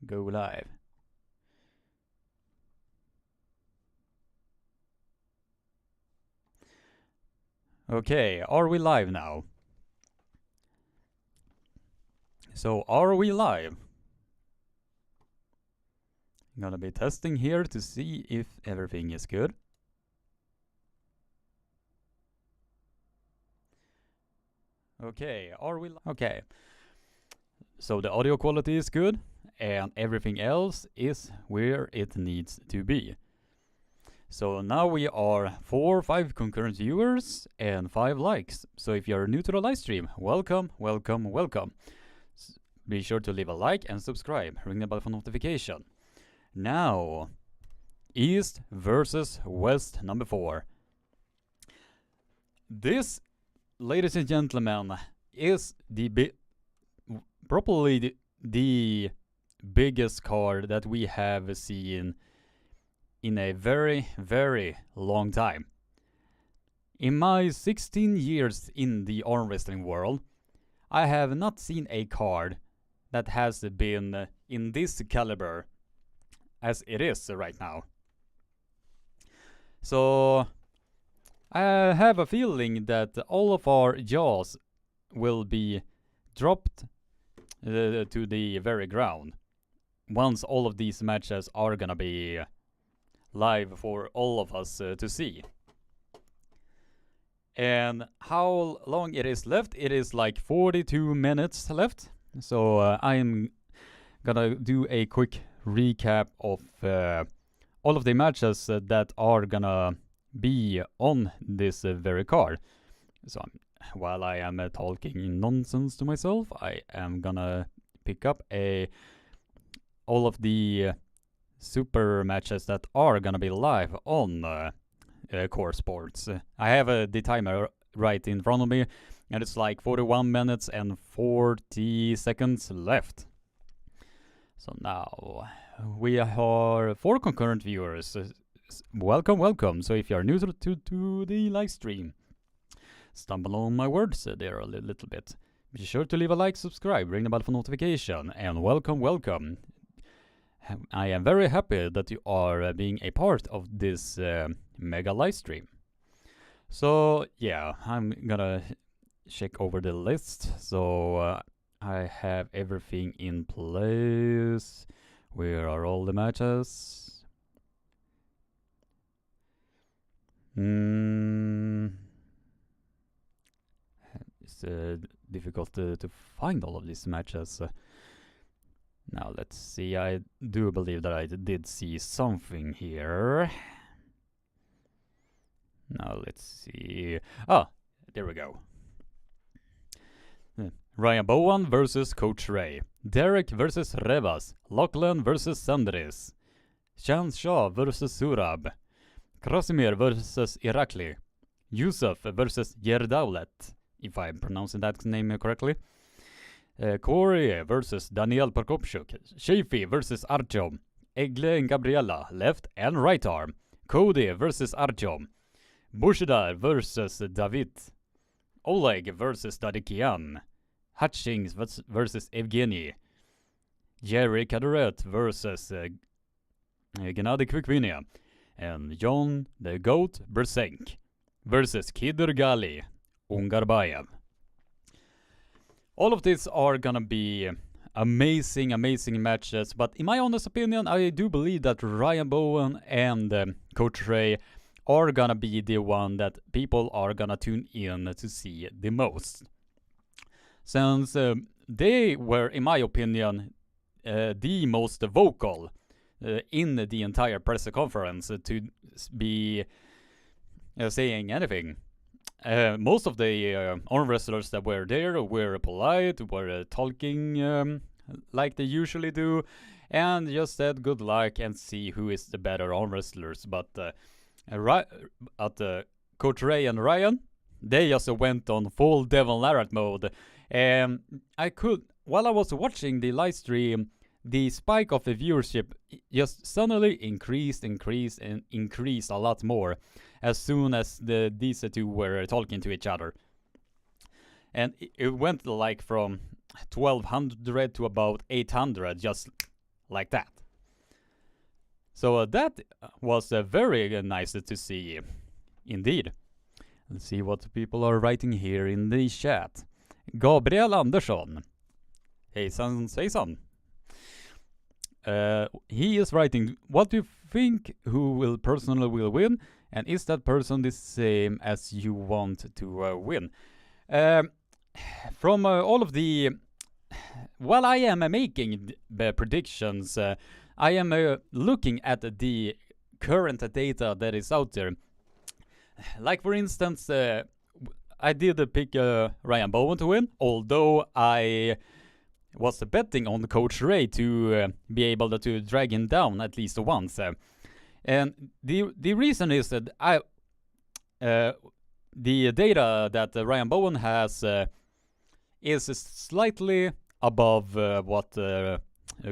go live. Okay, are we live now? So, are we live? I'm gonna be testing here to see if everything is good. Okay, are we okay. So the audio quality is good and everything else is where it needs to be. So now we are 5 concurrent viewers and 5 likes. So if you're new to the live stream, welcome, welcome, welcome. Be sure to leave a like and subscribe. Ring the bell for notification. Now, East versus West number 4. This, ladies and gentlemen, is probably the biggest card that we have seen in a very, very long time. In my 16 years in the arm wrestling world, I have not seen a card that has been in this caliber as it is right now. So I have a feeling that all of our jaws will be dropped to the very ground once all of these matches are gonna be live for all of us to see. And how long it is left? It is like 42 minutes left. So I'm gonna do a quick recap of all of the matches that are gonna be on this very card. So while I am talking nonsense to myself, I am gonna pick up all of the super matches that are gonna be live on Core Sports. I have the timer right in front of me, and it's like 41 minutes and 40 seconds left. So now we are 4 concurrent viewers. Welcome, welcome. So if you are new to the live stream, stumble on my words there a little bit. Be sure to leave a like, subscribe, ring the bell for notification, and welcome, welcome. I am very happy that you are being a part of this mega live stream. So yeah, I'm gonna check over the list. So I have everything in place. Where are all the matches? It's difficult to find all of these matches. Now let's see, I do believe that I did see something here. Now let's see. Ah, there we go. Ryan Bowen versus Coach Ray. Derek versus Revas. Lachlan versus Sandris. Chance Shaw versus Surab. Krasimir versus Irakli. Yusuf versus Yerdaulet, if I'm pronouncing that name correctly. Corey versus Daniel Prokopchuk. Chaffee versus Archon. Egle and Gabriella, left and right arm. Cody versus Archon. Bushidar versus David. Oleg versus Dadikian. Hutchings versus Evgeny. Jerry Cadoret versus Gennady Kvikvinia. And John the Goat Bersenk versus Kidr Gali Ungarbayev. All of these are gonna be amazing, amazing matches, but in my honest opinion, I do believe that Ryan Bowen and Coach Ray are gonna be the one that people are gonna tune in to see the most. Since they were, in my opinion, the most vocal in the entire press conference to be saying anything. Most of the arm wrestlers that were there were polite, were talking like they usually do, and just said good luck and see who is the better arm wrestlers. But Coach Ray and Ryan, they just went on full Devil Larratt mode. While I was watching the live stream, the spike of the viewership just suddenly increased a lot more as soon as these two were talking to each other. And it went like from 1200 to about 800 just like that. So that was very nice to see, indeed. Let's see what people are writing here in the chat. Gabriel Andersson. Hejsan svejsan. He is writing, what do you think who will personally will win? And is that person the same as you want to win? From all of the... While I am making the predictions, I am looking at the current data that is out there. Like, for instance, I did pick Ryan Bowen to win, although I was betting on Coach Ray to be able to drag him down at least once. And the reason is that the data that Ryan Bowen has is slightly above what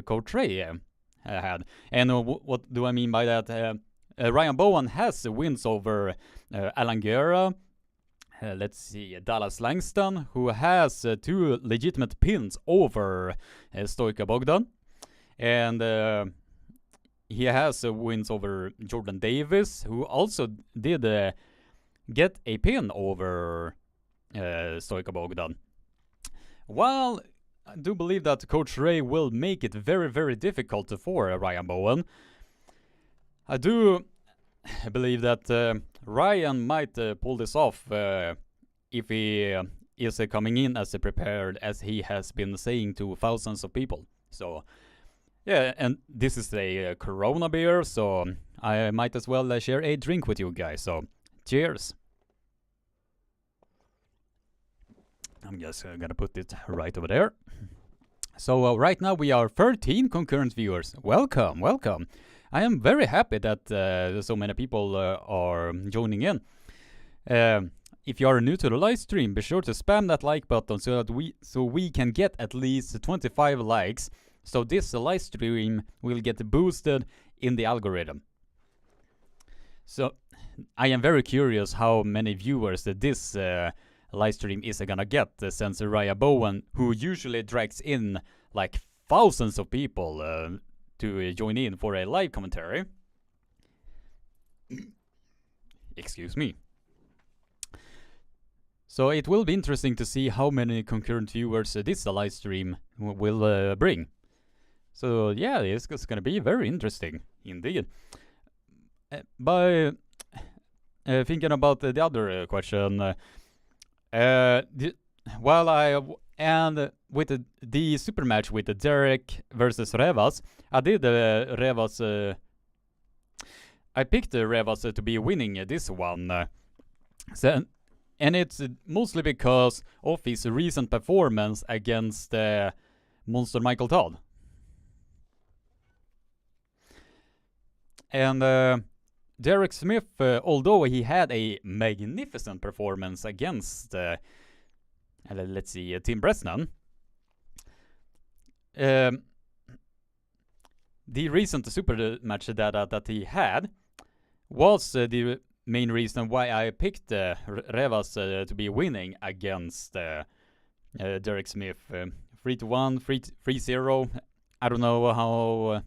Coach Ray had. And what do I mean by that? Ryan Bowen has wins over Alan Guerra, let's see, Dallas Langston, who has 2 legitimate pins over Stoika Bogdan. And he has wins over Jordan Davis, who also did get a pin over Stoika Bogdan. While I do believe that Coach Ray will make it very, very difficult for Ryan Bowen, I do believe that Ryan might pull this off if he is coming in as prepared as he has been saying to thousands of people. So, yeah, and this is a Corona beer, so I might as well share a drink with you guys. So, cheers. I'm just gonna put it right over there. So right now we are 13 concurrent viewers. Welcome, welcome. I am very happy that so many people are joining in. If you are new to the live stream, be sure to spam that like button so that we can get at least 25 likes. So this live stream will get boosted in the algorithm. So I am very curious how many viewers this live stream is gonna get, since Ryan Bowen, who usually drags in like thousands of people to join in for a live commentary. Excuse me. So it will be interesting to see how many concurrent viewers this live stream will bring. So yeah, it's gonna be very interesting indeed. By thinking about the other question, while I and with the super match with Derek versus Revas, I did Revas. I picked Revas to be winning this one. And it's mostly because of his recent performance against Monster Michael Todd. And Derek Smith, although he had a magnificent performance against, let's see, Tim Bresnan, the recent super match that he had was the main reason why I picked Revas to be winning against Derek Smith. 3-1, 3-0. I don't know how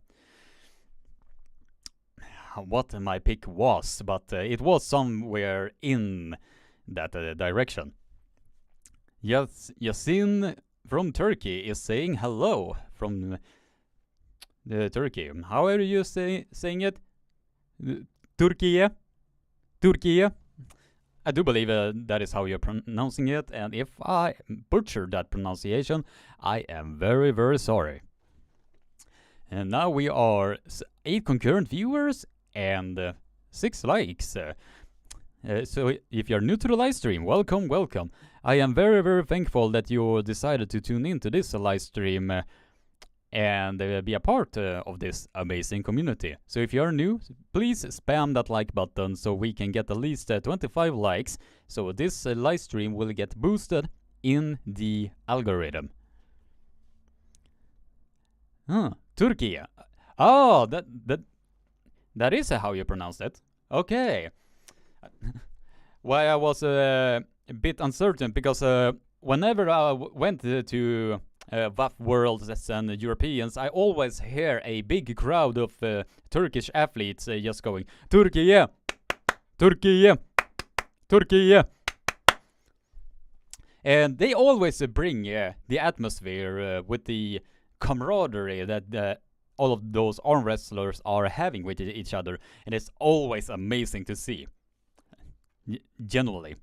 what my pick was, but it was somewhere in that direction. Yes, Yasin from Turkey is saying hello from Turkey. How are you saying it? Turkey? Turkey? I do believe that is how you're pronouncing it, and if I butcher that pronunciation, I am very, very sorry. And now we are 8 concurrent viewers and 6 likes. So if you're new to the live stream, welcome, welcome. I am very, very thankful that you decided to tune in to this live stream and be a part of this amazing community. So if you're new, please spam that like button so we can get at least 25 likes, so this live stream will get boosted in the algorithm. Turkey. Oh, that is how you pronounce it. Okay. Why I was a bit uncertain, because whenever I went to WAF worlds and Europeans, I always hear a big crowd of Turkish athletes just going, Turkiye! Turkiye! Turkiye! And they always bring the atmosphere with the camaraderie that all of those arm wrestlers are having with each other. And it's always amazing to see. Genuinely.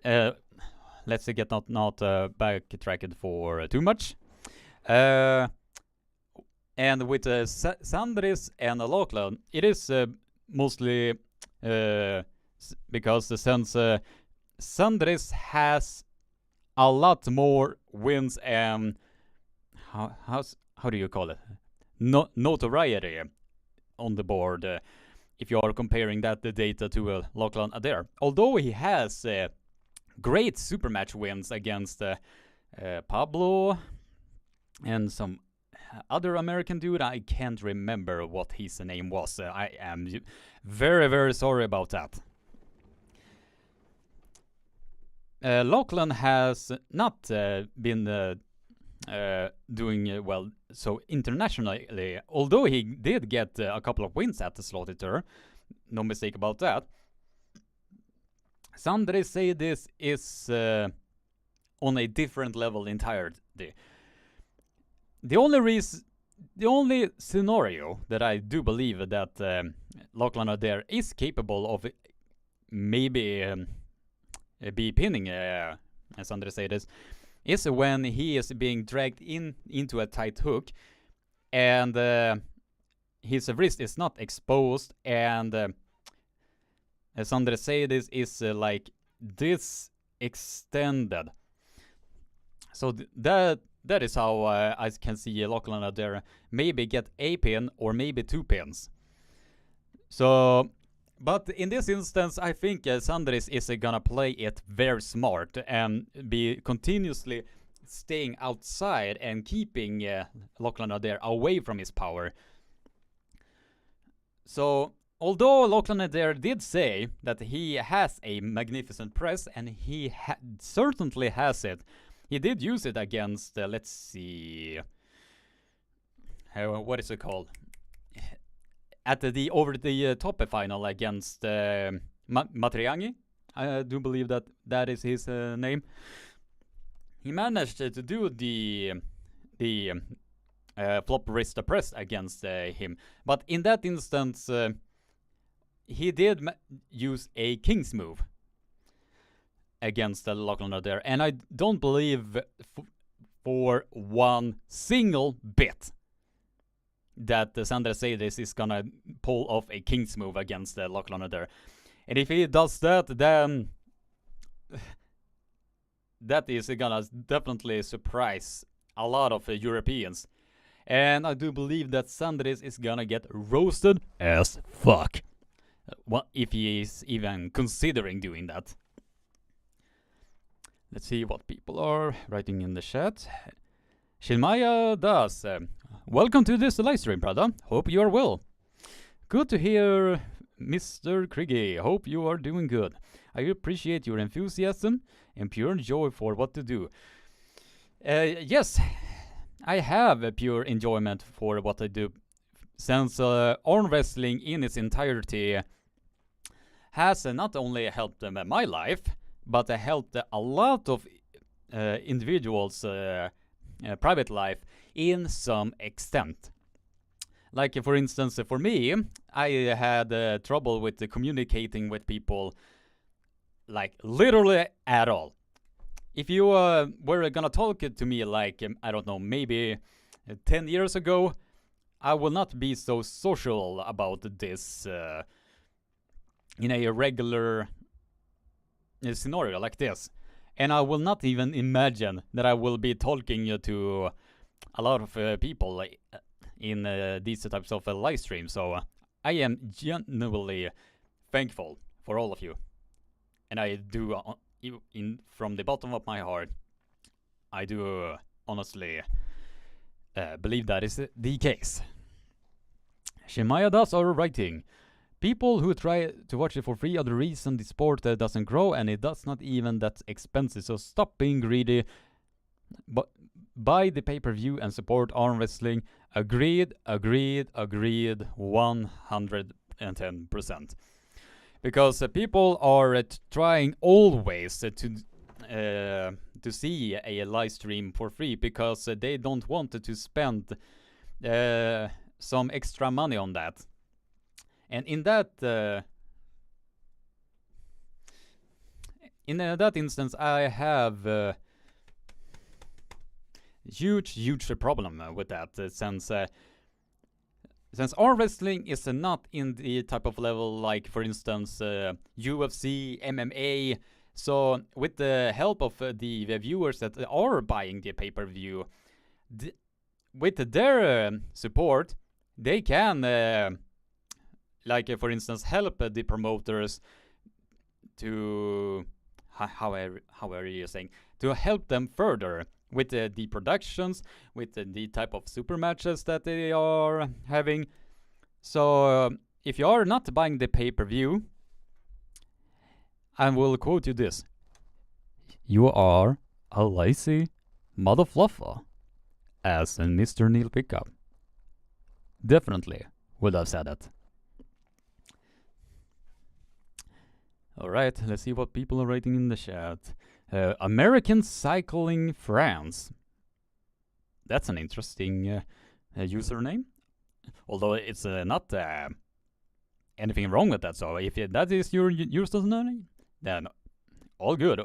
Let's get not backtracked for too much. And with Sandris and Lachlan, it is mostly because since Sandris has a lot more wins and how do you call it? Notoriety on the board. If you are comparing that the data to Lachlan Adair, although he has great super match wins against Pablo and some other American dude. I can't remember what his name was. I am very, very sorry about that. Lachlan has not been doing well so internationally, although he did get a couple of wins at the Slaughter. No mistake about that. Sandri say this is on a different level entirely. The only scenario that I do believe that Lachlan Adair is capable of maybe be pinning, as Andre say this, is when he is being dragged into a tight hook and his wrist is not exposed, and as Andre say, this is like this extended. So that is how I can see Lachlan Adair maybe get a pin or maybe 2 pins. So, but in this instance, I think Sandris is gonna play it very smart and be continuously staying outside and keeping Lachlan Adair away from his power. So, although Lachlan Adair did say that he has a magnificent press, and he certainly has it, he did use it against, let's see, what is it called? At the over the top final against Matriangi, I do believe that is his name. He managed to do the flop wrist press against him, but in that instance, he did use a king's move against Lachlan Adair, and I don't believe for one single bit that Sandra Saydes is gonna pull off a king's move against Lachlan Adair. And if he does that, then that is gonna definitely surprise a lot of Europeans. And I do believe that Sandris is gonna get roasted as fuck. Well, if he is even considering doing that. Let's see what people are writing in the chat. Shilmaya Das, welcome to this live stream, brother. Hope you are well. Good to hear, Mr. Kriggy. Hope you are doing good. I appreciate your enthusiasm and pure joy for what to do. Yes, I have a pure enjoyment for what I do, since arm wrestling in its entirety has not only helped my life, but helped a lot of individuals' private life in some extent. Like, for instance, for me, I had trouble with communicating with people, like, literally at all. If you were gonna talk to me like, I don't know, maybe 10 years ago, I will not be so social about this in a regular scenario like this. And I will not even imagine that I will be talking to a lot of people in these types of live streams. So I am genuinely thankful for all of you. And I do, from the bottom of my heart, I do honestly believe that is the case. Shemaya Das are writing, people who try to watch it for free are the reason the sport doesn't grow, and it does not even that expensive, so stop being greedy. buy the pay-per-view and support arm wrestling. Agreed, 110%. Because people are trying always to see a live stream for free, because they don't want to spend some extra money on that. And in that instance, I have huge problem with that, since arm wrestling is not in the type of level like, for instance, UFC, MMA. So with the help of the viewers that are buying the pay-per-view, with their support, they can, for instance, help the promoters to how are you saying, to help them further with the productions, with the type of super matches that they are having. So if you are not buying the pay-per-view, I will quote you this: "You are a lazy motherfluffer," as in Mr. Neil Pickup. Definitely would have said that. Alright, let's see what people are writing in the chat. American Cycling France. That's an interesting username. Although it's not anything wrong with that. So if that is your username, then all good.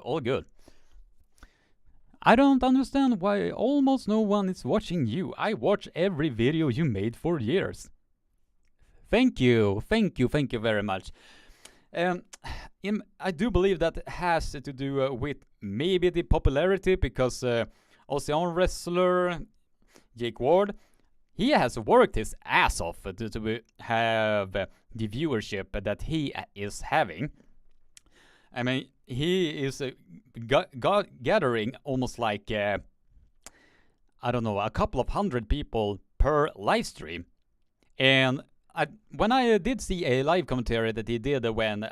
I don't understand why almost no one is watching you. I watch every video you made for years. Thank you very much. I do believe that has to do with maybe the popularity, because Aussie arm wrestler Jake Ward, he has worked his ass off to have the viewership that he is having. I mean, he is gathering almost like, I don't know, a couple of hundred people per live stream. And when I did see a live commentary that he did when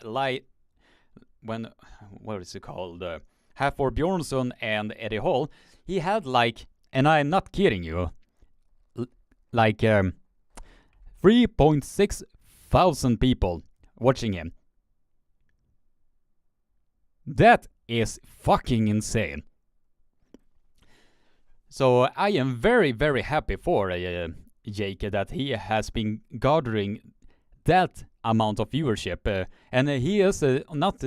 what is it called, Halford Bjornsson and Eddie Hall, he had and I'm not kidding you, 3.6 thousand people watching him. That is fucking insane. So I am very happy for Jake that he has been gathering that amount of viewership, and he is not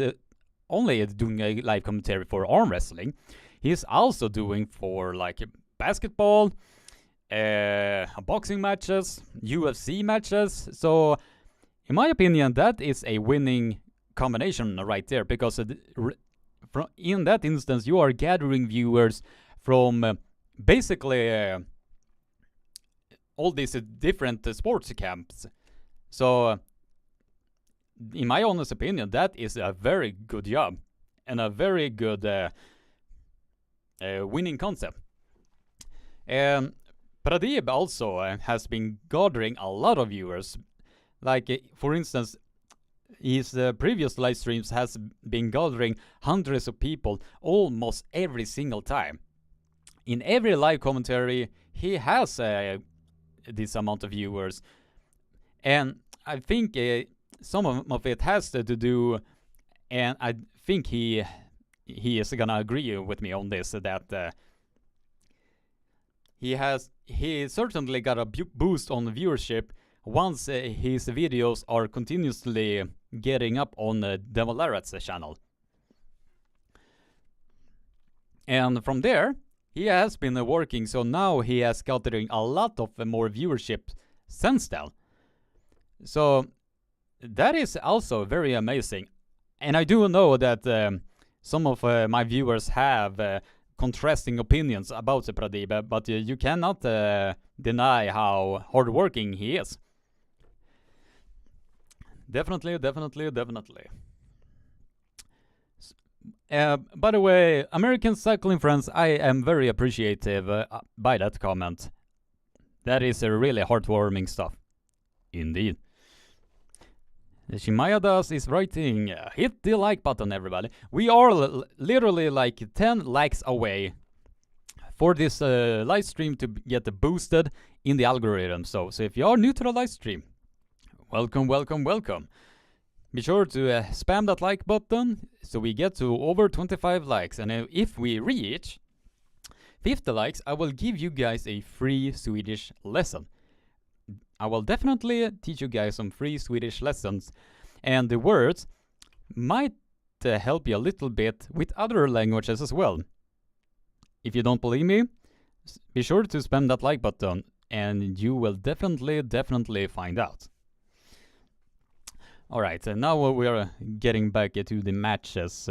only doing a live commentary for arm wrestling, he's also doing for basketball, boxing matches, UFC matches. So in my opinion, that is a winning combination right there, because in that instance you are gathering viewers from basically all these different sports camps. So in my honest opinion, that is a very good job and a very good winning concept. Pradeep also has been gathering a lot of viewers. For instance, his previous live streams has been gathering hundreds of people almost every single time. In every live commentary, he has this amount of viewers. And I think some of it has to do, and I think he is gonna agree with me on this, that he certainly got a boost on viewership once his videos are continuously getting up on Devil Larrat's channel. And from there, he has been working, so now he has gathering a lot of more viewership since then. So that is also very amazing. And I do know that some of my viewers have contrasting opinions about Pradeep, but you cannot deny how hardworking he is. Definitely. By the way, American Cycling Friends, I am very appreciative by that comment. That is really heartwarming stuff. Indeed. Shimayadas is writing, hit the like button, everybody. We are literally 10 likes away for this live stream to get boosted in the algorithm. So if you are new to the live stream, welcome, welcome, welcome. Be sure to spam that like button so we get to over 25 likes. And if we reach 50 likes, I will give you guys a free Swedish lesson. I will definitely teach you guys some free Swedish lessons. And the words might help you a little bit with other languages as well. If you don't believe me, be sure to spam that like button and you will definitely find out. Alright, now we are getting back to the matches,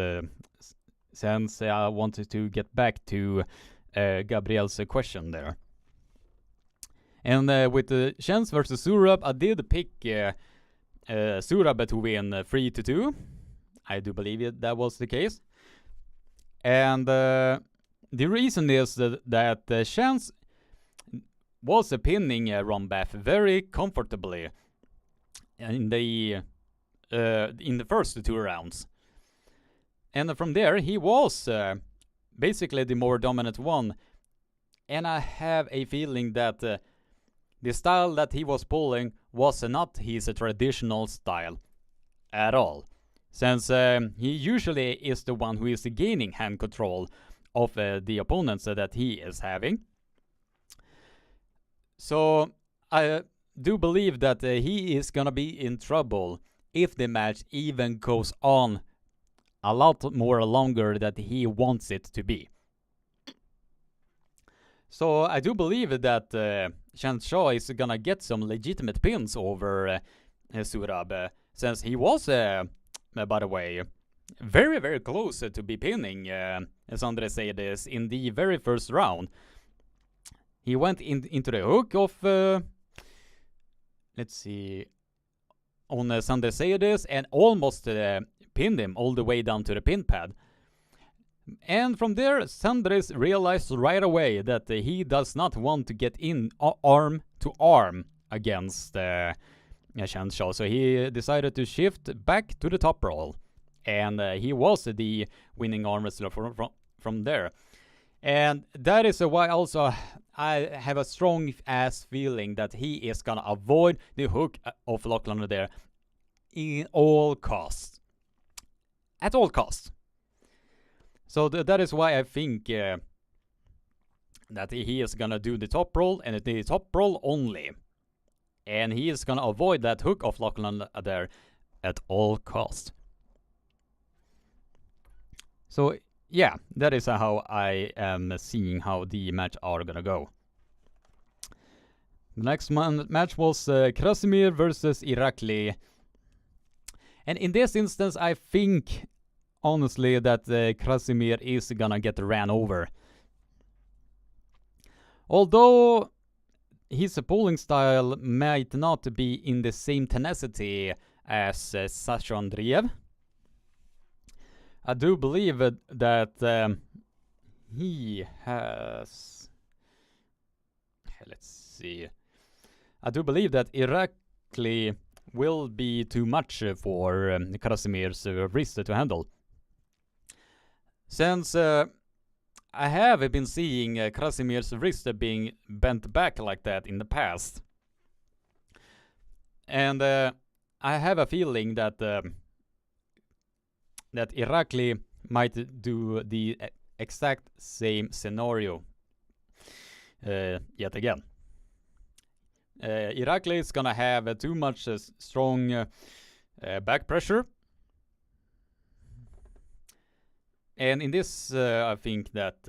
since I wanted to get back to Gabriel's question there. And with Chance versus Surab, I did pick Surab to win 3-2. I do believe that was the case. And the reason is that Chance was pinning Rombath very comfortably in the first 2 rounds. And from there, he was basically the more dominant one. And I have a feeling that the style that he was pulling was not his traditional style at all. Since he usually is the one who is gaining hand control of the opponents that he is having. So I do believe that he is gonna be in trouble if the match even goes on a lot more longer than he wants it to be. So I do believe that Chance Shaw is gonna get some legitimate pins over Surab, since he was, by the way, very close to be pinning Sandre Seydes in the very first round. He went into the hook of, let's see, on Sandre Seydes and almost pinned him all the way down to the pin pad. And from there, Sandres realized right away that he does not want to get in arm to arm against Chance Shaw. So he decided to shift back to the top roll. And he was the winning arm wrestler from there. And that is why also I have a strong ass feeling that he is gonna avoid the hook of Lachlan there in all costs. At all costs. So that is why I think that he is gonna do the top roll and the top roll only. And he is gonna avoid that hook of Lachlan there at all costs. So yeah, that is how I am seeing how the match are gonna go. The next match was Krasimir versus Irakli. And in this instance, I think, honestly, that Krasimir is gonna get ran over. Although his pulling style might not be in the same tenacity as Sasha Andreev, I do believe that he has... Let's see. I do believe that Irakli will be too much for Krasimir's wrist to handle. Since I have been seeing Krasimir's wrist being bent back like that in the past. And I have a feeling that that Irakli might do the exact same scenario yet again. Irakli is gonna have too much strong back pressure. And in this, I think that,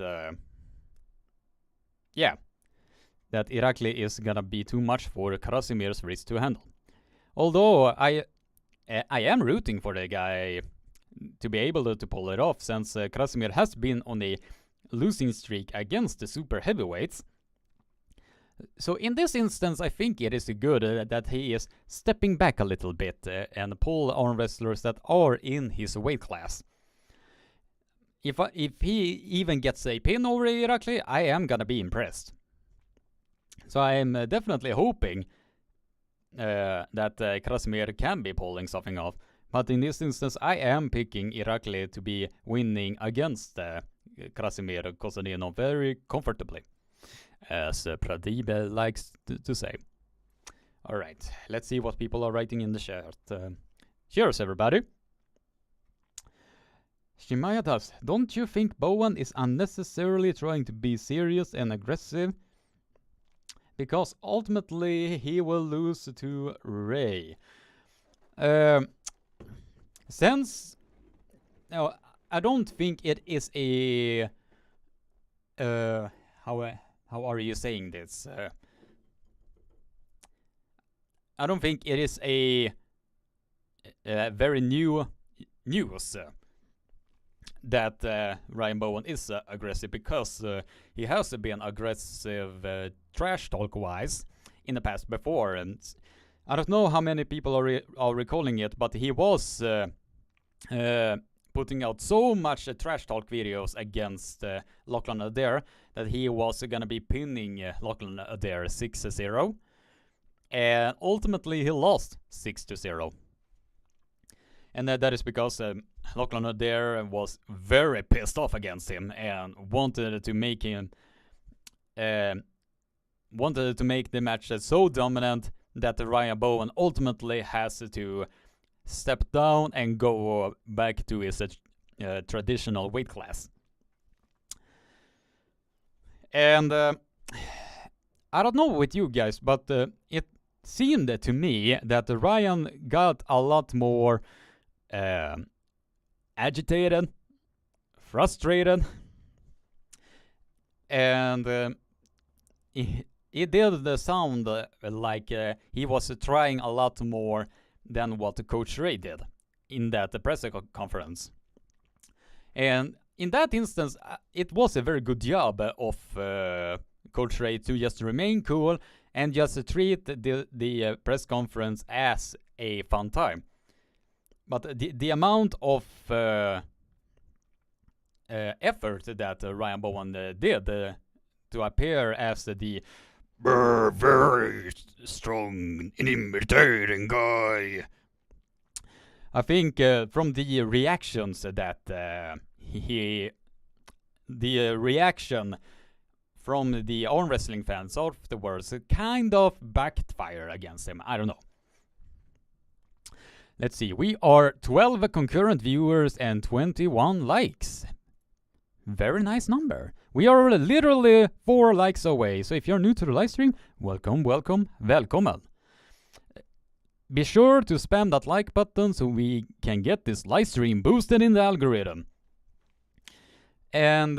that Irakli is gonna be too much for Krasimir's wrist to handle. Although I am rooting for the guy to be able to pull it off, since Krasimir has been on a losing streak against the super heavyweights. So in this instance, I think it is good that he is stepping back a little bit and pull arm wrestlers that are in his weight class. If he even gets a pin over Irakli, I am gonna be impressed. So I am definitely hoping that Krasimir can be pulling something off. But in this instance, I am picking Irakli to be winning against Krasimir Kosanino very comfortably, as Pradeep likes to say. Alright, let's see what people are writing in the chat. Cheers, everybody. Shimaya does. Don't you think Bowen is unnecessarily trying to be serious and aggressive? Because ultimately he will lose to Ray. Since no, I don't think it is a how are you saying this? I don't think it is a very new news that Ryan Bowen is aggressive, because he has been aggressive trash talk wise in the past before, and I don't know how many people are recalling it, but he was putting out so much trash talk videos against Lachlan Adair that he was gonna be pinning Lachlan Adair 6-0, and ultimately he lost 6-0. And that is because Lachlan Adair was very pissed off against him and wanted to make him wanted to make the match so dominant that Ryan Bowen ultimately has to step down and go back to his traditional weight class. And I don't know with you guys, but it seemed to me that Ryan got a lot more agitated, frustrated, and it did sound like he was trying a lot more than what Coach Ray did in that press conference. And in that instance, it was a very good job of Coach Ray to just remain cool and just treat the press conference as a fun time. But the amount of effort that Ryan Bowen did to appear as the very strong and imitating guy, I think from the reactions that the reaction from the arm wrestling fans afterwards kind of backfire against him. I don't know. Let's see, we are 12 concurrent viewers and 21 likes. Very nice number. We are literally 4 likes away, so if you're new to the live stream, welcome, välkommen. Be sure to spam that like button so we can get this live stream boosted in the algorithm. And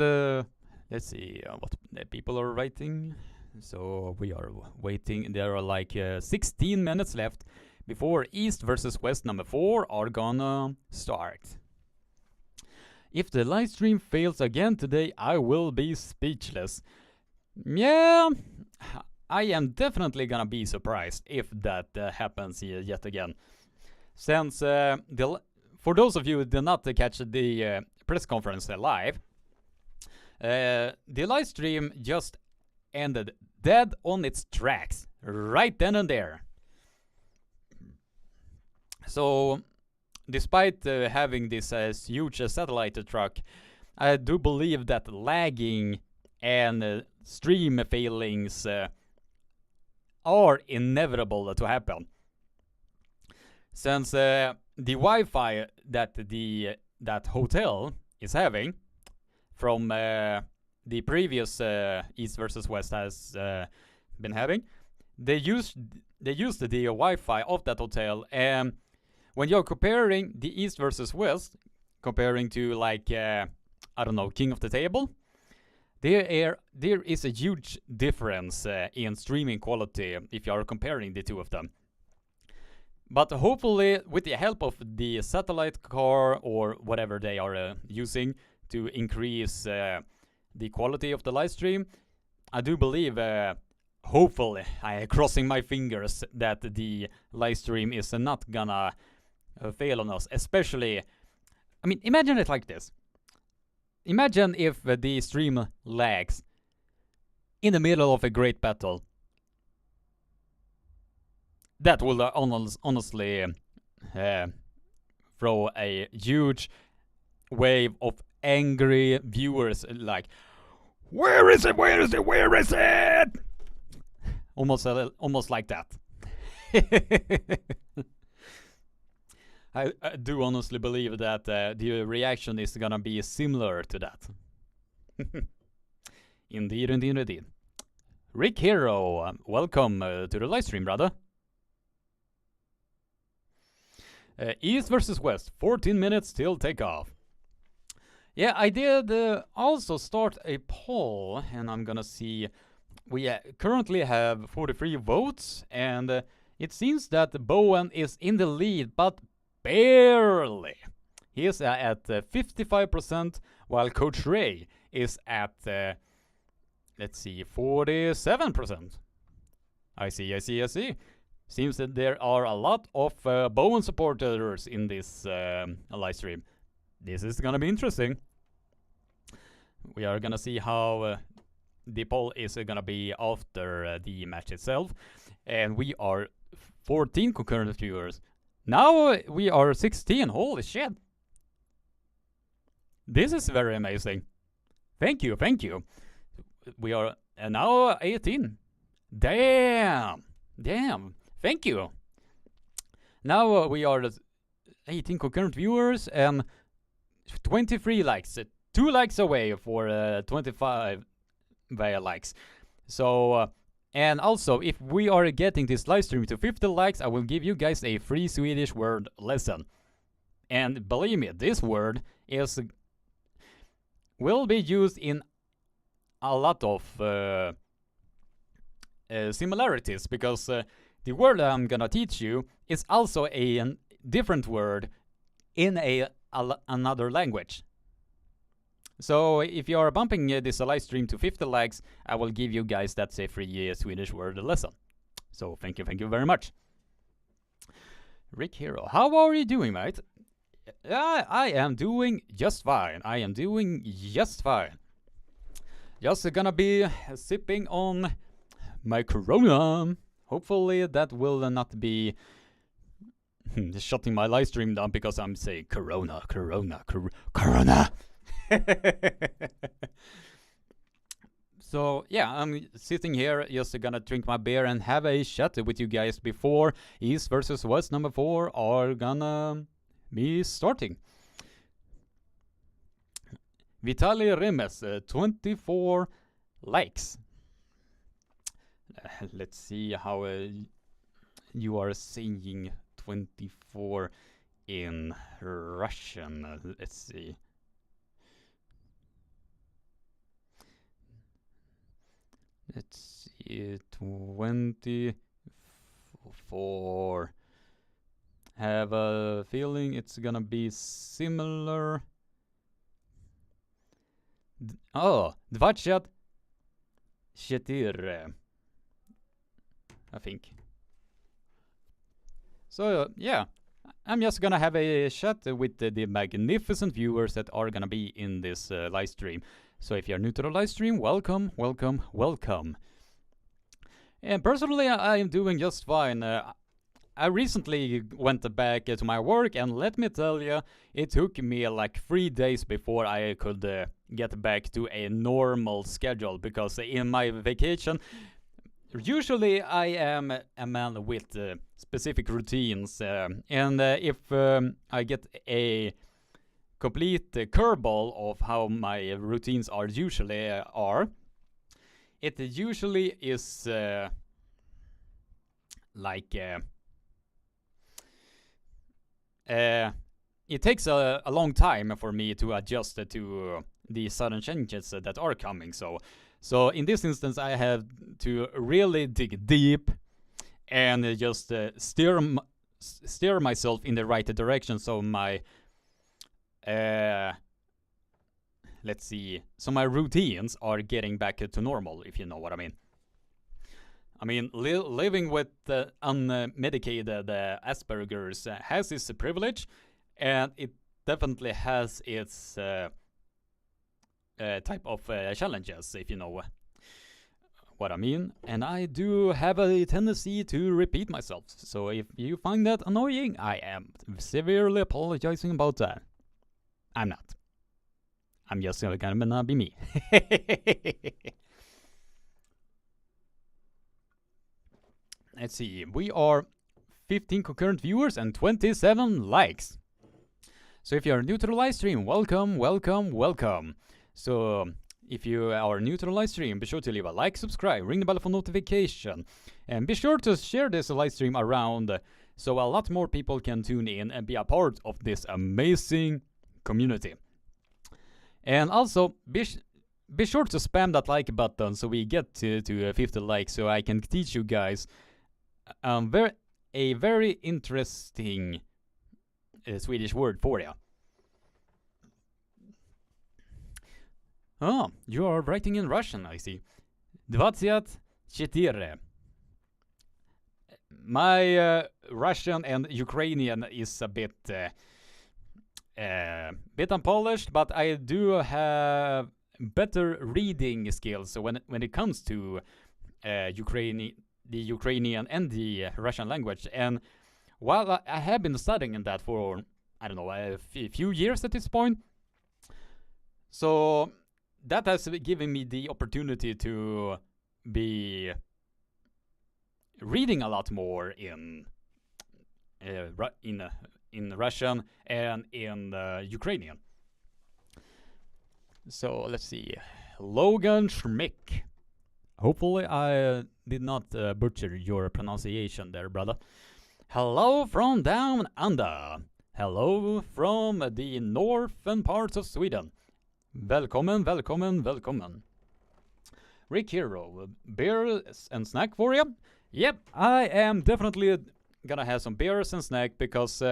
let's see what the people are writing. So we are waiting. There are like 16 minutes left before East versus West number 4 are gonna start. If the live stream fails again today, I will be speechless. Yeah, I am definitely gonna be surprised if that happens yet again. Since for those of you who did not catch the press conference live, the live stream just ended dead on its tracks right then and there. So, despite having this huge satellite truck, I do believe that lagging and stream failings are inevitable to happen. Since the Wi-Fi that that hotel is having from the previous East versus West has been having, they used the Wi-Fi of that hotel, and when you're comparing the East versus West, comparing to like I don't know, King of the Table, there is a huge difference in streaming quality if you are comparing the two of them. But hopefully, with the help of the satellite car or whatever they are using to increase the quality of the live stream, I do believe, hopefully, I am crossing my fingers that the live stream is not gonna fail on us. Especially, I mean, imagine it like this. Imagine if the stream lags in the middle of a great battle. That will honestly throw a huge wave of angry viewers like, where is it? Where is it? Where is it? Almost like that. I do honestly believe that the reaction is gonna be similar to that. Indeed. Rick Hero, welcome to the live stream, brother. East versus West, 14 minutes till takeoff. Yeah, I did also start a poll, and I'm gonna see. We currently have 43 votes, and it seems that Bowen is in the lead, but barely. He is at 55%, while Coach Ray is at, let's see, 47%. I see. Seems that there are a lot of Bowen supporters in this live stream. This is gonna be interesting. We are gonna see how the poll is gonna be after the match itself. And we are 14 concurrent viewers. Now we are 16. Holy shit. This is very amazing. Thank you. We are now 18. Damn. Thank you. Now we are 18 concurrent viewers and 23 likes. 2 likes away for 25 likes. So, and also, if we are getting this live stream to 50 likes, I will give you guys a free Swedish word lesson. And believe me, this word will be used in a lot of similarities, because the word I'm gonna teach you is also a different word in another language. So if you are bumping this live stream to 50 likes, I will give you guys that free Swedish word lesson. So thank you very much. Rick Hero, how are you doing, mate? I am doing just fine. Just gonna be sipping on my Corona. Hopefully that will not be shutting my live stream down because I'm saying Corona. So yeah, I'm sitting here just gonna drink my beer and have a chat with you guys before East versus West number 4 are gonna be starting. Vitaly Remes, 24 likes. Let's see how you are saying 24 in Russian. Let's see. Let's see, 24. Have a feeling it's gonna be similar. 24, I think. So yeah, I'm just gonna have a chat with the magnificent viewers that are gonna be in this live stream. So if you're new to the live stream, welcome. And personally, I am doing just fine. I recently went back to my work, and let me tell you, it took me like 3 days before I could get back to a normal schedule, because in my vacation, usually I am a man with specific routines, and if I get a complete curveball of how my routines are usually it usually is it takes a long time for me to adjust to the sudden changes that are coming. So in this instance, I have to really dig deep and just steer myself in the right direction. So my let's see. So my routines are getting back to normal, if you know what I mean. I mean, living with unmedicated Asperger's has its privilege, and it definitely has its type of challenges, if you know what I mean. And I do have a tendency to repeat myself. So if you find that annoying, I am severely apologizing about that. I'm not. I'm just gonna be me. Let's see. We are 15 concurrent viewers and 27 likes. So if you are new to the live stream, welcome, welcome, welcome. So if you are new to the live stream, be sure to leave a like, subscribe, ring the bell for notification, and be sure to share this live stream around so a lot more people can tune in and be a part of this amazing community. And also, be sure to spam that like button so we get to 50 likes, so I can teach you guys a very interesting Swedish word for you. Oh, you are writing in Russian, I see. 24. My Russian and Ukrainian is a bit unpolished, but I do have better reading skills when it comes to the Ukrainian and the Russian language. And while I have been studying that for, I don't know, a few years at this point, so that has given me the opportunity to be reading a lot more in Russian and in Ukrainian. So let's see. Logan Schmick. Hopefully I did not butcher your pronunciation there, brother. Hello from down under. Hello from the northern parts of Sweden. Välkommen, välkommen, välkommen. Rick Hero, beer and snack for you? Yep, I am definitely gonna have some beers and snack because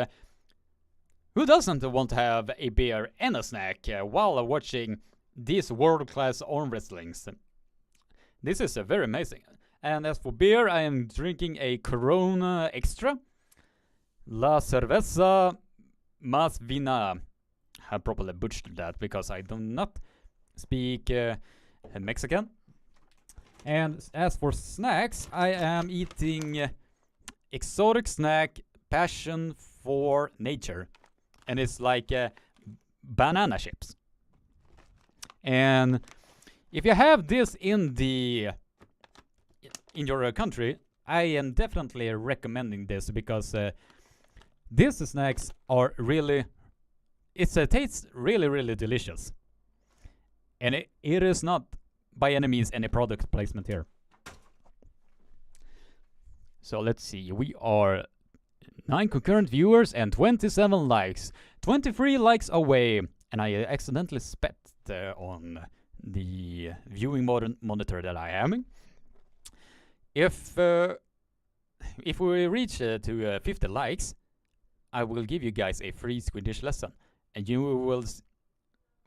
who doesn't want to have a beer and a snack while watching these world-class arm wrestlings? This is very amazing. And as for beer, I am drinking a Corona Extra. La cerveza más vina. I probably butchered that because I do not speak Mexican. And as for snacks, I am eating exotic snack Passion for Nature. And it's like banana chips. And if you have this in your country, I am definitely recommending this because these snacks are really, it tastes really, really delicious. And it is not by any means any product placement here. So let's see, we are 9 concurrent viewers and 27 likes. 23 likes away, and I accidentally spat on the viewing monitor that I am. If we reach to 50 likes, I will give you guys a free Swedish lesson. And you will,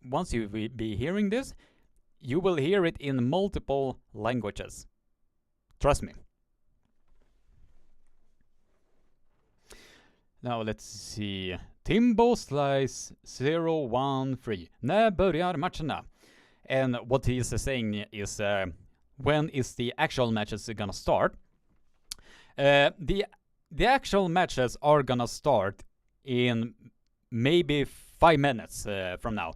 once you be hearing this, you will hear it in multiple languages. Trust me. Now let's see. Timbo Slice 013. När börjar matcherna? And what he is saying is when is the actual matches gonna start? The actual matches are gonna start in maybe 5 minutes from now.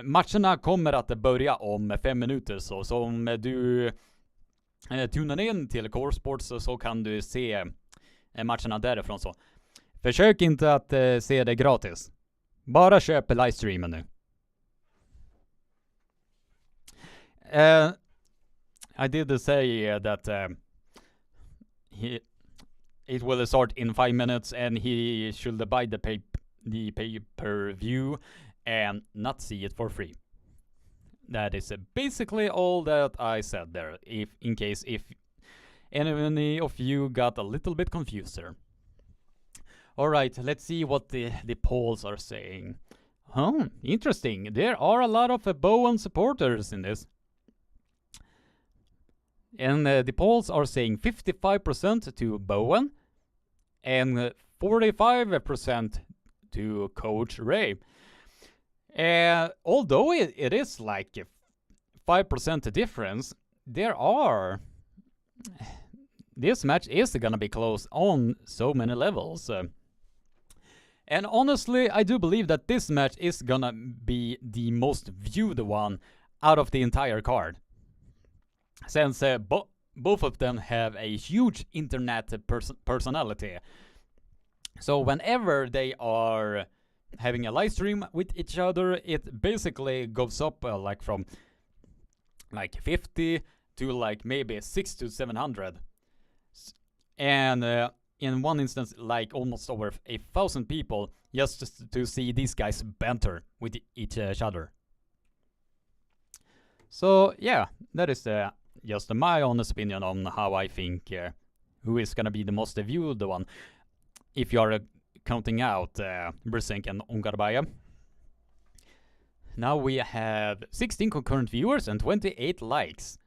Matcherna kommer att börja om 5 minuter, så om du tunar in till Core Sports så kan du se matcherna därifrån. Så försök inte att se det gratis. Bara köp livestreamen nu. I did say that it will start in 5 minutes and he should buy the pay-per-view and not see it for free. That is basically all that I said there, in case any of you got a little bit confused there. Alright, let's see what the polls are saying. Oh, interesting. There are a lot of Bowen supporters in this. And the polls are saying 55% to Bowen and 45% to Coach Ray. Although it is like a 5% difference, this match is gonna be close on so many levels. And honestly, I do believe that this match is gonna be the most viewed one out of the entire card. Since both of them have a huge internet personality. So whenever they are having a live stream with each other, it basically goes up like from like 50 to like maybe 600 to 700. And in one instance, like almost over 1,000 people just to see these guys banter with each other. So yeah, that is just my honest opinion on how I think who is gonna be the most viewed one. If you are counting out Brzenk and Ongarbaya. Now we have 16 concurrent viewers and 28 likes.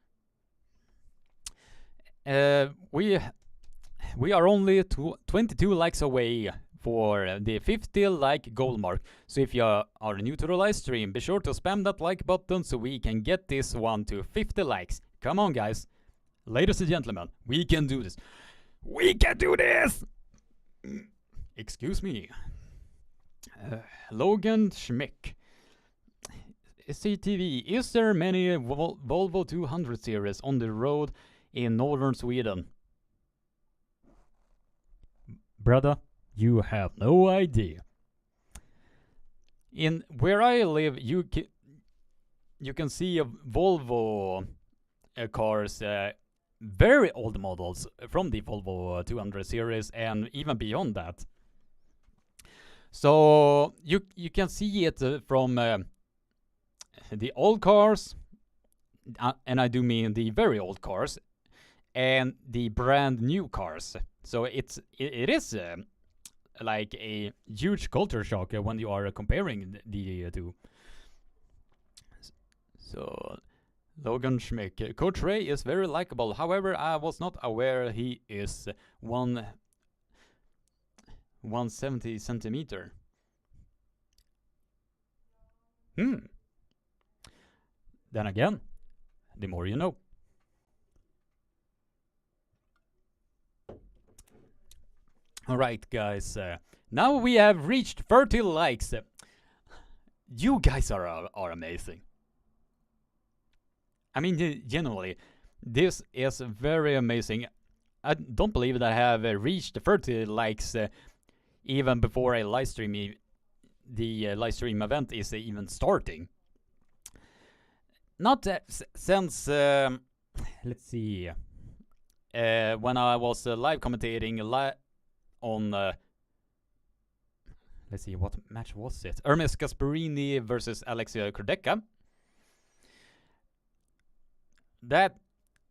We are only 22 likes away for the 50 like goal mark. So if you are new to the live stream, be sure to spam that like button so we can get this one to 50 likes. Come on, guys. Ladies and gentlemen, we can do this. We can do this! Excuse me. Logan Schmick. CTV, is there many Volvo 200 series on the road in northern Sweden? Brother, you have no idea. In where I live, you can see Volvo cars, very old models from the Volvo 200 series and even beyond that. So you can see it from the old cars, and I do mean the very old cars, and the brand new cars. So it is like a huge culture shock when you are comparing the two. So Logan Schmick, Coach Ray is very likable. However, I was not aware he is 170 centimeter. Then again, the more you know. Alright, guys. Now we have reached 30 likes. You guys are amazing. I mean, genuinely, this is very amazing. I don't believe that I have reached 30 likes even before a live stream. The live stream event is even starting. Not since let's see, when I was live commentating on let's see, what match was it? Hermes Gasparini versus Alex Kurdeka. That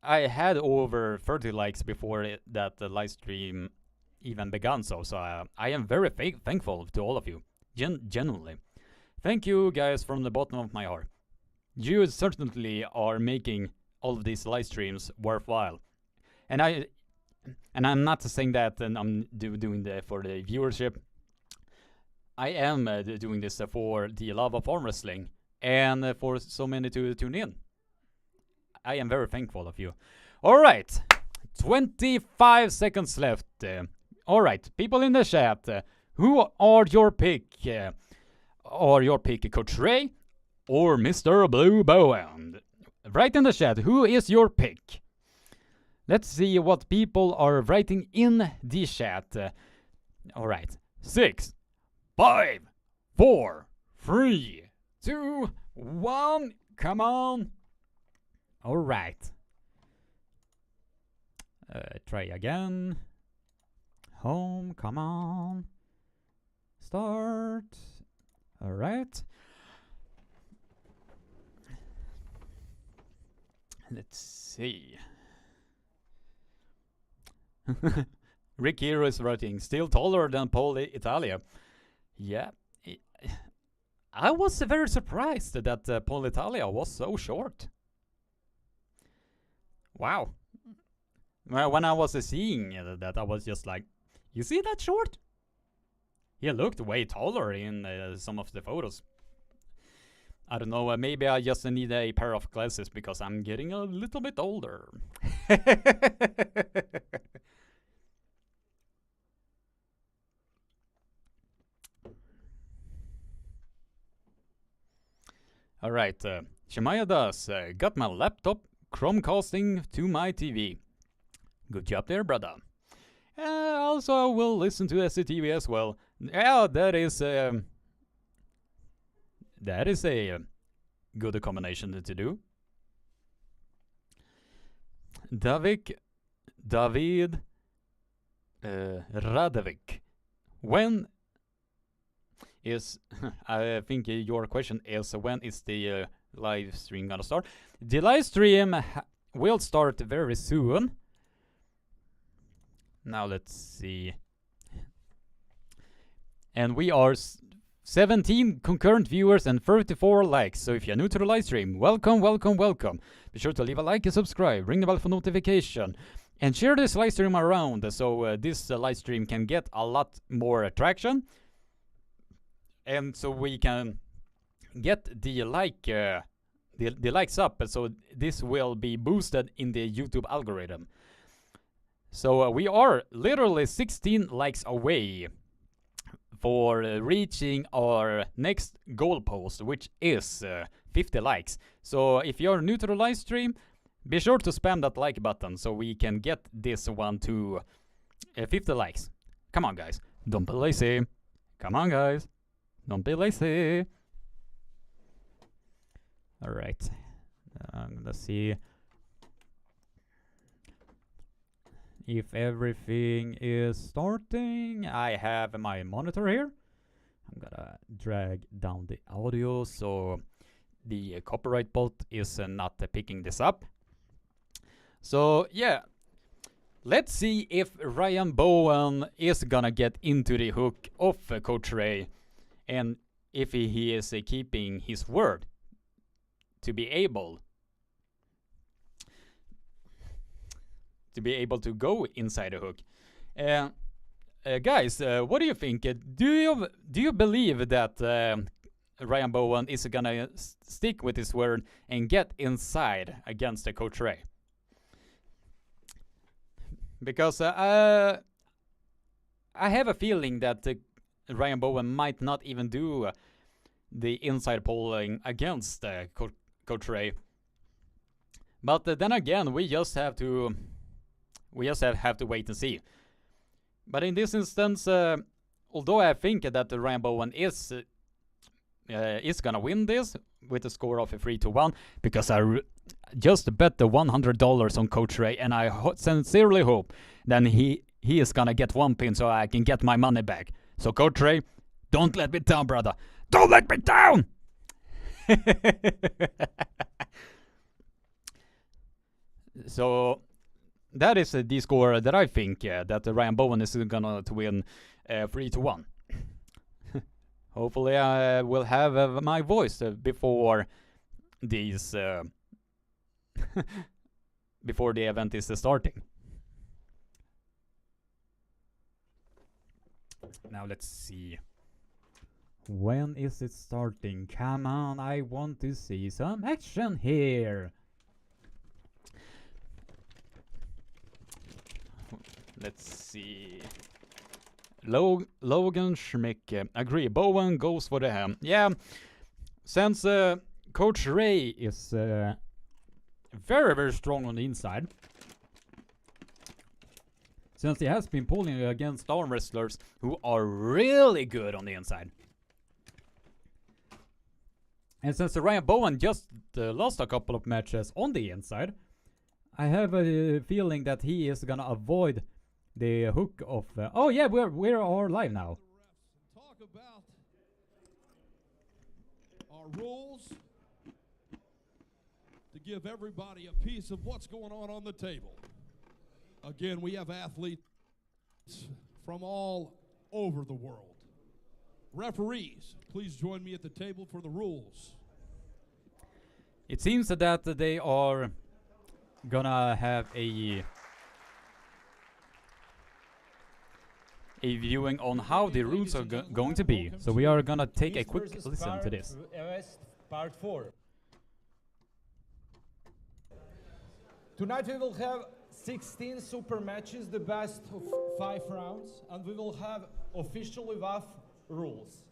I had over 30 likes before that live stream even began. So I am very thankful to all of you. Genuinely. Thank you guys from the bottom of my heart. You certainly are making all of these live streams worthwhile. And I'm not saying that and I'm doing that for the viewership. I am doing this for the love of arm wrestling and for so many to tune in. I am very thankful of you. Alright, 25 seconds left. Alright, people in the chat, who are your pick? Are your pick Coach Ray or Mr. Blue Bowen? Write in the chat, who is your pick? Let's see what people are writing in the chat. Alright, 6, 5, 4, 3, 2, 1, come on. Alright. Try again. Home, come on. Start. Alright. Let's see. Rick Hero is writing, still taller than Paul Italia. Yeah. I was very surprised that Paul Italia was so short. Wow. Well, when I was seeing that, I was just like, you see that short? He looked way taller in some of the photos. I don't know, maybe I just need a pair of glasses because I'm getting a little bit older. Alright, Shemaya does. Got my laptop Chromecasting to my TV. Good job there, brother. Also, I will listen to SCTV as well. Yeah, that is a good combination to do. David Radovic. When is I think your question is when is the live stream gonna start? The live stream will start very soon. Now let's see. And we are 17 concurrent viewers and 34 likes. So if you're new to the live stream, welcome, welcome, welcome. Be sure to leave a like and subscribe, ring the bell for notification, and share this live stream around so this live stream can get a lot more attraction. And so we can get the likes up, so this will be boosted in the YouTube algorithm. So we are literally 16 likes away for reaching our next goal post, which is 50 likes. So if you're new to the live stream, be sure to spam that like button so we can get this one to 50 likes. Come on, guys. Don't be lazy. Come on, guys. Don't be lazy. Alright. Let's see if everything is starting. I have my monitor here. I'm gonna drag down the audio so the copyright bot is not picking this up. So yeah, let's see if Ryan Bowen is gonna get into the hook of Coach Ray, and if he is keeping his word to be able to go inside the hook. Guys, what do you think? Do you believe that Ryan Bowen is gonna stick with his word and get inside against the Coach Ray? Because I have a feeling that Ryan Bowen might not even do the inside polling against Coach Ray. But then again, we just have to wait and see. But in this instance, although I think that Ryan Bowen is gonna win this with a score of 3-1, because I just bet the $100 on Coach Ray, and I sincerely hope then he is gonna get one pin so I can get my money back. So Coach Ray, don't let me down, brother. Don't let me down. So that is the score that I think that Ryan Bowen is gonna to win 3-1. Hopefully I will have my voice before these before the event is starting. Now let's see. When is it starting? Come on, I want to see some action here. Let's see. Logan Schmick, agree. Bowen goes for the ham. Yeah, since Coach Ray is very, very strong on the inside, since he has been pulling against arm wrestlers who are really good on the inside. And since Ryan Bowen just lost a couple of matches on the inside, I have a feeling that he is gonna avoid the hook of. Oh yeah, we are live now. Talk about our rules to give everybody a piece of what's going on the table. Again, we have athletes from all over the world. Referees, please join me at the table for the rules. It seems that they are gonna have a viewing on how the rules are going to be. So we are gonna take a quick listen to this. Part 4. Tonight we will have 16 super matches, the best of 5 rounds, and we will have officially WAF rules.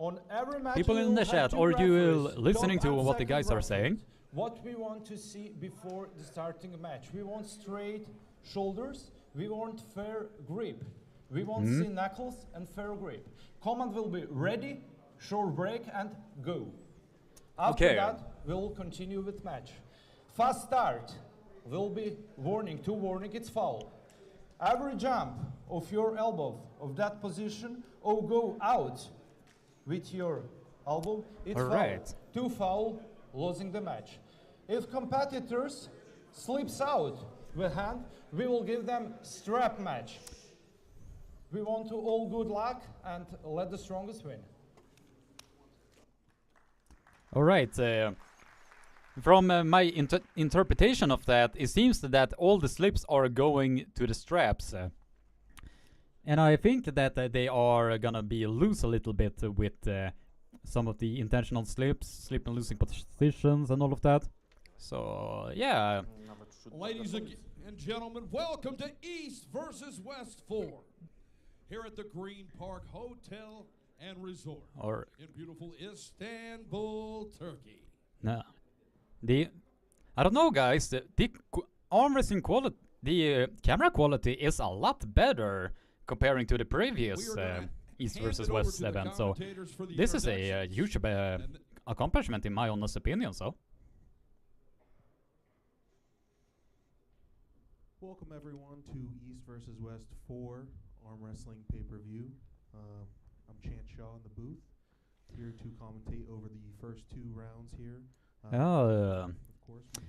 On every match, People we in will the have chat, two are you referees, listening top to and what the second guys are referees. saying? What we want to see before the starting match. We want straight shoulders, we want fair grip. We want see knuckles and fair grip. Command will be ready, short break and go. After Okay. that, we'll continue with match. Fast start will be warning, two warning, it's foul. Every jump of your elbow of that position or go out with your elbow, it's All foul. right. Two foul, losing the match. If competitors slips out with hand, we will give them strap match. We want to all good luck and let the strongest win. All right. From my interpretation of that, it seems that all the slips are going to the straps. And I think that they are gonna be loose a little bit with some of the intentional slips, slip and losing positions and all of that. So, yeah. Ladies and gentlemen, welcome to East versus West 4 here at the Green Park Hotel and Resort Or in beautiful Istanbul, Turkey. no. I don't know, guys. The arm wrestling quality, the camera quality is a lot better comparing to the previous East versus West event. So this is a huge accomplishment in my honest opinion. So welcome everyone to East versus West 4 arm wrestling pay-per-view. I'm Chant Shaw in the booth, here to commentate over the first two rounds here. Of course, we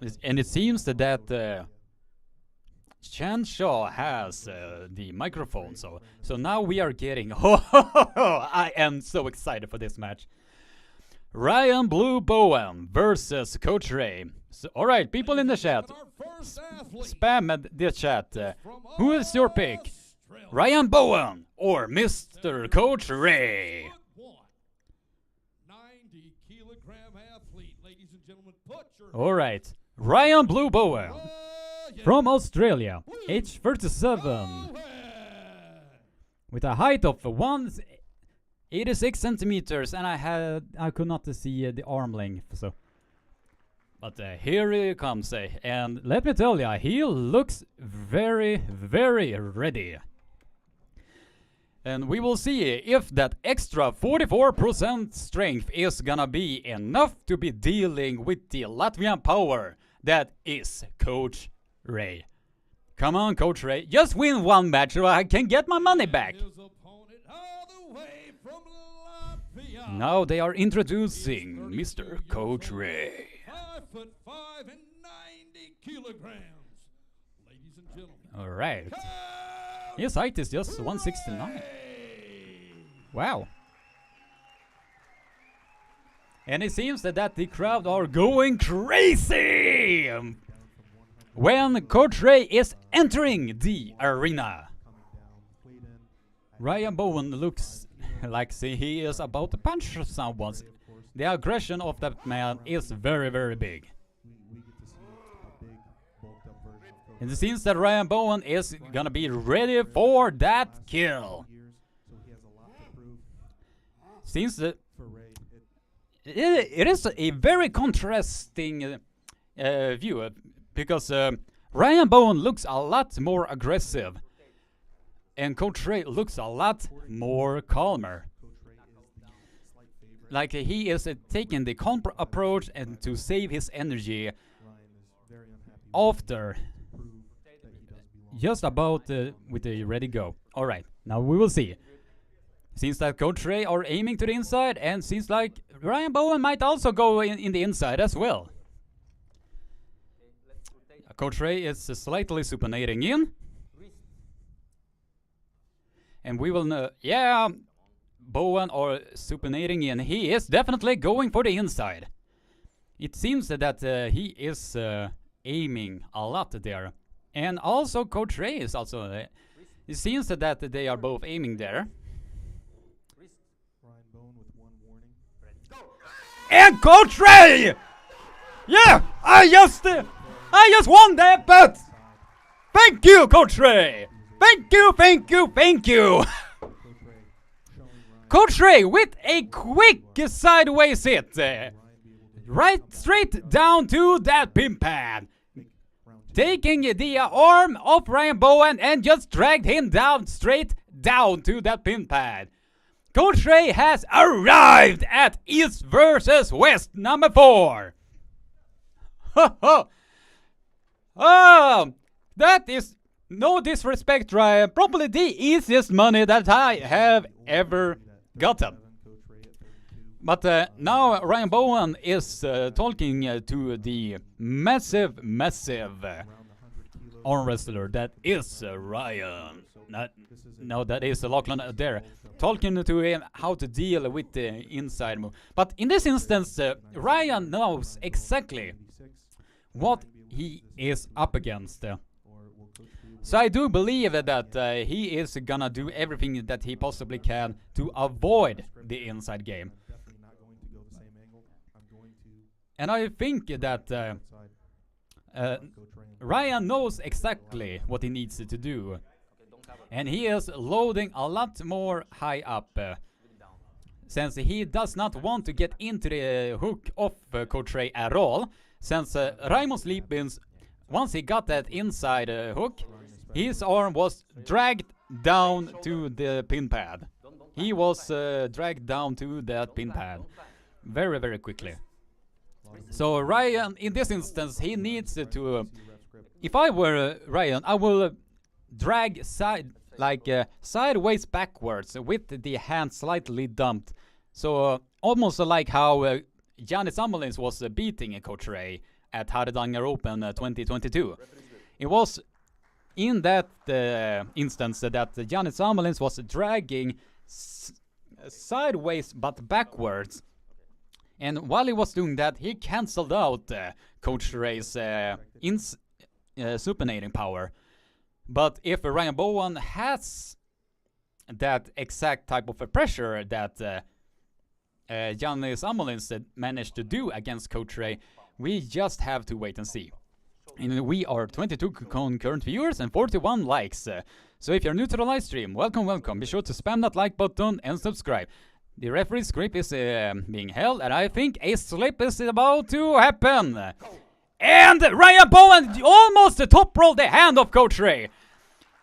have. and it seems that Chan Shaw has the microphone. So now we are getting. I am so excited for this match. Ryan Blue Bowen versus Coach Ray. So, all right, people in the chat, spam the chat. Who is your pick? Ryan Bowen or Mr. Coach Ray? 90-kilogram athlete, ladies and gentlemen, put your All right, Ryan Blue Bowen from Australia, age 37, with a height of 186 centimeters, and I could not see the arm length. So, but here he comes, and let me tell you, he looks very, very ready. And we will see if that extra 44% strength is gonna be enough to be dealing with the Latvian power that is Coach Ray. Come on, Coach Ray, just win one match so I can get my money back. his opponent all the way from Latvia. Now they are introducing Mr. Coach Ray. 5'5" and 90 kilograms. Ladies and gentlemen. All right. His height is just 169. Wow. And it seems that the crowd are going crazy when Coach Ray is entering the arena. Ryan Bowen looks like he is about to punch someone. The aggression of that man is very, very big. And it seems that Ryan Bowen is gonna be ready for that kill. Seems that it is a very contrasting view because Ryan Bowen looks a lot more aggressive and Coach Ray looks a lot more calmer. Like he is taking the calm approach and to save his energy after just about with the ready go. All right, now we will see. Seems that Coach Ray are aiming to the inside, and seems like Ryan Bowen might also go in the inside as well. Coach Ray is slightly supinating in. And we will know, yeah, Bowen are supinating in. He is definitely going for the inside. It seems that he is aiming a lot there. And also Coach Ray is also, it seems that they are both aiming there. Ryan Bowen with one warning. And Coach Ray! Yeah, I just won that bet! Thank you, Coach Ray! Thank you, thank you, thank you! Coach Ray with a quick sideways hit. Right straight down to that pin pad. Taking the arm of Ryan Bowen and just dragged him down, straight down to that pin pad. Coach Ray has arrived at East versus West number 4. Oh, that is no disrespect, Ryan. Probably the easiest money that I have ever gotten. But now Ryan Bowen is talking to the massive arm wrestler that is Ryan. No, that is Lachlan there. Talking to him how to deal with the inside move. But in this instance, Ryan knows exactly what he is up against. So I do believe that he is gonna do everything that he possibly can to avoid the inside game. And I think that Ryan knows exactly what he needs to do. And he is loading a lot more high up. Since he does not want to get into the hook of Coach Ray at all. Since Raimond Sleepins, once he got that inside hook, his arm was dragged down to the pin pad. He was dragged down to that pin pad very quickly. So Ryan, in this instance, he needs to... if I were Ryan, I will drag sideways backwards with the hand slightly dumped. So almost like how Giannis Amelins was beating Coach Ray at Hardanger Open 2022. It was in that instance that Giannis Amelins was dragging sideways but backwards. And while he was doing that, he cancelled out Coach Ray's supinating power. But if Ryan Bowen has that exact type of a pressure that Giannis Amelins managed to do against Coach Ray, we just have to wait and see. And we are 22 concurrent viewers and 41 likes. So if you're new to the live stream, welcome. Be sure to spam that like button and subscribe. The referee's script is being held, and I think a slip is about to happen. And Ryan Bowen almost top rolled the hand of Coach Ray.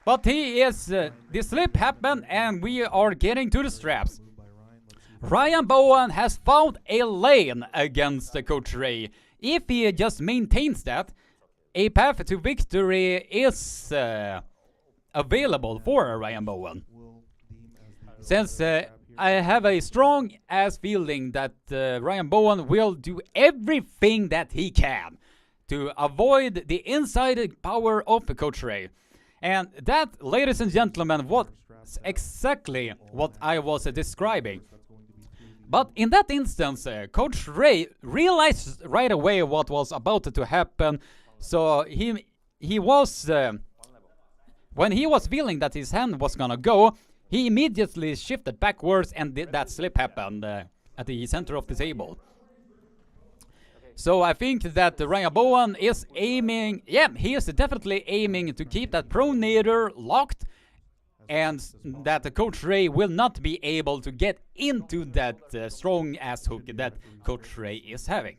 But he is, the slip happened, and we are getting to the straps. Ryan Bowen has found a lane against Coach Ray. If he just maintains that, a path to victory is available for Ryan Bowen. Since I have a strong ass feeling that Ryan Bowen will do everything that he can to avoid the inside power of Coach Ray. And that, ladies and gentlemen, was exactly what I was describing. But in that instance, Coach Ray realized right away what was about to happen. So he was, when he was feeling that his hand was gonna go, he immediately shifted backwards, and that slip happened at the center of the table. So I think that Ryan Bowen is aiming, he is definitely aiming to keep that pronator locked, and that the Coach Ray will not be able to get into that strong ass hook that Coach Ray is having.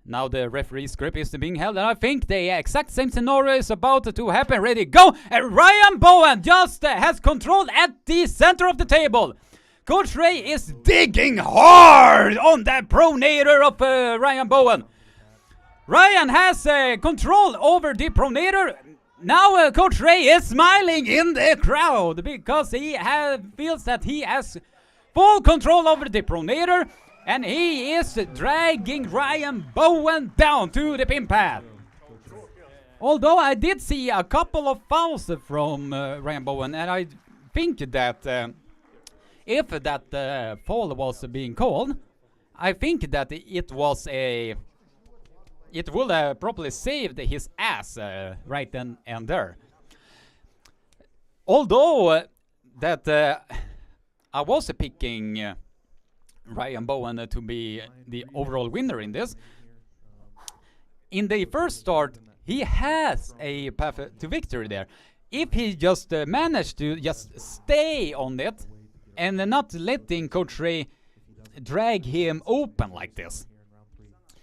Now the referee script is being held, and I think the exact same scenario is about to happen. Ready, go! And Ryan Bowen just has control at the center of the table. Coach Ray is digging hard on that pronator of Ryan Bowen. Ryan has control over the pronator. Now Coach Ray is smiling in the crowd because he feels that he has full control over the pronator. And he is dragging Ryan Bowen down to the pin pad. Although I did see a couple of fouls from Ryan Bowen, and I think that if that fall was being called, I think that it was it would have probably saved his ass right then and there. Although that I was picking Ryan Bowen to be the overall winner in this. In the first start, he has a path to victory there. If he just managed to just stay on it and not letting Coach Ray drag him open like this.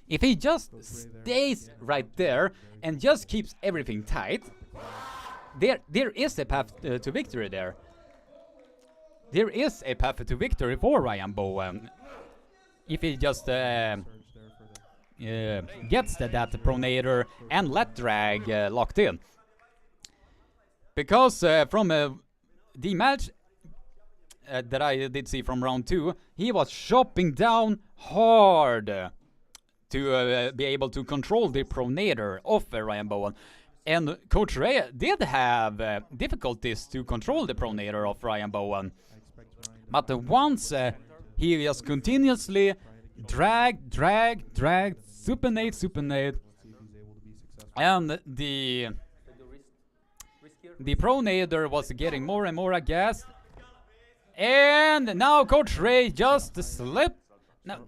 If he just stays right there and just keeps everything tight, there is a path to victory there. There is a path to victory for Ryan Bowen if he just gets that pronator and let drag locked in. Because from the match that I did see from round 2, he was chopping down hard to be able to control the pronator of Ryan Bowen. And Coach Ray did have difficulties to control the pronator of Ryan Bowen. But once he just continuously drag, supinate, and the pronator was getting more and more aghast. And now Coach Ray just slipped. No,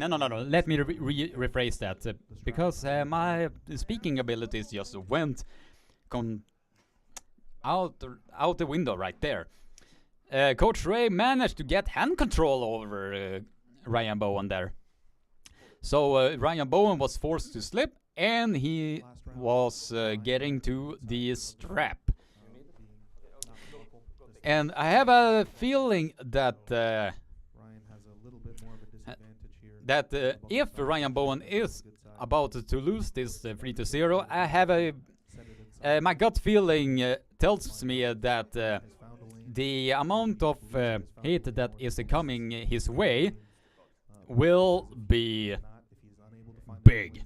let me rephrase that, because my speaking abilities just went out the window right there. Coach Ray managed to get hand control over Ryan Bowen there. So Ryan Bowen was forced to slip, and he was getting to the strap. And I have a feeling that if Ryan Bowen is about to lose this 3-0, I have my gut feeling tells me that the amount of hate that is coming his way will be big.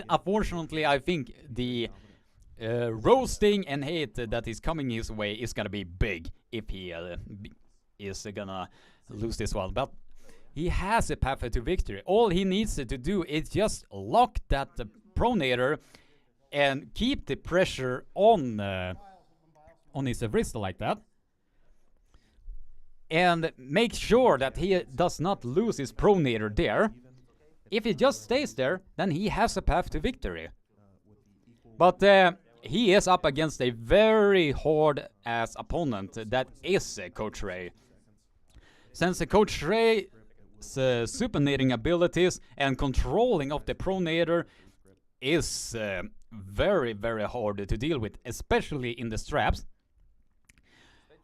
Unfortunately, I think the roasting and hate that is coming his way is gonna be big if he is gonna lose this one. But he has a path to victory. All he needs to do is just lock that pronator and keep the pressure on his wrist like that, and make sure that he does not lose his pronator there. If he just stays there, then he has a path to victory. But he is up against a very hard-ass opponent that is Coach Ray. Since Coach Ray's supinating abilities and controlling of the pronator is very, very hard to deal with, especially in the straps,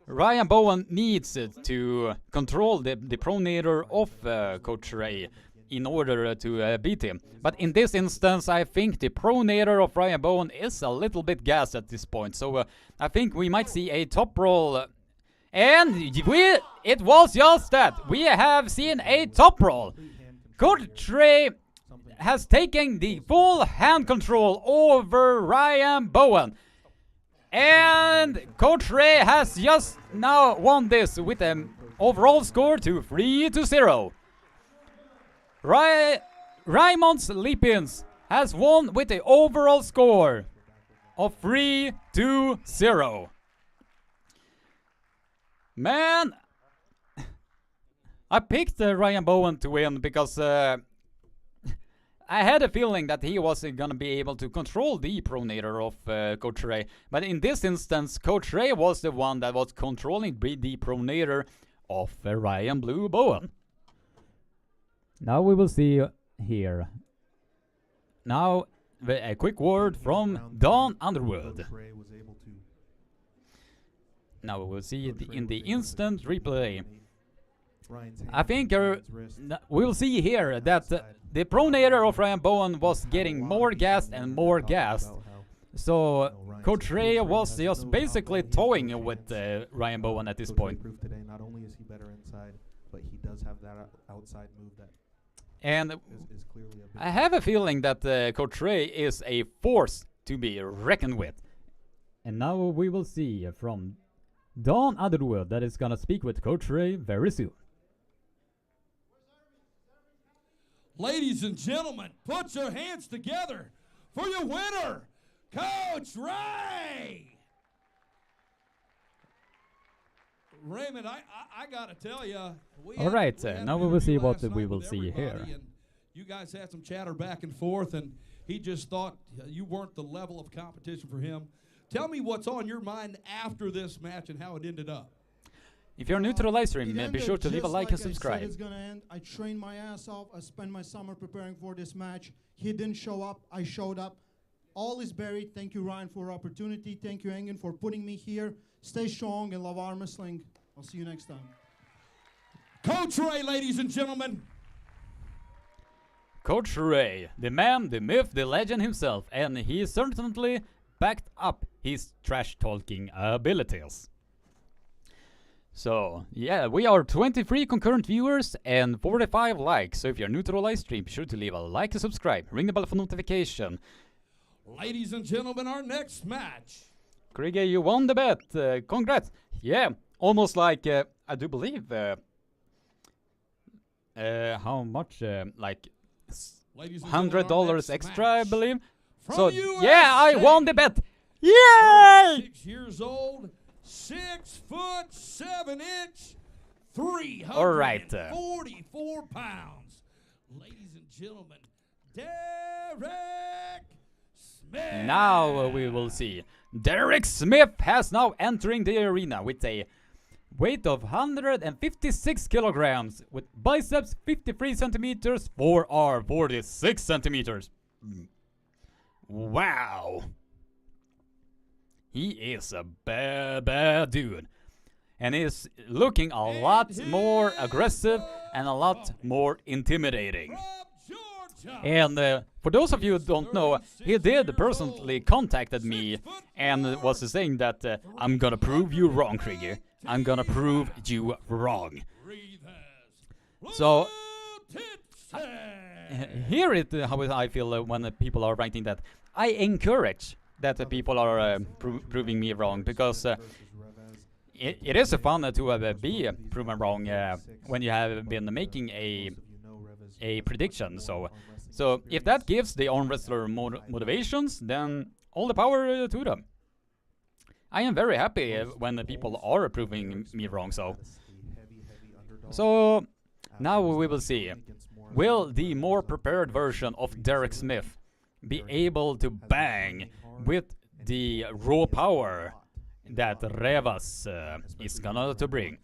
Ryan Bowen needs to control the pronator of Coach Ray in order to beat him. But in this instance, I think the pronator of Ryan Bowen is a little bit gassed at this point. So I think we might see a top roll. And it was just that. We have seen a top roll. Coach Ray has taken the full hand control over Ryan Bowen. And Coach Ray has just now won this with an overall score to 3-0. Raymond's Lipins has won with the overall score of 3-0. Man, I picked Ryan Bowen to win because I had a feeling that he wasn't gonna be able to control the pronator of Coach Ray. But in this instance, Coach Ray was the one that was controlling the pronator of Ryan Blue Bowen. Now we will see here. Now a quick word from Don Underwood. Now we will see in the instant replay. I think we'll see here that the pronator of Ryan Bowen was getting more gassed and more gassed. So Coach Ray was just basically toying with Ryan Bowen at this point. Not only is he better inside, but he does have that outside move that and is clearly I have a feeling that Coach Ray is a force to be reckoned with. And now we will see from Don Underwood that is gonna speak with Coach Ray very soon. Ladies and gentlemen, put your hands together for your winner, Coach Ray! Raymond, I gotta tell you. All right, now we will see what we will see here. You guys had some chatter back and forth, and he just thought you weren't the level of competition for him Tell me what's on your mind after this match and how it ended up. If you're new to the live It stream, be ended sure to leave a just like and I said subscribe. it's gonna end. I trained my ass off. I spent my summer preparing for this match. He didn't show up. I showed up. All is buried. Thank you, Ryan, for the opportunity. Thank you, Engen, for putting me here. Stay strong and love arm wrestling. I'll see you next time. Coach Ray, ladies and gentlemen. Coach Ray, the man, the myth, the legend himself, and he certainly backed up his trash-talking abilities. So, yeah, we are 23 concurrent viewers and 45 likes. So if you're new to the live stream, be sure to leave a like and subscribe. Ring the bell for notification. Ladies and gentlemen, our next match. Krieger, you won the bet. Congrats. Yeah, almost like, I do believe, how much, like Ladies and gentlemen, our $100 next extra, I match. believe. From So, USA, yeah, I won the bet. Yay! 6 years old, 6'7", 344 pounds. Ladies and gentlemen, Derek Smith. Now we will see. Derek Smith has now entering the arena with a weight of 156 kilograms, with biceps 53 centimeters, forearm 46 centimeters. Wow. He is a bad dude. And is looking a lot more aggressive and a lot more intimidating. And for those of you who don't know, he did personally contacted me and was saying that I'm gonna prove you wrong, Krieger. I'm gonna prove you wrong. So here it how I feel when people are writing that. I encourage that the people are proving me wrong, because it is fun to be proven wrong when you have been making a prediction. So if that gives the arm wrestler motivations, then all the power to them. I am very happy when the people are proving me wrong. So now we will see. Will the more prepared version of Derek Smith be able to bang with the raw power that Revas is gonna to bring?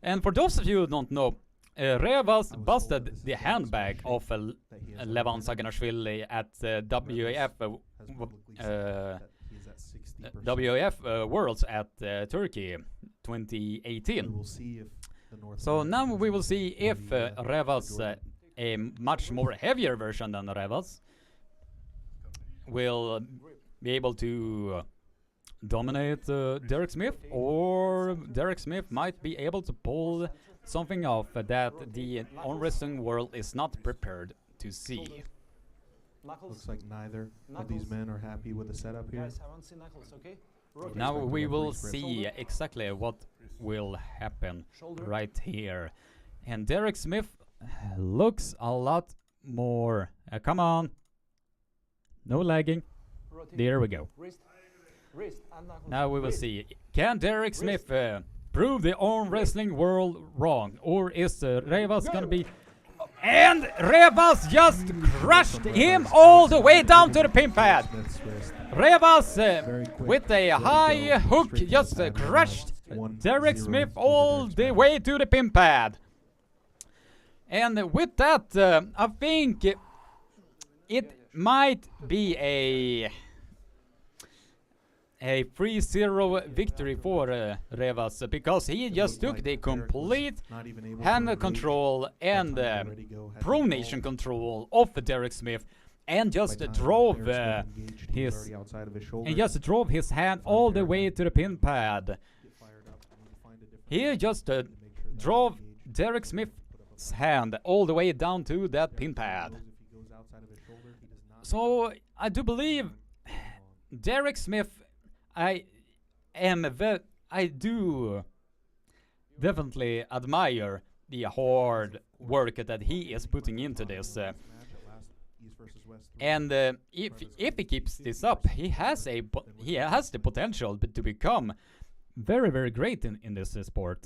And for those of you who don't know, Revas busted the handbag of Levan Saganashvili at WAF Worlds at Turkey 2018. So now we will see if Revas, a much more heavier version than Revas, will be able to dominate Derek Smith, or Derek Smith might be able to pull something off that the arm wrestling world is not prepared to see. Looks like neither of these men are happy with the setup here. Guys, I want to see knuckles, okay? Now we will see exactly what will happen right here. And Derek Smith looks a lot more... come on. No lagging. There we go. Now we will see. Can Derek Smith prove the arm wrestling world wrong? Or is Revas gonna be... And Revas just crushed him all the way down to the pin pad. Revas with a high hook just crushed Derek Smith all the way to the pin pad. And with that, I think it might be a 3-0 victory for Revas, because he just took the complete hand control and pronation control of Derek Smith, and just drove his hand all the way to the pin pad. He just drove Derek Smith's hand all the way down to that pin pad. So I do believe Derek Smith. I do definitely admire the hard work that he is putting into this, and if he keeps this up, he has the potential to become very great in this sport.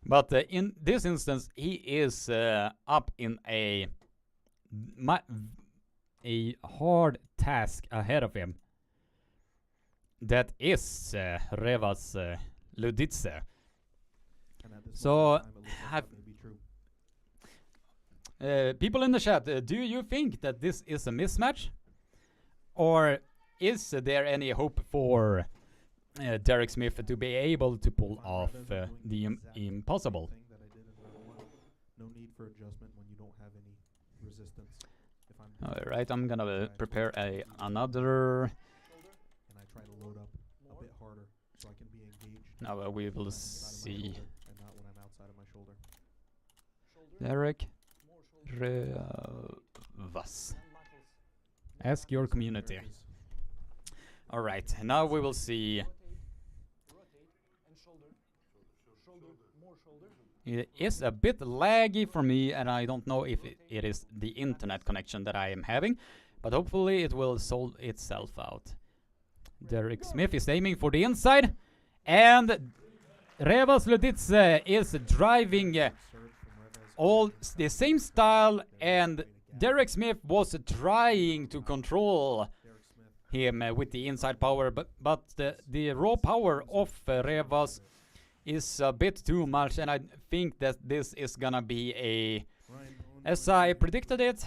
But in this instance, he is up in a hard task ahead of him. that is Revas Ludice. And at this So, moment in time, it looks like have- that may be true. People in the chat, do you think that this is a mismatch? Or is there any hope for Derek Smith to be able to pull Fine, off rather than doing the exactly impossible? same thing that I did in round one. No need for adjustment when you don't have any resistance. If I'm Alright, I'm gonna try to prepare twist another. and I try to load up a bit harder so I can be engaged. Now we when will I'm inside of my see shoulder and not when I'm outside of my shoulder. Derek Revas. Ask your community. There it is. Alright, now we will see. It is a bit laggy for me, and I don't know if it is the internet connection that I am having, but hopefully it will solve itself out. Derek Smith is aiming for the inside, and Revas Ludice is driving Serve from Revez. all the same style, and Derek Smith was trying to control Derek Smith. him with the inside power, but the raw power of Revas is a bit too much, and I think that this is gonna be a, Ryan Bowen as going I to predicted it,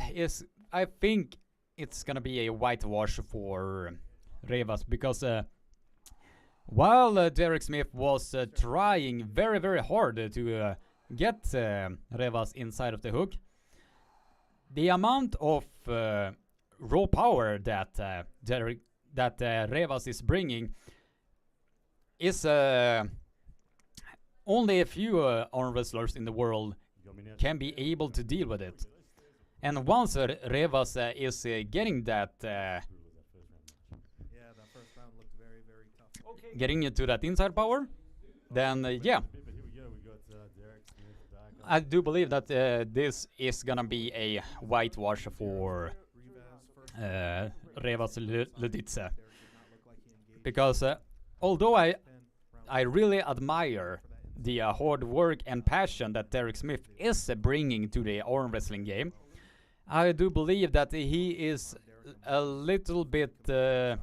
I think it's gonna be a whitewash for Revas, because while Derek Smith was trying very, very hard to get Revas inside of the hook, the amount of raw power that Revas is bringing is only a few arm wrestlers in the world can be able to deal with it. And once Revas is getting that, Yeah, that first round looked very, very tough. getting into that inside power, then yeah, I do believe that this is gonna be a whitewash for Revez first Revas Ludice. Derek did not look like he engaged. Because although I 10 really admire the hard work and passion that Derek Smith is bringing to the arm wrestling game, I do believe that he is a little bit back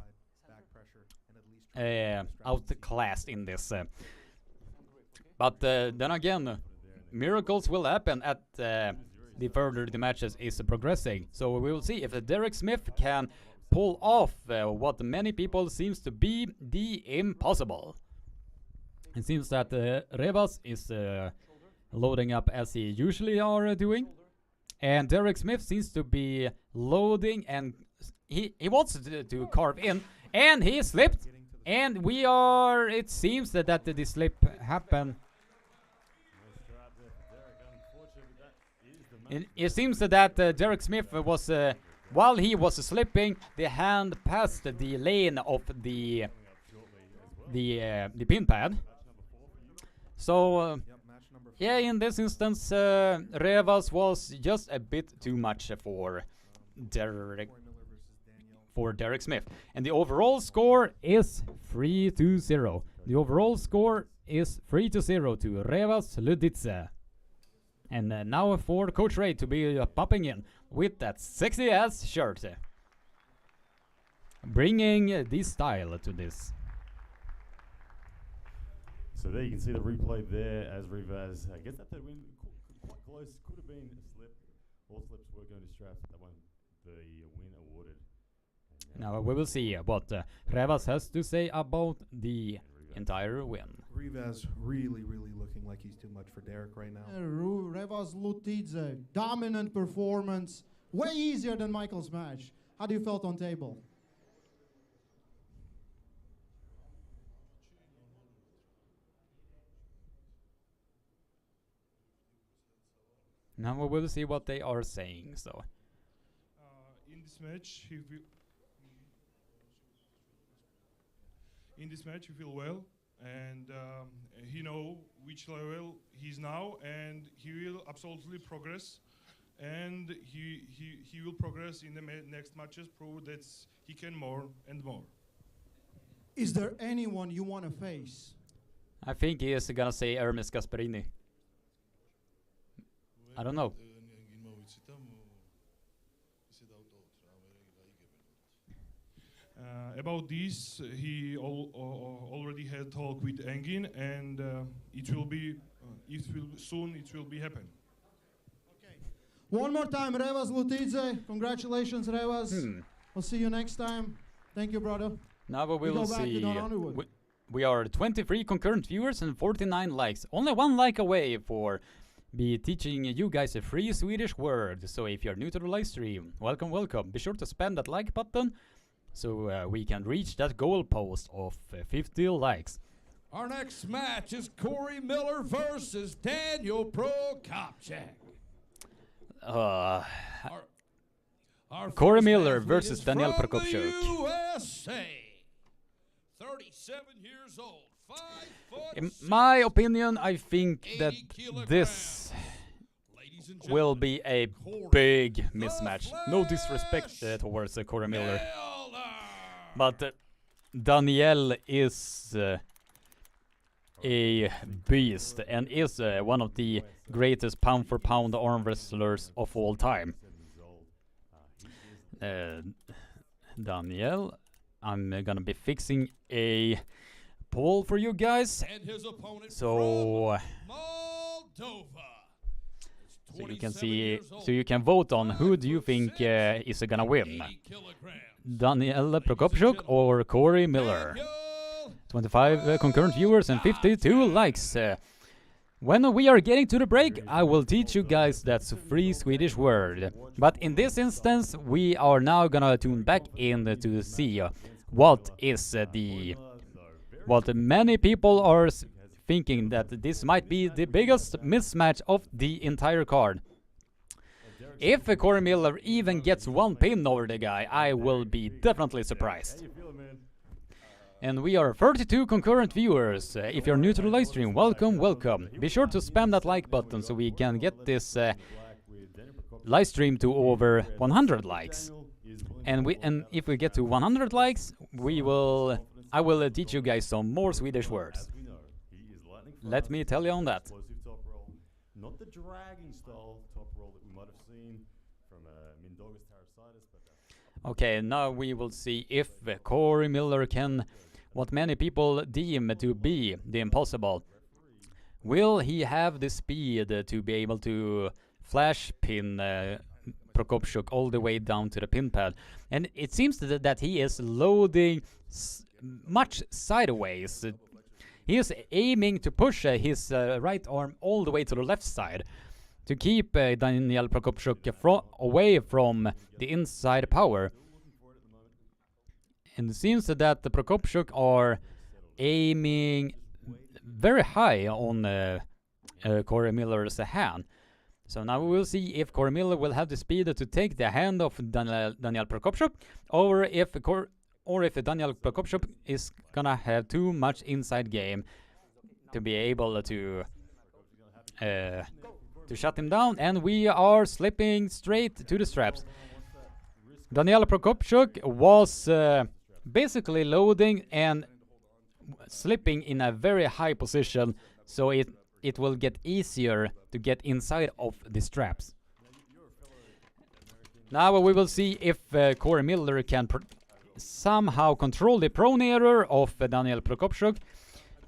pressure and at least try to distract outclassed in this. But then again, miracles will happen at the further the matches is progressing. So we will see if Derek Smith can pull off what many people seems to be the impossible. It seems that Revas is loading up as he usually are doing, and Derek Smith seems to be loading, and he wants to carve in, and he slipped, and we are. It seems that the slip happened. It seems that Derek Smith was while he was slipping, the hand passed the lane of the pin pad. So Yep, match number yeah, in this instance, Revas was just a bit too much for Derek Troy Miller versus Daniel. for Derek Smith, and the overall score is 3-0. The overall score is 3-0 to Revas Ludice. And now for Coach Ray to be popping in with that sexy ass shirt, bringing the style to this. So there you can see the replay there as Revaz gets that third win quite close. Could have been a slip. All slips were going to Strath. That one, the win awarded. Now we will see what Revas has to say about the entire win. Revez really, really looking like he's too much for Derek right now. Revas Ludice, dominant performance, way easier than Michael's match. How do you felt on table? Now we will see what they are saying. So In this match, he feel well, and he know which level he's now, and he will absolutely progress, and he will progress in the next matches, prove that he can more and more. Is there anyone you want to face? I think he is gonna say Hermes Gasparini. I don't know. About this, he already had talk with Engin, and it will be happen. One more time, Revas Lutidze. Congratulations, Revas. We'll see you next time. Thank you, brother. Now we go will back to see. Don Underwood. We are 23 concurrent viewers and 49 likes. Only one like away for be teaching you guys a free Swedish word. So if you're new to the live stream, welcome, welcome. Be sure to spam that like button so we can reach that goal post of 50 likes. Our next match is Corey Miller versus Daniel Prokopchak. Our Corey first Miller athlete versus is Daniel from Prokopchuk. the USA. 37 years old, 5 foot. In 6, my opinion, I think that 80 kilograms. this Ladies and will gentlemen, be a Corey big the mismatch. No disrespect Flash towards Corey Miller, Miller. but Daniel is a beast and is one of the greatest pound-for-pound arm wrestlers of all time. Daniel, I'm gonna be fixing a poll for you guys, And his opponent so from Moldova. is so you can 27 see, years old, so you can vote on who do you 5 think foot 6, is gonna win, 80 kilograms. Daniel Prokopchuk or Corey Miller. Daniel 25 concurrent viewers and 52 likes. When we are getting to the break, I will teach you guys that free Swedish word. But in this instance, we are now gonna tune back in to see what is what many people are thinking that this might be the biggest mismatch of the entire card. If Corey Miller even gets one pin over the guy, I will be definitely surprised. And we are 32 concurrent viewers. If you're new to the live stream, welcome, welcome. Be sure to spam that like button so we can get this live stream to over 100 likes. And if we get to 100 likes, I will teach you guys some more Swedish words. Let me tell you on that. Not the dragging style top roll that we might have seen from Mindaugas Tarasitis, but Okay, now we will see if Corey Miller can, what many people deem to be the impossible. Will he have the speed to be able to flash pin Prokopchuk all the way down to the pin pad? And it seems that he is loading much sideways. He is aiming to push his right arm all the way to the left side to keep Daniel Prokopchuk away from the inside power. And it seems that the Prokopchuk are aiming very high on Corey Miller's hand. So now we will see if Corey Miller will have the speed to take the hand of Daniel Prokopchuk, or if Daniel Prokopchuk is gonna have too much inside game to be able to shut him down. And we are slipping straight to the straps. Daniel Prokopchuk was basically loading and slipping in a very high position, so it will get easier to get inside of the straps. Now we will see if Corey Miller can somehow control the prone error of Daniel Prokopchuk,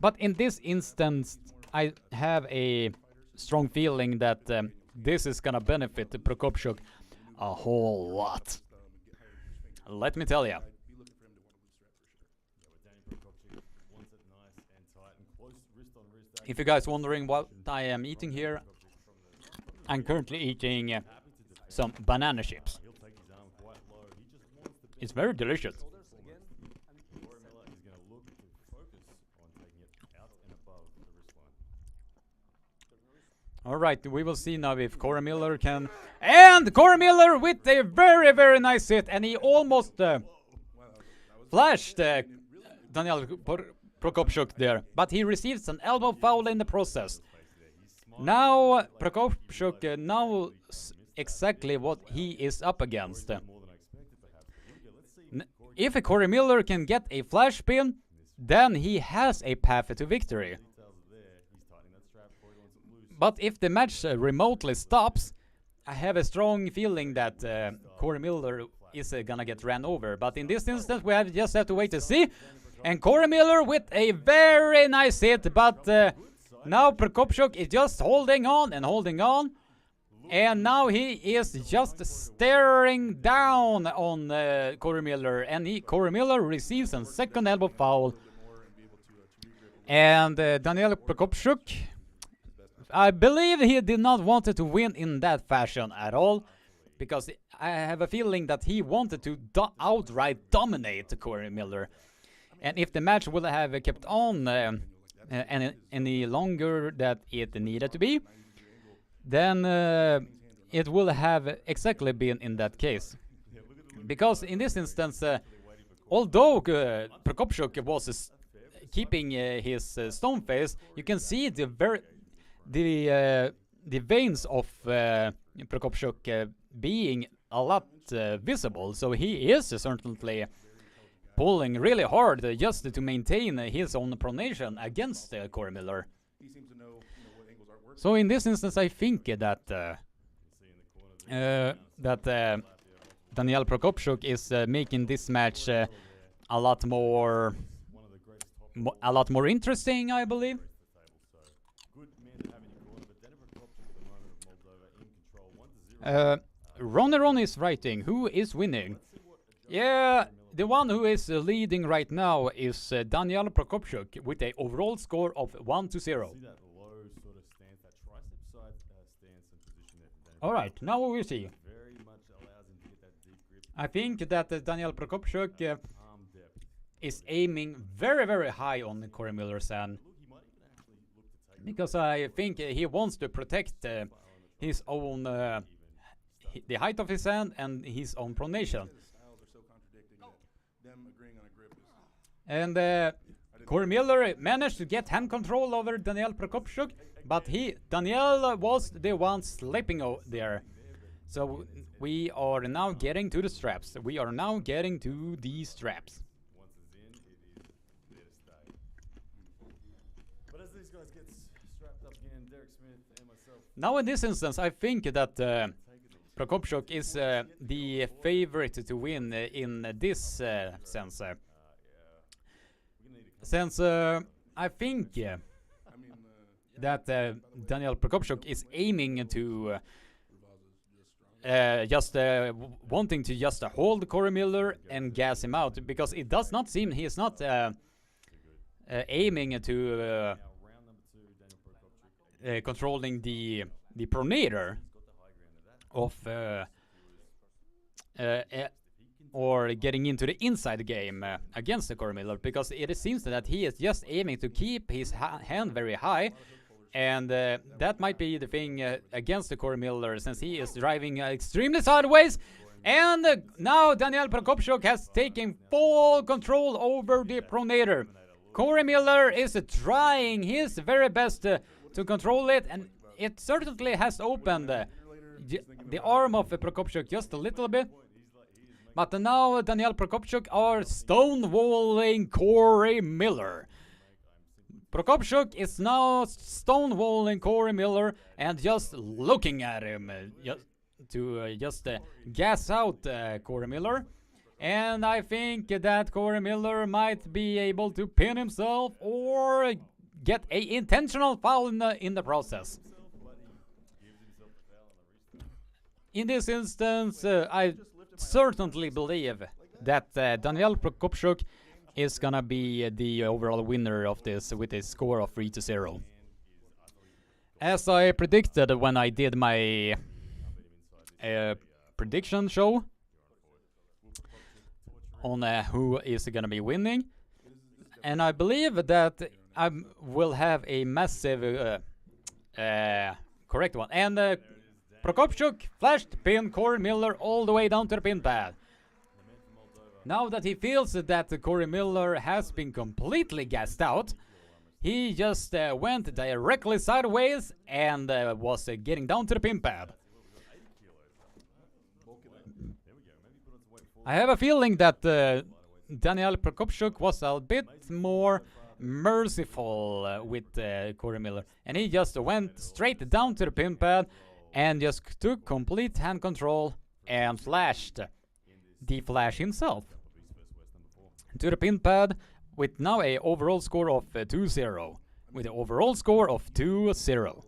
but in this instance I have a strong feeling that this is gonna benefit Prokopchuk a whole lot. Let me tell you. If you guys wondering what I am eating here, I'm currently eating some banana chips. It's very delicious. Alright, we will see now if Corey Miller can... And Corey Miller with a very, very nice hit, and he almost flashed Daniel Prokopchuk there, but he receives an elbow foul in the process. Now Prokopchuk knows exactly what he is up against. If Corey Miller can get a flash pin, then he has a path to victory. But if the match remotely stops, I have a strong feeling that Corey Miller is gonna get ran over. But in this instance, we just have to wait to see. And Corey Miller with a very nice hit, but now Prokopchuk is just holding on and holding on. And now he is just staring down on Corey Miller, and Corey Miller receives a second elbow foul. And Daniel Prokopchuk, I believe he did not want to win in that fashion at all, because I have a feeling that he wanted to outright dominate Corey Miller. And if the match would have kept on any longer that it needed to be, then it will have exactly been in that case. Because in this instance, although Prokopchuk was keeping his stone face, you can see the veins of Prokopchuk being a lot visible. So he is certainly pulling really hard just to maintain his own pronation against Corey Miller. So in this instance, I think that Daniel Prokopchuk is making this match a lot more interesting, I believe. Ron is writing, who is winning? Yeah, the one who is leading right now is Daniel Prokopchuk with an overall score of 1-0. Alright, now we will see. I think that Daniel Prokopchuk is aiming very, very high on Corey Miller's hand, because I think he wants to protect his own, the height of his hand and his own pronation. And Corey Miller managed to get hand control over Daniel Prokopchuk, but Daniel was the one slipping there. So we are now getting to the straps. We are now getting to the straps. Now in this instance, I think that Prokopchuk is the favorite to win in this sense. Since I think that Daniel Prokopchuk is aiming to just wanting to just hold Corey Miller and gas him out, because it does not seem he is not aiming to controlling the pronator of or getting into the inside game against the Corey Miller, because it seems that he is just aiming to keep his hand very high, and that might be the thing against the Corey Miller, since he is driving extremely sideways. And now Daniel Prokopchuk has taken full control over the pronator. Corey Miller is trying his very best to control it, and it certainly has opened the arm of Prokopchuk just a little bit. But now Daniel Prokopchuk are stonewalling Corey Miller. Prokopchuk is now stonewalling Corey Miller and just looking at him to gas out Corey Miller. And I think that Corey Miller might be able to pin himself or get an intentional foul in the process. In this instance, I certainly believe that Daniel Prokopchuk is gonna be the overall winner of this with a score of 3-0. As I predicted when I did my prediction show on who is gonna be winning, and I believe that I will have a massive correct one. And Prokopchuk flashed pin Corey Miller all the way down to the pin pad. Now that he feels that Corey Miller has been completely gassed out, he just went directly sideways and was getting down to the pin pad. I have a feeling that Daniel Prokopchuk was a bit more merciful with Corey Miller, and he just went straight down to the pin pad and just took complete hand control and flashed the Flash himself, to the pin pad with now a overall score of 2-0. With an overall score of 2-0.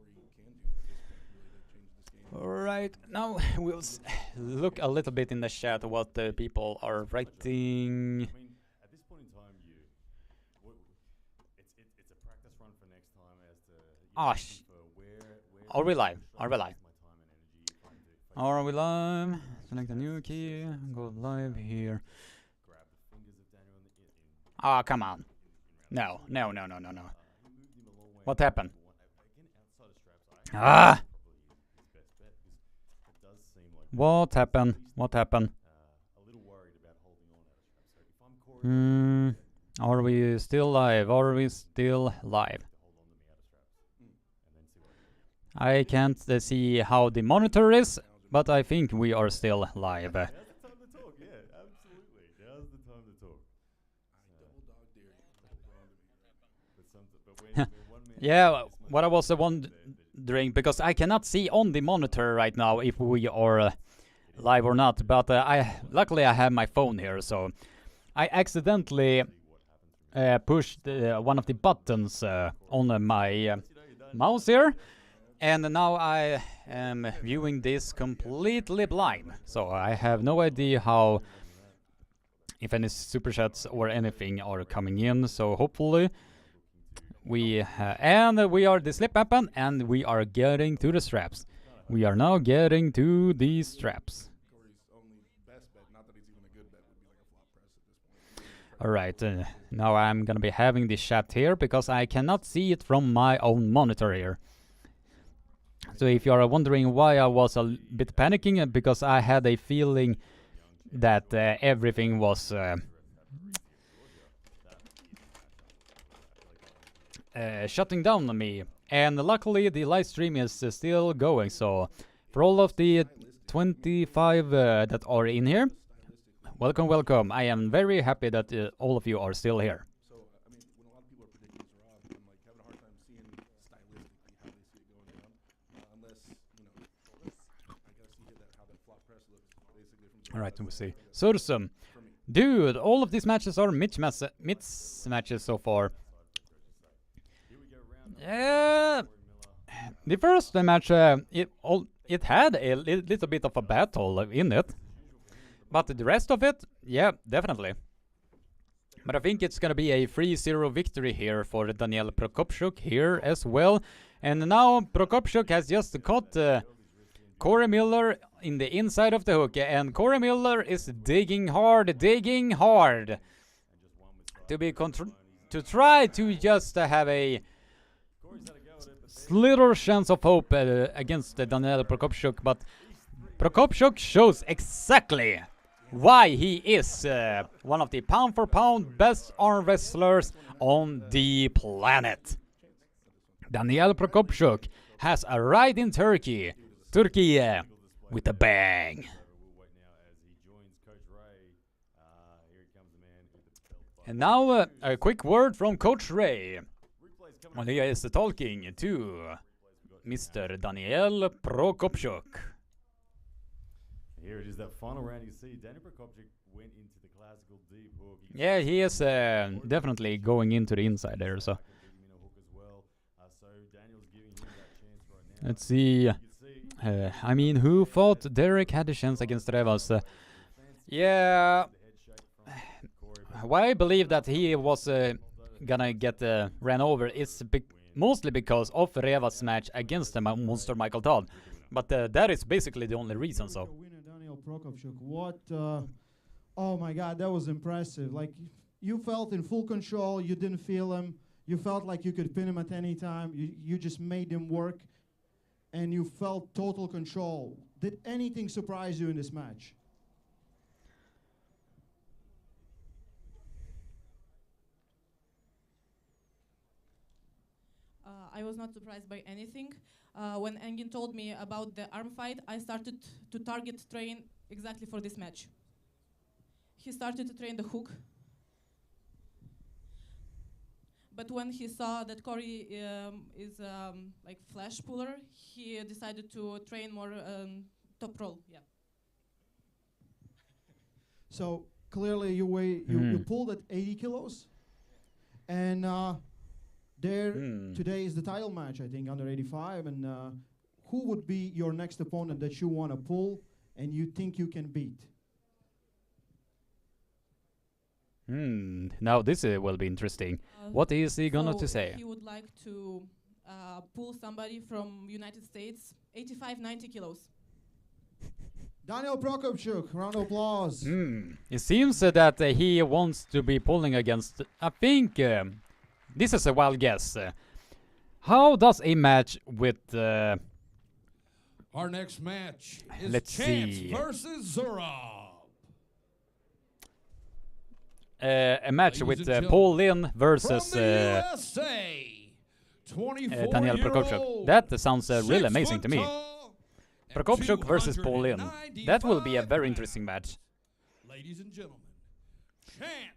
Alright, now we'll look a little bit in the chat what the people are writing. I mean, at this point in time, it's a practice run for next time as to. Are we live? Are we live? Are we live? Select a new key. Go live here. Ah, come on. No. What happened? Ah! What happened? Are we still live? I can't see how the monitor is, but I think we are still live. Now's the time to talk, yeah, absolutely. Now's the time to talk. Yeah, what I was wondering, because I cannot see on the monitor right now if we are live or not, but luckily I have my phone here, so I accidentally pushed one of the buttons on my mouse here, and now I am viewing this completely blind, so I have no idea how, if any super chats or anything are coming in, so hopefully we are the slip happened, and we are getting to the straps. We are now getting to the straps. Alright, now I'm gonna be having the chat here because I cannot see it from my own monitor here. So if you are wondering why I was a bit panicking, because I had a feeling that everything was shutting down on me, and luckily the live stream is still going, so for all of the 25 that are in here, welcome. I am very happy that all of you are still here. So, I mean, when a lot of people are predicting this Rob, I'm like having a hard time seeing stylistically how they see it going down, unless, I gotta see how that flop press looks basically from. Alright, we'll see. Sursum. Dude, all of these matches are matches so far. Yeah, the first match, it had a little bit of a battle in it, but the rest of it, yeah, definitely. But I think it's gonna be a 3-0 victory here for Daniel Prokopchuk here as well. And now Prokopchuk has just caught Corey Miller in the inside of the hook, and Corey Miller is digging hard to try to just have a little chance of hope against Daniel Prokopchuk, but Prokopchuk shows exactly why he is one of the pound-for-pound best arm wrestlers on the planet. Daniel Prokopchuk has arrived in Turkey with a bang. And now a quick word from Coach Ray. Well, he is talking to Mr. Daniel Prokopchuk. Here it is, that final round. You see, Daniel Prokopchuk went into the classical deep hook. Yeah, he is definitely going into the inside there. So let's see. I mean, who thought Derek had a chance against Revas? Yeah, why I believe that he was gonna get ran over is mostly because of Revas match against the monster Michael Todd. But that is basically the only reason. So. Daniel Prokopchuk, what? Oh my God, that was impressive. Like, you felt in full control. You didn't feel him. You felt like you could pin him at any time. You just made him work, and you felt total control. Did anything surprise you in this match? I was not surprised by anything. When Engin told me about the arm fight, I started to train exactly for this match. He started to train the hook. But when he saw that Corey is like flash puller, he decided to train more top roll. Yeah. So clearly you weigh you pulled at 80 kilos, and today is the title match, I think, under 85. And who would be your next opponent that you want to pull and you think you can beat? Now this will be interesting. What is he gonna to say? He would like to pull somebody from United States, 85, 90 kilos. Daniel Prokopchuk, round of applause. It seems that he wants to be pulling against, I think, this is a wild guess. How does a match with... Our next match is let's Chance see. versus Zurab. A match Ladies with and Paul Lynn versus From the USA, Daniel Prokopchuk. That sounds really amazing to me. Prokopchuk versus Paul Lynn. That will be a very interesting match. Ladies and gentlemen,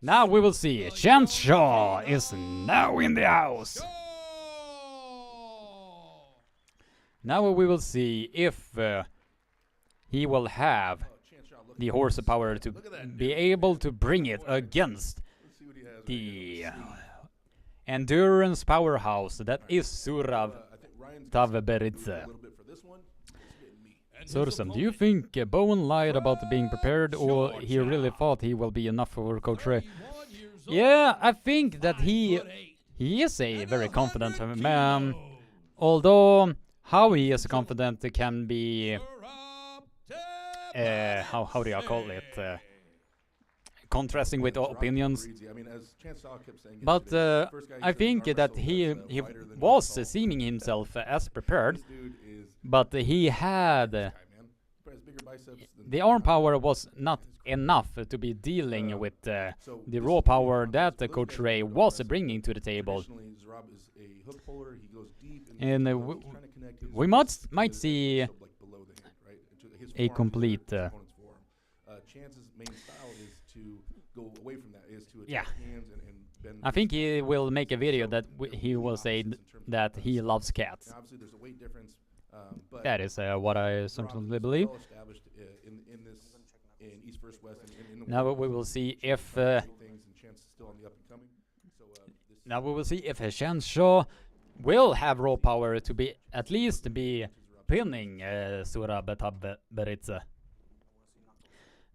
Now we will see. Chance Shaw is now in the house. Now we will see if he will have the horsepower to be able to bring it against the endurance powerhouse that is Zurab Taveberidze. Sursum, do you think Bowen lied about being prepared, or he really thought he will be enough for Coach Ray? Yeah, I think that he is a very confident man, although how he is confident can be how do you call it? Contrasting with opinions. But I think that he was seeming himself as prepared, but he had the arm power was not enough to be dealing with the raw power that Coach Ray was bringing to the table. And we might see a complete Chance's main style is to go away from that, is to yeah. attack hands and bend. I think he will make a video that he will say that he loves cats. Now, obviously, there's a weight difference, but That is what I certainly believe. well established in East versus West. In the Now world. we will see if Things and Chance is still on the up and coming. So now we will see if Chance Shaw will have raw power to be at least be pinning Zurab Taveberidze.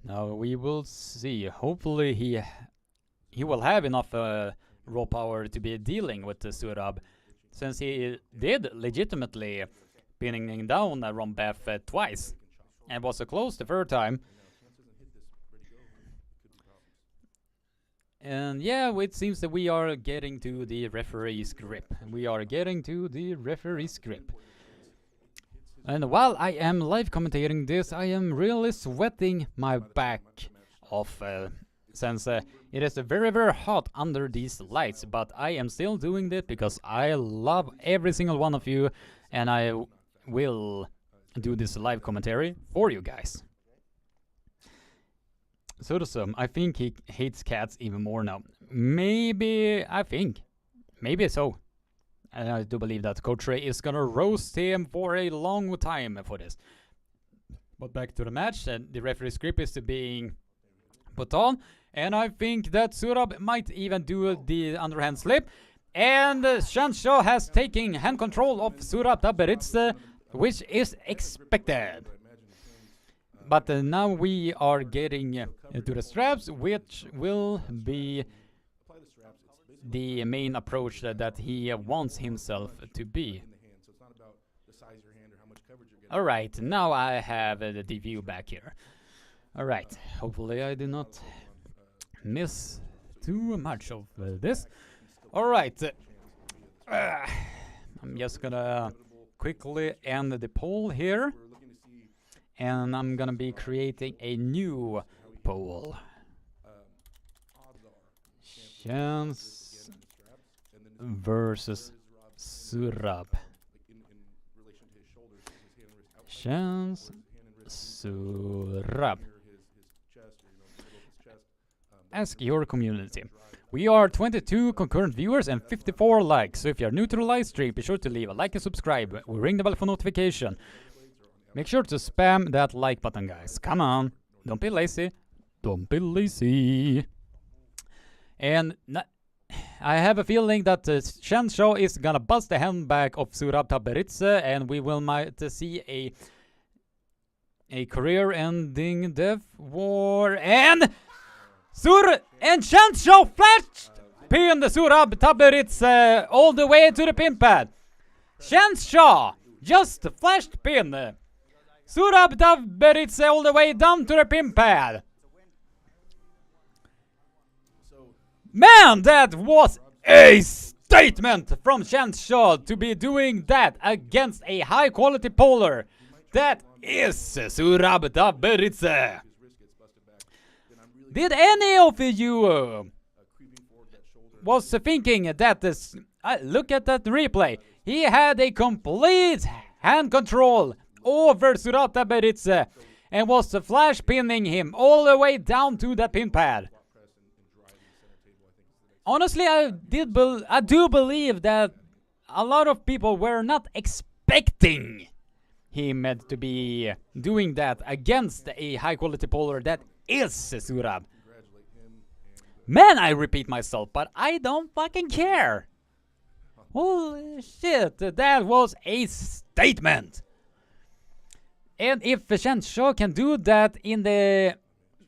Now we will see. Hopefully he will have enough raw power to be dealing with Zurab, since he did legitimately pinning down Rombef twice and was close the third time. And yeah, it seems that we are getting to the referee's grip. We are getting to the referee's grip. And while I am live commentating this, I am really sweating my back off, since it is very, very hot under these lights. But I am still doing this because I love every single one of you, and I will do this live commentary for you guys. Sursum, I think he hates cats even more now. Maybe so. And I do believe that Coach Ray is gonna roast him for a long time for this. But back to the match, and the referee's grip is being put on, and I think that Zurab might even do the underhand slip. And Chance Shaw has taken hand control of Zurab Taveberidze, which is expected. But now we are getting to the straps, which will be the main approach that he wants himself to be. Alright, now I have the view back here. Alright, hopefully I did not miss too much of this. Alright, I'm just gonna quickly end the poll here. And I'm gonna be creating a new poll. Chance versus Zurab. Chance Zurab. Ask your community. We are 22 concurrent viewers and 54 likes, so if you are new to the live stream, be sure to leave a like and subscribe. We'll ring the bell for notification. Make sure to spam that like button, guys. Come on, don't be lazy. Don't be lazy. And I have a feeling that Shanshaw is gonna bust the handbag of Surab Taberitze, and we will might see a career-ending death war. And Shanshaw flashed pinned Surab Taberitze all the way to the pin pad. Shanshaw just flashed pin Surab Taberitze all the way down to the pin pad. Man, that was a statement from Shanshaw to be doing that against a high-quality polar. That is Surab Taberitze. Did any of you was thinking that this... look at that replay. He had a complete hand control over Surab Taberitze and was flash pinning him all the way down to the pin pad. Honestly, I do believe that a lot of people were not expecting him to be doing that against a high-quality polar that is Surab. Man, I repeat myself, but I don't fucking care. Holy shit, that was a statement. And if Shanshaw can do that in the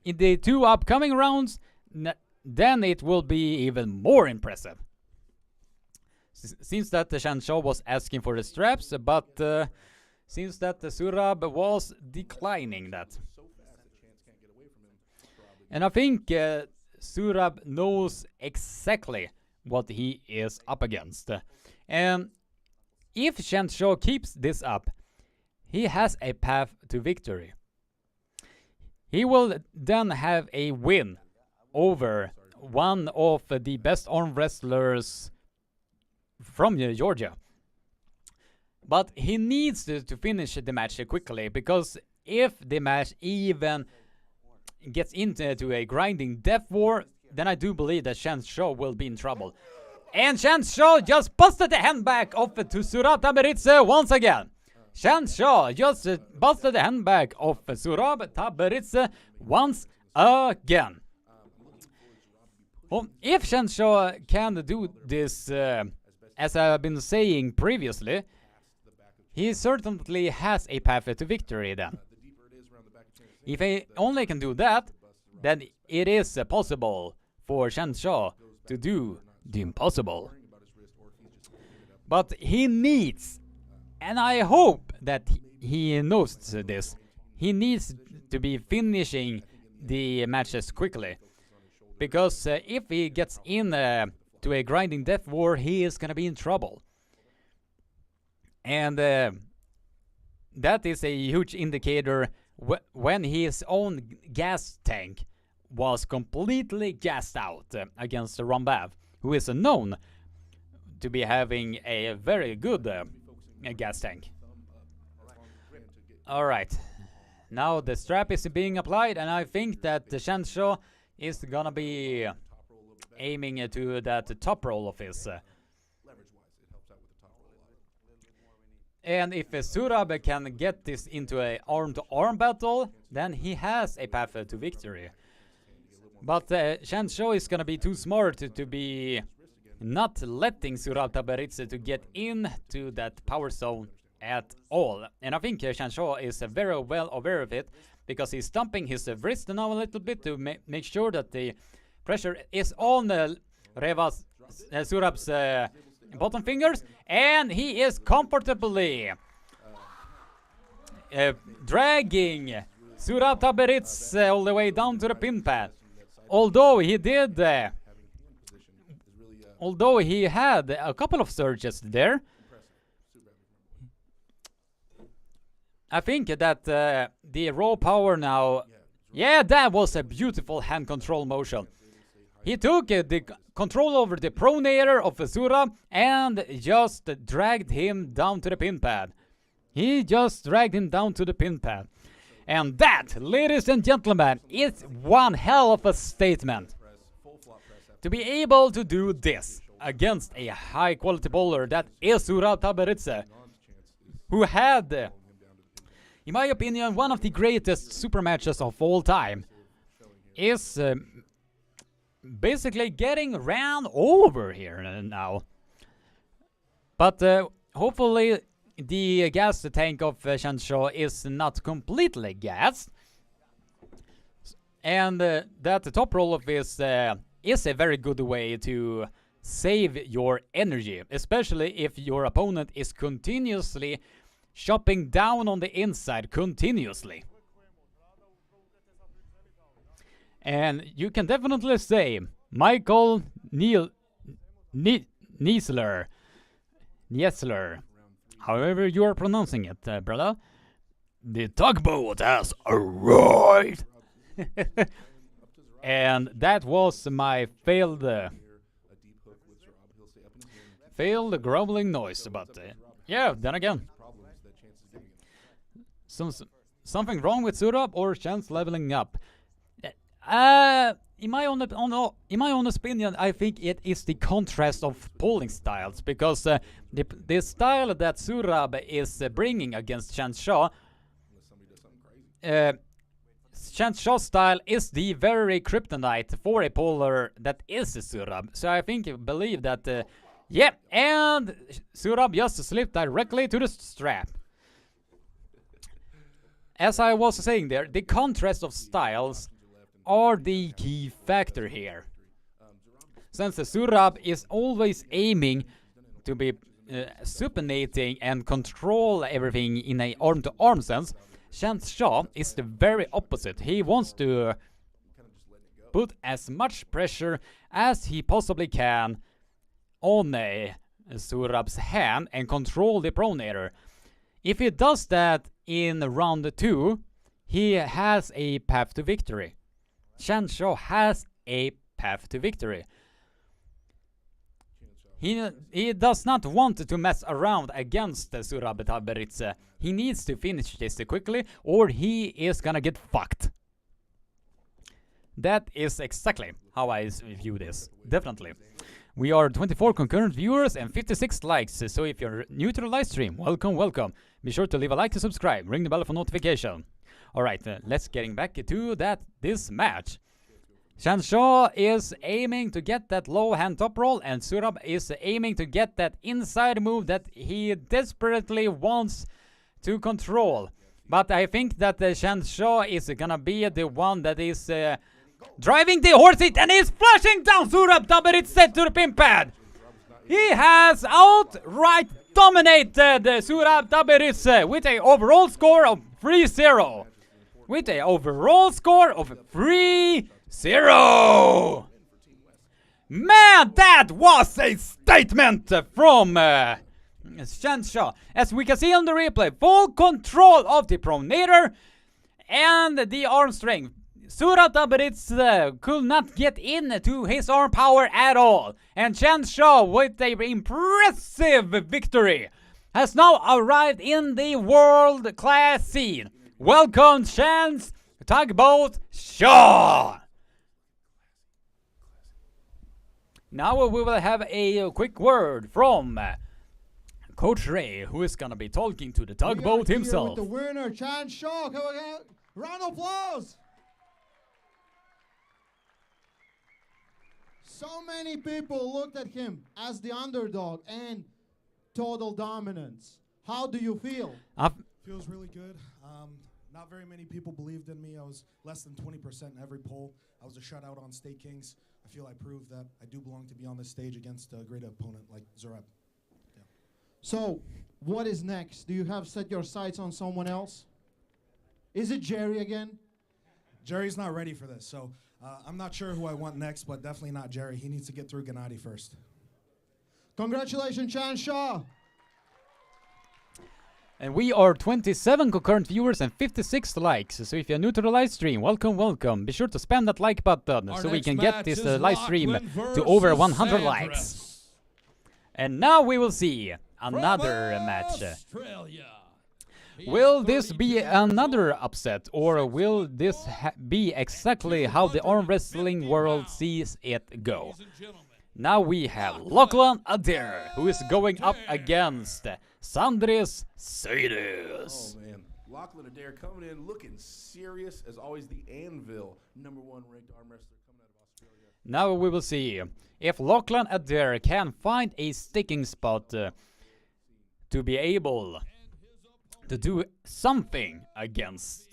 2 upcoming rounds, then it will be even more impressive. Seems that Shanshaw was asking for the straps, but seems that Surab was declining that. And I think Surab knows exactly what he is up against. And if Shanshaw keeps this up, he has a path to victory. He will then have a win over one of the best arm wrestlers from Georgia. But he needs to finish the match quickly, because if the match even gets into a grinding death war, then I do believe that Shanshaw will be in trouble. And Shanshaw just busted the handbag off to Surab Taberitze once again. Shanshaw just busted the handbag of Surab Taberitze once again. Well, if Shanshaw can do this, as I've been saying previously, he certainly has a path to victory then. If he only can do that, then it is possible for Shanshaw to do the impossible. But he needs, and I hope that he knows this, he needs to be finishing the matches quickly. Because if he gets in to a grinding death war, he is gonna be in trouble. And that is a huge indicator when his own gas tank was completely gassed out against Rambav, who is known to be having a very good gas tank. Alright, now the strap is being applied, and I think that the Shanshaw is gonna be aiming to that top roll of his. And if Surab can get this into a arm-to-arm battle, then he has a path to victory. But Shanshaw is gonna be too smart to be not letting Surab Taberitze to get into that power zone at all. And I think Shanshaw is very well aware of it, because he's stumping his wrist now a little bit to make sure that the pressure is on Surab's bottom fingers, and he is comfortably dragging Surab Taberitze all the way down to the pin pad. Although he had a couple of surges there, I think that the raw power now... Yeah, that was a beautiful hand control motion. He took the control over the pronator of Surab and just dragged him down to the pin pad. He just dragged him down to the pin pad. And that, ladies and gentlemen, is one hell of a statement. To be able to do this against a high-quality bowler that is Surab Taberitze, who had, in my opinion, one of the greatest super matches of all time. is basically getting ran over here now. But hopefully the gas tank of Shanshaw is not completely gassed. And that top roll-off is a very good way to save your energy, especially if your opponent is continuously chopping down on the inside continuously. And you can definitely say Michael Niesler, however you are pronouncing it, brother. The tugboat has arrived. And that was my failed grumbling noise, but yeah, then again. Something wrong with Surab or chance leveling up? In my honest opinion, I think it is the contrast of polling styles, because the style that Surab is bringing against Shanshaw, Shanshaw style is the very kryptonite for a polar that is Surab. So I believe that, yeah, and Surab just slipped directly to the strap. As I was saying there, the contrast of styles are the key factor here. Since the Surab is always aiming to be supinating and control everything in a arm-to-arm sense, Shanshaw is the very opposite. He wants to put as much pressure as he possibly can on Surab's hand and control the pronator. If he does that in round 2, he has a path to victory. Shanshaw has a path to victory. He does not want to mess around against Surab Taberitze. He needs to finish this quickly, or he is gonna get fucked. That is exactly how I view this. Definitely. We are 24 concurrent viewers and 56 likes, so if you're new to the live stream, welcome. Be sure to leave a like and subscribe, ring the bell for notification. Alright, let's getting back to this match. Shanshaw is aiming to get that low hand top roll, and Surab is aiming to get that inside move that he desperately wants to control. But I think that Shanshaw is gonna be the one that is driving the horse seat and is flushing down Surab Taberitze to the pin pad. He has outright dominated Surab Taberitze with an overall score of 3-0. With an overall score of 3-0. Man, that was a statement from Shanshaw. As we can see on the replay, full control of the pronator and the arm strength. Surab Taberitze could not get into his arm power at all. And Shanshaw, with an impressive victory, has now arrived in the world-class scene. Welcome, Shans Tugboat Shaw! Now we will have a quick word from Coach Ray, who is gonna be talking to the tugboat himself. With the winner, Shanshaw. Come on, round of applause. So many people looked at him as the underdog and total dominance. How do you feel? Feels really good. Not very many people believed in me. I was less than 20% in every poll. I was a shutout on State Kings. I feel I proved that I do belong to be on this stage against a great opponent like Surab. Yeah. So, what is next? Do you have set your sights on someone else? Is it Jerry again? Jerry's not ready for this, so I'm not sure who I want next, but definitely not Jerry. He needs to get through Gennady first. Congratulations, Shanshaw. And we are 27 concurrent viewers and 56 likes. So if you're new to the live stream, welcome. Be sure to spam that like button so we can get this live stream to over 100 likes. And now we will see another match. Will this be another upset, or will this be exactly how the arm wrestling world sees it go? Now we have Lachlan Adair, who is going up against Sandris Seidus. Oh man, Lachlan Adair coming in looking serious as always. The Anvil, #1 ranked arm wrestler coming out of Australia. Now we will see if Lachlan Adair can find a sticking spot to be able to do something against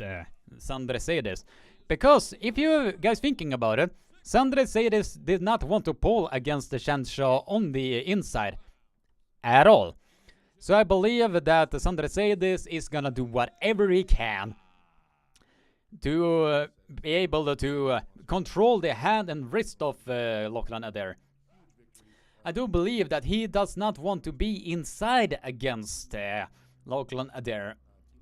Sandre Sedes. Because if you guys thinking about it, Sandre Sedes did not want to pull against the Shanshaw on the inside at all. So I believe that Sandre Sedes is gonna do whatever he can to be able to control the hand and wrist of Lachlan Adair. I do believe that he does not want to be inside against Lachlan Adair.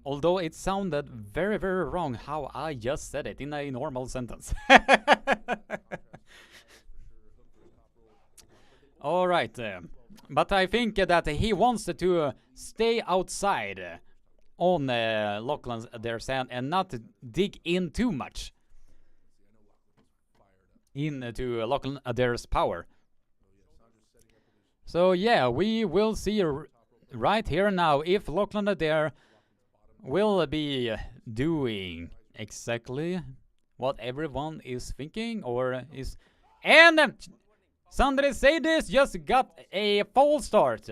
Although it sounded very, very wrong how I just said it in a normal sentence. Alright, but I think that he wants to stay outside on Lachlan Adair's hand and not dig in too much into Lachlan Adair's power. So yeah, we will see right here now if Lachlan Adair will be doing exactly what everyone is thinking, or is... And Sandre Sedes just got a false start.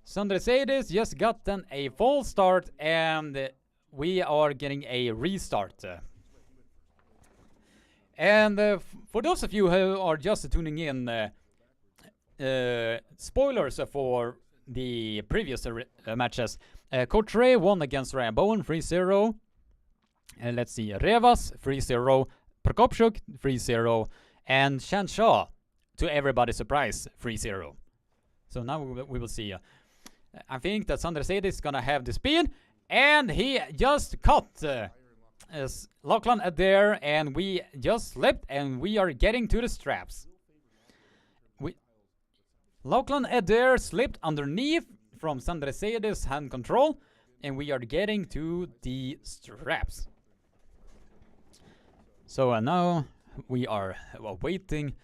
Sandre Sedes just gotten a false start, and we are getting a restart. And for those of you who are just tuning in, spoilers for the previous matches. Courtray won against Ryan Bowen 3-0. Let's see, Revas 3-0, Prokopchuk 3-0, and Shanshaw, to everybody's surprise, 3-0. So now we will see. I think that Sandre Sedes is gonna have the speed, and he just caught Lachlan Adair, and we just slipped, and we are getting to the straps. Lachlan Adair slipped underneath from Sandre Sedes' hand control, and we are getting to the straps. So now we are waiting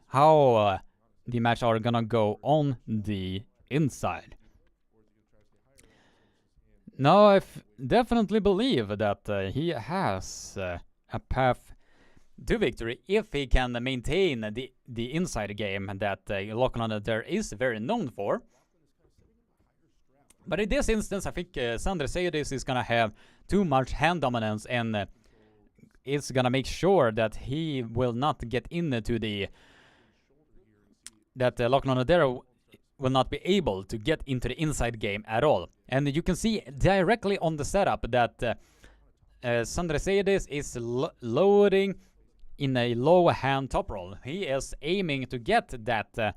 how the match are gonna go on the inside. Now I definitely believe that he has a path to victory if he can maintain the inside game that Lachlan Adair is very known for. But in this instance, I think Sandre Sedes is gonna have too much hand dominance, and is gonna make sure that he will not get into that Lachlan Adair will not be able to get into the inside game at all. And you can see directly on the setup that Sandre Sedes is loading in a low hand top roll. He is aiming to get that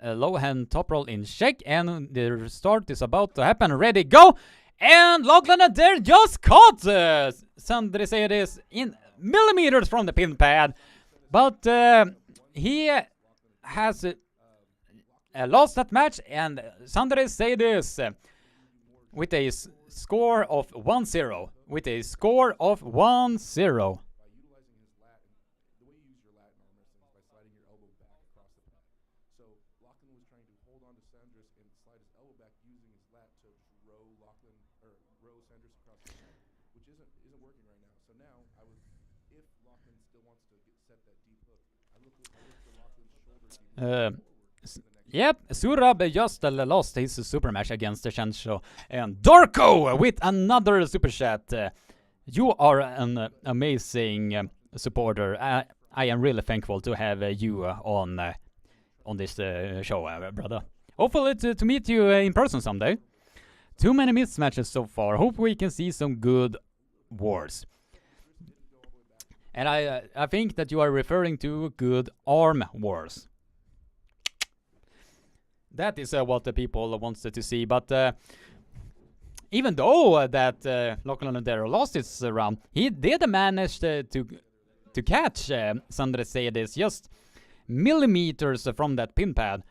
low hand top roll in check, and the start is about to happen. Ready, go! And Lachlan Adair just caught Sandre Sedes in millimeters from the pin pad, but he has lost that match, and Sandre Sedes with a score of 1-0. With a score of 1-0. Yep, Surab just lost his super match against the Shanshaw. And Darko with another super chat. You are an amazing supporter. I am really thankful to have you on this show, brother. Hopefully to meet you in person someday. Too many mismatches so far. Hope we can see some good wars. And I think that you are referring to good arm wars. That is what the people wants to see. But even though that Lachlan Adair lost his round, he did manage to catch Sandre Sedes just millimeters from that pin pad.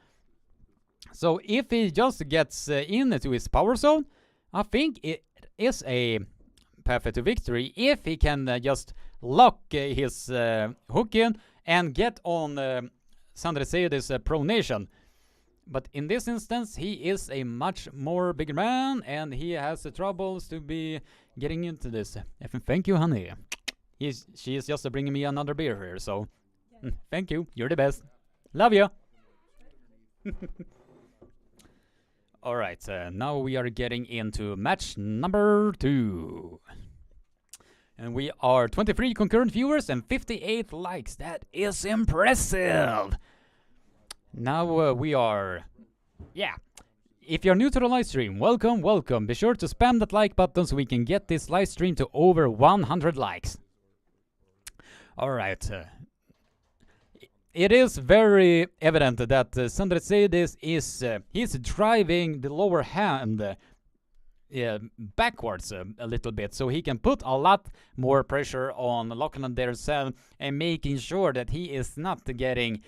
So if he just gets into his power zone, I think it is a path to victory if he can just lock his hook in and get on Sandre Sedes' pronation. But in this instance, he is a much more bigger man, and he has the troubles to be getting into this. Thank you, honey. She is just bringing me another beer here, so thank you. You're the best. Love you. All right, now we are getting into match number 2. And we are 23 concurrent viewers and 58 likes. That is impressive. Now we are... Yeah. If you're new to the live stream, welcome, welcome. Be sure to spam that like button so we can get this live stream to over 100 likes. Alright. It is very evident that Sandresidis is he's driving the lower hand backwards a little bit, so he can put a lot more pressure on Lachlan Dercel and making sure that he is not getting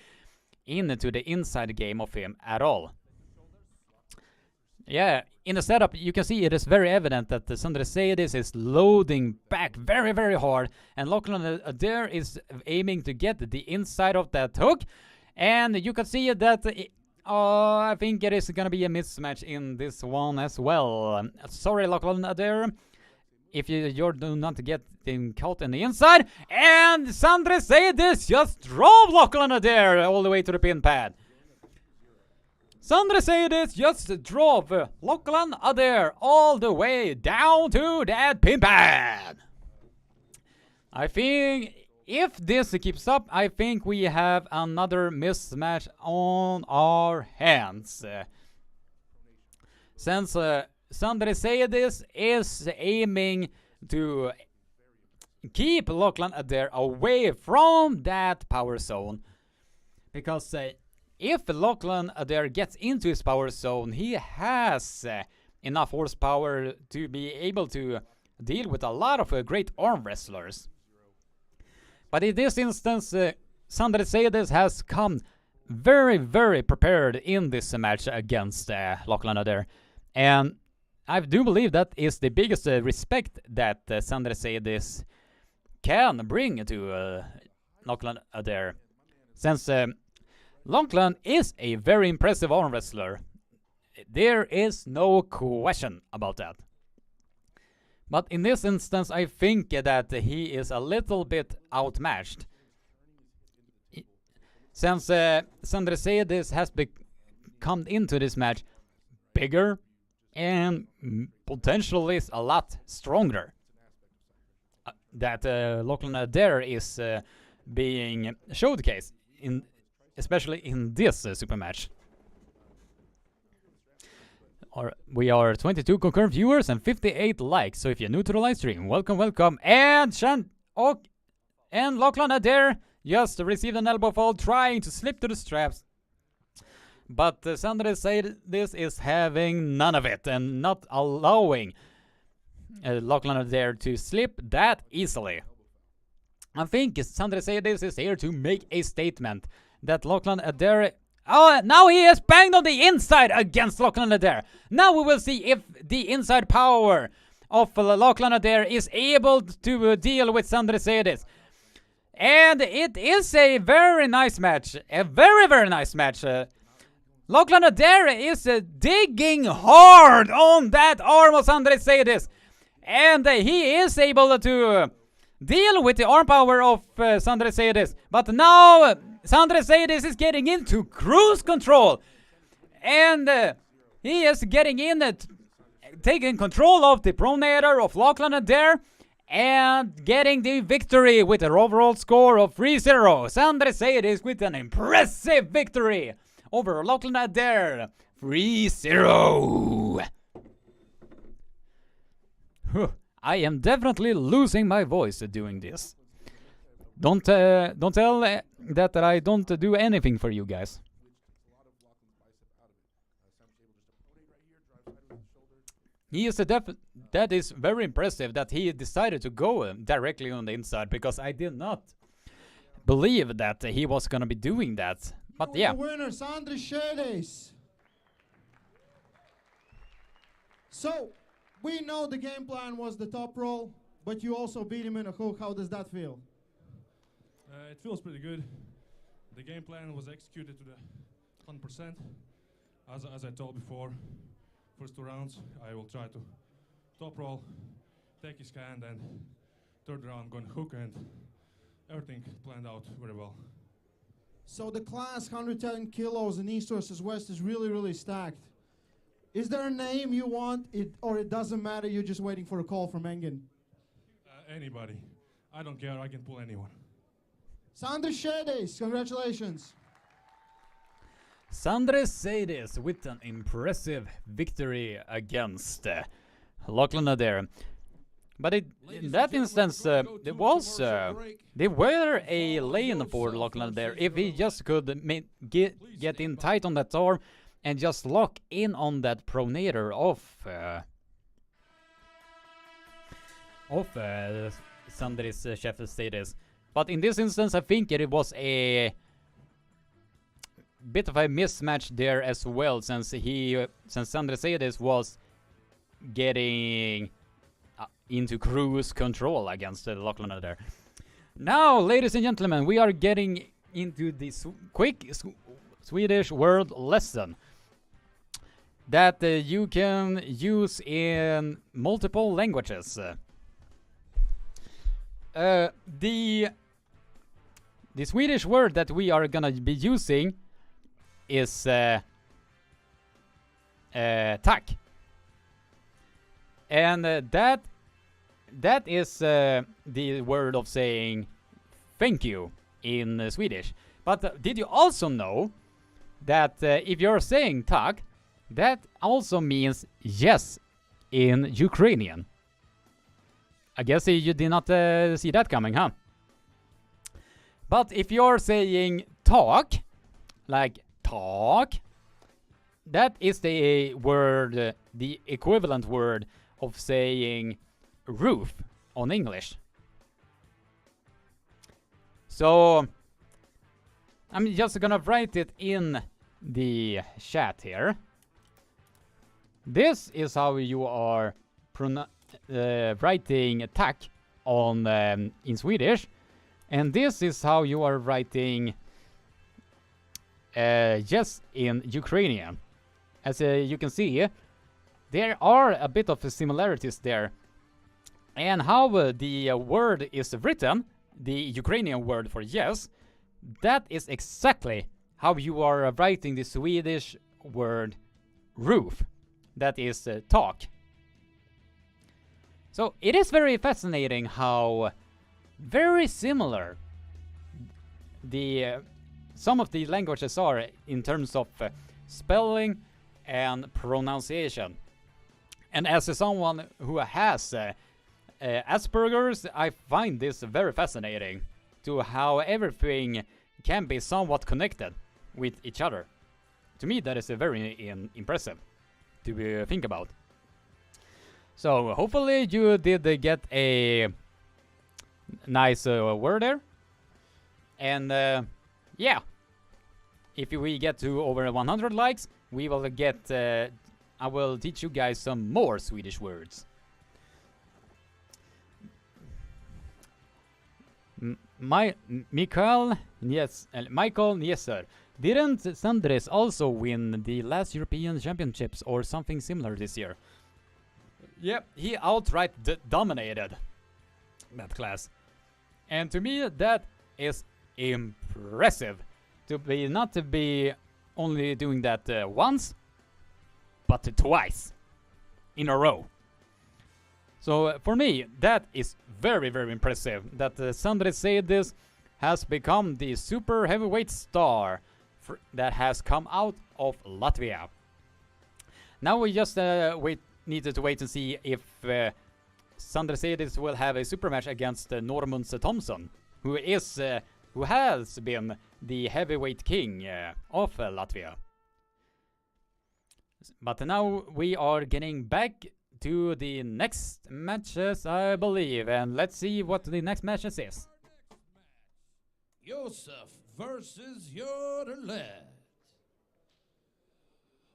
into the inside game of him at all. Yeah, in the setup you can see it is very evident that the Sandresidis is loading back very, very hard, and Lachlan Adair is aiming to get the inside of that hook, and you can see that I think it is gonna be a mismatch in this one as well. Sorry, Lachlan Adair, if you do not get him caught in the inside, and Sandresidis just drove Lachlan Adair all the way to the pin pad. Sandresidis just drove Lachlan Adair all the way down to that pin pad. I think if this keeps up, I think we have another mismatch on our hands. Since Sandresidis is aiming to keep Lachlan Adair away from that power zone, because if Lachlan Adair gets into his power zone, he has enough horsepower to be able to deal with a lot of great arm wrestlers. But in this instance, Sandresidis has come very, very prepared in this match against Lachlan Adair. And I do believe that is the biggest respect that Sandresidis can bring to Lachlan Adair. Since Lachlan is a very impressive arm wrestler. There is no question about that. But in this instance, I think that he is a little bit outmatched. Since Sandresidis has come into this match bigger and potentially is a lot stronger. That Lachlan Adair is being showcased, especially in this super match. We are 22 concurrent viewers and 58 likes, so if you're new to the live stream, welcome, welcome. And Lachlan Adair just received an elbow fall trying to slip to the straps. But Sandresidis is having none of it and not allowing Lachlan Adair to slip that easily. I think Sandresidis is here to make a statement that Lachlan Adair... Oh, now he is banged on the inside against Lachlan Adair. Now we will see if the inside power of Lachlan Adair is able to deal with Sandresidis. And it is a very nice match. A very, very nice match. Lachlan Adair is digging hard on that arm of Sandresidis. And he is able to deal with the arm power of Sandresidis. But now Sandresidis is getting into cruise control. And he is getting in, taking control of the pronator of Lachlan Adair. And getting the victory with an overall score of 3-0. Sandresidis with an impressive victory over Lachlan Adair. 3-0. I am definitely losing my voice doing this. Don't tell that I don't do anything for you guys. He is that is very impressive that he decided to go directly on the inside, because I did not believe that he was gonna be doing that. But yeah. The winner, Sandresidis. So we know the game plan was the top roll, but you also beat him in a hook. How does that feel? It feels pretty good. The game plan was executed to the 100%. as I told before, first 2 rounds, I will try to top roll, take his hand, and third round going hook, and everything planned out very well. So the class 110 kilos in East versus West is really, really stacked. Is there a name you want, or it doesn't matter, you're just waiting for a call from Engin? Anybody. I don't care, I can pull anyone. Sandra Shades, congratulations. Sandra Shades with an impressive victory against Lachlan Adair. But in that instance, there was there were a lane for Lachlan Adair if he just could get in tight on that arm and just lock in on that pronator of Sandris Chaffee status. But in this instance, I think it was a bit of a mismatch there as well, since Sandris Shades was getting into cruise control against Lachlan there. Now, ladies and gentlemen, we are getting into this quick Swedish word lesson that you can use in multiple languages. The Swedish word that we are gonna be using is tack, and that is the word of saying thank you in Swedish. But did you also know that if you're saying tack, that also means yes in Ukrainian? I guess you did not see that coming, huh? But if you're saying talk, like talk, that is the word, the equivalent word of saying roof on English. So I'm just gonna write it in the chat here. This is how you are writing tack on in Swedish, and this is how you are writing yes in Ukrainian. As you can see, there are a bit of similarities there. And how the word is written, the Ukrainian word for yes, that is exactly how you are writing the Swedish word roof. That is talk. So it is very fascinating how very similar some of the languages are in terms of spelling and pronunciation. And as someone who has Asperger's, I find this very fascinating to how everything can be somewhat connected with each other. To me, that is very impressive to think about. So hopefully you did get a nice word there. And yeah, if we get to over 100 likes, we will get I will teach you guys some more Swedish words. Michael Nieser. Didn't Sandris also win the last European Championships or something similar this year? Yep, he outright dominated that class. And to me, that is impressive. Not to be only doing that once, but twice in a row. So for me, that is very, very impressive that Sandris Shades has become the super heavyweight star that has come out of Latvia. Now we just needed to wait and see if Sandris Shades will have a super match against Normunds Thompson, who has been the heavyweight king of Latvia. But now we are getting back to the next matches, I believe, and let's see what the next matches is. Josef versus Yoderlet.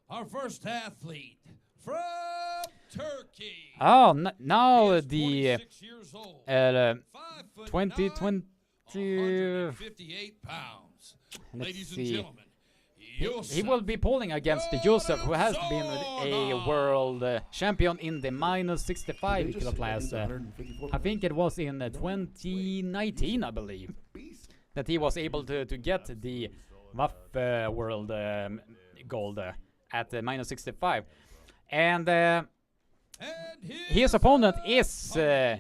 Our first athlete from Turkey. Oh, now the 2020 158 pounds. Let's Ladies see. and gentlemen, he will be pulling against Joseph, who has been a world champion in the minus 65 kilo class. I think it was in 2019, I believe, that he was able to get the WAF world gold at minus 65. And his opponent is the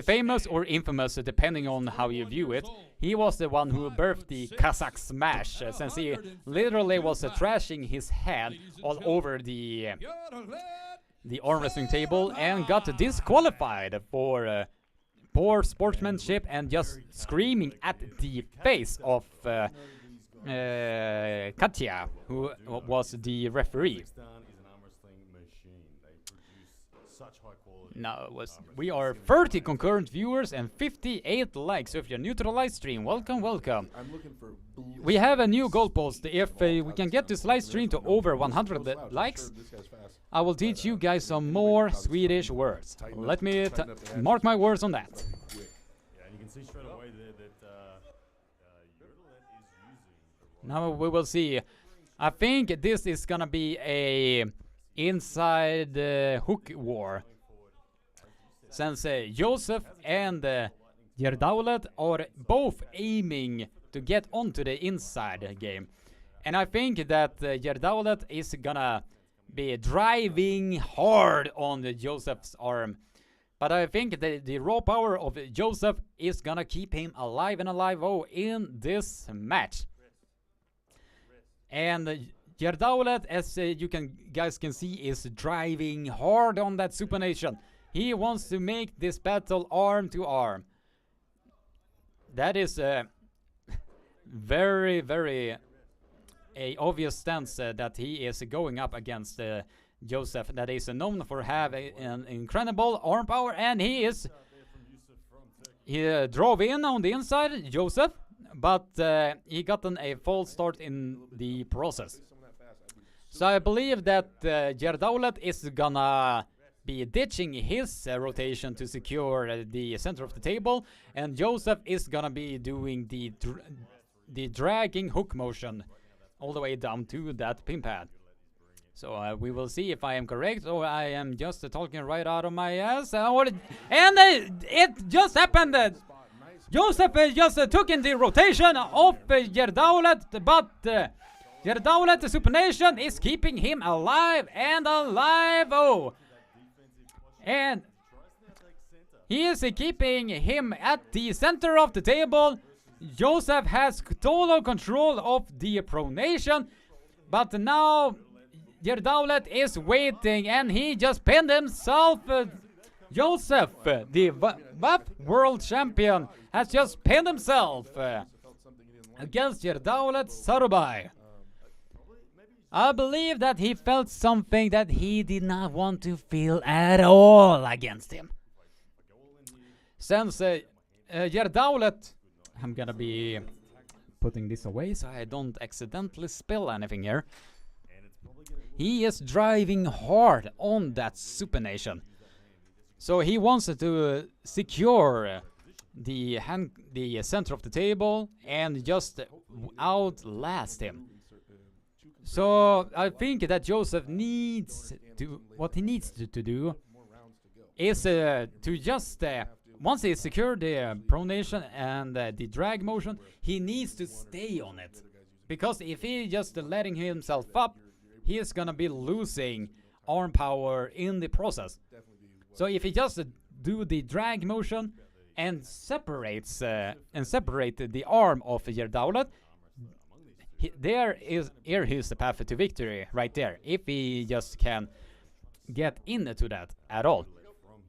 famous or infamous, depending on how you view it. He was the one who birthed the Kazakh Smash, since he literally was trashing his head all over the arm wrestling table and got disqualified for poor sportsmanship and just screaming at the face of Katya, who was the referee. Now we are 30 concurrent viewers and 58 likes. So if you're new to the live stream, welcome, welcome. We have a new goalpost. If we can get this live stream to over 100 likes, I will teach you guys some more Swedish words. Let me mark my words on that. Now we will see. I think this is gonna be a inside hook war, since Joseph and Gerdaulet are both aiming to get onto the inside game. And I think that Gerdaulet is gonna be driving hard on Joseph's arm. But I think the raw power of Joseph is gonna keep him alive and alive in this match. And Gerdaulet, as you guys can see, is driving hard on that supination. He wants to make this battle arm to arm. That is very, very obvious stance that he is going up against Joseph, that is known for having an incredible arm power, and he drove in on the inside, Joseph, but he gotten a false start in the process. So I believe that Gerdaulet is gonna be ditching his rotation to secure the center of the table, and Joseph is gonna be doing the dragging hook motion all the way down to that pin pad. So we will see if I am correct or I am just talking right out of my ass. And it just happened that Joseph just took in the rotation of Gerdaulet, but Gerdaulet, the supination, is keeping him alive and alive. Oh, and he is keeping him at the center of the table. Joseph has total control of the pronation, but now Gerdaulet is waiting, and he just pinned himself. Joseph, the WAF World Champion, has just pinned himself against Gerdaulet Sarubai. I believe that he felt something that he did not want to feel at all against him. Since Gerdaulet, I'm gonna be putting this away so I don't accidentally spill anything here. He is driving hard on that supination. So he wants to secure the center of the table and just outlast him. So I think that Joseph needs to, what he needs to do is to just, once he secured the pronation and the drag motion, he needs to stay on it. Because if he just letting himself up, he is gonna be losing arm power in the process. So if he just do the drag motion and separate the arm of Gerdaulet, there is the path to victory right there, if he just can get into that at all.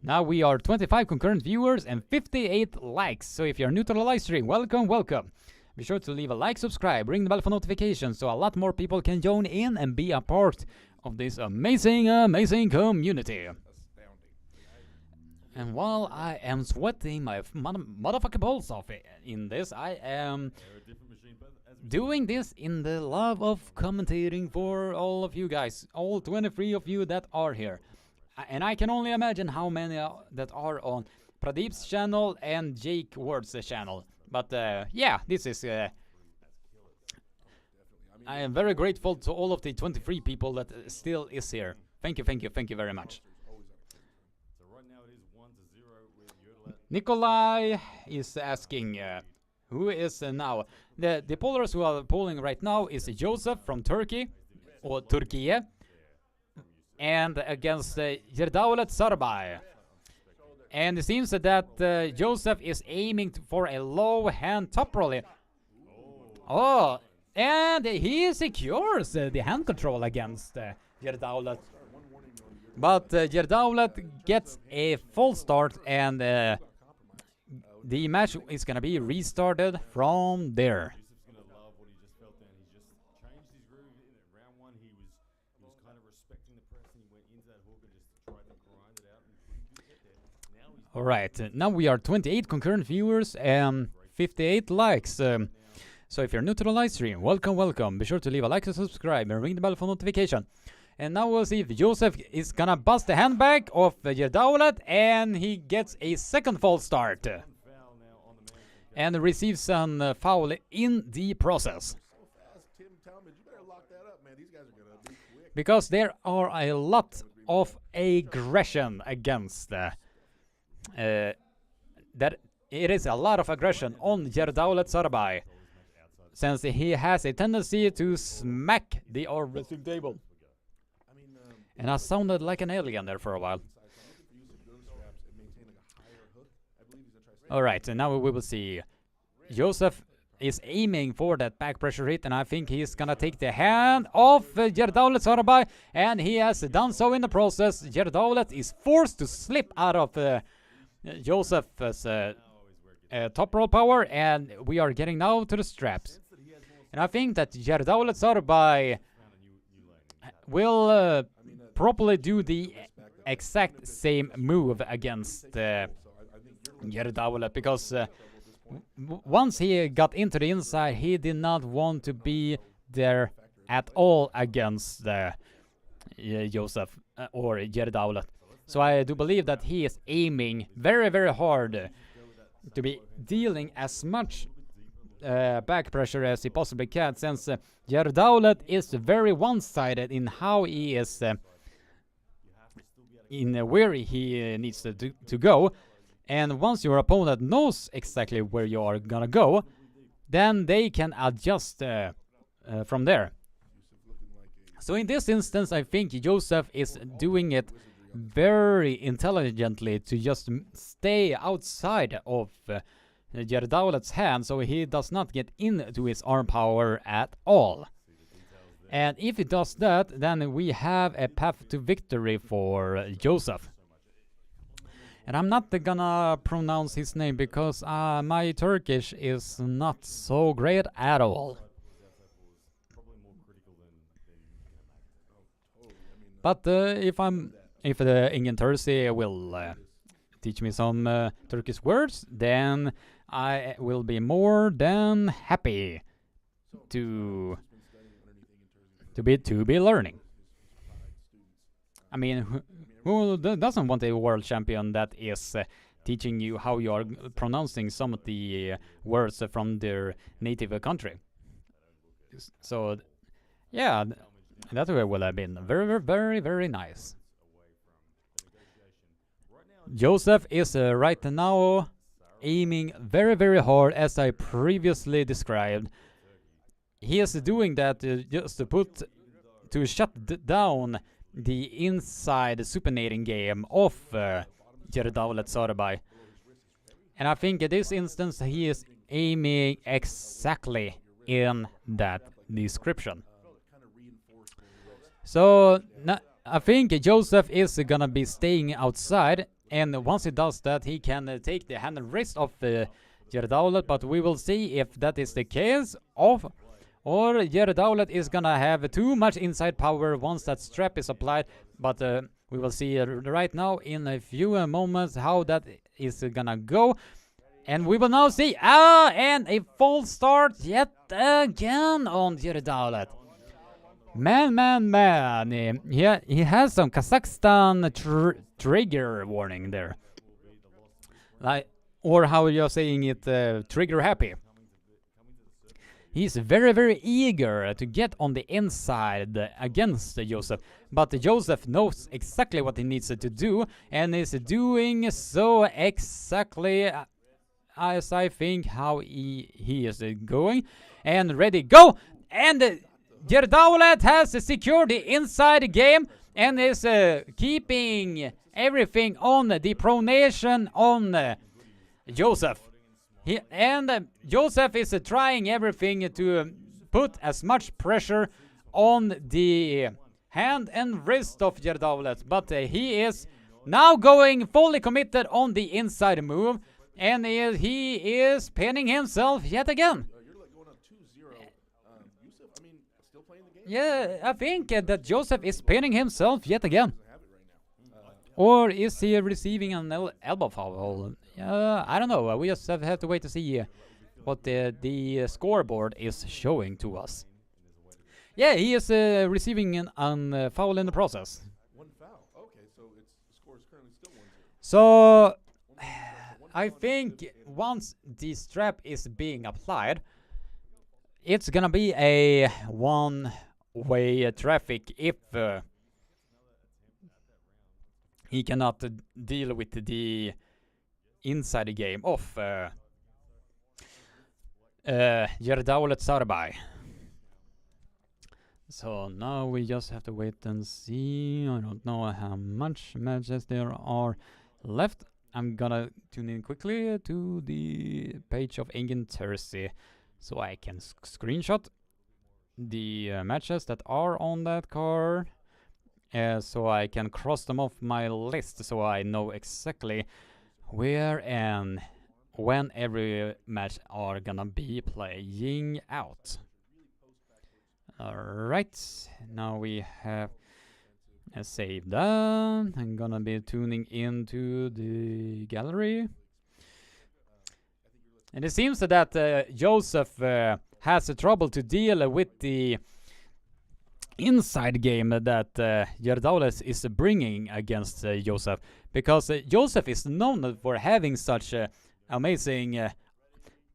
Now we are 25 concurrent viewers and 58 likes. So if you're new to the live stream, welcome, welcome. Be sure to leave a like, subscribe, ring the bell for notifications so a lot more people can join in and be a part of this amazing, amazing community. And while I am sweating my motherfucking balls off in this, I am doing this in the love of commentating for all of you guys, all 23 of you that are here. And I can only imagine how many that are on Pradeep's channel and Jake Ward's channel. But yeah, this is I am very grateful to all of the 23 people that still is here. Thank you very much. So right now it is 1-0 with Yodelet. Nikolai is asking, who is now? The pollers who are polling right now is Joseph from Turkey, or Turkiye, and against Yerdaulet Sarbay. And it seems that Joseph is aiming for a low hand top roll. Oh, and he secures the hand control against Yerdaulet. But Yerdaulet gets a full start, and the match is gonna be restarted from there. Yusuf's gonna love what he just felt then. He just changed his groove in round one. He was kind of respecting the press, and he went into that hook and just tried to grind it out and couldn't get there. Now he's Alright, now we are 28 concurrent viewers and 58 likes. So if you're new to the live stream, welcome. Be sure to leave a like and subscribe and ring the bell for notification. And now we'll see if Joseph is gonna bust the handbag of Yerdaulet, and he gets a second false start. And receives some foul in the process. Because there are a lot of aggression against that it is a lot of aggression on Yerdaulet Sarbay, since he has a tendency to smack the arm wrestling table. And I sounded like an alien there for a while. Alright, so now we will see. Joseph is aiming for that back pressure hit, and I think he's gonna take the hand of Yerdaulet Sarbay, and he has done so in the process. Yerdaulet is forced to slip out of Joseph's top roll power, and we are getting now to the straps. And I think that Yerdaulet Sarbay will probably do the exact same move against Yerdaulet, because once he got into the inside, he did not want to be there at all against Joseph or Yerdaulet. So I do believe that he is aiming very hard to be dealing as much back pressure as he possibly can, since Yerdaulet is very one-sided in how he is in where he needs to go. And once your opponent knows exactly where you are gonna go, then they can adjust from there. So in this instance, I think Joseph is doing it very intelligently to just stay outside of Yerdaulet's hand, so he does not get into his arm power at all. And if he does that, then we have a path to victory for Joseph. And I'm not gonna pronounce his name because my Turkish is not so great at all. But if the Ingen Terzi will teach me some Turkish words, then I will be more than happy to be learning. I mean, who doesn't want a world champion that is teaching you how you are pronouncing some of the words from their native country? So, yeah, that would have been very nice. Joseph is right now aiming very hard, as I previously described. He is doing that just to shut down the inside supinating game of Yerdaulet Sarbay. And I think in this instance he is aiming exactly in that description. So I think Joseph is gonna be staying outside, and once he does that, he can take the hand and wrist of Yerdaulet, but we will see if that is the case, or Yerdaulet is gonna have too much inside power once that strap is applied. But we will see right now in a few moments how that is gonna go. And we will now see, and a false start yet again on Yerdaulet. Man. He has some Kazakhstan trigger warning there. Like, or how you're saying it, trigger happy. he's very, very eager to get on the inside against Joseph. But Joseph knows exactly what he needs to do, and is doing so exactly as I think how he is going. And ready, go! And Gerdaulet has secured the inside game and is keeping everything on the pronation on Joseph. Joseph is trying everything to put as much pressure on the hand and wrist of Gerdaulet, but he is now going fully committed on the inside move, and he is pinning himself yet again. You're like going up 2-0. Yusuf, I mean, still playing the game? Yeah, I think that Joseph is pinning himself yet again. Or is he receiving an elbow foul? I don't know. We just have to wait to see what the scoreboard is showing to us. Yeah, he is receiving an foul in the process. One foul. Okay, so the score is currently still 1-0. So I think once the strap is being applied, it's gonna be a one-way traffic if he cannot deal with the inside game of Gerdaulet Sarbai. So now we just have to wait and see. I don't know how much matches there are left. I'm gonna tune in quickly to the page of Engin Terzi so I can screenshot the matches that are on that card. So I can cross them off my list so I know exactly where and when every match are gonna be playing out. Alright, now we have a save done. I'm gonna be tuning into the gallery. And it seems that Joseph has trouble to deal with the inside game that Gerdaulet is bringing against Joseph, because Joseph is known for having such amazing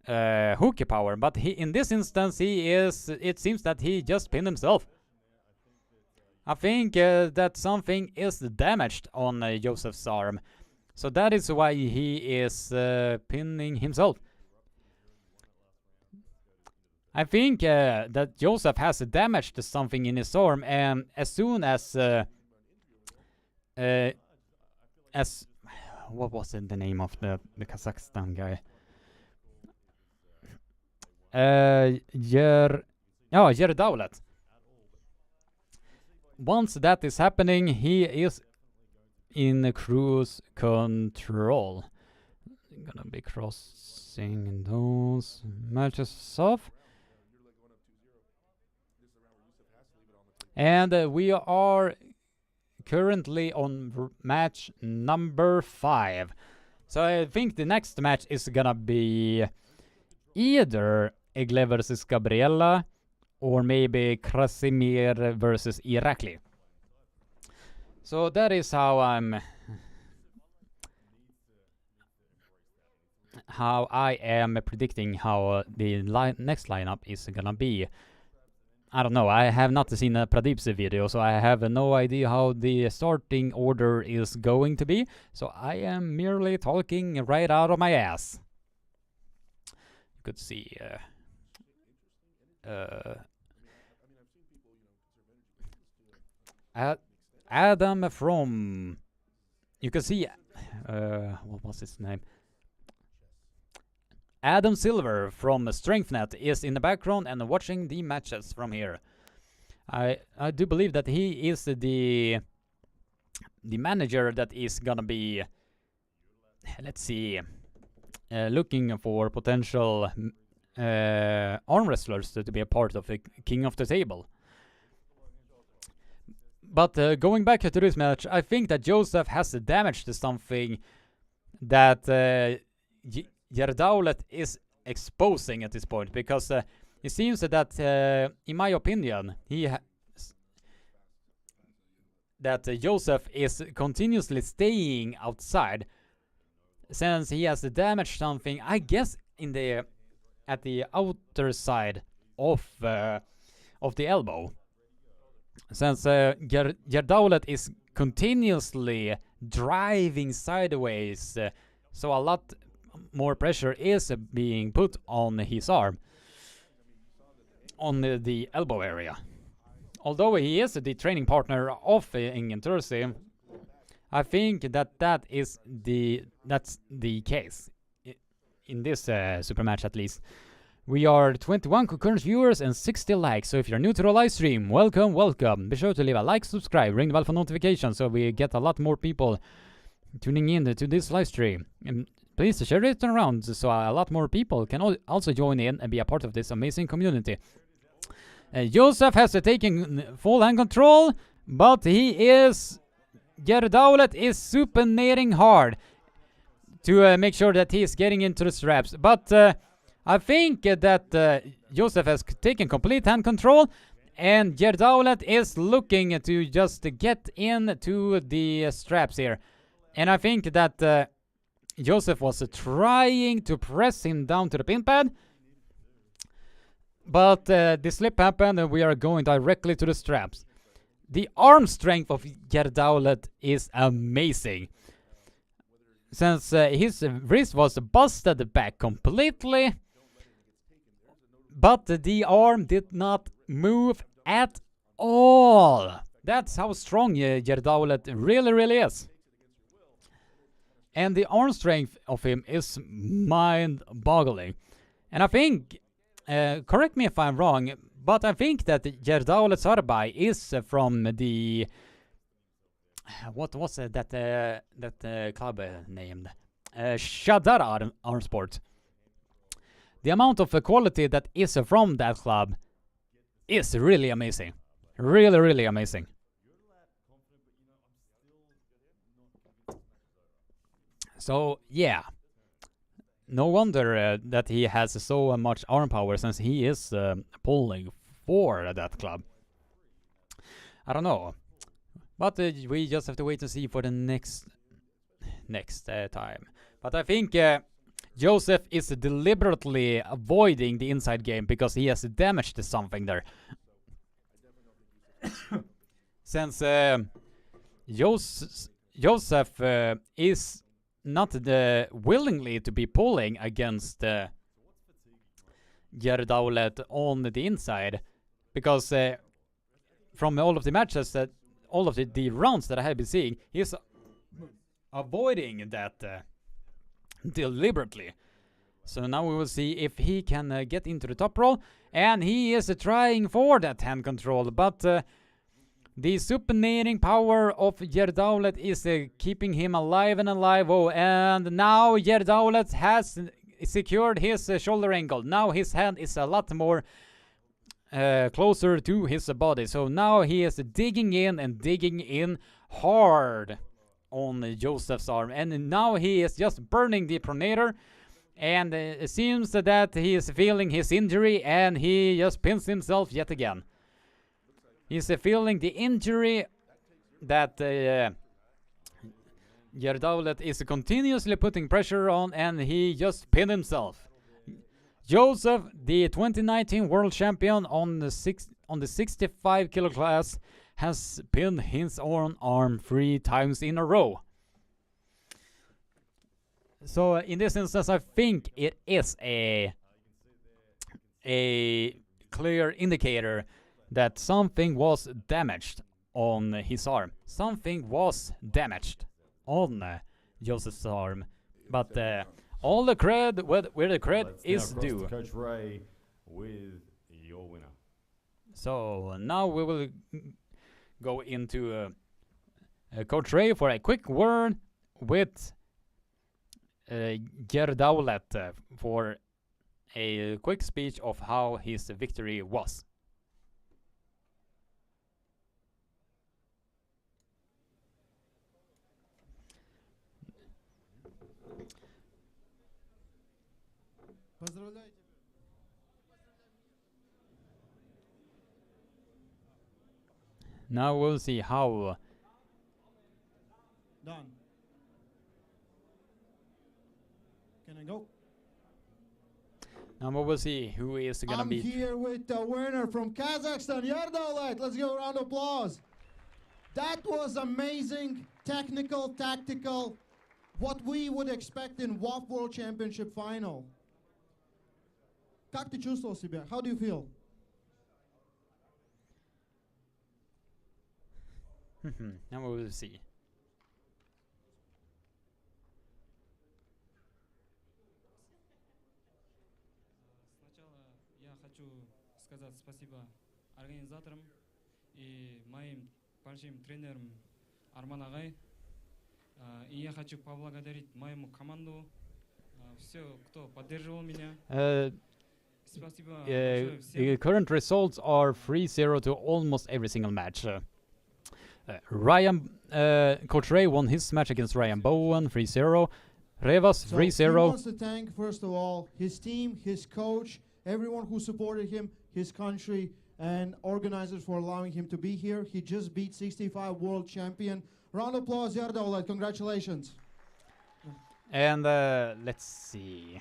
hook power, but in this instance it seems that he just pinned himself. I think that something is damaged on Joseph's arm, so that is why he is pinning himself. I think that Joseph has damaged something in his arm, and as soon as what was it, the name of the Kazakhstan guy? Gerdaulet. Once that is happening, he is in cruise control. I'm gonna be crossing those matches off. And we are currently on match number 5. So I think the next match is gonna be either Egle versus Gabriella or maybe Krasimir versus Irakli. So that is how I am predicting how the next lineup is gonna be. I don't know, I have not seen Pradeep's video, so I have no idea how the starting order is going to be. So I am merely talking right out of my ass. You could see Adam from, you can see what was his name? Adam Silver from StrengthNet is in the background and watching the matches from here. I do believe that he is the manager that is gonna be, let's see, looking for potential arm wrestlers to be a part of the King of the Table. But going back to this match, I think that Joseph has damaged something that Gerdaulet is exposing at this point, because it seems that, in my opinion, that Joseph is continuously staying outside, since he has damaged something, I guess, at the outer side of the elbow. Since Gerdaulet is continuously driving sideways, so a lot more pressure is being put on his arm, on the elbow area. Although he is the training partner of Ingen Tursi, I think that's the case in this super match at least. We are 21 concurrent viewers and 60 likes, so if you're new to the live stream, welcome, welcome. Be sure to leave a like, subscribe, ring the bell for notifications so we get a lot more people tuning in to this live stream. And please share it around so a lot more people can also join in and be a part of this amazing community. Joseph has taken full hand control, but Gerdaulet is supinating hard to make sure that he is getting into the straps. But I think that Joseph has taken complete hand control, and Gerdaulet is looking to just get into the straps here. And I think that Joseph was trying to press him down to the pin pad, but the slip happened and we are going directly to the straps. The arm strength of Gerdaulet is amazing. Since his wrist was busted back completely, but the arm did not move at all. That's how strong Gerdaulet really is. And the arm strength of him is mind-boggling. And I think, correct me if I'm wrong, but I think that Gerdaulet Sarbai is from the... what was that club named? Shadar Arm Sport. The amount of quality that is from that club is really amazing. Really amazing. So, yeah. No wonder that he has so much arm power since he is pulling for that club. I don't know. But we just have to wait and see for the next time. But I think Joseph is deliberately avoiding the inside game because he has damaged something there. Since Joseph is not willingly to be pulling against Gerdaulet on the inside, because from all of the matches, all of the rounds that I have been seeing, he's avoiding that deliberately. So now we will see if he can get into the top roll, and he is trying for that hand control, but the supinating power of Gerdaulet is keeping him alive and alive. Oh, and now Gerdaulet has secured his shoulder angle. Now his hand is a lot more closer to his body. So now he is digging in hard on Joseph's arm. And now he is just burning the pronator. And it seems that he is feeling his injury and he just pins himself yet again. He's feeling the injury that Gerdaulet is continuously putting pressure on, and he just pinned himself. Joseph, the 2019 world champion on the 65 kilo class, has pinned his own arm 3 times in a row. So in this instance, I think it is a clear indicator that something was damaged on his arm. Something was damaged on Joseph's arm. But all the cred, where the cred is due. Coach Ray with your winner. So now we will go into Coach Ray for a quick word with Gerdaulet for a quick speech of how his victory was. Now we'll see how. Done. Can I go? Now we'll see who is gonna I'm beat. here with the winner from Kazakhstan, Yardalet. Let's give a round of applause. That was amazing, technical, tactical, what we would expect in WAF World Championship final. Как ты чувствовал себя? How do you feel? Now we will see. Сначала я хочу сказать спасибо организаторам и моим большим тренерам Арман Агай. И я хочу поблагодарить моему команду, все, кто поддерживал меня. Спасибо большое The всем. current results are 3-0 to almost every single match. Ryan, Coach Ray won his match against Ryan Bowen 3-0. Revas So he 3-0. wants to thank, first of all, his team, his coach, everyone who supported him, his country, and organizers for allowing him to be here. He just beat 65 world champion. Round of applause, Yardalet. Congratulations. And let's see.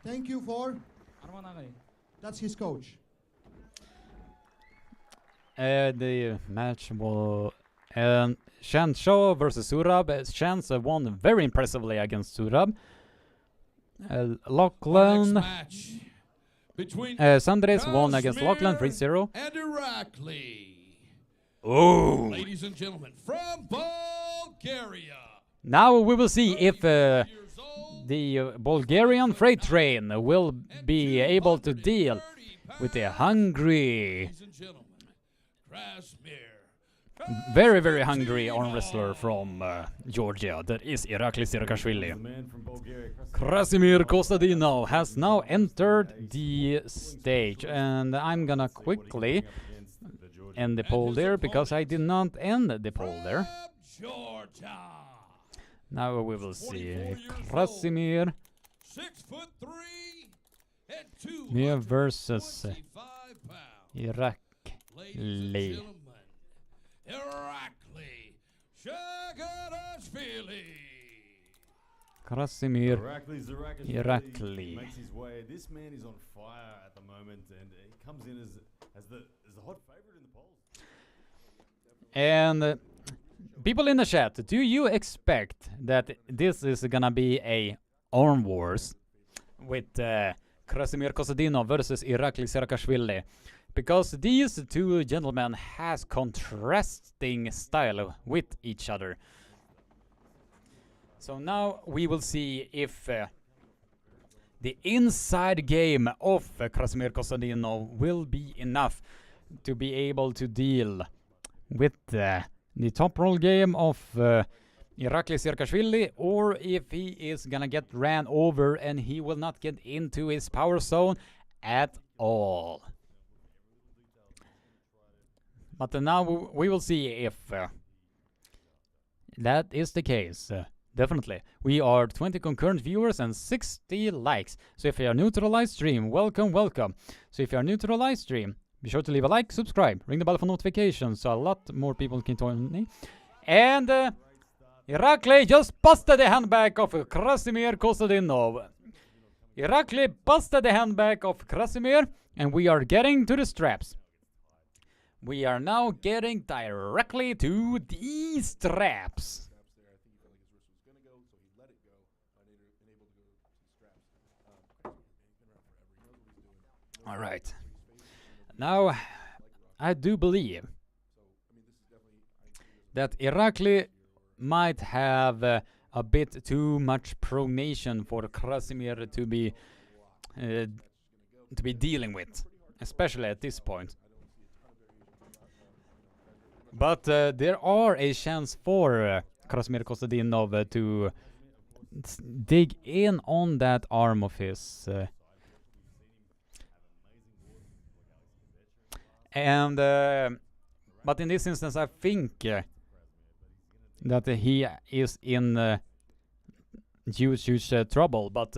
Thank you for. Арман Агай. That's his coach. The match was Shan Shaw versus Surab. Shans won very impressively against Surab. Lachlan. Match between Sandres won against Lachlan 3-0. and Irakli. Oh! Ladies and gentlemen, from Bulgaria. Now we will see if the Bulgarian freight train will be able to deal with the hungry, Ladies and gentlemen, Krasmir. very, very hungry arm wrestler from Georgia. That is Irakli Sirakashvili. The man from Bulgaria, Krasimir Kostadinov has now entered the stage, and I'm gonna quickly end the poll there because I did not end the poll there. Georgia. Now we will see 24 years Krasimir 6'3" and Mir versus 225 pounds. Ladies and Irakli. gentlemen, Irakli Shagadashvili. Krasimir Irakli Irakli. makes his way. This man is on fire at the moment, and he comes in as the hot favorite in the polls. And people in the chat, do you expect that this is gonna be a arm wars with Krasimir Kostadinov versus Irakli Sirakashvili? Because these two gentlemen has contrasting style with each other. So now we will see if the inside game of Krasimir Kostadinov will be enough to be able to deal with the top roll game of Irakli Sirakashvili, or if he is gonna get ran over and he will not get into his power zone at all. But now we will see if that is the case. Definitely. We are 20 concurrent viewers and 60 likes. So if you are new to the live stream, welcome, welcome. So if you are new to the live stream, be sure to leave a like, subscribe, ring the bell for notifications so a lot more people can join me. And Irakli just busted the handbag of Krasimir Kostadinov. Irakli busted the handbag of Krasimir, and we are getting to the straps. We are now getting directly to the straps. All right. Now, I do believe that Irakli might have a bit too much pronation for Krasimir to be dealing with, especially at this point. But there are a chance for Krasimir Kostadinov to dig in on that arm of his. But in this instance, I think that he is in huge trouble. But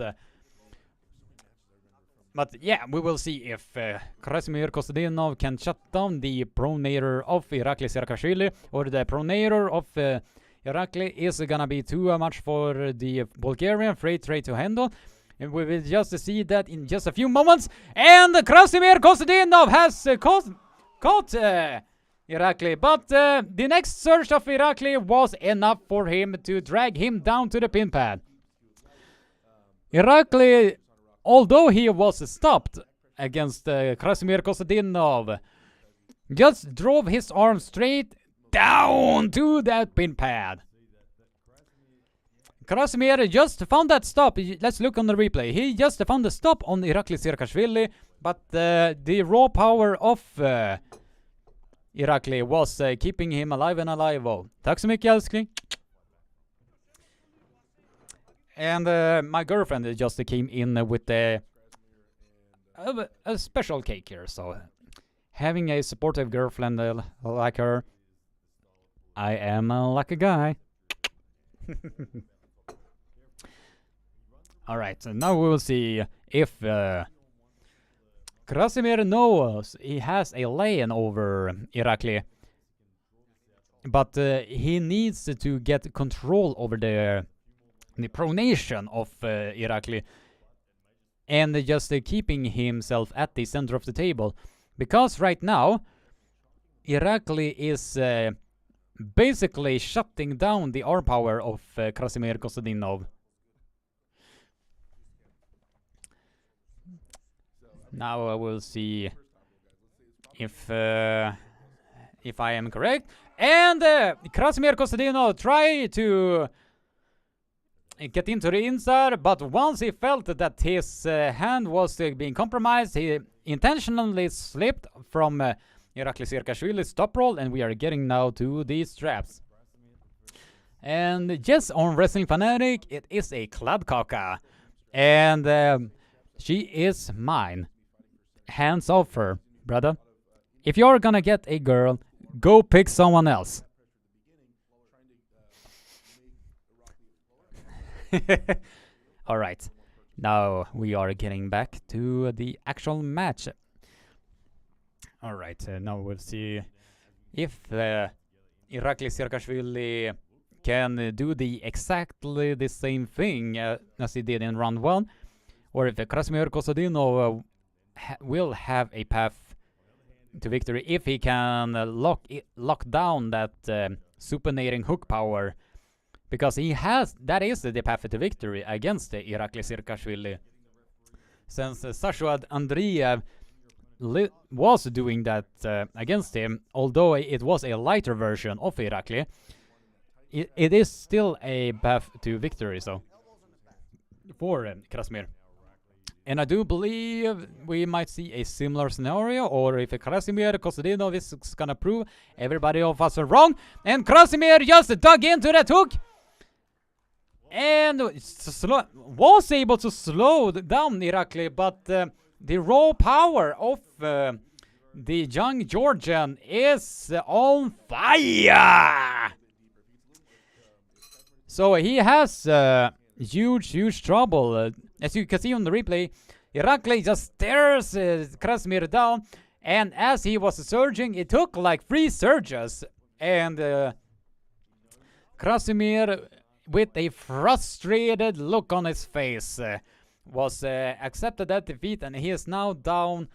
yeah, we will see if Krasimir Kostadinov can shut down the pronator of Irakli Sirakashvili, or the pronator of Irakli is gonna be too much for the Bulgarian freight trade to handle. And we will just see that in just a few moments. And Krasimir Kostadinov has caught Irakli. But the next surge of Irakli was enough for him to drag him down to the pin pad. Irakli, although he was stopped against Krasimir Kostadinov, just drove his arm straight down to that pin pad. Krasimir just found that stop. Let's look on the replay. He just found the stop on Irakli Sirkashvili, but the raw power of Irakli was keeping him alive and alive. Oh, tack så mycket älskling. And my girlfriend just came in with a special cake here, so having a supportive girlfriend like her, I am a lucky guy. Alright, so now we will see if Krasimir knows he has a lane over Irakli. But he needs to get control over the pronation of Irakli. And just keeping himself at the center of the table. Because right now, Irakli is basically shutting down the arm power of Krasimir Kostadinov. Now I will see if I am correct. And Krasimir Kostadinov tried to get into the inside, but once he felt that his hand was being compromised, he intentionally slipped from Irakli Sirkashvili's top roll, and we are getting now to the straps. And yes, on Wrestling Fanatic, it is a Kladkaka, and she is mine. Hands off her, brother. If you're gonna get a girl, go pick someone else. Alright, now we are getting back to the actual match. Alright, now we'll see if Irakli Sirkashvili can do exactly the same thing as he did in round 1, or if Krasimir Kostadinov will have a path to victory if he can lock down that supinating hook power, because he has, that is the path to victory against Irakli Sirkashvili, since Sashwat Andreev was doing that against him. Although it was a lighter version of Irakli, it is still a path to victory, so for Krasimir. And I do believe we might see a similar scenario, or if Krasimir Kostadinov is gonna prove everybody of us are wrong, and Krasimir just dug into that hook and was able to slow down Irakli, but the raw power of the young Georgian is on fire. So he has huge trouble. As you can see on the replay, Irakli just stares Krasimir down, and as he was surging, it took like 3 surges, and Krasimir, with a frustrated look on his face, was accepted that defeat, and he is now down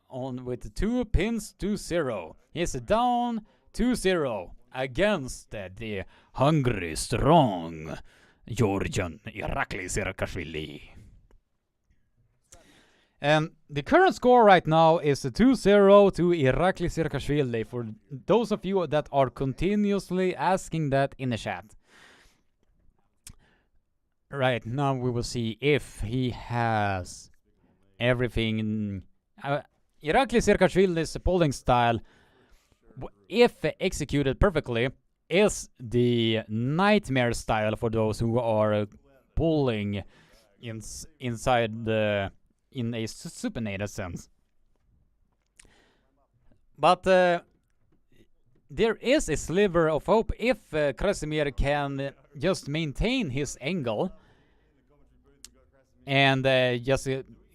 on with 2 pins to 0. He is down 2-0 against the hungry, strong Georgian Irakli Sirkashvili. And the current score right now is 2-0 to Irakli Sirkashvili, for those of you that are continuously asking that in the chat. Right, now we will see if he has everything. Irakli Sirkashvili's polling style, if executed perfectly, is the nightmare style for those who are pulling inside in a supinated sense. But there is a sliver of hope if Krasimir can just maintain his angle and just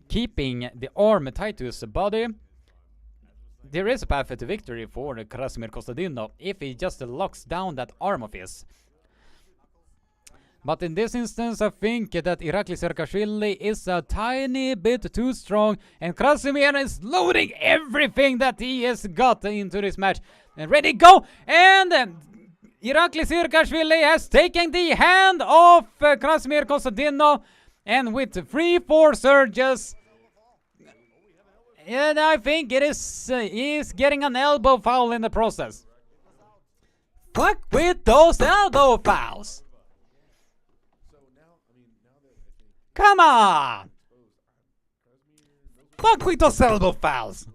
keeping the arm tight to his body. There is a path to victory for Krasimir Kostadinov if he just locks down that arm of his. But in this instance, I think that Irakli Serkashvili is a tiny bit too strong, and Krasimir is loading everything that he has got into this match. And ready, go! And Irakli Serkashvili has taken the hand of Krasimir Kostadinov, and with 3-4 surges, and I think it is he's getting an elbow foul in the process. Fuck with those elbow fouls! Come on! Fuck with those elbow fouls!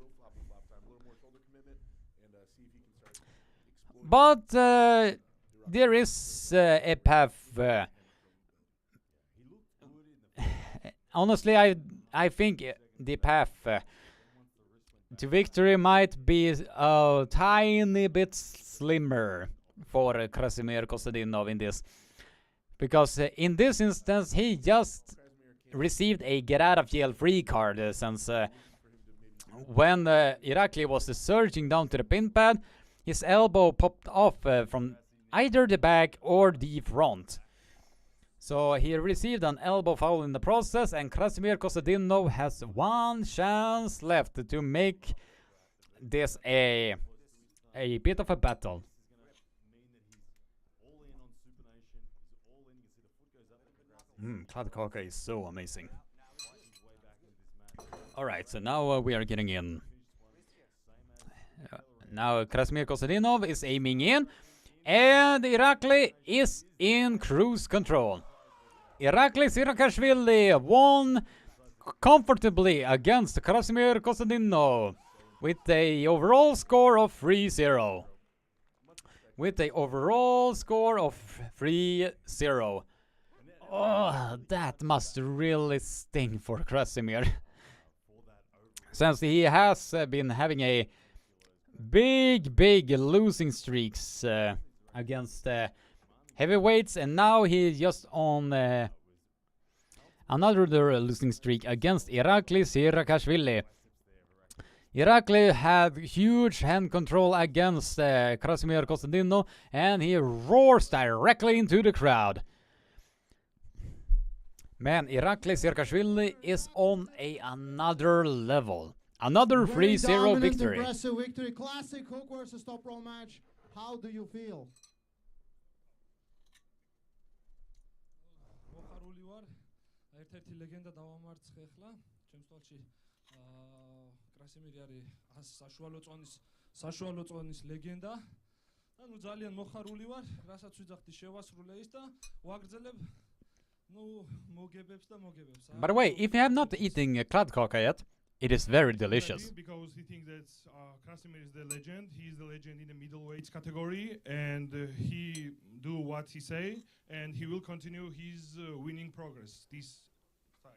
But there is a path. Honestly, I think the path to victory might be a tiny bit slimmer for Krasimir Kostadinov in this. Because in this instance, he just received a get-out-of-jail-free card since when Irakli was surging down to the pin pad, his elbow popped off from either the back or the front. So he received an elbow foul in the process, and Krasimir Kostadinov has one chance left to make this a bit of a battle. Kladdkaka is so amazing. Alright, so now we are getting in. Now Krasimir Kostadinov is aiming in, and Irakli is in cruise control. Irakli Serkashvili won comfortably against Krasimir Kostadinov with a overall score of 3-0. With a overall score of 3-0. Oh, that must really sting for Krasimir. Since he has been having a big losing streaks against heavyweights, and now he's just on another losing streak against Irakli Serkashvili. Irakli had huge hand control against Krasimir Kostadinov, and he roars directly into the crowd. Man, Irakli Serkashvili is on another level. Another 3-0 victory. Impressive victory. Classic hook versus top row match. How do you feel? მოხარული ვარ. ერთ-ერთი ლეგენდა დავამარცხე ახლა. ჩემს თვალში კრასიმირი არის საშუალო წონის ლეგენდა. და ნუ ძალიან მოხარული ვარ, რასაც ვიძახდი შევასრულე ის და ვაგრძელებ By the way, if you have not eaten kladdkaka yet, it is very delicious. Because he thinks that Krasimir is the legend. He is the legend in the middleweight category, and he do what he say, and he will continue his winning progress this time.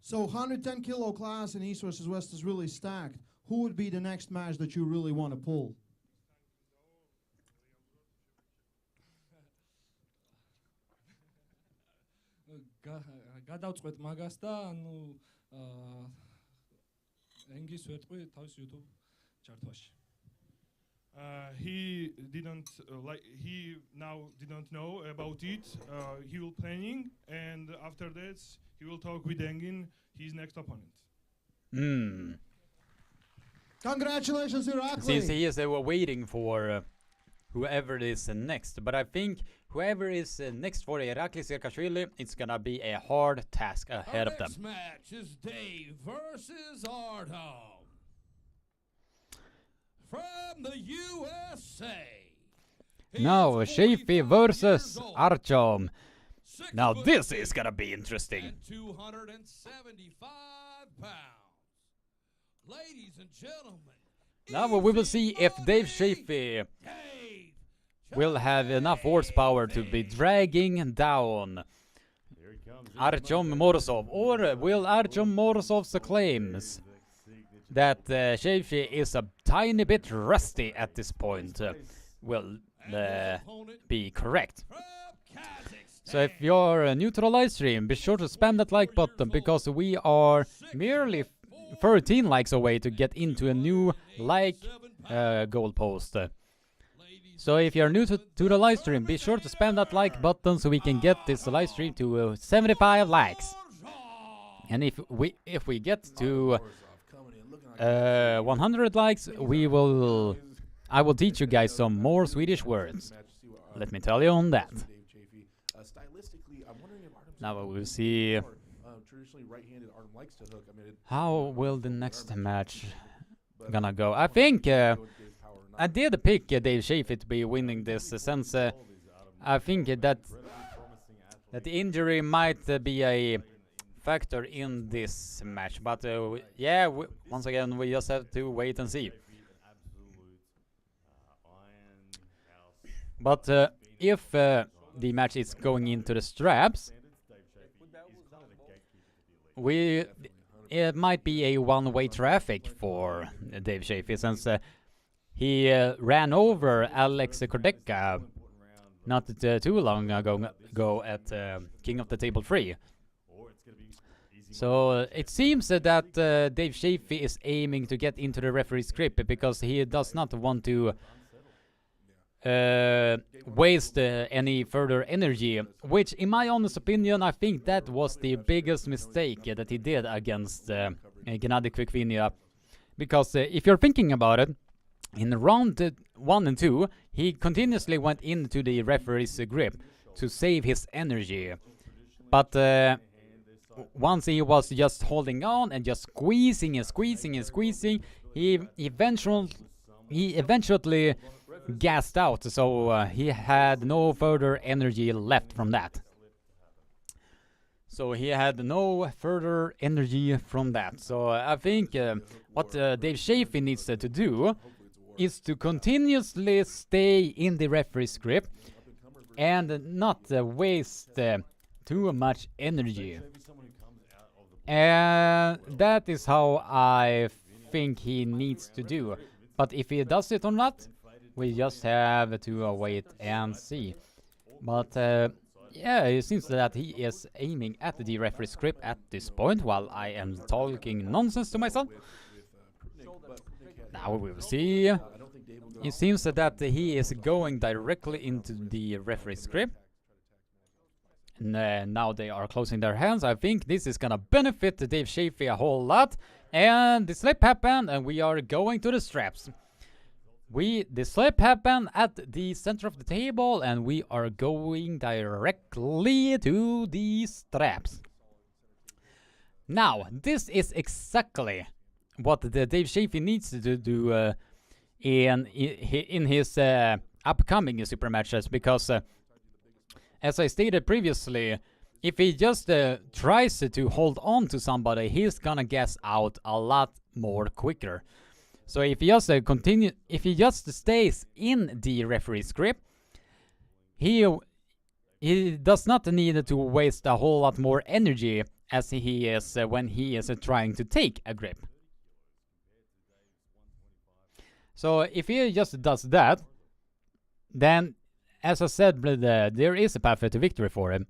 So 110 kilo class in East versus West is really stacked. Who would be the next match that you really want to pull? გადავწყვეტ მაგას და ანუ ენგის ვეტყვი თავის YouTube ჩართვაში. He didn't know about it. He will planning, and after that he will talk with Engin, his next opponent. Congratulations, Irakli. Since he is waiting for whoever is next, but I think whoever is next for Irakli Serkashvili, it's gonna be a hard task ahead of them. Next match is Dave versus Archon from the USA. Now Chaffee versus Archon. Now this is gonna be interesting. 275 pounds. Ladies and gentlemen. Now we will see if Dave Chaffee will have enough horsepower to be dragging down Archon Morozov, or will Archon Morozov's claims that Chaffee is a tiny bit rusty at this point will be correct. So if you're new to the live stream, be sure to spam that like button, because we are merely 13 likes away to get into a new like goalpost. So if you're new to the live stream, be sure to spam that like button so we can get this live stream to 75 likes. And if we get to 100 likes, I will teach you guys some more Swedish words. Let me tell you on that. Now we will see how will the next match gonna go. I think I did pick Dave Chaffee to be winning this since I think that the injury might be a factor in this match. But yeah, once again we just have to wait and see. But if the match is going into the straps, it might be a one-way traffic for Dave Chaffee, since he ran over Alex Kordeka not too long ago at King of the Table 3. So it seems that Dave Chaffee is aiming to get into the referee's grip because he does not want to waste any further energy, which in my honest opinion I think that was the biggest mistake that he did against Gennady Kvikvinia, because if you're thinking about it, in round 1 and 2 he continuously went into the referee's grip to save his energy, but once he was just holding on and just squeezing and squeezing and squeezing, he eventually gassed out, so he had no further energy left from that. So I think what Dave Chaffee needs to do is to continuously stay in the referee's grip and not waste too much energy. And that is how I think he needs to do. But if he does it or not, we just have to wait and see. But yeah, it seems that he is aiming at the referee's grip at this point, while I am talking nonsense to myself. Now we will see. It seems that he is going directly into the referee's grip. And now they are closing their hands. I think this is gonna benefit Dave Chaffee a whole lot. And the slip happened, and we are going to the straps. The slip happened at the center of the table, and we are going directly to the straps. Now, this is exactly what the Dave Chaffee needs to do in his upcoming super matches, because as I stated previously, if he just tries to hold on to somebody, he's gonna gas out a lot more quicker. So if he just stays in the referee's grip, he does not need to waste a whole lot more energy as he is when he is trying to take a grip. So if he just does that, then, as I said, there is a path to victory for him.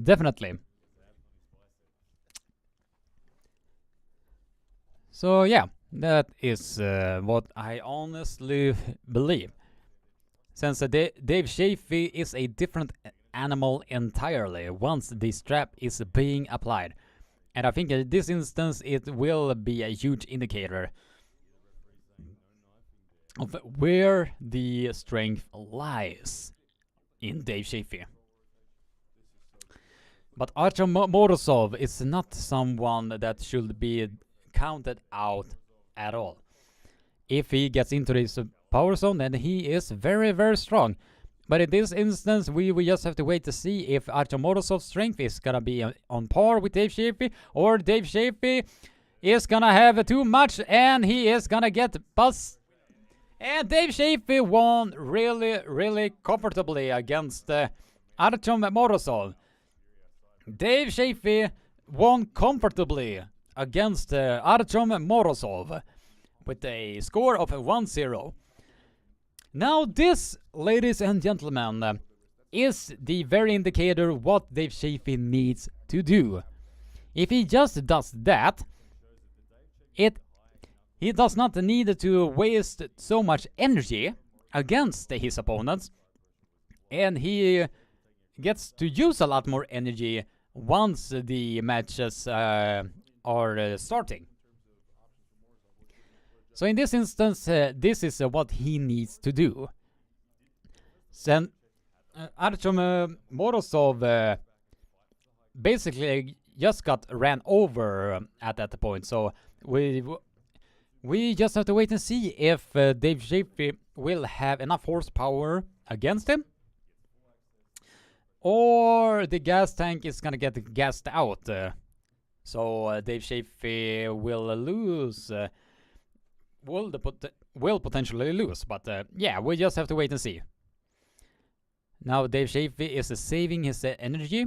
Definitely. So yeah, that is what I honestly believe. Since Dave Chaffee is a different animal entirely once the strap is being applied. And I think in this instance it will be a huge indicator of where the strength lies in Dave Chaffee. But Archon Morozov is not someone that should be counted out at all. If he gets into this power zone, then he is very, very strong. But in this instance, we just have to wait to see if Archon Morozov's strength is gonna be on par with Dave Chaffee, or Dave Chaffee is gonna have too much and he is gonna get bust. And Dave Chaffee won really, really comfortably against Archon Morozov. Dave Chaffee won comfortably against Archon Morozov with a score of 1-0. Now this, ladies and gentlemen, is the very indicator what Dave Chaffee needs to do. If he just does that, he does not need to waste so much energy against his opponents, and he gets to use a lot more energy once the matches are starting. So in this instance, this is what he needs to do. Then Archon Morozov basically just got ran over at that point. So we just have to wait and see if Dave Chaffee will have enough horsepower against him, or the gas tank is gonna get gassed out. So Dave Chaffee will lose. Will potentially lose, but yeah, we just have to wait and see. Now Dave Chaffee is saving his energy,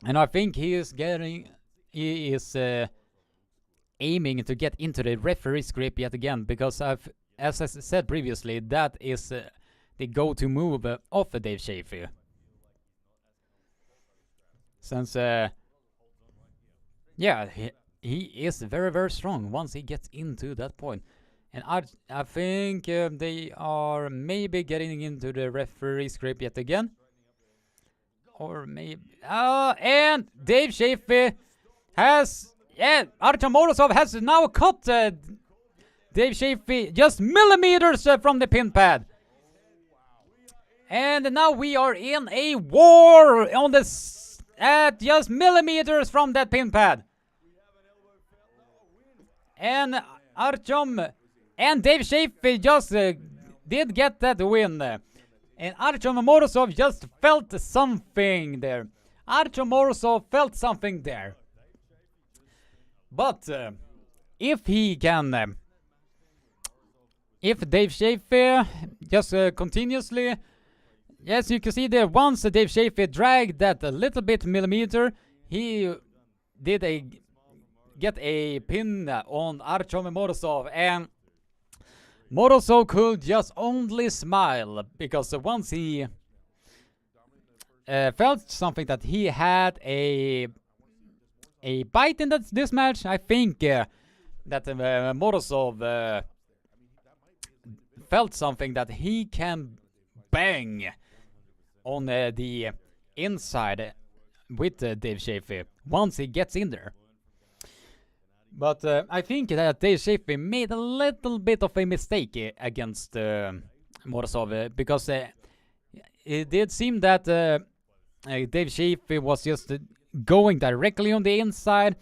and I think he is aiming to get into the referee's grip yet again, because as I said previously, that is the go-to move of Dave Chaffee. Since yeah, he is very, very strong once he gets into that point. And I think they are maybe getting into the referee's grip yet again. Or maybe... and Dave Chaffee has... Yeah, Archon Morozov has now cut Dave Chaffee just millimeters from the pin pad. And now we are in a war on this at just millimeters from that pin pad. And Archon and Dave Chaffee just did get that win. And Archon Morozov just felt something there. Archon Morozov felt something there. But if he can... if Dave Chaffee just continuously... Yes, you can see there, once Dave Chaffee dragged that a little bit millimeter, he did get a pin on Archon Morozov, and Morozov could just only smile, because once he felt something that he had a bite in this match, I think that Morozov felt something that he can bang on the inside with Dave Chaffee once he gets in there. But I think that Dave Chaffee made a little bit of a mistake against Morozov, because it did seem that Dave Chaffee was just going directly on the inside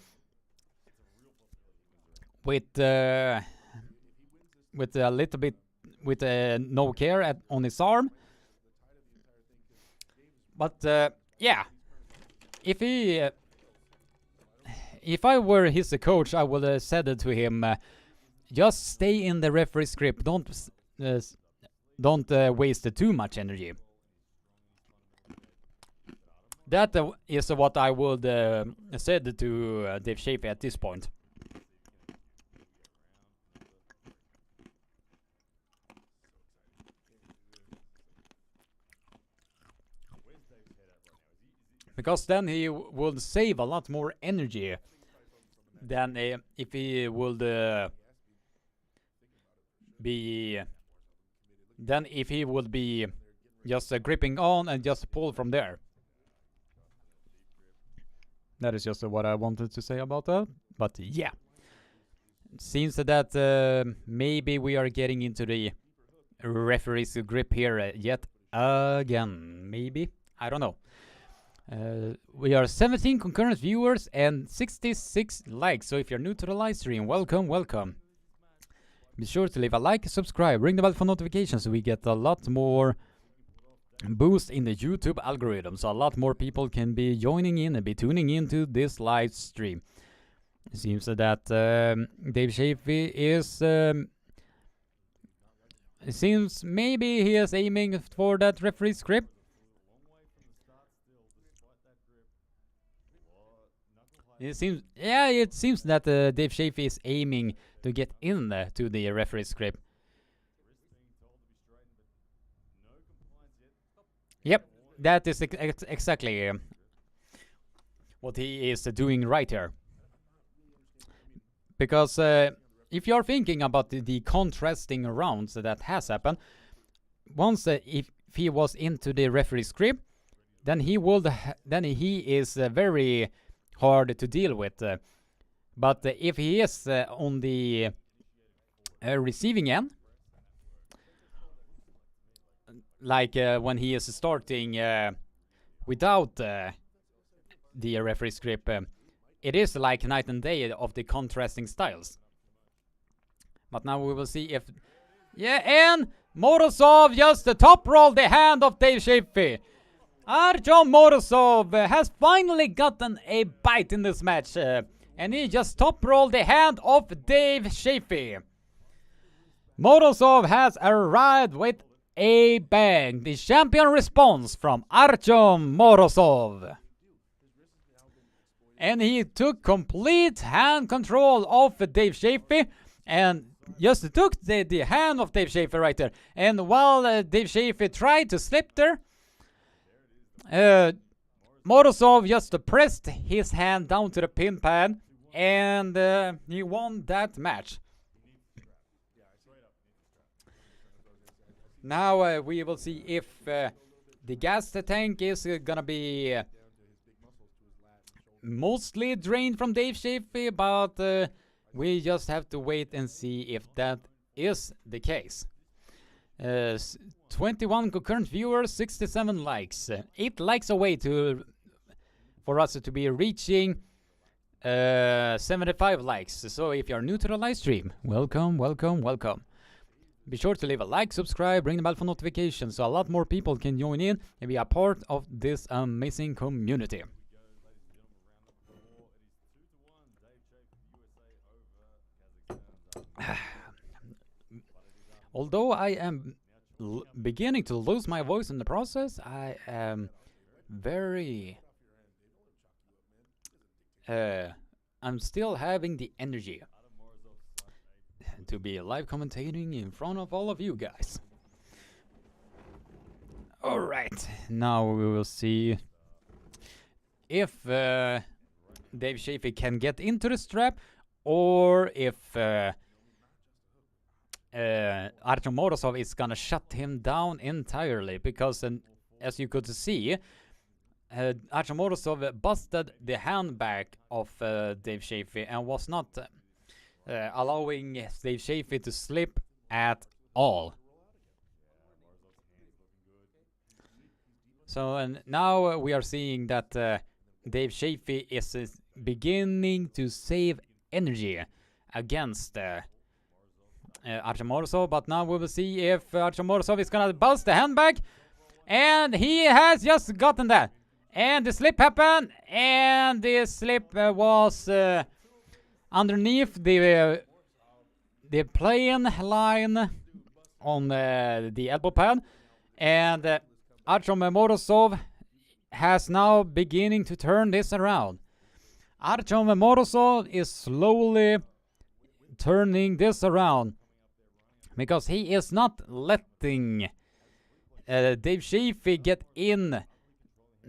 with a little bit with no care on his arm. But yeah, if I were his coach, I would have said to him, just stay in the referee's grip. Don't waste too much energy. That is what I would said to Dave Chaffee at this point. Because then he would save a lot more energy than if he would be just gripping on and just pull from there. That is just what I wanted to say about that. But yeah, it seems that maybe we are getting into the referee's grip here yet again. Maybe, I don't know. We are 17 concurrent viewers and 66 likes, so if you're new to the live stream, welcome. Be sure to leave a like, subscribe, ring the bell for notifications so we get a lot more boost in the YouTube algorithm, so a lot more people can be joining in and be tuning into this live stream. It seems that Dave Chaffee is... it seems maybe he is aiming for that referee's grip. It seems that Dave Chaffee is aiming to get in to the referee's grip. Yep, that is exactly what he is doing right here. Because if you're thinking about the contrasting rounds that has happened, once if he was into the referee's grip, then he is very hard to deal with. But if he is on the receiving end, like when he is starting without the referee's grip, it is like night and day of the contrasting styles. But now we will see if... Yeah, and Morozov just top rolled the hand of Dave Chaffee. Archon Morozov has finally gotten a bite in this match. And he just top rolled the hand of Dave Chaffee. Morozov has arrived with a bang. The champion response from Archon Morozov. And he took complete hand control of Dave Chaffee and just took the hand of Dave Chaffee right there. And while Dave Chaffee tried to slip there, Morozov just pressed his hand down to the pin pad and he won that match. Now we will see if the gas tank is gonna be mostly drained from Dave Chaffee, but we just have to wait and see if that is the case. 21 concurrent viewers, 67 likes. 8 likes away for us to be reaching 75 likes. So if you're new to the live stream, welcome, welcome, welcome. Be sure to leave a like, subscribe, ring the bell for notifications so a lot more people can join in and be a part of this amazing community. Although I am beginning to lose my voice in the process, I am very... I'm still having the energy to be live commentating in front of all of you guys. Alright, now we will see if Dave Chaffee can get into the strap or if Archon Morozov is gonna shut him down entirely, because as you could see, Archon Morozov busted the hand back of Dave Chaffee and was not allowing Dave Chaffee to slip at all. So and now we are seeing that Dave Chaffee is beginning to save energy against Archon Morozov, but now we will see if Archon Morozov is gonna bust the hand back, and he has just gotten that. And the slip happened, and the slip was underneath the playing line on the elbow pad, and Archon Morozov has now beginning to turn this around. Archon Morozov is slowly turning this around because he is not letting Dave Chaffee get in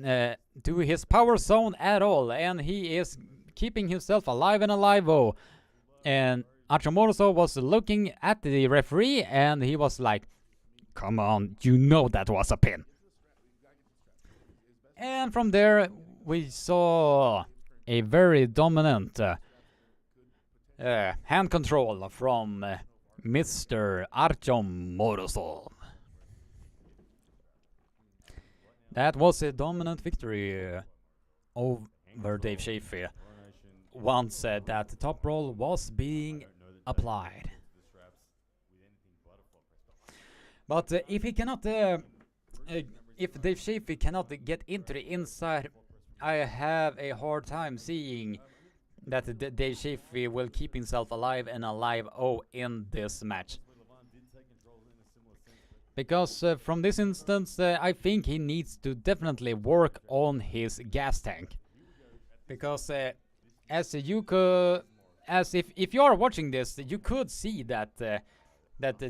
to his power zone at all, and he is keeping himself alive and alive. And Archon Morozov was looking at the referee and he was like, come on, you know that was a pin. And from there we saw a very dominant hand control from Mr. Archon Morozov. That was a dominant victory over Dave Chaffee once that top roll was being applied. But if he cannot, if Dave Chaffee cannot get into the inside, I have a hard time seeing that Dave Chaffee will keep himself alive and alive in this match. Because from this instance, I think he needs to definitely work on his gas tank. Because if you are watching this, you could see that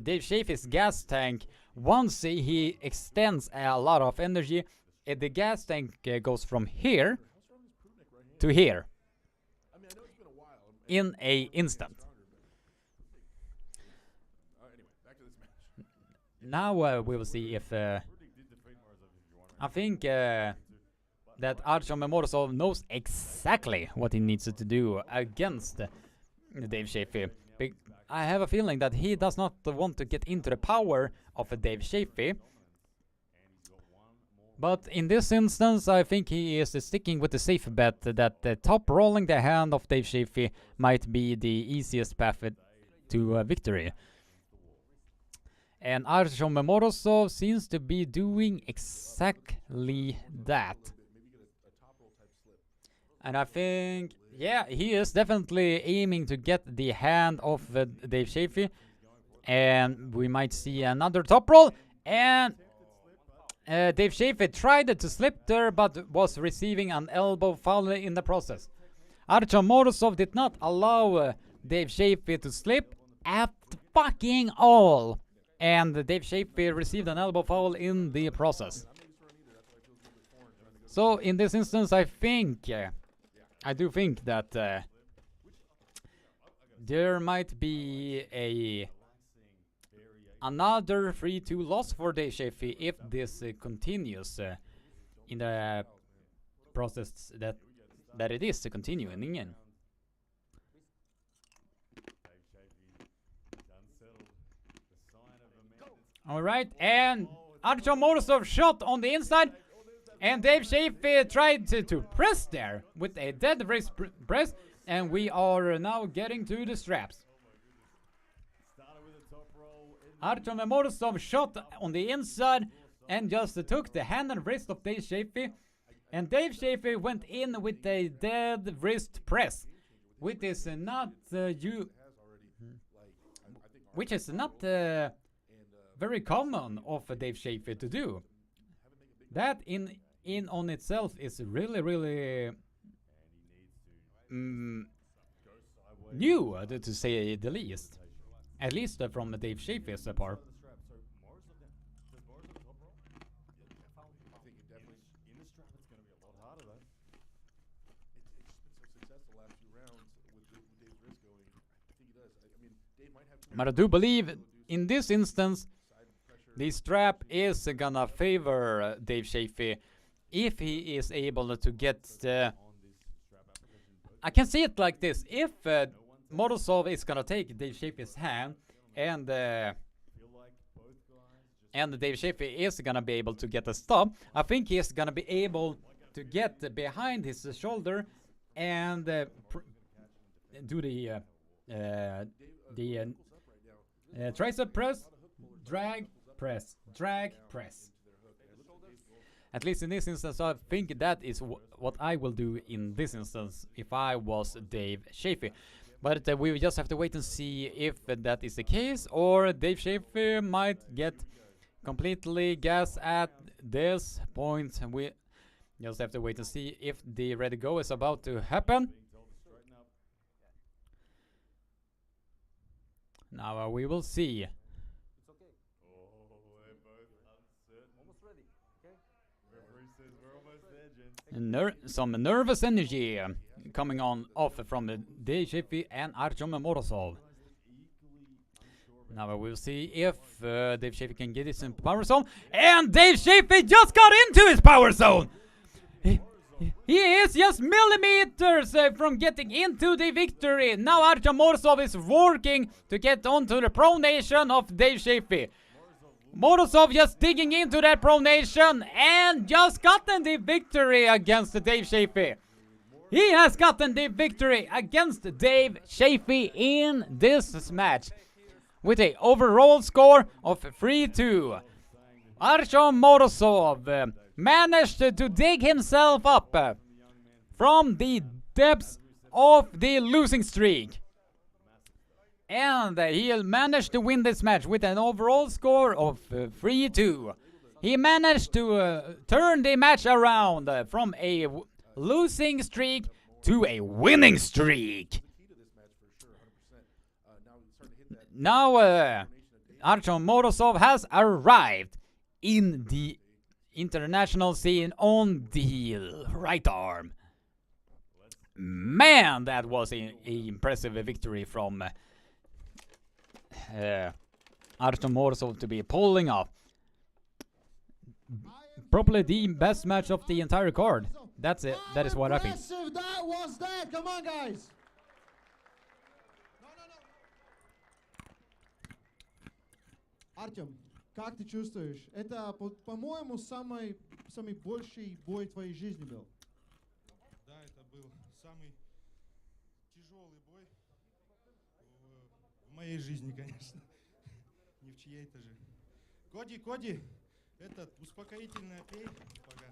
Dave Chaffee's gas tank, once he extends a lot of energy, the gas tank goes from here to here in a instant. now we will see if I think that Archon Morozov knows exactly what he needs to do against Dave Chaffee. I have a feeling that he does not want to get into the power of Dave Chaffee. But in this instance, I think he is sticking with the safe bet that top rolling the hand of Dave Chaffee might be the easiest path to victory. And Archon Morozov seems to be doing exactly that. And I think, yeah, he is definitely aiming to get the hand of Dave Chaffee. And we might see another top roll. And Dave Chaffee tried to slip there, but was receiving an elbow foul in the process. Archon Morozov did not allow Dave Chaffee to slip at fucking all. And Dave Chaffee received an elbow foul in the process. So in this instance, I do think that there might be another 3-2 loss for Dave Chaffee if this continues in the process that it is continuing in. Alright, and Archon Morozov shot on the inside, and Dave Chaffee tried to press there with a dead wrist press, and we are now getting to the straps. Archon Morozov shot on the inside and just took the hand and wrist of Dave Chaffee, and Dave Chaffee went in with a dead wrist press, which is not very common of Dave Chaffee to do. That in on itself is really new, to say the least. At least from Dave Chaffee's part. But I do believe in this instance the strap is gonna favor Dave Chaffee if he is able to get the... I can see it like this. If Morozov is gonna take Dave Chaffee's hand and Dave Chaffee is gonna be able to get a stop, I think he is gonna be able to get behind his shoulder and do the tricep press, drag, press, drag, press. At least in this instance, I think that is what I will do in this instance if I was Dave Chaffee. But we just have to wait and see if that is the case, or Dave Chaffee might get completely gas at this point. We just have to wait and see if the ready go is about to happen. Now we will see. Some nervous energy coming on off from Dave Chaffee and Archon Morozov. Now we will see if Dave Chaffee can get his power zone, and Dave Chaffee just got into his power zone. He is just millimeters from getting into the victory. Now Archon Morozov is working to get onto the pronation of Dave Chaffee. Morozov just digging into that pronation and just gotten the victory against Dave Chaffee. He has gotten the victory against Dave Chaffee in this match with an overall score of 3-2. Archon Morozov managed to dig himself up from the depths of the losing streak. And he managed to win this match with an overall score of 3-2. He managed to turn the match around from a losing streak to a winning streak. Now Archon Morozov has arrived in the international scene on the right arm. Man, that was an impressive victory from Archon Morsov to be pulling off probably the best match of the entire card. That's it. That is what I think. That was that. Come on, guys. Артем, как ты чувствуешь? Это, по-моему, самый большой бой в твоей жизни был. Да, это был самый тяжелый бой в моей жизни, конечно. Не в чьей-то же. Коди, этот успокоительное пей, пока.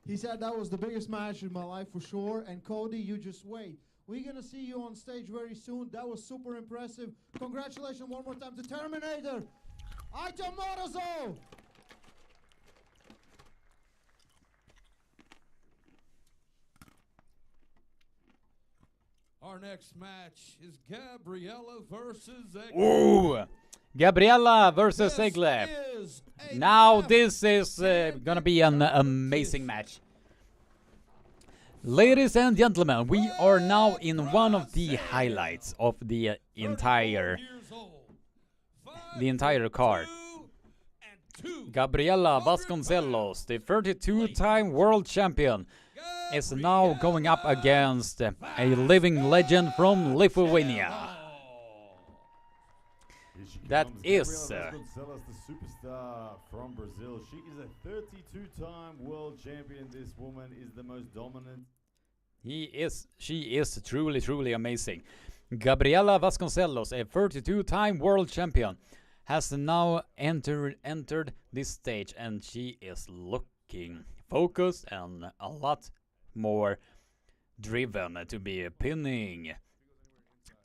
He said that was the biggest match in my life for sure. And Cody, you just wait. We're going to see you on stage very soon. That was super impressive. Congratulations one more time to Terminator, Archon Morsov. Our next match is Gabriella versus Egle. Ooh! Gabriella versus Egle. Now this is gonna be an amazing match. Ladies and gentlemen, we are now in one of the highlights of the entire card. Gabriella Vasconcelos, the 32-time world champion, is now going up against a living legend from Lithuania. That is Gabriella Vasconcelos, the superstar from Brazil. She is a 32-time world champion. This woman is the most dominant. She is truly amazing. Gabriella Vasconcelos, a 32-time world champion, has now entered this stage, and she is looking focused and a lot more driven to be pinning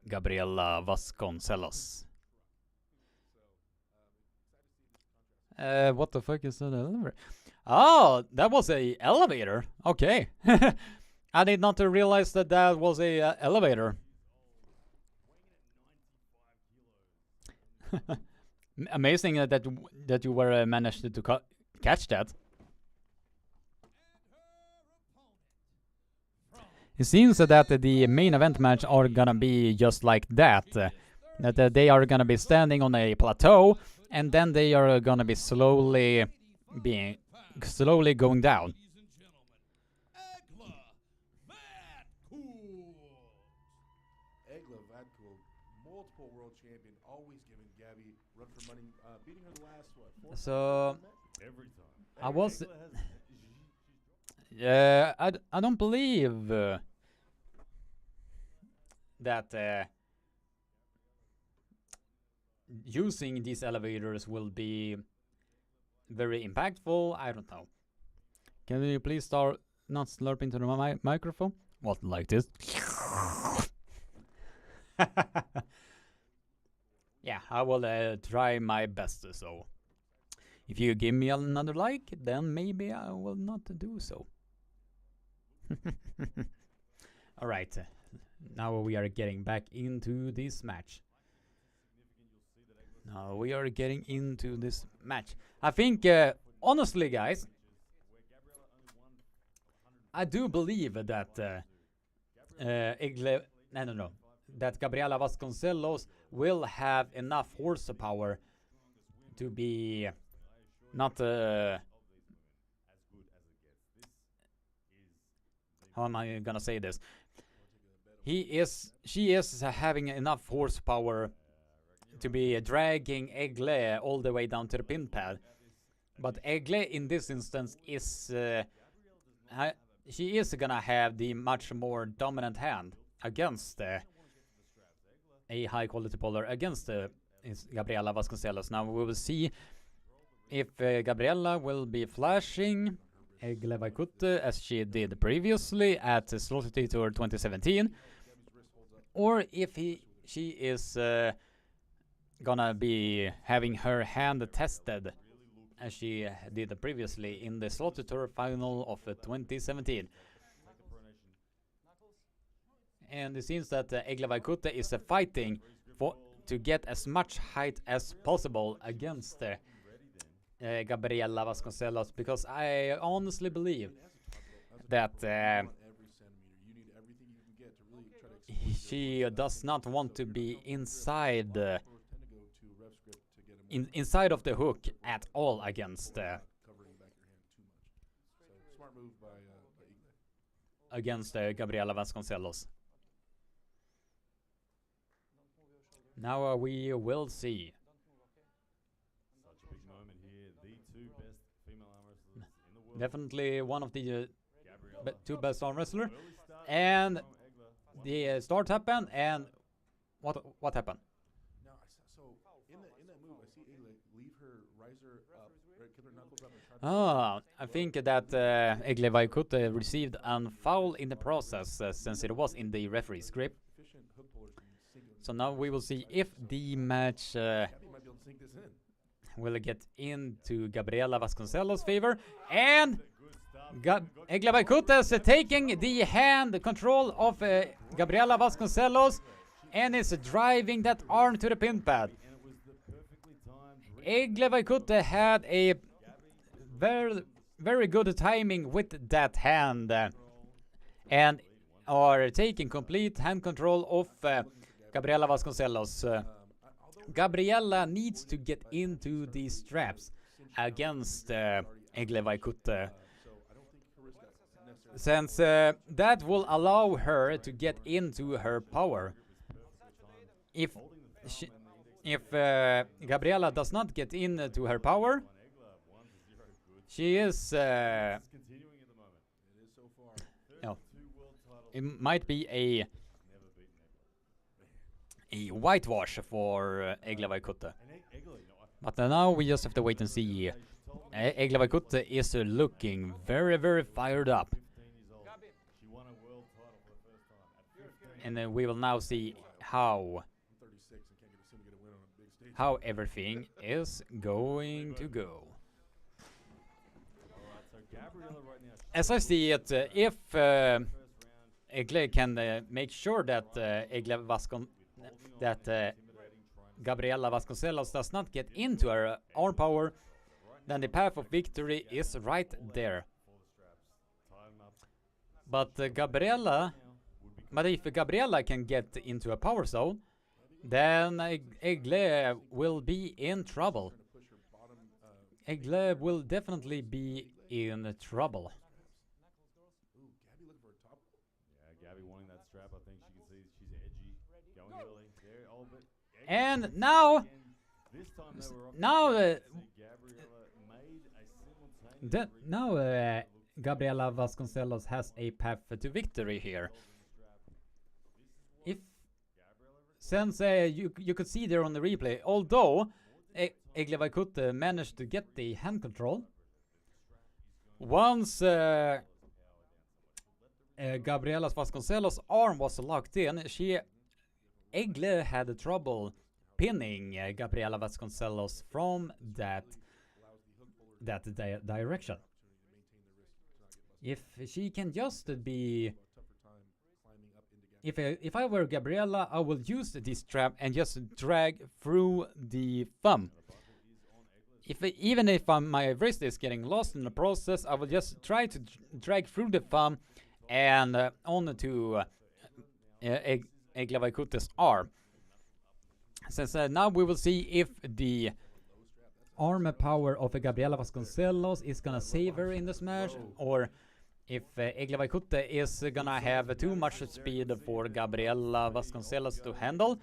Gabriella Vasconcelos. What the fuck is that elevator? Oh, that was a elevator. Okay. I did not realize that that was a elevator. Amazing that you were managed to catch that. It seems that the main event match are gonna be just like that. That they are gonna be standing on a plateau, and then they are gonna be slowly going down. Multiple world champion, always giving Gabby run for money, beating her the last, what, 4 So Every time. I was I don't believe that using these elevators will be very impactful. I don't know. Can you please start not slurp into the microphone? What, like this? Yeah, I will try my best. So if you give me another like, then maybe I will not do so. Alright, now we are getting back into this match. Now we are getting into this match. I think, honestly guys, I do believe that that Gabriella Vasconcelos will have enough horsepower to be not how am I gonna say this? She is having enough horsepower to be dragging Egle all the way down to the pin pad. But Egle in this instance is she is gonna have the much more dominant hand against a high quality bowler against Gabriella Vasconcelos. Now we will see if Gabriella will be flashing Egle Vaikute as she did previously at Slotty Tour 2017, or if she is gonna be having her hand tested as she did previously in the Slotty Tour final of 2017. And it seems that Egle Vaikute is fighting to get as much height as possible against Gabriella Vasconcelos, because I honestly believe that she does not want to be inside inside of the hook at all against Covering back your hand too much. So smart move by Igle. against Gabriela Vasconcelos. Now we will see. Such a big moment here. The two best female arm wrestlers in the world. Definitely one of the Gabriella. two best arm wrestler. Early start And from Egler. the start happened, and what happened? Now, so in that move, I see Igle leave her riser up, right, kill her knuckles up, and try to I think that Egle Vaikute received a foul in the process since it was in the referee's grip. efficient hook pullers can sink it. So now we will see if the match Gabby might be able to sink this in. will get into Gabriela Vasconcelos' favor, and Good start. Egle Vaikute is taking the hand control of Gabriela Vasconcelos and is driving that arm to the pin pad. And it was the perfectly timed Egle Vaikute had a very good timing with that hand and are taking complete hand control of Gabriela Vasconcelos. Gabriela needs to get into these straps against Egle Vaikute, since that will allow her to get into her power. If Gabriela does not get into her power, she is continuing at the moment. It is so far. no, 2 world titles. it might be a Never beaten Egler. whitewash for Egle Vaikute. And Egler, you know, But now we just have to wait and see. Egle Vaikute is looking very fired up, 15 years old. She won a world title for the first time at 15. and we will now see how I'm 36 and can't seem to get a win on a big stage. everything is going to go. Alright, so Gabriella right now. As I see it, if First round. Egle can make sure that Gabriela Vasconcelos does not get into her arm power, then the path of victory is right there. But if Gabriela can get into a power zone, then Egle will be in trouble. Egle will definitely be in trouble. Ooh, Gabby looking for a top. Yeah, Gabby wanting that strap. I think she can see she's edgy. Going early. There, oh, but edgy. And now, Again, this time they were off. Gabriella made a simultaneous Gabriela Vasconcelos has a path to victory here. Since you could see there on the replay, although Egle Vaikute managed to get the hand control, once Gabriela Vasconcelos' arm was locked in, Egle had trouble pinning Gabriela Vasconcelos from that direction. If she can just be, if I were Gabriela, I will use this strap and just drag through the thumb. Even if my wrist is getting lost in the process, I will just try to drag through the thumb and on to Egle Vaikute's arm. Since now we will see if the arm power of Gabriela Vasconcelos is gonna save her in this match, or if Egle Vaikute is gonna have too much speed for Gabriela Vasconcelos to handle.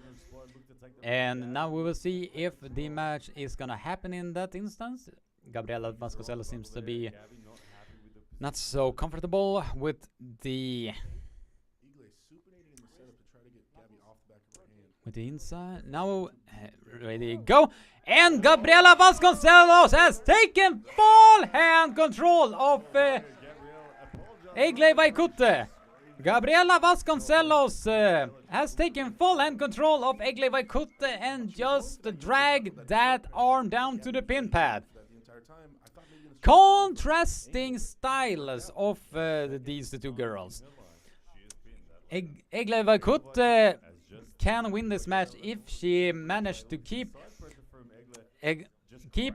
And now we will see if the match is gonna happen in that instance. Gabriela Vasconcelos seems to be not so comfortable with the inside. Now ready go, and Gabriela Vasconcelos has taken full hand control of Egle Vaikute. Gabriela Vasconcelos has taken full hand control of Egle Vaikute and just dragged that arm down to the pin pad. Contrasting styles of these two girls. Egle Vaikute can win this match if she managed to keep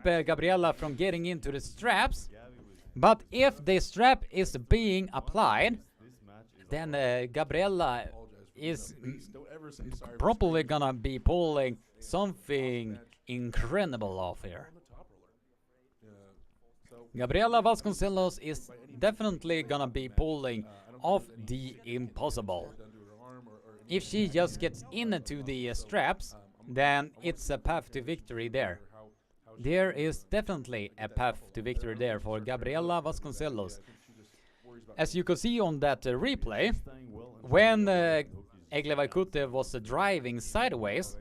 Gabriela from getting into the straps. But if the strap is being applied, then Gabriela is probably gonna be pulling something incredible off here. On the top roller. So Gabriela Vasconcelos is definitely gonna be pulling off the impossible. done to her arm or If she just gets into the straps, then it's a path to victory there. There is definitely a path to victory there for Gabriela Vasconcelos. As you could see on that replay, when Egle Vaikute was driving sideways,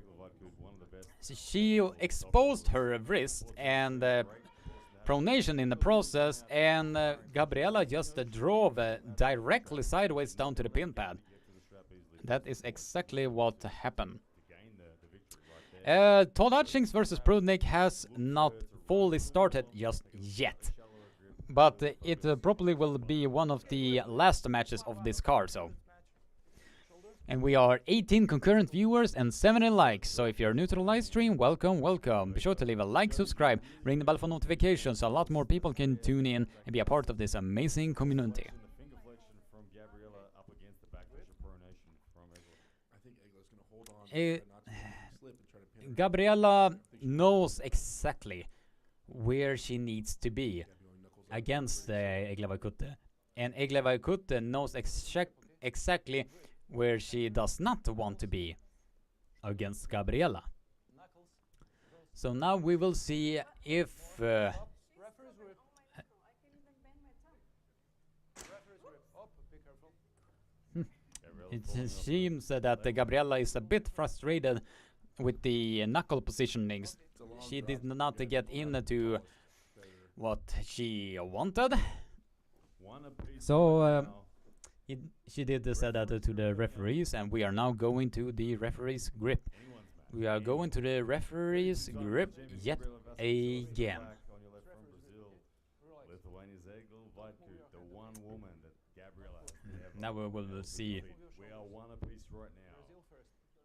she exposed her wrist and pronation in the process, and Gabriela just drove directly sideways down to the pin pad. That is exactly what happened. Todd Hutchings versus Prudnik has not fully started just yet, but it probably will be one of the last matches of this card. So, and we are 18 concurrent viewers and 70 likes. So if you're new to the live stream, welcome, welcome. Be sure to leave a like, subscribe, ring the bell for notifications so a lot more people can tune in and be a part of this amazing community. Finger flexion from Gabriella up against the back pressure pronation from Egla. I think Egla's going to hold on and not slip and try to pin her. Gabriella knows exactly where she needs to be against Egle Vaikute. And Egle Vaikute knows exactly where she does not want to be against Gabriella. So now we will see if it seems that Gabriella is a bit frustrated with the knuckle positionings. She did not get into what she wanted. So she did say that to the referees, and we are now going to the referee's grip. We are going to the referee's grip yet again. Now we will see. We are one apiece right now.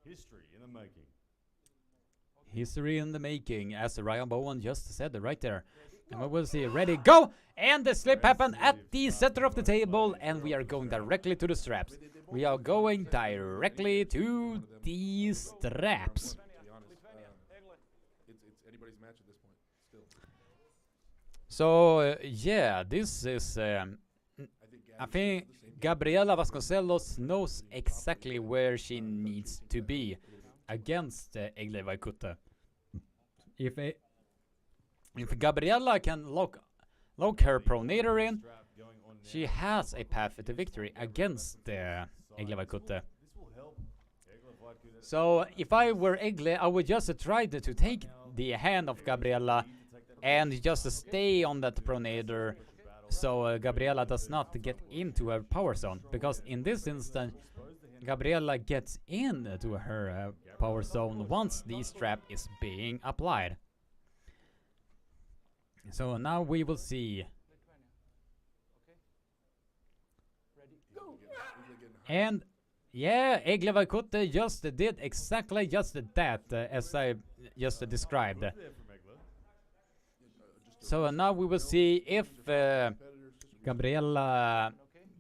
History in the making. History in the making, as Ryan Bowen just said right there. And we will see. Ready, go! And the slip happened at the center of the table, and we are going directly to the straps. We are going directly to the straps. To be honest, it's anybody's match at this point, still. So, yeah, this is... I think Gabriela Vasconcelos knows exactly where she needs to be against Egle Vaikute. If Gabriela can lock her pronator in, she has a path to victory against Egle Vaikute. So if I were Egle, I would just try to take the hand of Gabriela and just stay on that pronator, so Gabriela does not get into her power zone, because in this instance Gabriela gets into her power zone once the strap is being applied. So now we will see. And yeah, Egle Vaikute just did exactly just that, as I just described. So now we will see if Gabriela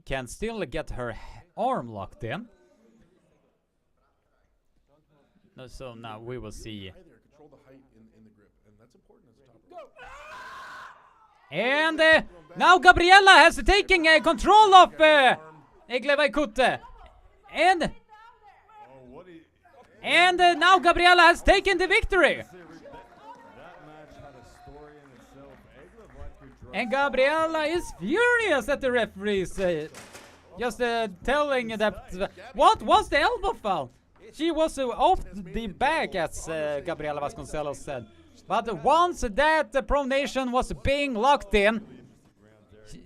can still get her arm locked in. So now we will see. Control the height in the grip, and that's important as a top rower. And now Gabriela has taken control of Egle Vaikute. And now Gabriela has taken the victory. And Gabriela is furious at the referees, just telling that what was the elbow foul? She was off the back, as Gabriela Vasconcelos said. But once that pronation was being locked in,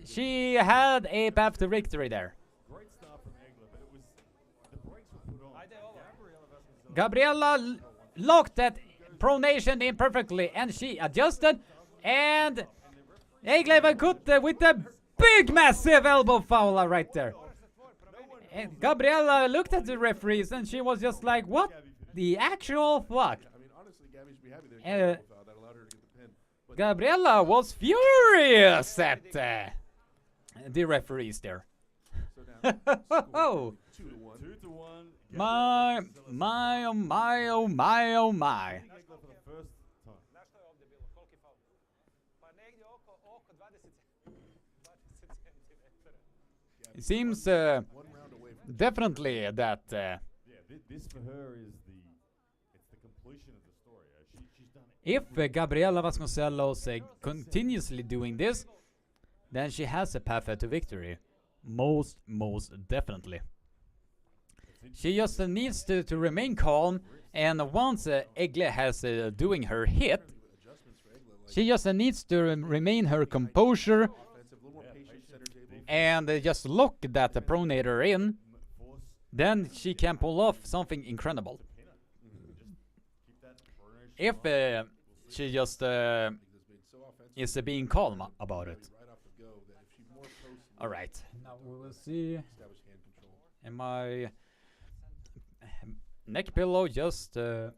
she had a path to victory there. Gabriela locked that pronation in perfectly, and she adjusted, and Egle Vaikute with a big massive elbow foul right there. And Gabriela looked at the referees and she was just like, what the actual fuck? I mean, honestly, Gabby should be happy that allowed her to get the pin. But Gabriela was furious at the referees there. Oh, 2-1. 2-1. my, oh my, oh my, oh my. For the first time It seems definitely that Yeah, this for her is it's the completion of the story. She's done it. if Gabriela Vasconcelos continuously doing this, then she has a path to victory. Most definitely. She just needs to remain calm, and once Egle has doing her hit, she just needs to remain her composure and just lock that pronator in. Then she can pull off something incredible. If she just is being calm about it. All right. Now we will see. And my neck pillow just fell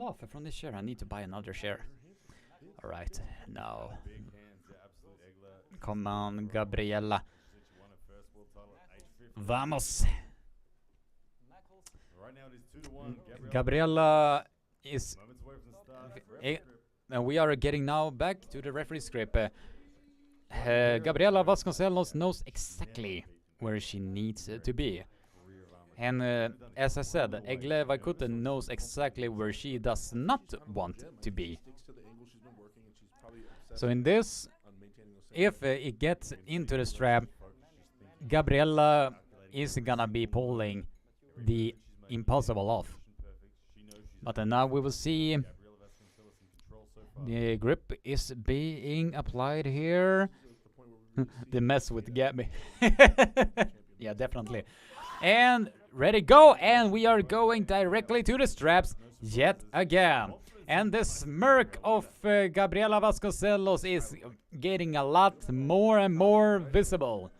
off from this chair. I need to buy another chair. All right. Now. Come on, Gabriela. Vamos. Right now it is 2-1. Gabriela is... we are getting now back to the referee script. Gabriela Vasconcelos knows exactly where she needs to be. And as I said, Egle Vaikute knows exactly where she does not want to be. So in this, if it gets into the strap, Gabriela is gonna be pulling the impossible off. But now we will see the grip is being applied here. The mess with Gabby. Yeah, definitely. And ready, go! And we are going directly to the straps yet again. And the smirk of Gabriela Vasconcelos is getting a lot more and more visible.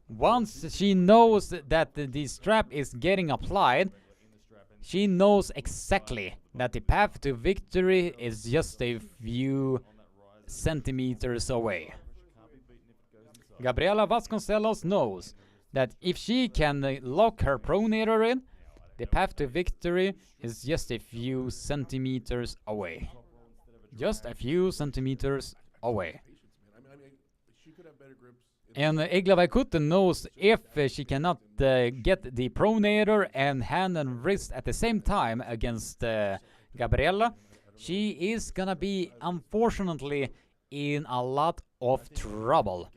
Once she knows that the strap is getting applied, she knows exactly that the path to victory is just a few centimeters away. Gabriela Vasconcelos knows that if she can lock her pronator in, the path to victory is just a few centimeters away. Just a few centimeters away. And Egle Vaikute knows if she cannot get the pronator and hand and wrist at the same time against Gabriela, she is gonna be, unfortunately, in a lot of trouble.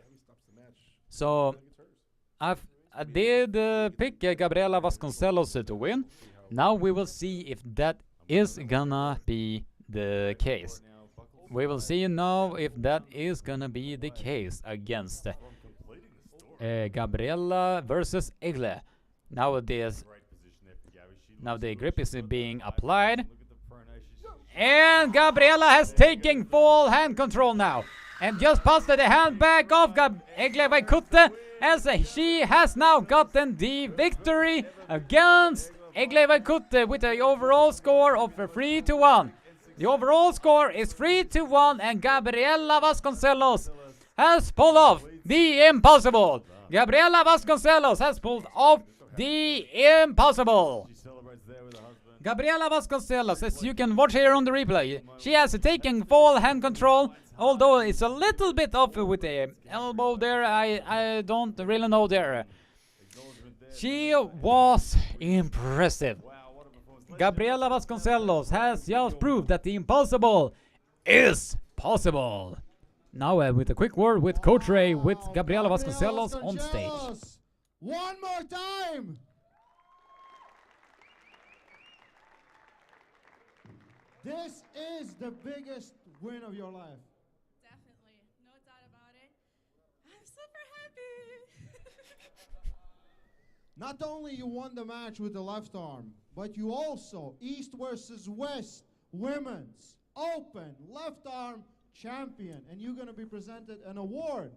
So, I did pick Gabriela Vasconcelos to win. Now we will see if that is gonna be the case. We will see now if that is gonna be the case against Gabriela versus Egle. Now the grip is being applied. And Gabriela has taken full hand control now. And just passed the hand back of Egle Vaikute, as she has now gotten the victory against Egle Vaikute with the overall score of 3-1. The overall score is 3-1, and Gabriela Vasconcelos has pulled off the impossible. Gabriela Vasconcelos has pulled off the impossible. Gabriela Vasconcelos, as you can watch here on the replay, she has taken full hand control, although it's a little bit off with the elbow there. I don't really know there. She was impressive. Gabriela Vasconcelos has just proved that the impossible is possible. Now with a quick word with Coach Ray with Gabriela Vasconcelos on stage. One more time! This is the biggest win of your life. Definitely, no doubt about it. I'm super happy. Not only you won the match with the left arm, but you also, East versus West, Women's Open Left Arm Champion. And you're going to be presented an award.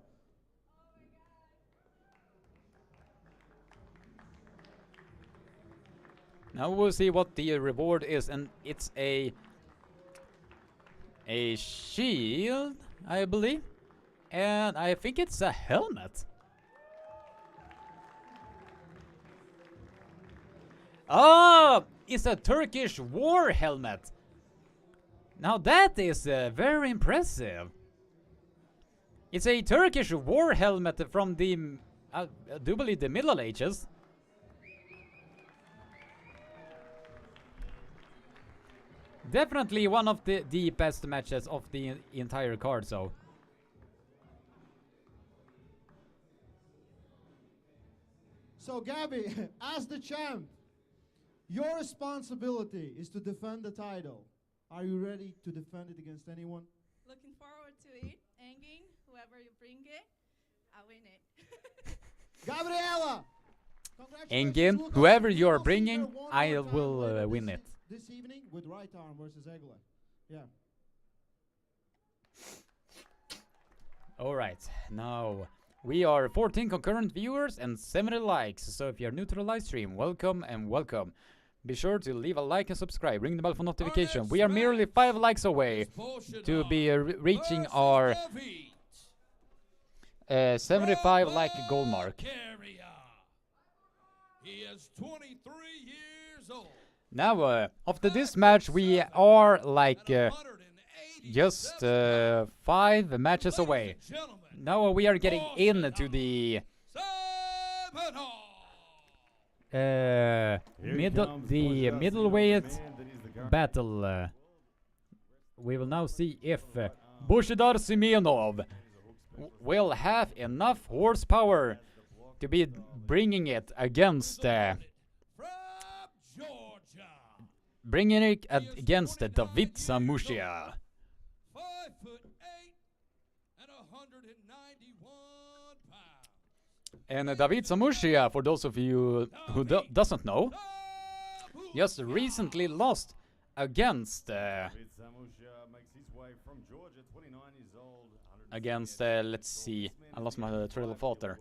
Now we'll see what the reward is, and it's a shield, I believe, and I think it's a helmet. Oh, it's a Turkish war helmet. Now that is very impressive. It's a Turkish war helmet from the, I do believe, the Middle Ages. Definitely one of the best matches of the entire card, so. So Gabby, as the champ, your responsibility is to defend the title. Are you ready to defend it against anyone? Looking forward to it. Engin, whoever you bring it, I win it. Gabriela! Engin, whoever you're bringing, I will win it. This evening with right arm versus Egle. Yeah. Alright, now we are 14 concurrent viewers and 70 likes, so if you're new to the live stream, welcome and welcome. Be sure to leave a like and subscribe, ring the bell for notification. We are merely 5 likes away to be reaching our 75 like goal mark. He is 23 years old. Now, after this match, we are like just 5 matches away. Now we are getting into the middleweight battle. We will now see if Bushidar Seminoff will have enough horsepower to be bringing it against David Samushia. 5'8" and 191 pounds. And David Samushia, for those of you who doesn't know, just recently lost against let's see, I lost my trail of thought there.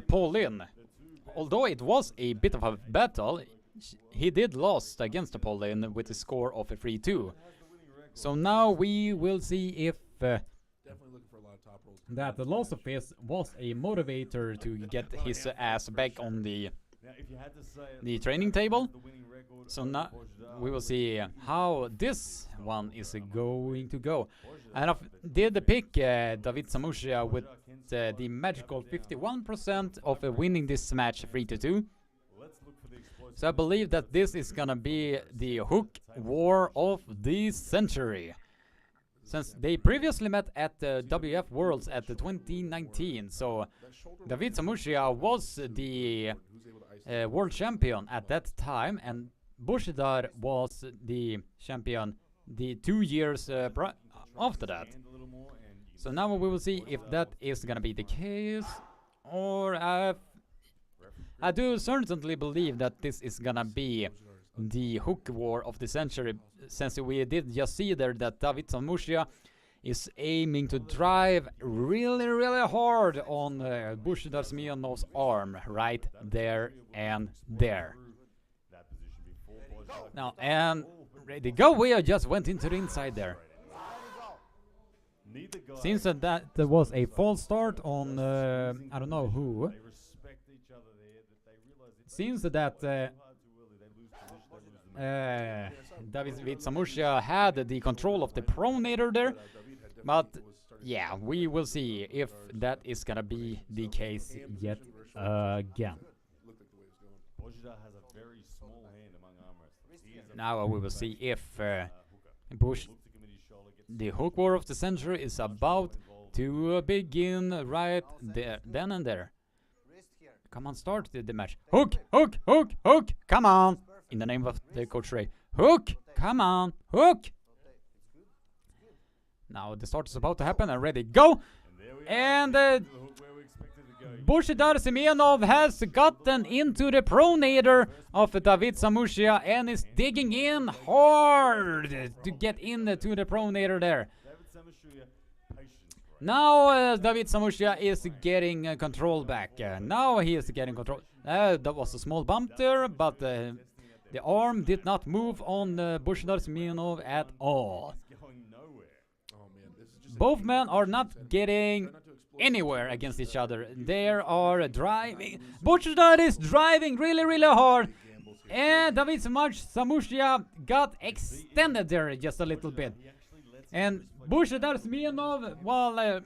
Paul Lynn. Although it was a bit of a battle, he did lost against Paul Lynn with a score of a 3-2. So now we will see if that the loss of his was a motivator to get his ass back on the training table. So now we will see how this one is going to go. And I did pick David Samushia with the magical 51% of winning this match 3-2. So I believe that this is gonna be the hook war of the century. Since they previously met at the WF Worlds at the 2019, so David Samushia was the world champion at that time, and Bushidar was the champion the 2 years after that. So now we will see if that is gonna be the case, or I do certainly believe that this is gonna be the hook war of the century, since we did just see there that David Samushia is aiming to drive really hard on Bushidar Semionov's arm right there and there. Now, and ready to go, we just went into the inside there. Seems that was a false start on I don't know who. Seems that David Samushia had the control of the pronator there, but yeah, we will see if that is gonna be the case yet again. Now we will see if the hook war of the century is about to begin right there, then and there. Come on, start the match. Hook, hook, hook, hook, come on! In the name of the Coach Ray. Hook, come on, hook! Now the start is about to happen, and ready, go! And Bushidar Semionov has gotten into the pronator of David Samushia and is digging in hard to get into the pronator there. Now David Samushia is getting control back. Now he is getting control. That was a small bump there, but the arm did not move on Bushidar Semionov at all. Both men are not getting anywhere against each other. They are driving. Bushidar is driving really hard. And David Samushia got extended there just a little bit. And Bushidar Seminoff, well,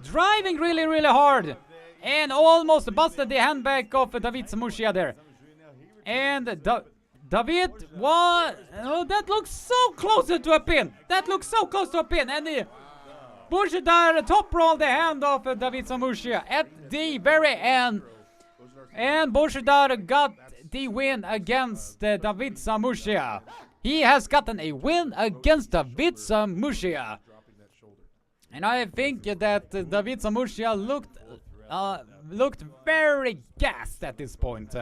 driving really, really hard. And almost busted the handbag of David Samushia there. And David, what? Oh, that looks so close to a pin. That looks so close to a pin. And Bushidar top rolled the hand of David Samushia at the very end. And Bushidar got the win against David Samushia. He has gotten a win against David Samushia. And I think that David Samushia looked very gassed at this point.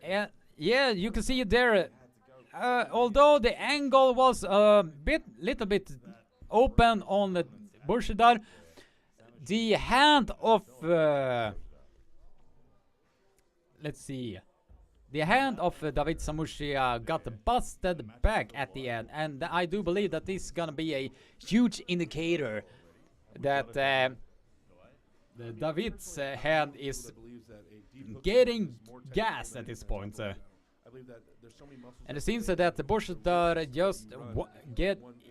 And yeah, you can see it there. Although the angle was a little bit open on the Bushidar, the hand of let's see. The hand of David Samushia got busted back at the end, and I do believe that this is gonna be a huge indicator that David's hand is getting gas at this point. And it seems that the Bushidar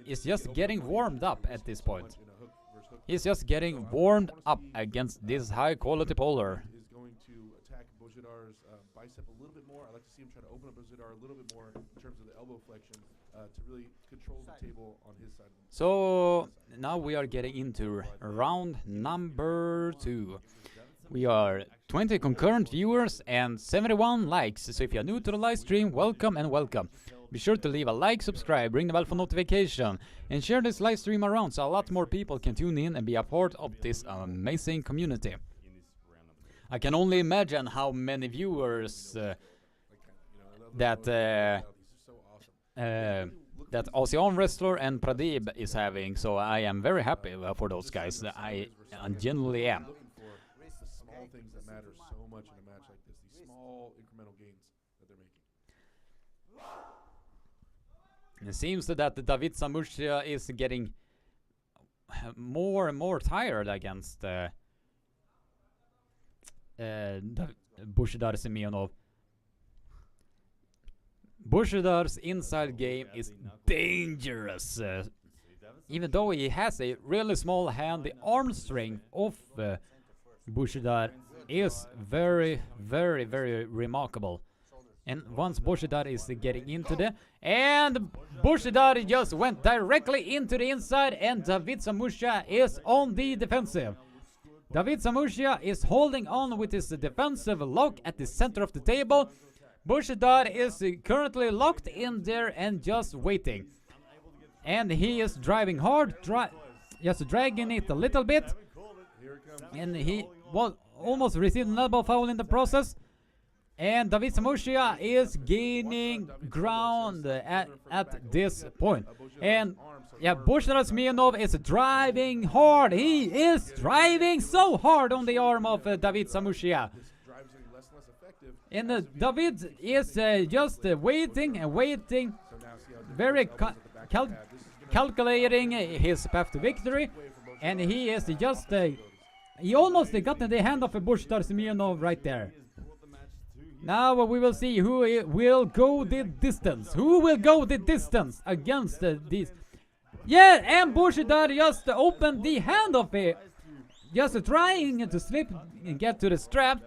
is just getting warmed up at this point. He's just getting warmed up against this high quality polar. Bushidar's bicep a little bit more. I like to see him try to open up Bushidar a little bit more in terms of the elbow flexion to really control the table on his side. So now we are getting into round number 2. We are 20 concurrent viewers and 71 likes. So if you're new to the live stream, welcome and welcome. Be sure to leave a like, subscribe, ring the bell for notification, and share this live stream around so a lot more people can tune in and be a part of this amazing community. I can only imagine how many viewers that Aussie Armwrestler and Pradeep is having, so I am very happy for those guys. I genuinely am. The small things that matter so much in a match like this, these small incremental gains that they're making. It seems that David Samushia is getting more and more tired against Bushidar Seminoff. Bushidar's inside game is dangerous. Even though he has a really small hand, the arm strength of Bushidar is very, very, very remarkable. And once Bushidar is getting into the... And Bushidar just went directly into the inside, and David Samushia is on the defensive. David Samushia is holding on with his defensive lock at the center of the table. Bushidar is currently locked in there and just waiting. And he is driving hard, just dragging it a little bit. And he almost received an elbow foul in the process. And David Samushia is gaining ground at this point. And yeah, Bushidar Seminoff is driving hard. He is driving so hard on the arm of David Samushia. And David is just waiting and waiting, very calculating his path to victory. And he is just, he almost got in the hand of Bushidar Seminoff right there. Now we will see who will go the distance. Who will go the distance against these? Yeah, and Bushidar just opened the hand of it, just trying to slip and get to the strap.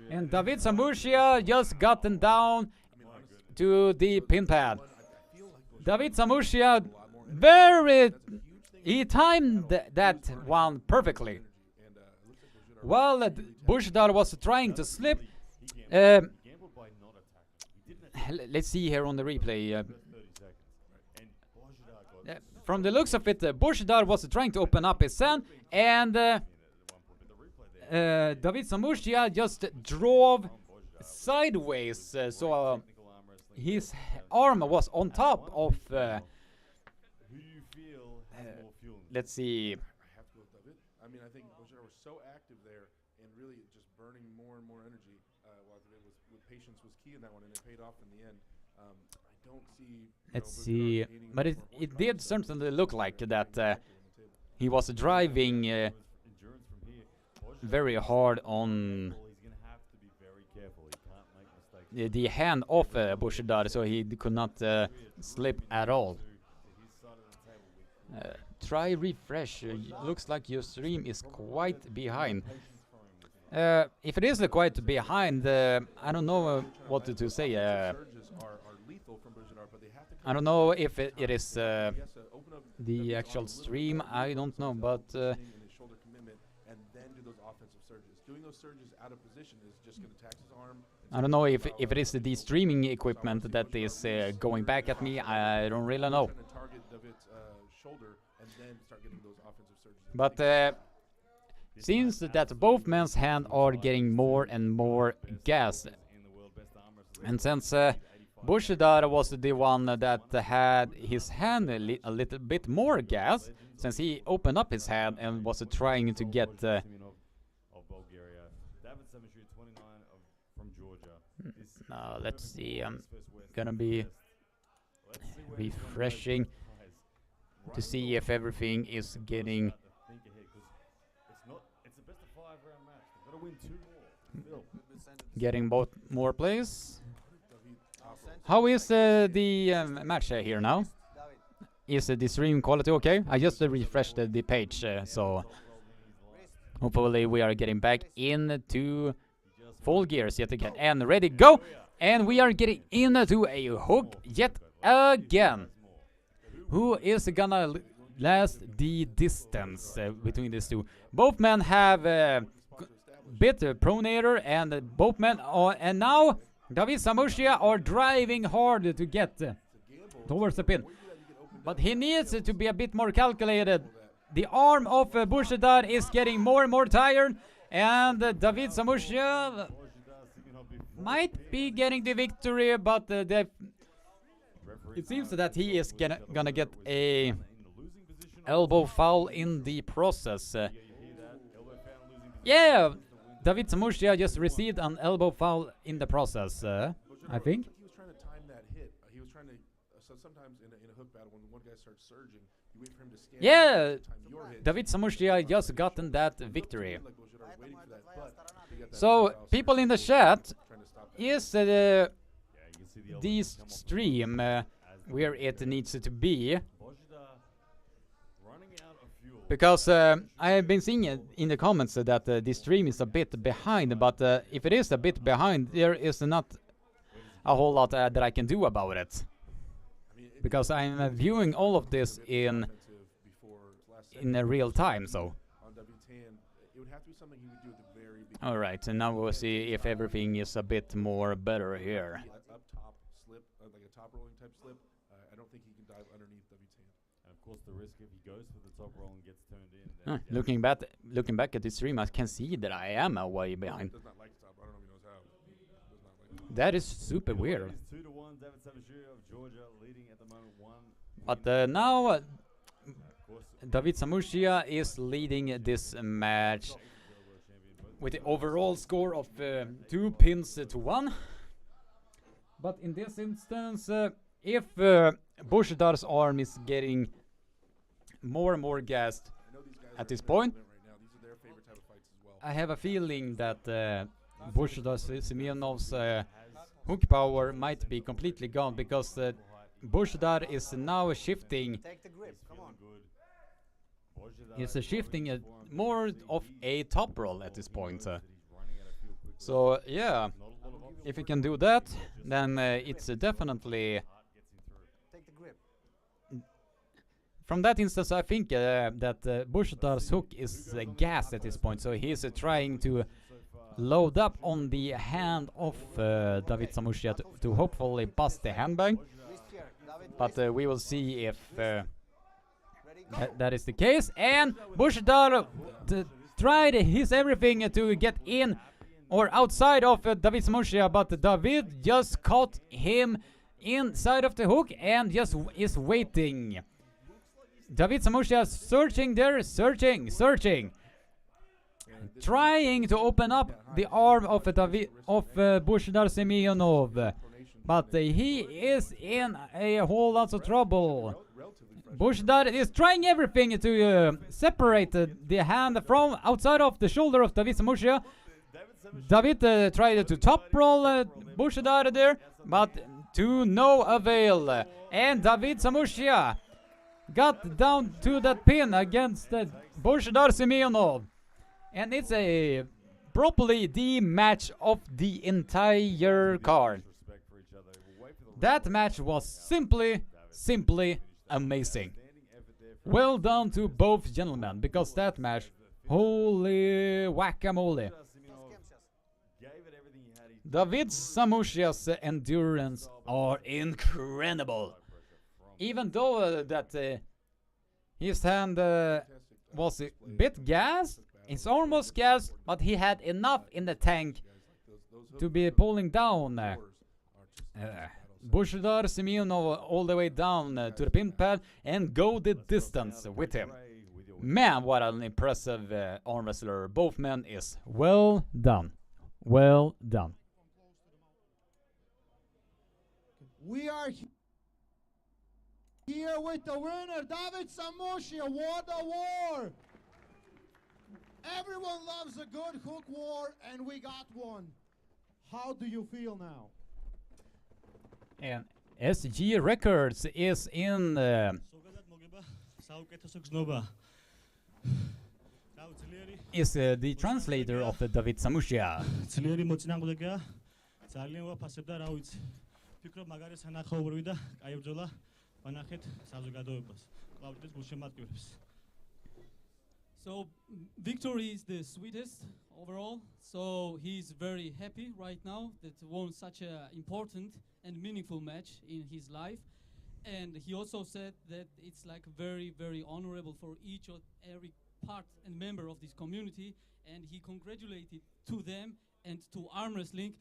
And David Samushia just gotten down to the pin pad. David Samushia he timed that one perfectly. While Bushidar was trying to slip, let's see here on the replay. From the looks of it, Bushidar was trying to open up his hand, and David Samushia just drove sideways, so his arm was on top of. Let's see. I mean, I think Bushidar was so active there and really just burning more and more energy. With patience was key in that one, and it paid off in the end. I don't see. Let's see, but it did certainly look like that he was driving very hard on. the hand of Bushidar, so he could not slip at all. Try refresh. Looks like your stream is quite behind. If it is quite behind, I don't know what to say. I don't know if it is the actual stream. I don't know, but I don't know if it is the streaming equipment that is going back at me. I don't really know. But seems that both men's hands are getting more and more gas, and since Bushidar was the one that had his hand a little bit more gas, since he opened up his hand and was trying to get let's see, I'm gonna be refreshing to see if everything is getting both more plays. How is the match here now? Is the stream quality okay? I just refreshed the page, so hopefully we are getting back into full gears yet again. And ready, go! And we are getting into a hook yet again. Who is gonna last the distance between these two? Both men have bit pronator, and both men are, and now David Samushia are driving hard to get towards the pin. But he needs to be a bit more calculated. The arm of Bushidar is getting more and more tired, and David Samushia might be getting the victory, but it seems that he is gonna get a elbow foul in the process. Yeah, David Samushia just received an elbow foul in the process, I think. He was trying to time that hit. He was trying to. So sometimes in a hook battle, when one guy starts surging, you wait for him to scan. Yeah, David Samushia just gotten that victory. So people in the chat, is the stream where it needs to be? Because I have been seeing in the comments that the stream is a bit behind, but if it is a bit behind, there is not a whole lot that I can do about it. Because I'm viewing all of this in real time, so. Alright, and now we'll see if everything is a bit more better here. Up top slip, like a top rolling type slip. I don't think he can dive underneath David's hand. And of course, the risk if he goes for the top roll and gets turned in. Looking back at the stream, I can see that I am a way behind. Does not like top. I don't know if he knows how. Does not like That is super weird. 2-1, David Samushia of Georgia leading at the moment 1. But now David Samushia is leading this match with the overall score of 2 pins to 1. But in this instance, if Bushidar's arm is getting more and more gassed at this point, I have a feeling that Bushidar's Seminov's hook power might be completely gone, because Bushidar is now shifting. He's shifting more of a top roll at this point. So yeah, if he can do that, then it's definitely. From that instance, I think that Bushidar's hook is gas at this point, so he's trying to load up on the hand of David Samushia to hopefully bust the handbang. But we will see if that is the case. And Bushidar tried his everything to get in or outside of David Samushia, but David just caught him inside of the hook and just is waiting. David Samushia searching there, searching, trying to open up the arm of Bushidar Semionov, but he is in a whole lot of trouble. Bushidar is trying everything to separate the hand from outside of the shoulder of David Samushia, David tried to top roll Bushidar there, but to no avail. And David Samushia got down to that pin against Bushidar Seminoff. And it's a probably the match of the entire card. That match was simply amazing. Well done to both gentlemen, because that match, holy whack-a-mole. David Samushia's endurance are incredible. Even though his hand was a bit gassed, it's almost gassed, but he had enough in the tank to be pulling down Bushidar Seminoff all the way down to the pin pad and go the distance with him. Man, what an impressive arm wrestler both men is. Well done. Well done. We are here with the winner, David Samushia. What a war! Everyone loves a good hook war, and we got one. How do you feel now? And SG Records is in is the translator of David Samushia. So victory is the sweetest overall. So he's very happy right now that won such an important and meaningful match in his life. And he also said that it's like very, very honorable for each or every part and member of this community. And he congratulated to them and to arm wrestling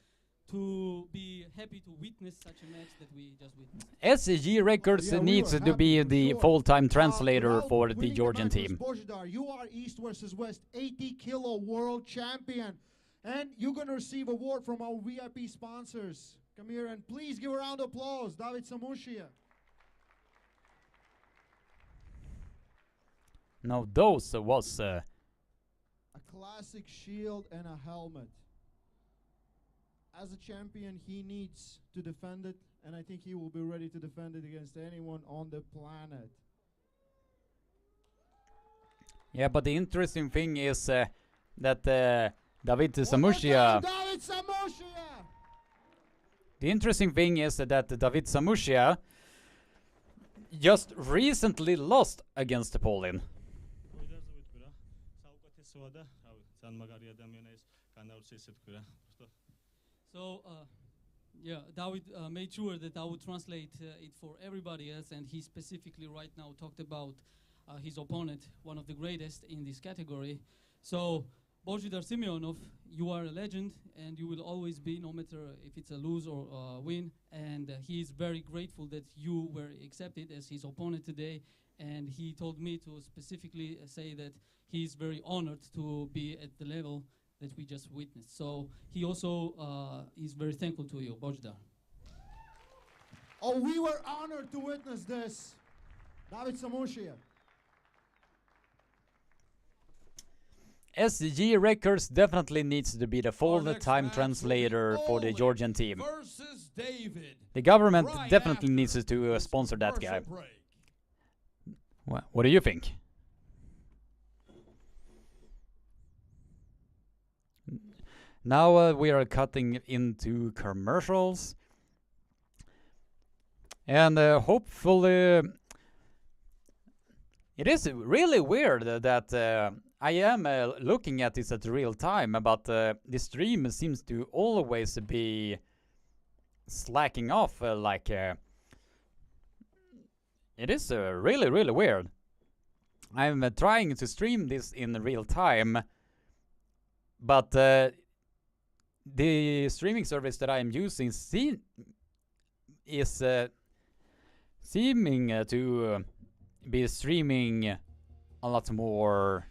to be happy to witness such a match that we just witnessed. SG Records needs to be the full-time translator for the Georgian team. You are East versus West 80 kilo world champion. And you're going to receive an award from our VIP sponsors. Come here and please give a round of applause, David Samushia. Now those was a classic shield and a helmet. As a champion, he needs to defend it, and I think he will be ready to defend it against anyone on the planet. Yeah, but the interesting thing is that David Samushia. David Samushia! The interesting thing is that David Samushia just recently lost against Poland. So, yeah, David made sure that I would translate it for everybody else, and he specifically right now talked about his opponent, one of the greatest in this category. So, Božidar Seminoff, you are a legend, and you will always be, no matter if it's a lose or win, and he is very grateful that you were accepted as his opponent today, and he told me to specifically say that he is very honored to be at the level that we just witnessed. So he also is very thankful to you, Božidar. Oh, we were honored to witness this. David Samushia. SG Records definitely needs to be the full-time translator for the Georgian team. The government definitely needs to sponsor that guy. What do you think? Now we are cutting into commercials, and hopefully it is really weird that I am looking at this at real time, but the stream seems to always be slacking off it is really weird. I'm trying to stream this in real time, but the streaming service that I am using is seeming to be streaming a lot more,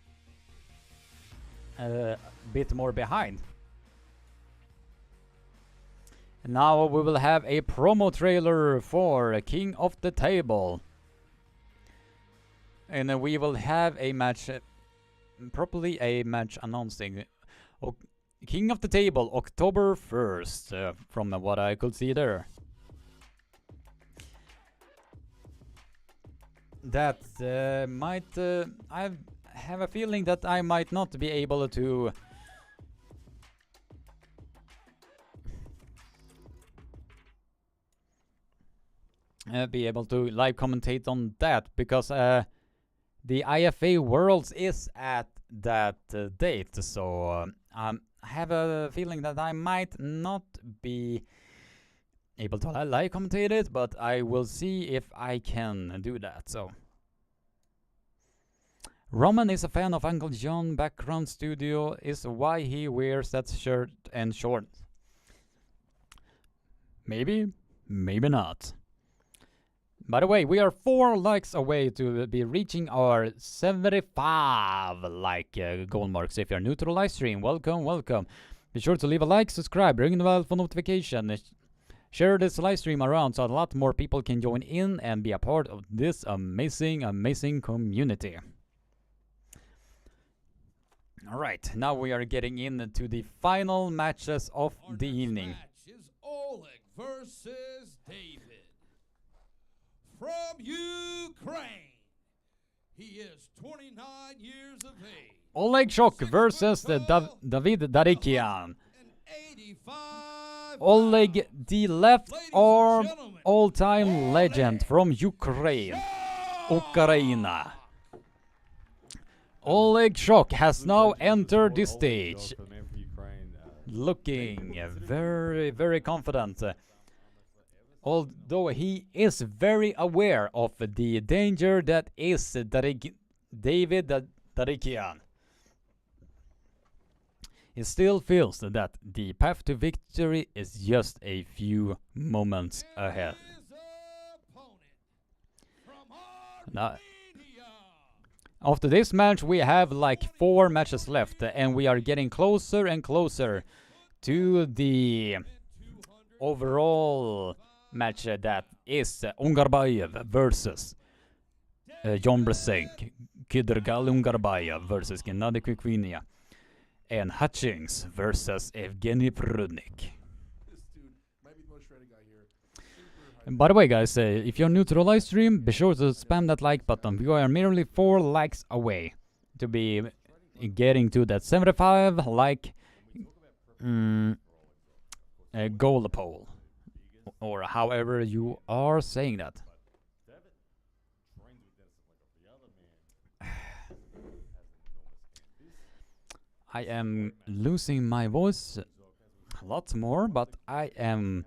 bit more behind. And now we will have a promo trailer for King of the Table, and we will have a match, probably a match announcing. King of the Table, October 1st, from what I could see there. That might... I have a feeling that I might not be able to... be able to live commentate on that, because the IFA Worlds is at that date, so I have a feeling that I might not be able to live commentate it, but I will see if I can do that. So Roman is a fan of Uncle John. Background studio is why he wears that shirt and shorts. Maybe, maybe not. By the way, we are 4 likes away to be reaching our 75 like goal marks. If you're new to the live stream, welcome, welcome. Be sure to leave a like, subscribe, ring the bell for notification. Share this live stream around so a lot more people can join in and be a part of this amazing, amazing community. Alright, now we are getting into the final matches of the evening. Match is Oleg versus David. From Ukraine, he is 29 years of age. Oleg Shok versus David Darikian. Oleg, the left arm all-time legend from Ukraine. Ukraina. Oleg Shok has now entered the stage. Looking very, very confident. Although he is very aware of the danger that is David Darikian. He still feels that the path to victory is just a few moments ahead. Now, after this match we have like 4 matches left, and we are getting closer and closer to the overall match that is Ungarbayev versus John Bresenk, Kidrgal Ungarbayev versus Gennady Kvikvinia, and Hutchings versus Evgeny Prudnik. And by the way, guys, if you're new to the live stream, be sure to spam that like button. We are merely 4 likes away to be getting to that 75 like goal poll. Or however you are saying that. I am losing my voice a lot more, but I am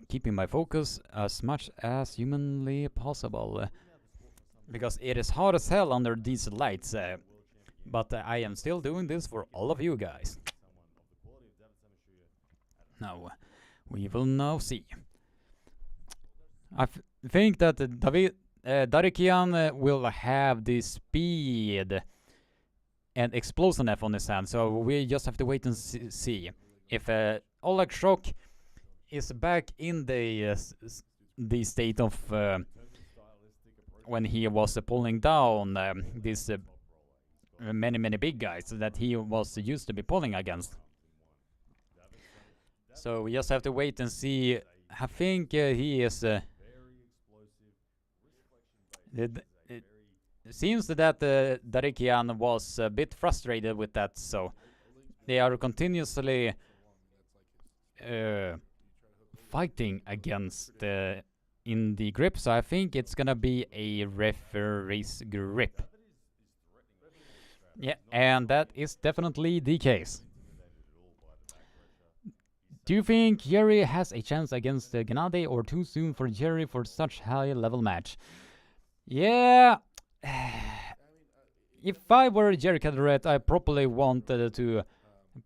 keeping my focus as much as humanly possible. Because it is hard as hell under these lights. But I am still doing this for all of you guys. Now, we will now see. I think that David Darikian will have the speed and explosiveness on his hand, so we just have to wait and see. If Oleg Shok is back in the state of when he was pulling down these many big guys that he was used to be pulling against. So we just have to wait and see. I think he is... it seems that Darikian was a bit frustrated with that, so they are continuously fighting against in the grip, so I think it's gonna be a referee's grip. Yeah, and that is definitely the case. Do you think Jerry has a chance against Gennady, or too soon for Jerry for such high-level match? Yeah, if I were Jerry Caderet, I probably wanted to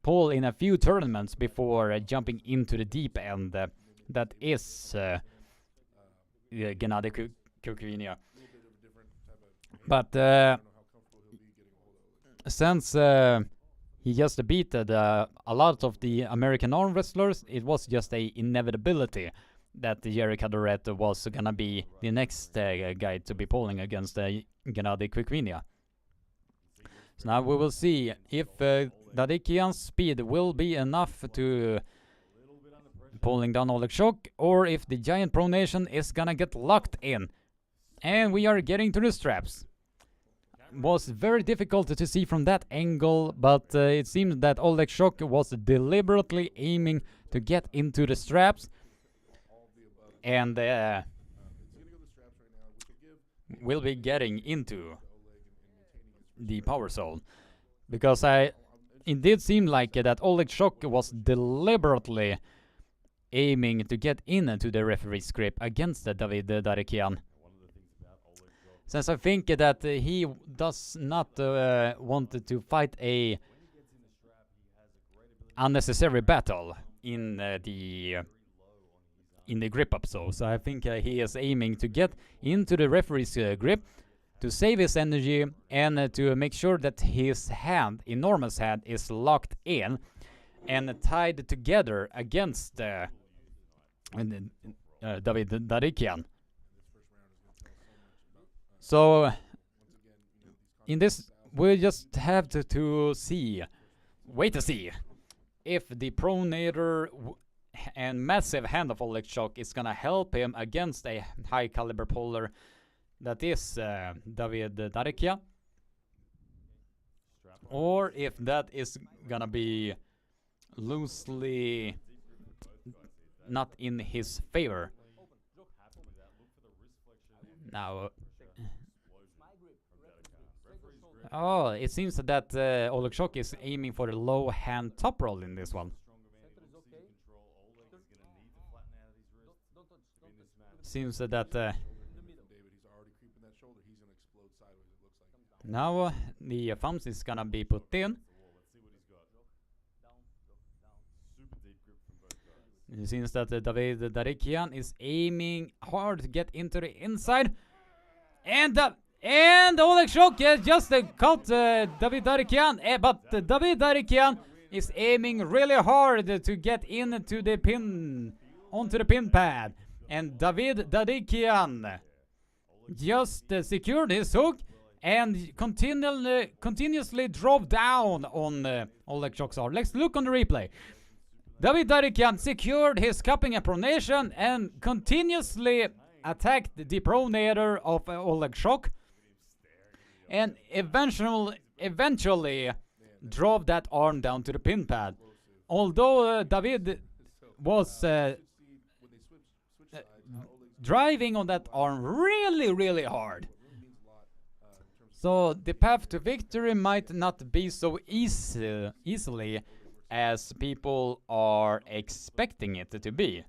pull in a few tournaments before jumping into the deep end. That is Gennady Kvikvinia. But since he just beat a lot of the American arm wrestlers, it was just a inevitability that Jerry Caderet was gonna be the next guy to be pulling against Gennady Kvikvinia. So now we will see if Dadikian's speed will be enough to pulling down Oleg Shock, or if the giant pronation is gonna get locked in. And we are getting to the straps. Was very difficult to see from that angle, but it seems that Oleg Shock was deliberately aiming to get into the straps, and will be getting into the power zone, because it did seem like that Oleg Shock was deliberately aiming to get into the referee's grip against David Darikian. Since I think that he does not want to fight a unnecessary battle in the grip up, so I think he is aiming to get into the referee's grip to save his energy and to make sure that his hand, enormous hand, is locked in and tied together against David Darikian. So in this, we just have to see, wait to see if the pronator and massive hand of Oleg Shock is gonna help him against a high caliber puller that is David Darikia, or if that is gonna be loosely not in his favor. Now, oh, it seems that Oleg Shock is aiming for the low hand top roll in this one. Seems that now the thumbs is gonna be put in. It seems that David Darikian is aiming hard to get into the inside, and Oleg Shock just caught David Darikian, but David Darikian is aiming really hard to get into the pin, onto the pin pad, and David Darikian just secured his hook and continuously drove down on Oleg Shock's arm. Let's look on the replay. David Darikian secured his cupping and pronation and continuously attacked the pronator of Oleg Shock, and eventually drove that arm down to the pin pad. Although David was driving on that arm really hard. So the path to victory might not be so easily as people are expecting it to be.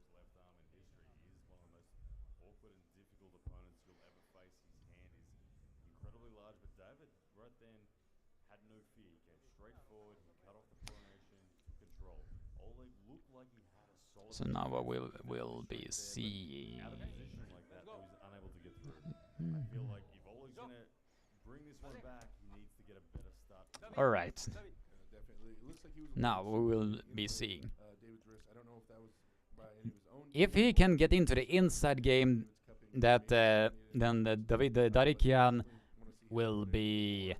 So now we'll be seeing. All right. Now we will be seeing if he can get into the inside game. That then David Darikian will be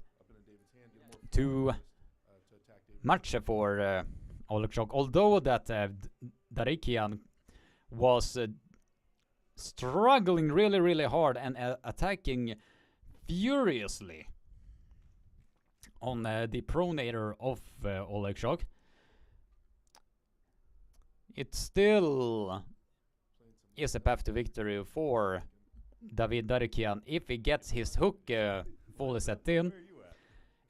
too much for Oleg Shock. Although that Darikian was struggling really hard and attacking furiously on the pronator of Oleg Shock, it still is a path to victory for David Darikian if he gets his hook fully set in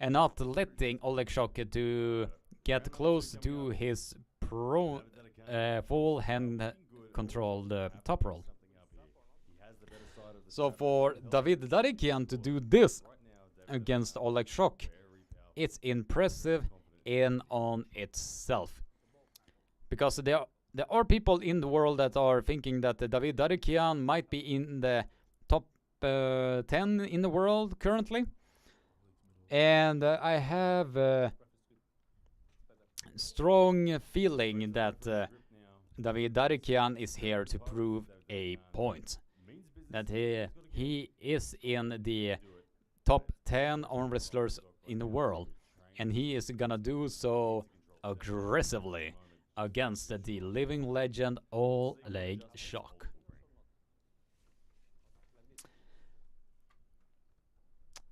and not letting Oleg Shock to get close to his full hand controlled top roll. So for David Darikian to do this against Oleg Shock, it's impressive in on itself. Because there are people in the world that are thinking that David Darikian might be in the top 10 in the world currently. And I have a strong feeling that David Darikian is here to prove a point. That he is in the top 10 arm wrestlers in the world, and he is gonna do so aggressively against the living legend Oleg Shock.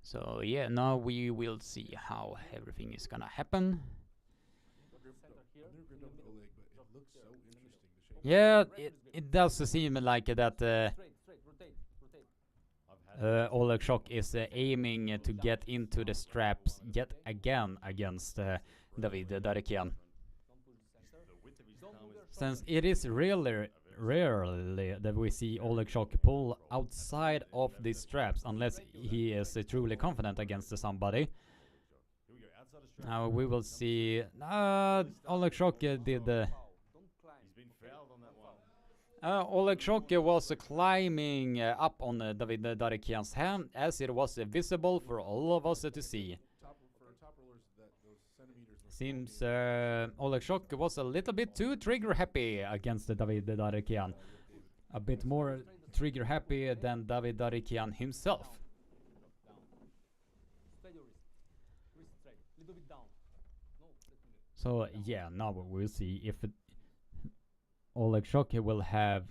So yeah, now we will see how everything is gonna happen. Yeah, it does seem like that Oleg Shock is aiming to get into the straps yet again against David Darekian. Since it is really rarely that we see Oleg Shock pull outside of the straps unless he is truly confident against somebody. Now we will see. Oleg Shock did. Oleg Shock was climbing up on David Darekian's hand as it was visible for all of us to see. Seems Oleg Shock was a little bit too trigger happy against David Darekian. A bit more trigger happy than David Darekian himself. So yeah, now we'll see if Oleg Shock will have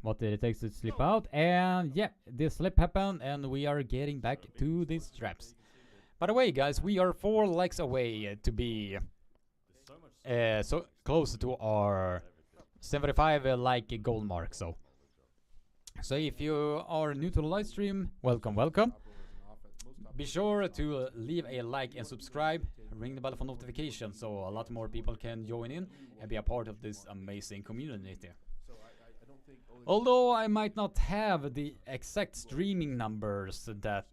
what it takes to slip out. And yeah, this slip happened and we are getting back to the straps. By the way, guys, we are 4 legs away to be so close to our 75 like goal mark. So if you are new to the live stream, welcome. Be sure to leave a like and subscribe. Ring the bell for notifications so a lot more people can join in and be a part of this amazing community. Although I might not have the exact streaming numbers that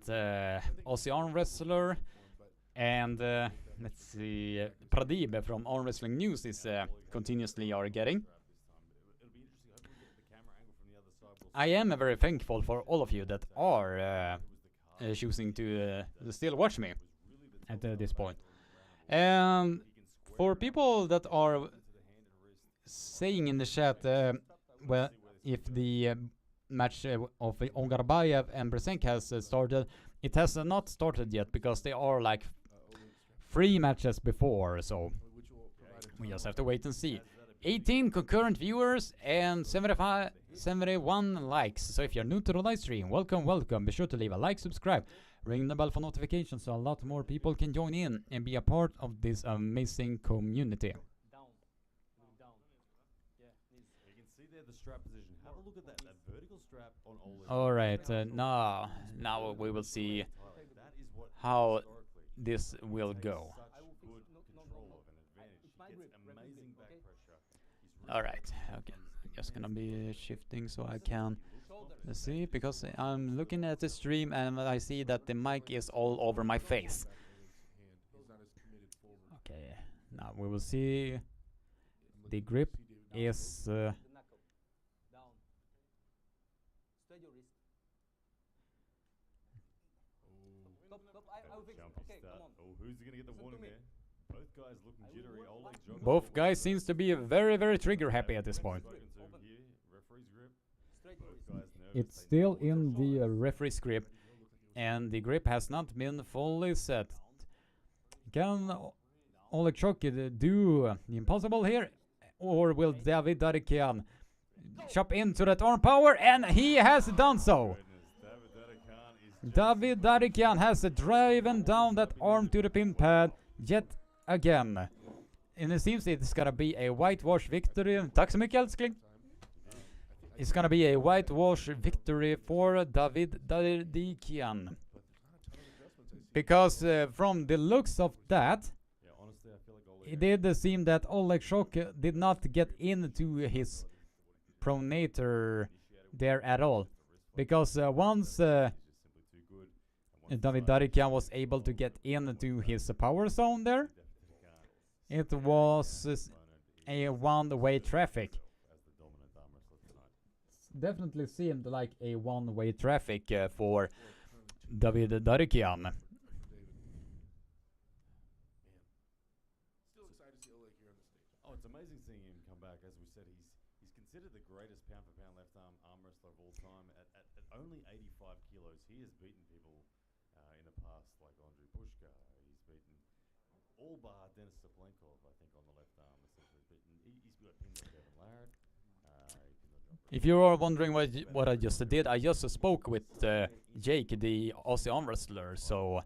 Aussie Arm Wrestler and let's see, Pradeep from Armwrestling News is continuously are getting. I am very thankful for all of you that are choosing to still watch me at this point. And for people that are saying in the chat, well, if the match of Ongarbayev and Bresenk has started, it has not started yet because they are like 3 matches before, so we just have to wait and see. 18 concurrent viewers and 71 likes. So if you're new to the live stream, welcome. Be sure to leave a like, subscribe, ring the bell for notifications so a lot more people can join in and be a part of this amazing community. Alright, now we will see how this will go. Alright, okay. Just gonna be shifting so I can see, because I'm looking at the stream and I see that the mic is all over my face. Okay, now we will see. The grip is both guys seems to be very trigger happy at this point. It's still in the referee's grip, and the grip has not been fully set. Can Oleg Shock do the impossible here, or will David Darekian chop into that arm power? And he has done so. David Darekian has driven down that arm to the pin pad yet again. And it seems it's gonna be a whitewash victory. Tack så mycket, älskling. It's gonna be a whitewash victory for David Darekian. Because from the looks of that, it did seem that Oleg Shock did not get into his pronator there at all. Because once David Darekian was able to get into his power zone there, it was a one-way traffic. Definitely seemed like a one-way traffic for David Darekian. Still excited to see Oleg here on the stage. Oh, it's amazing seeing him come back. As we said, he's considered the greatest pound-for-pound left-arm arm wrestler of all time. At only 85 kilos, he has beaten people in the past, like Andrei Pushka. He's beaten all bar Denis Sablenkov, I think, on the left arm. He's got pinned on Devin Laird. If you are wondering what I just did, I just spoke with Jake, the Aussie arm wrestler. So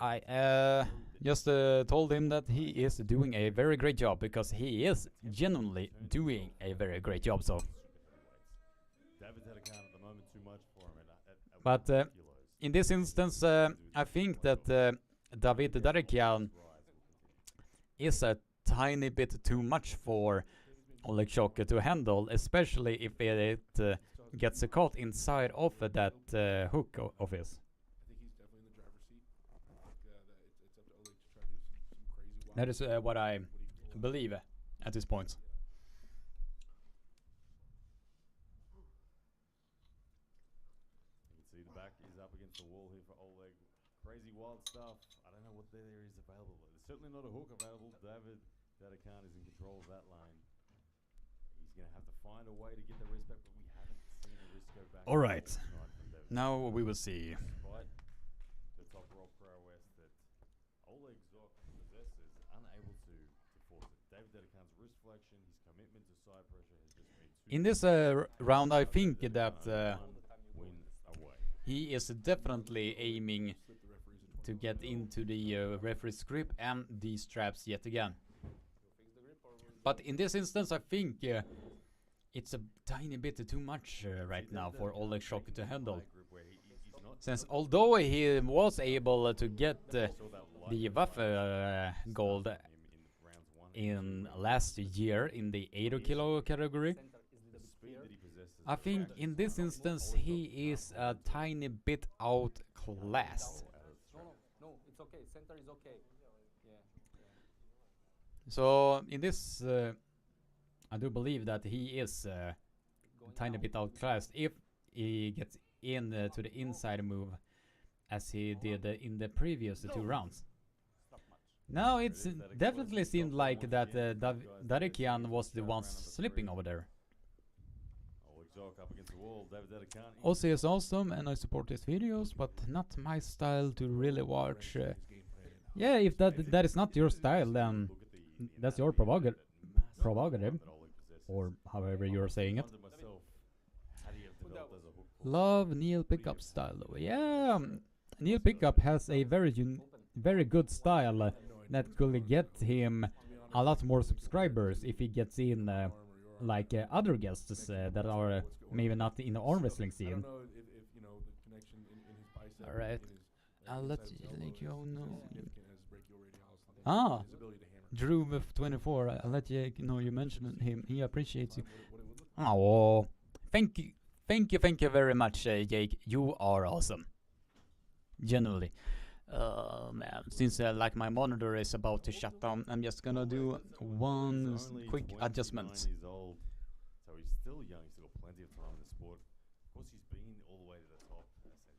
I just told him that he is doing a very great job, because he is genuinely doing a very great job. So, but in this instance, I think that David Darekian is a tiny bit too much for Oleg Chok to handle, especially if it gets caught inside of that hook of his. That is what I believe at this point. You can see the back is up against the wall here for Oleg. Crazy wild stuff. I don't know what there is available. There's certainly not a hook available. David Dadekan is in control of that line. He's going to have to find a way to get the wrist back, but we haven't seen the wrist go back. All right. Now we will see. Despite the top rope prowess that Oleg Zok possesses, unable to force it. David Dadekan's wrist flexion, his commitment to side pressure has just been too In this round, I think that he is definitely aiming to get into the referee's grip and the straps yet again. But in this instance, I think it's a tiny bit too much right now for Oleg Chok to handle. Since although he was able to get the WAF gold in last year in the 80 kilo category, I think in this instance he is a tiny bit outclassed. No, it's okay. Center is okay. Yeah. So in this, I do believe that he is a tiny bit outclassed if he gets in to the inside move as he did in the previous two rounds. Now it's definitely seemed like that Darekian was the one slipping over there. Ozzy is awesome and I support his videos, but not my style to really watch. Yeah, if that is not your style, then that's your prerogative, or however you're saying it. Love Neil Pickup style though. Yeah, Neil Pickup has a very good style that could get him a lot more subscribers if he gets in like other guests that are maybe not in the arm wrestling scene. Alright, I'll let you know. Ah, Drew24, I'll let you know you mentioned him. He appreciates you. Oh, thank you very much, Jake. You are awesome. Genuinely. Man, since like my monitor is about to shut down, I'm just gonna do one quick adjustment. So he's still young, he's still got plenty of time in the sport. Of course, he's been all the way to the top, essentially.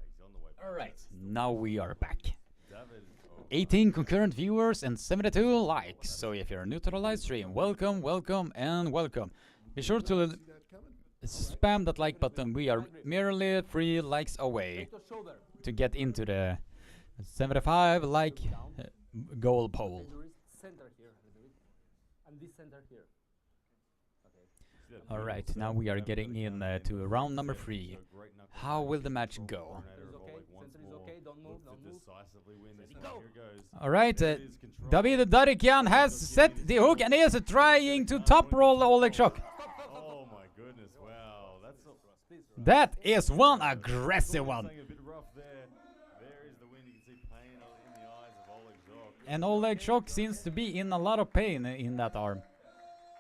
He's on the way back. Alright, now we are back. 18 concurrent viewers and 72 likes. So if you're new to the live stream, welcome, welcome, and welcome. Be sure to spam that like button. We are merely 3 likes away to get into the 75 like goal poll. Center here, and this center here. Alright, now we are getting in to round number 3. How will the match go? Alright, David Darekian has set the hook and he is trying to top roll Oleg Chok. Oh my goodness, wow. That is one aggressive one. And Oleg Chok seems to be in a lot of pain in that arm.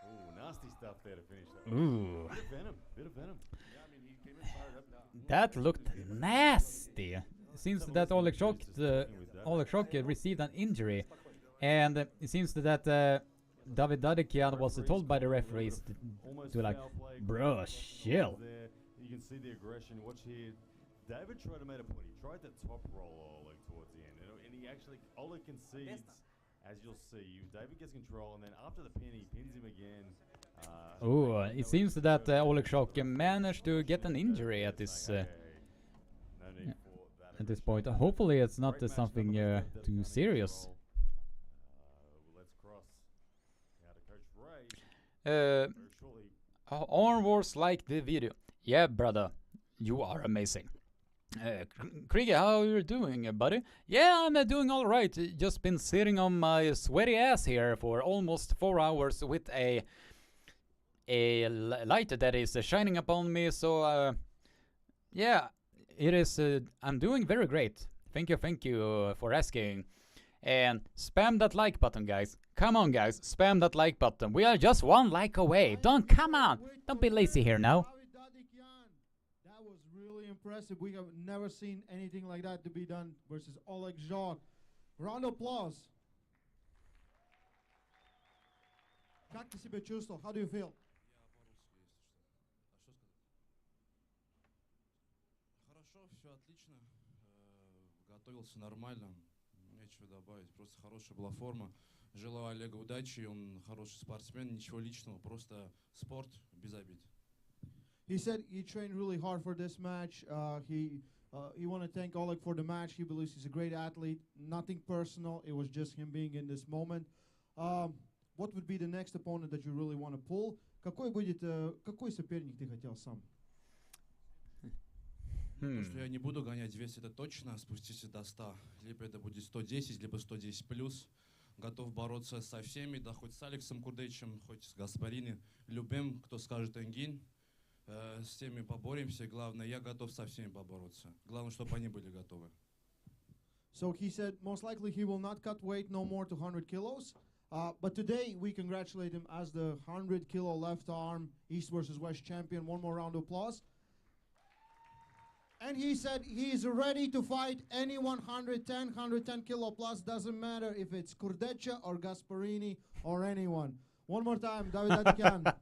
Ooh, nasty stuff there to finish that. Ooh. Bit of venom, bit of venom. That looked nasty. Seems that Oleg Chok received an injury, and it seems that David Dadekian was told by the referees to like, bro, chill. You can see the aggression. Watch here. David tried to make a point. He tried to top roll Oleg towards the end, and he actually, Oleg concedes, as you'll see. David gets control, and then after the pin, he pins him again. Oh, it seems that Oleg Chok managed to get an injury at this at this point. Hopefully it's not something too serious. Let's cross. Now to Coach Ray. Arm Wars like the video. Yeah, brother, you are amazing. Krieger, how are you doing, buddy? Yeah, I'm doing all right. Just been sitting on my sweaty ass here for almost 4 hours with a light that is shining upon me. So, yeah, it is. I'm doing very great. Thank you for asking. And spam that like button, guys. Come on, guys, spam that like button. We are just 1 like away. Come on. Don't be lazy here now. That was really impressive. We have never seen anything like that to be done versus Oleg Zhak. Round of applause. Как ты себя чувствовал? How do you feel? Хорошо, все отлично. Готовился нормально. Нечего добавить. Просто хорошая была форма. Желаю Олегу удачи. Он хороший спортсмен. Ничего личного. Просто спорт без обид. He said he trained really hard for this match. He want to thank Oleg for the match. He believes he's a great athlete. Nothing personal. It was just him being in this moment. What would be the next opponent that you really want to pull? Какой соперник ты хотел сам? То, что я не буду гонять вес, это точно. Спуститься до 100. Либо это будет 110, либо 110 плюс. Готов бороться со всеми, да хоть с Алексом Курдечем, хоть с Гаспарини. Любым, кто скажет Энгин. С теми поборемся. Главное, я готов со всеми побороться. Главное, чтобы они были готовы. So he said most likely he will not cut weight no more to 100 kilos. But today we congratulate him as the 100 kilo left arm East versus West champion. One more round of applause. And he said he is ready to fight any 110 kilo plus. Doesn't matter if it's Kurdecha or Gasparini or anyone. One more time, David Adikian.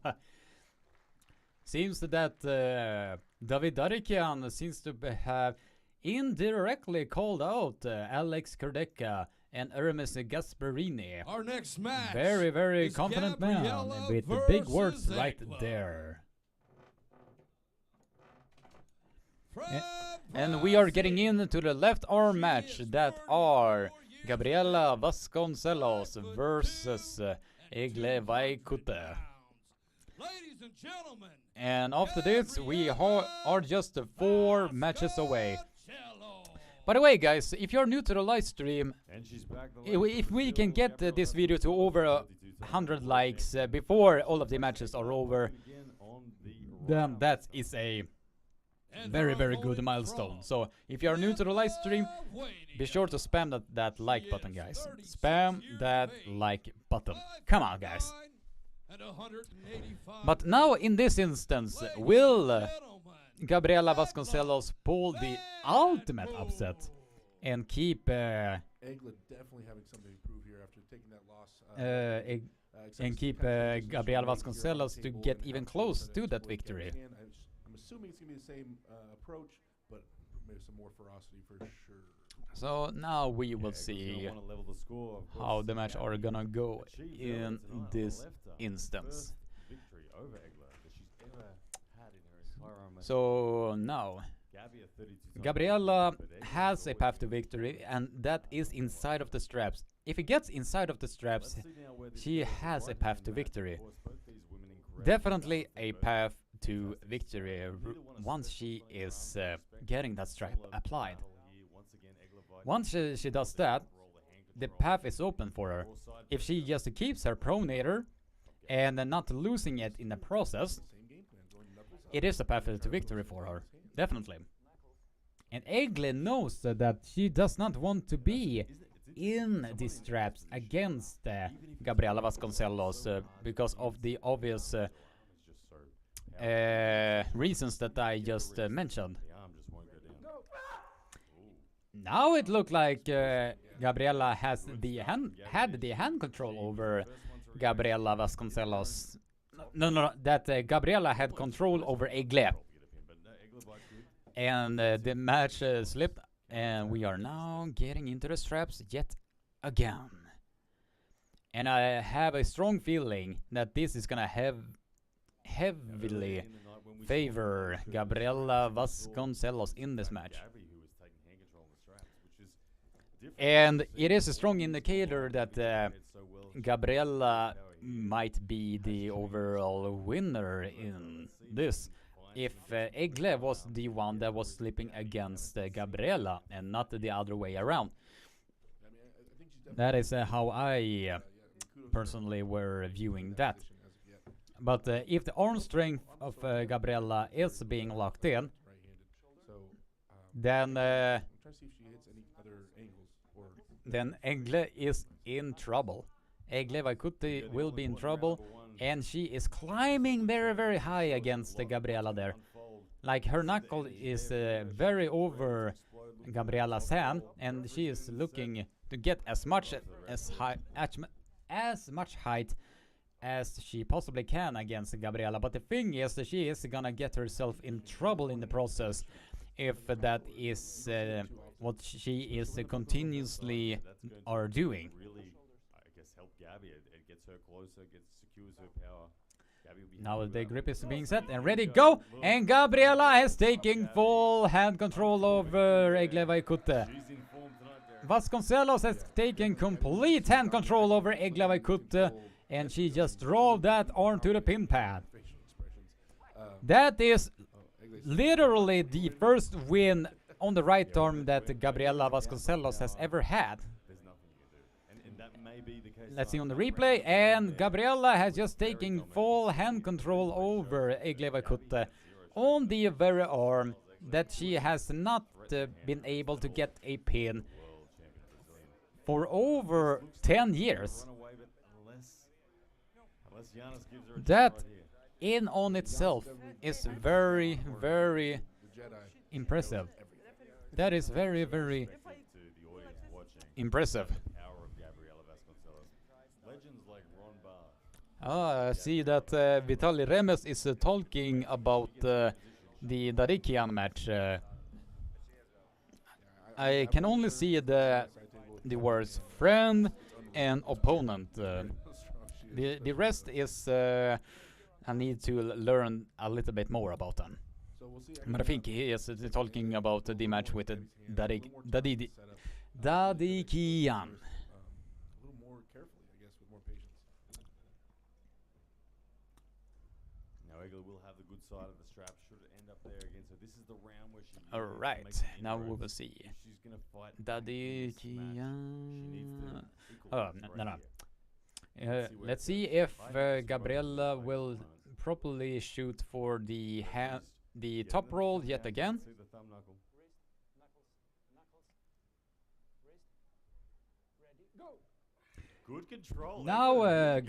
Seems that David Darikian seems to have indirectly called out Alex Kurdeka and Aramis Gasparini. Our next match. Very, very confident man with the big words right there. And we are getting into the left arm match that are Gabriela Vasconcelos versus Egle Vaikute. Ladies and gentlemen. And after this, we are just 4 matches away. By the way, guys, if you're new to the live stream, if we can get this video to over 100 likes before all of the matches are over, then that is a very, very good milestone. So if you're new to the live stream, be sure to spam that like button, guys. Spam that like button. Come on, guys. But now, in this instance, will Gabriela Vasconcelos pull the ultimate upset and keep Eglet definitely having something to prove here after taking that loss. And keep Gabriela Vasconcelos to get even close to that victory? I'm assuming it's going to be the same approach, but maybe some more ferocity for sure. So now we will see how the match are gonna go in this instance. So now Gabriela has a path to victory, and that is inside of the straps. If he gets inside of the straps, she has a path to victory. Definitely a path to victory once she is getting that strap applied. Once she does that, the path is open for her. If she just keeps her pronator and not losing it in the process, it is a path to victory for her, definitely. And Egle knows that she does not want to be in these straps against Gabriela Vasconcelos because of the obvious reasons that I just mentioned. Now it looked like Gabriela has had the hand control over Gabriela Vasconcelos. No, that Gabriela had control over Egle. And the match slipped, and we are now getting into the straps yet again. And I have a strong feeling that this is gonna heavily favor Gabriela Vasconcelos in this match. And it is a strong indicator that Gabriella might be the overall winner in this. If Egle was the one that was slipping against Gabriella and not the other way around. That is how I personally were viewing that. But if the arm strength of Gabriella is being locked in, then Egle is in trouble. Egle Vaikuti will be in trouble, and she is climbing very, very high against Gabriella there. Like, her knuckle is very over Gabriella's hand, and she is looking to get as much height as she possibly can against Gabriella. But the thing is that she is gonna get herself in trouble in the process if that is what she is continuously are doing. Really, I guess, help Gabby. It gets her closer, secures her power. Now the grip is being set and ready, go! And Gabriella is taking full hand control over Egle Vaikuti. Vasconcelos has taken complete hand control over Egle Vaikuti, and she just drove that arm to the pin pad. That is literally the first win on the right arm that Gabriella Vasconcelos has ever had. Let's see on the replay, and Gabriella has just taken full hand control over Egle Vaikuti on the very arm that she has not been able to get a pin for over 10 years. That in on itself is very, very impressive. That is very, very impressive. I see that Vitaly Remes is talking about the Darikian match. I can only see the words friend and opponent. The rest is I need to learn a little bit more about them. But I think he is talking about the match with Dadikian. Side of the strap should it end up there again. So this is the round where she all right, now we will see. She's gonna fight no. Let's see if Gabriella will properly shoot for the top roll yet again. Good control. Now,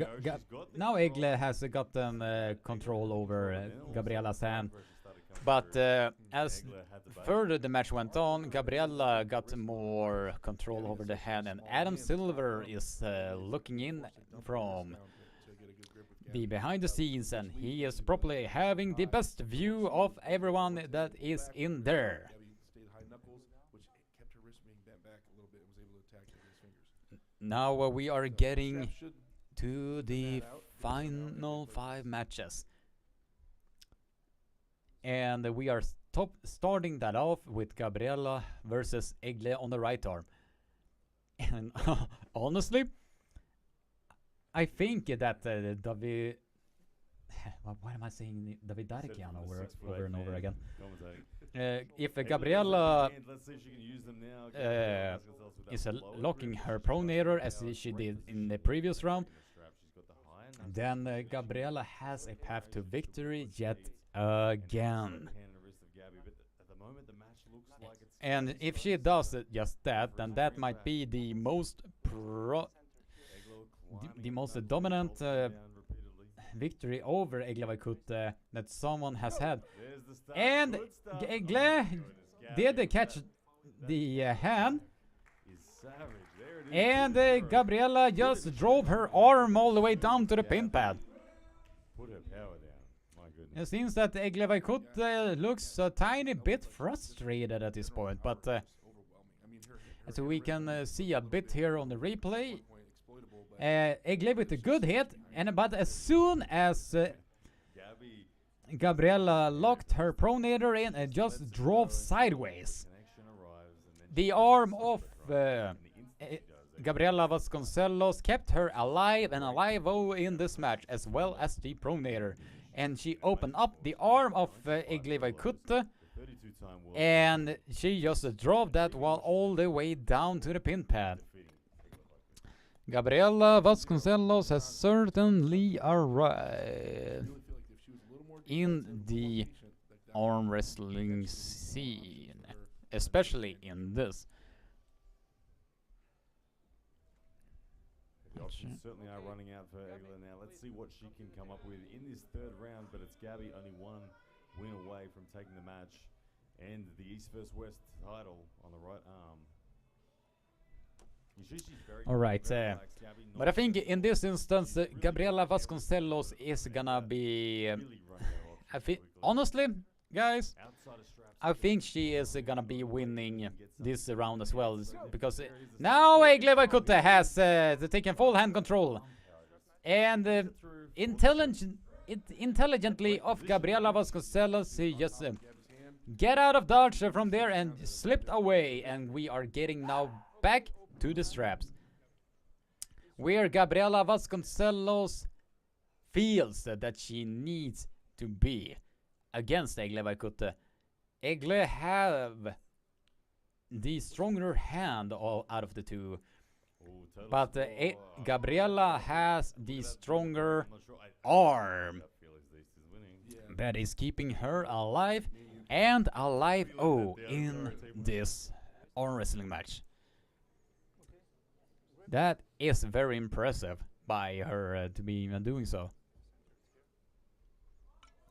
now Egle has gotten control over Gabriella's hand, but as further the match went on, Gabriella got more control over the hand, and Adam Silver is looking in from the behind the scenes, and he is probably having the best view of everyone that is in there. Now we are getting to the final 5 matches. And we are starting that off with Gabriella versus Egle on the right arm. And honestly, I think that David... why am I saying David Darikian over and over again? If Gabriella is locking her pronator as she did in the previous round, then Gabriella has a path to victory yet again. And if she does just that, then that might be the most dominant victory over Egle Vaikuti that someone has had. And Egle did catch the hand, and Gabriella just drove her arm all the way down to the pin pad. Put her power down. My goodness. It seems that Egle Vaikuti looks a tiny bit frustrated at this point, but as we can see a bit here on the replay, Egle with a good hit, but as soon as Gabriella locked her pronator in and just drove sideways, the arm of Gabriela Vasconcelos kept her alive and alive in this match, as well as the pronator. And she opened up the arm of Egle Vaikute, and she just drove that wall all the way down to the pin pad. Gabriela Vasconcelos has certainly arrived in the arm wrestling scene, especially in this. The options certainly are running out for Egler now. Let's see what she can come up with in this third round, but it's Gabby only one win away from taking the match and the East vs West title on the right arm. Alright, but I think in this instance, Gabriela Vasconcelos is gonna be... honestly, guys, I think she is gonna be winning this round as well, because now Egle Vaikute has taken full hand control, and intelligently of Gabriela Vasconcelos, he just get out of dodge from there and slipped away, and we are getting now back to the straps, where Gabriela Vasconcelos feels that she needs to be against Egle Vaikute. Egle have the stronger hand out of the two, but Gabriela has the stronger arm that is keeping her alive and alive in this arm wrestling match. That is very impressive by her to be even doing so.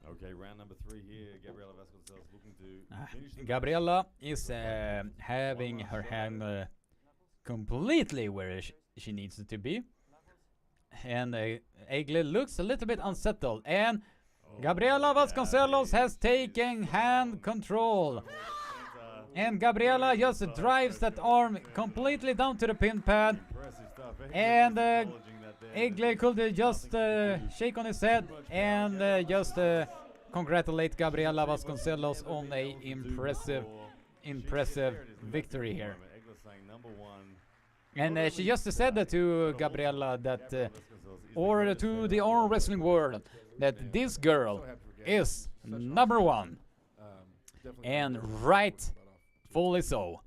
Okay, round number 3 here. Gabriela Vasconcelos looking to finish. Gabriela is having her hand completely where she needs it to be. And Egle looks a little bit unsettled. And Gabriela Vasconcelos has taken hand control. And Gabriela just drives that arm completely down to the pin pad. And Egle could just shake on his head and just congratulate Gabriela Vasconcelos on a impressive victory here. And she just said to Gabriela that, or to the arm wrestling world, that this girl is #1. And rightfully so.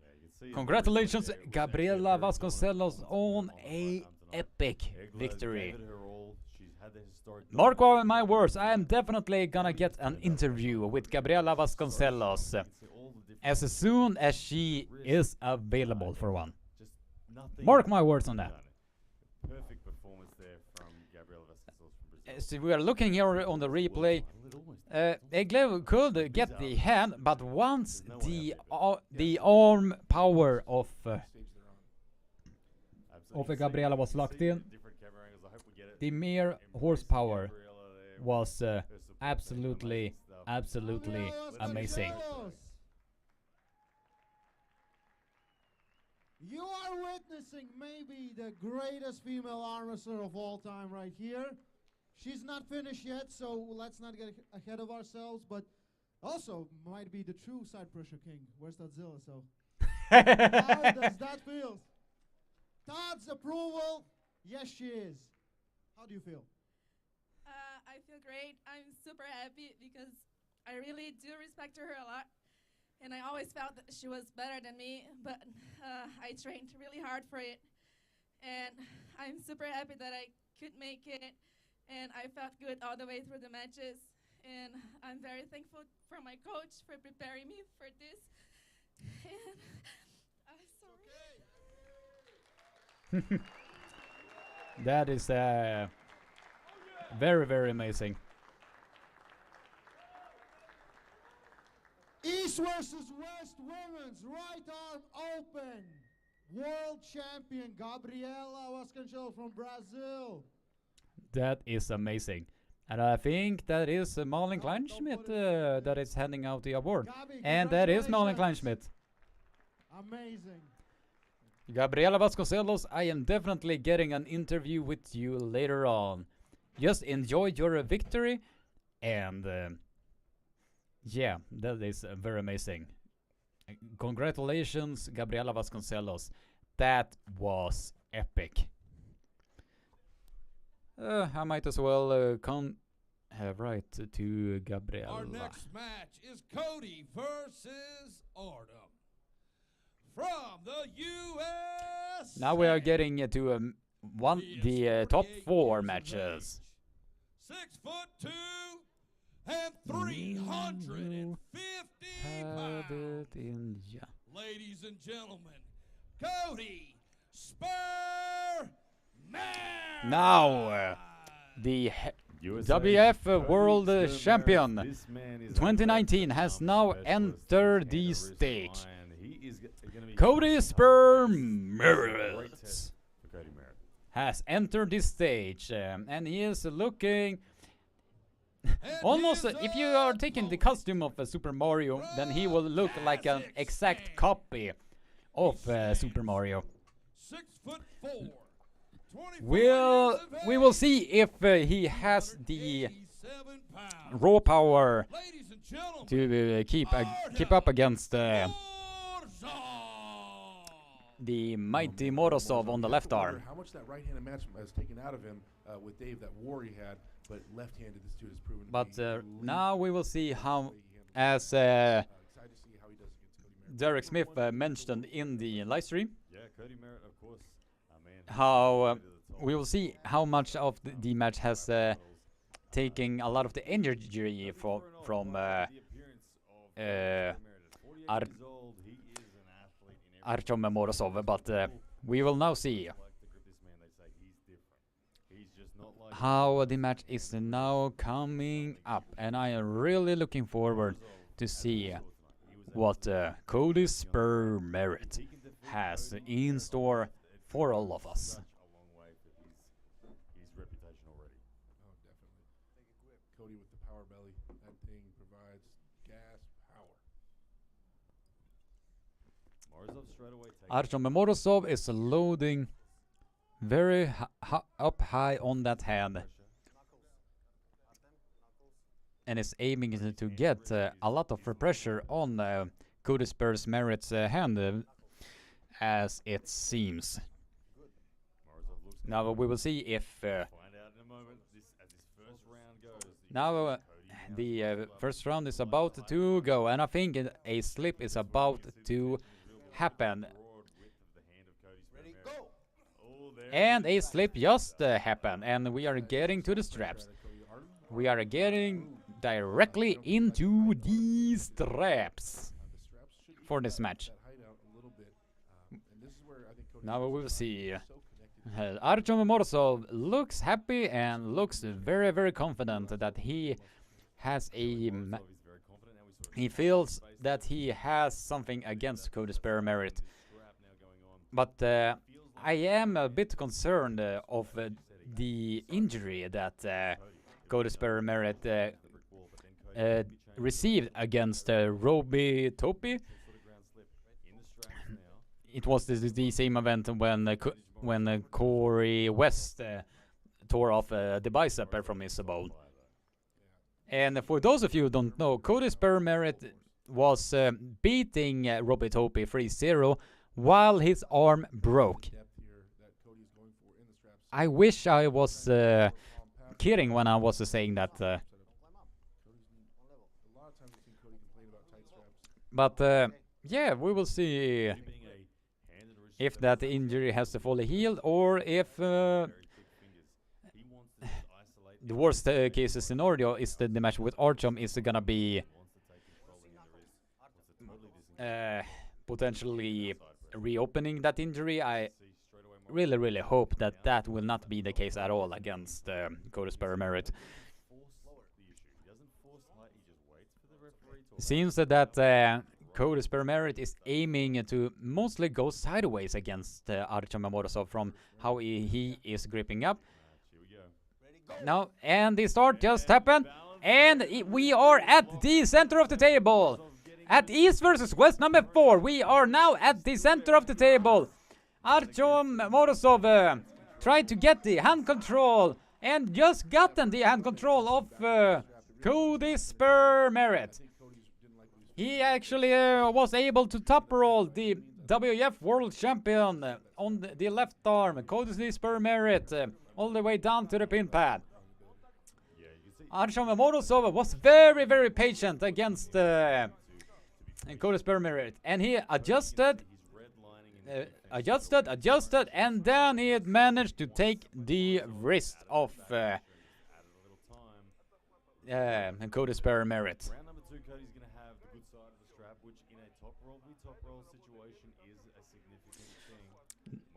Congratulations, Gabriela Vasconcelos, on a epic victory. Mark my words, I am definitely gonna get an interview with Gabriela Vasconcelos as soon as she is available for one. Mark my words on that. Perfect performance there from Gabriela Vasconcelos. So we are looking here on the replay. Egle could get the hand, but once the arm power of Gabriela was locked in, the mere horsepower was absolutely amazing. You are witnessing maybe the greatest female arm wrestler of all time right here. She's not finished yet, so let's not get ahead of ourselves, but also might be the true side pressure king. Where's that Zilla? So how does that feel? Todd's approval? Yes, she is. How do you feel? I feel great. I'm super happy because I really do respect her a lot. And I always felt that she was better than me, but I trained really hard for it. And I'm super happy that I could make it. And I felt good all the way through the matches. And I'm very thankful for my coach for preparing me for this. And I'm sorry. That is very, very amazing. East versus West women's right arm open. World champion Gabriela Vasconcelos from Brazil. That is amazing. And I think that is Malin Kleinschmidt that is handing out the award. And that is Malin Kleinschmidt. Amazing. Gabriela Vasconcelos, I am definitely getting an interview with you later on. Just enjoy your victory, and yeah, that is very amazing. Congratulations, Gabriela Vasconcelos. that was epic. I might as well right to Gabriella. Our next match is Cody versus Artem from the U.S. Now we are getting to the top 4 matches. 6'2" and 350 pounds. Ladies and gentlemen, Cody Spur Man. Now the WF World Champion 2019 has now entered the stage. Cody Spur Merritt has entered the stage, and he is looking almost, if you are taking the costume of Super Mario, then he will look like an exact copy of Super Mario. 6'4". We will see if he has the raw power to keep up against the mighty Morozov on the left arm. How much that right-handed match has taken out of him with Dave, that war he had, but left-handed this dude has proven. But now we will see how, as Derek Smith mentioned in the live stream, how we will see how much of the match has taken a lot of the energy from Archon Morozov, but we will now see how the match is now coming up, and I am really looking forward to see what Cody Spur Merritt has in store for all of us. His reputation already. Oh, definitely. Cody with the power belly. That thing provides gas power. Archon Morozov is loading very up high on that hand, and is aiming to get a lot of pressure on Cody Spur Merritt's hand, as it seems. Now we will see if now the first round is about to go, and I think a slip is about to happen. And a slip just happened, and we are getting to the straps. We are getting directly into the straps for this match. Now we will see. Archon Morozov looks happy and looks very, very confident that he has he feels that he has something against Cody Spur Merritt. But I am a bit concerned of the injury that Cody Spur Merritt received against Robbie Topi. It was the same event when Corey West tore off the bicep from his bone. And for those of you who don't know, Cody Spur Merritt was beating Robbie Topi 3-0 while his arm broke. I wish I was kidding when I was saying that. But yeah, we will see if that injury has fully healed, or if the worst case scenario is that the match with Archon is gonna be potentially reopening that injury. I really hope that that will not be the case at all against Cody Spur Merritt. Seems that Cody Spur Merritt is aiming to mostly go sideways against Archon Morozov from how he is gripping up. Now, and the start just happened, and we are at the center of the table. At East versus West number 4, we are now at the center of the table. Archon Morozov tried to get the hand control, and just gotten the hand control of Cody Spur Merritt. He actually was able to top roll the WF World Champion on the left arm. Cody Spur Merit all the way down to the pin pad. Archon Morozov was very, very patient against Cody Spur Merit. And he adjusted, and then he had managed to take the wrist of Cody Spur Merit. Round number 2, Cody's going to have the good side of the strap, which in a top roll situation is a significant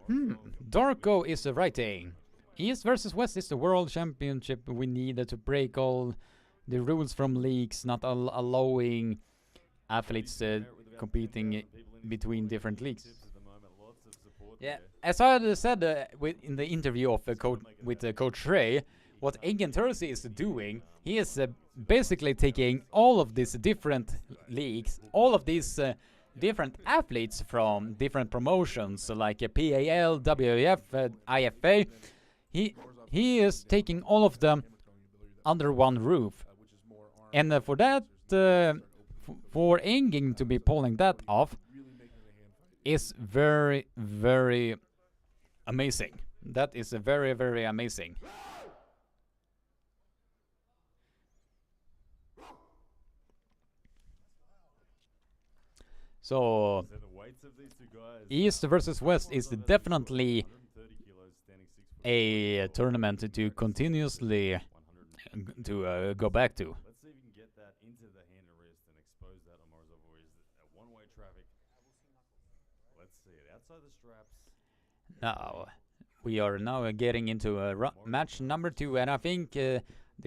thing. Darko is writing. East versus West is the world championship. We needed to break all the rules from leagues, not allowing athletes competing between different leagues. Yeah, as I said in the interview of with Coach Ray, what Engen Terzi is doing, he is basically taking all of these different leagues, all of these different athletes from different promotions like PAL, WAF, IFA. He is taking all of them under one roof, and for that, for Engen to be pulling that off is very, very amazing. That is very, very amazing. So East versus West is definitely a tournament to continuously go back to. Let's see if you can get that into the hand and wrist and expose that on Morozov, or is it a one-way traffic? Let's see it outside the straps. Now we are now getting into match number 2, and I think the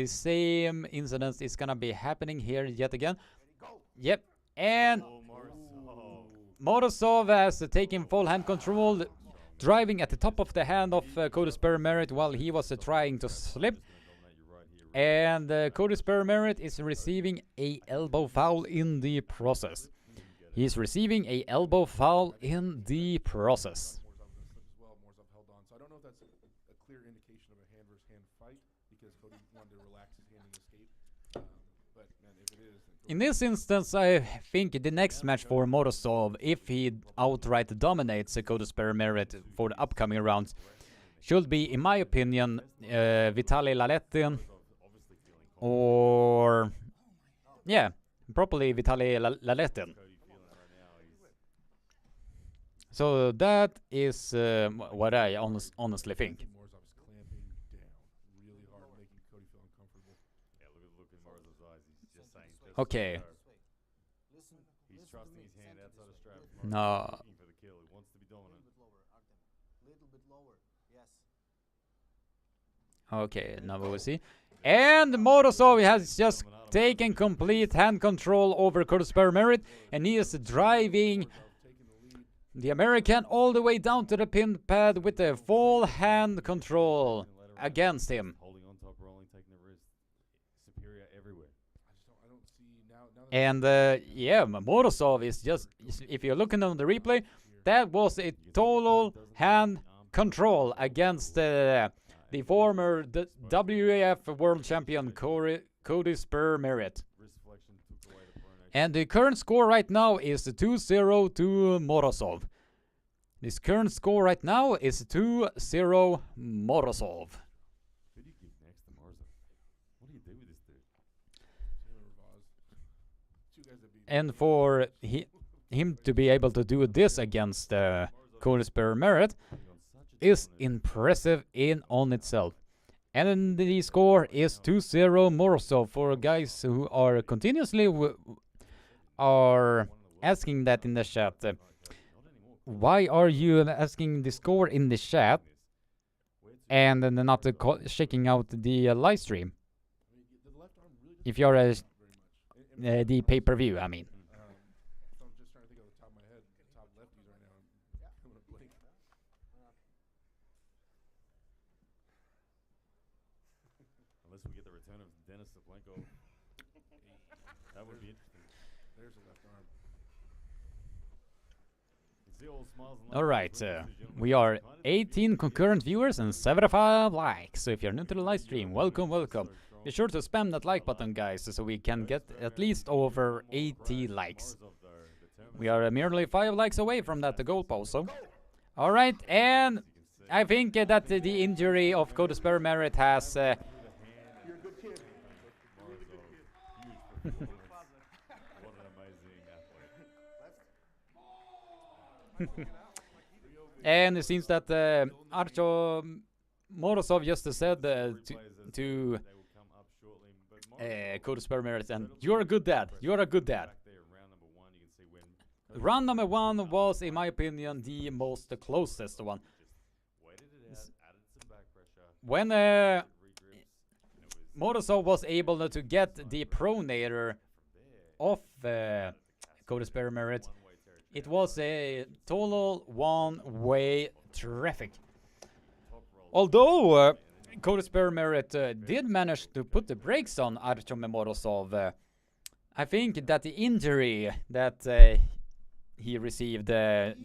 same incident is gonna be happening here yet again. Yep, and Morozov has taken full hand control, driving at the top of the hand of Cody Spur Merit while he was trying to slip. And Cody Spur Merit is receiving a elbow foul in the process. He's receiving a elbow foul in the process. Morozov held on. So I don't know if that's a clear indication of a hand versus hand fight because Cody wanted to relax his hand and escape. But man, if it is, in this instance, I think the next match for Morozov, if he outright dominates Cody Spur Merit for the upcoming rounds, should be, in my opinion, Vitaly Laletin, or yeah, probably Vitaly Laletin. So that is what I honestly think. Morozov's clamping down really hard, making Cody feel uncomfortable. Yeah, look in Morozov's eyes. He's just saying. Okay. He's trusting his hand outside the strap. No. Looking for the kill. He wants to be dominant. Okay, now we will see. And Morozov has just taken complete hand control over Cody Spur Merit, and he is driving the American all the way down to the pin pad with a full hand control against him. Holding on top, rolling, taking the wrist. Superior everywhere. I don't see now And yeah, Morozov is just, if you're looking on the replay, that was a total hand control against the former WAF World Champion Cody Spur Merit. And the current score right now is 2-0 to Morozov. This current score right now is 2-0 Morozov. Who do you give next to Morozov? What do you do with this dude? And for him to be able to do this against Cody Spur Merit is impressive in on itself. And the score is 2-0 Morozov. For guys who are continuously are asking that in the chat, why are you asking the score in the chat and not checking out the live stream? If you're the pay-per-view, I mean. So I'm just trying to think off the top of my head, top lefties right now. I'm gonna blink. Unless we get the return of Dennis Sablenko. That would be interesting. There's a left arm. You see all smiles and All right, we are 18 concurrent viewers and 75 likes. So if you're new to the live stream, welcome, welcome. Be sure to spam that like button, guys, so we can get at least over 80 likes. We are merely 5 likes away from that goal post. So, all right, and I think that the injury of Cody Spermerit has. And it seems that Archon Morozov just said to Cody Spermerit, and you're a good dad. You're a good dad. Round number 1 was, in my opinion, the most closest one. When Morozov was able to get the pronator off Cody Spermerit, it was a total one-way traffic. Although Cody Spermerit did manage to put the brakes on Archon Morozov, I think that the injury that he received a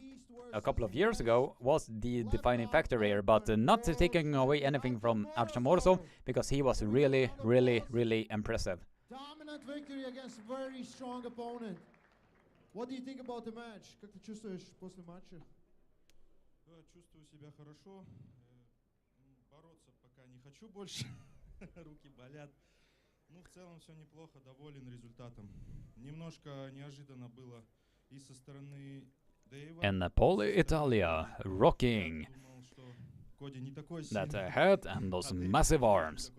couple of years ago was the defining factor here, but not taking away anything from Archon Morozov, because he was really, really, really impressive. Dominant victory against very strong opponent. What do you think about the match? Как ты чувствуешь после матча? Чувствую себя хорошо. Бороться пока не хочу больше. Руки болят. Ну, в целом все неплохо, доволен результатом. Немножко неожиданно было и со стороны Дэйва. And Napoli Italia rocking that head and those massive arms.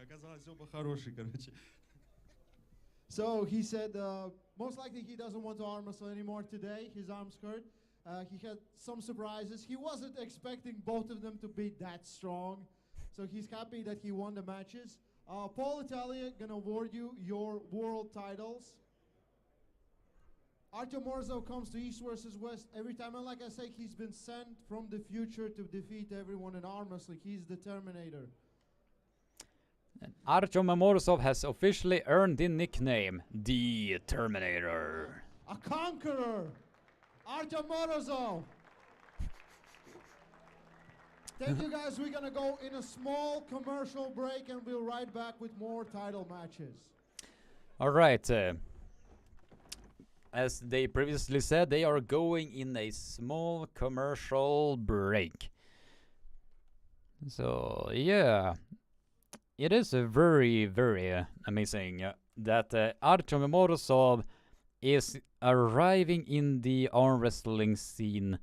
Оказалось, оба хорошие, короче. So he said most likely he doesn't want to arm wrestle anymore today. His arms hurt. He had some surprises. He wasn't expecting both of them to be that strong. So he's happy that he won the matches. Paul Italia gonna award you your world titles. Archon Morozov comes to East versus West every time, and like I say, he's been sent from the future to defeat everyone in arm wrestling. He's the Terminator. Archon Morozov has officially earned the nickname the Terminator. A conqueror, Archon Morozov. Thank you guys. We're gonna go in a small commercial break, and we'll right back with more title matches. All right. As they previously said, they are going in a small commercial break. So yeah, it is very, very amazing that Archon Morozov is arriving in the arm wrestling scene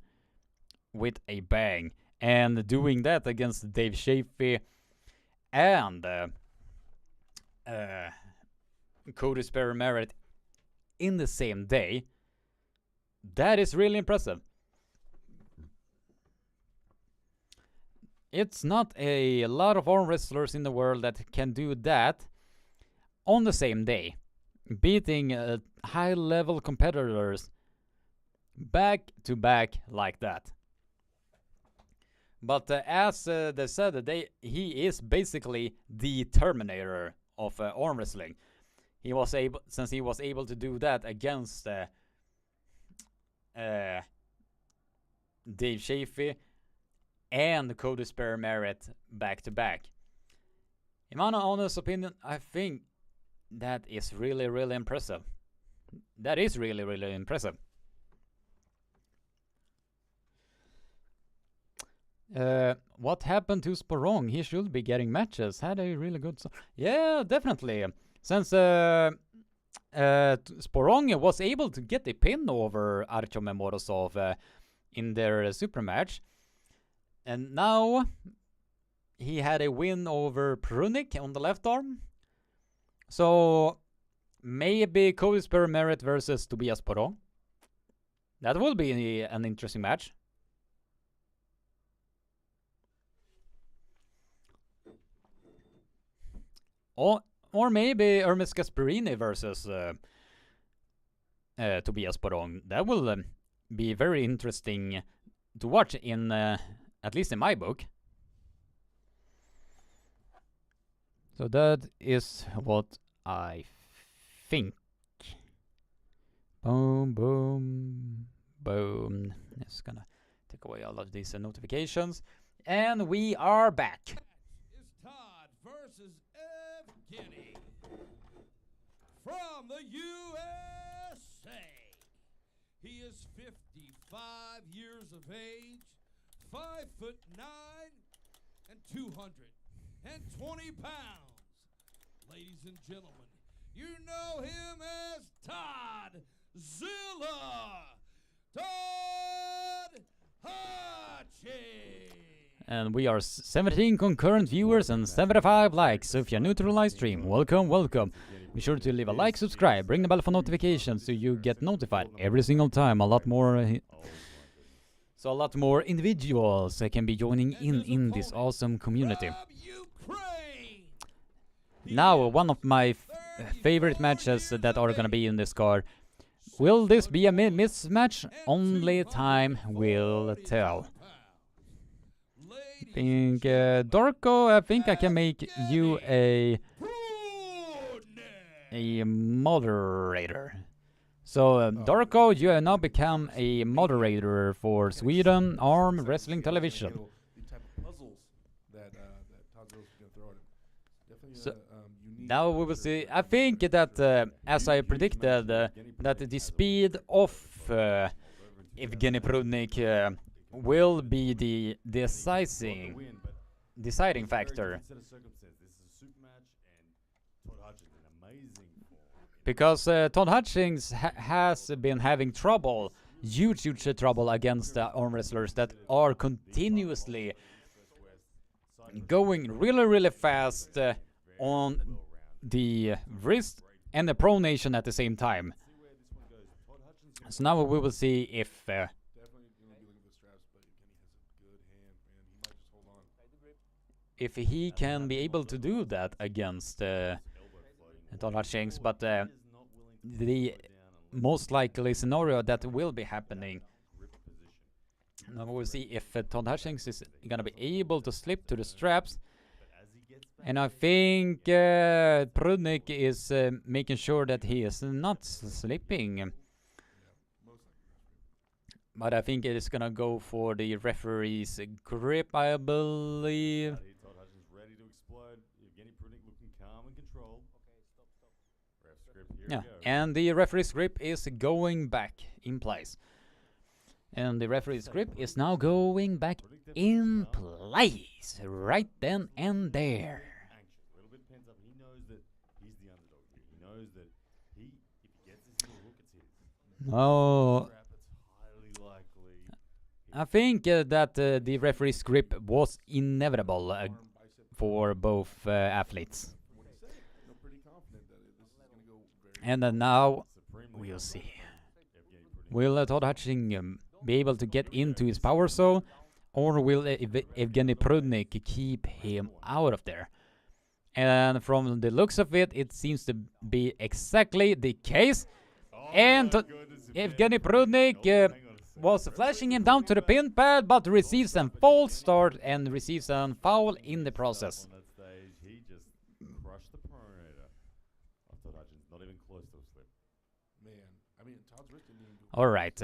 with a bang, and doing that against Dave Chaffee and Cody Spermerit in the same day. That is really impressive. It's not a lot of arm wrestlers in the world that can do that on the same day, beating high-level competitors back to back like that. But as they said, he is basically the Terminator of arm wrestling. He was able to do that against Dave Chaffee and Cody Spermerit back to back. In my honest opinion, I think that is really, really impressive. That is really, really impressive. What happened to Sporong? He should be getting matches. Had a really good... Yeah, definitely. Since Sporong was able to get a pin over Archon Morozov in their super match. And now he had a win over Prunik on the left arm. So maybe Cody Spermerit versus Tobias Sporong. That will be an interesting match. Or maybe Hermes Gasparini versus Tobias Sporong. That will be very interesting to watch, in at least in my book. So that is what I think. Boom, boom, boom. Just gonna take away all of these notifications. And we are back. It's Todd versus Evgeny from the USA. He is 55 years of age, 5'9" and 220 pounds. Ladies and gentlemen, you know him as Todd Zilla. Todd Hachi. And we are 17 concurrent viewers and 75 likes. So if you're new to the live stream, welcome, welcome. Be sure to leave a like, subscribe, ring the bell for notifications so you get notified every single time. A lot more individuals can be joining in this awesome community. Now, one of my favorite matches that are gonna be in this card. Will this be a mismatch? Only time will tell. I think, Dorko, I think I can make you a moderator. So, Dorko, you have now become a moderator for Sweden Arm Wrestling Television. So, now we will see. I think that, as I predicted, that the speed of Evgeny Prudnik will be the deciding factor. Because Todd Hutchings has been having trouble, huge trouble against arm wrestlers that are continuously going really fast on the wrist and the pronation at the same time. So now we will see if he can be able to do that against Todd Hutchings, but the most likely scenario that will be happening. Now we'll see if Todd Hutchings is gonna be able to slip to the straps. And I think Prudnik is making sure that he is not slipping. But I think it is gonna go for the referee's grip, I believe. Yeah, and the referee's grip is going back in place. And the referee's grip is now going back in place right then and there. Oh, I think that the referee's grip was inevitable for both athletes. And now we'll see. Will Todd Hutchings be able to get into his power zone, or will Evgeny Prudnik keep him out of there? And from the looks of it, it seems to be exactly the case. And Evgeny Prudnik was flashing him down to the pin pad, but receives a false start and receives a foul in the process. Alright.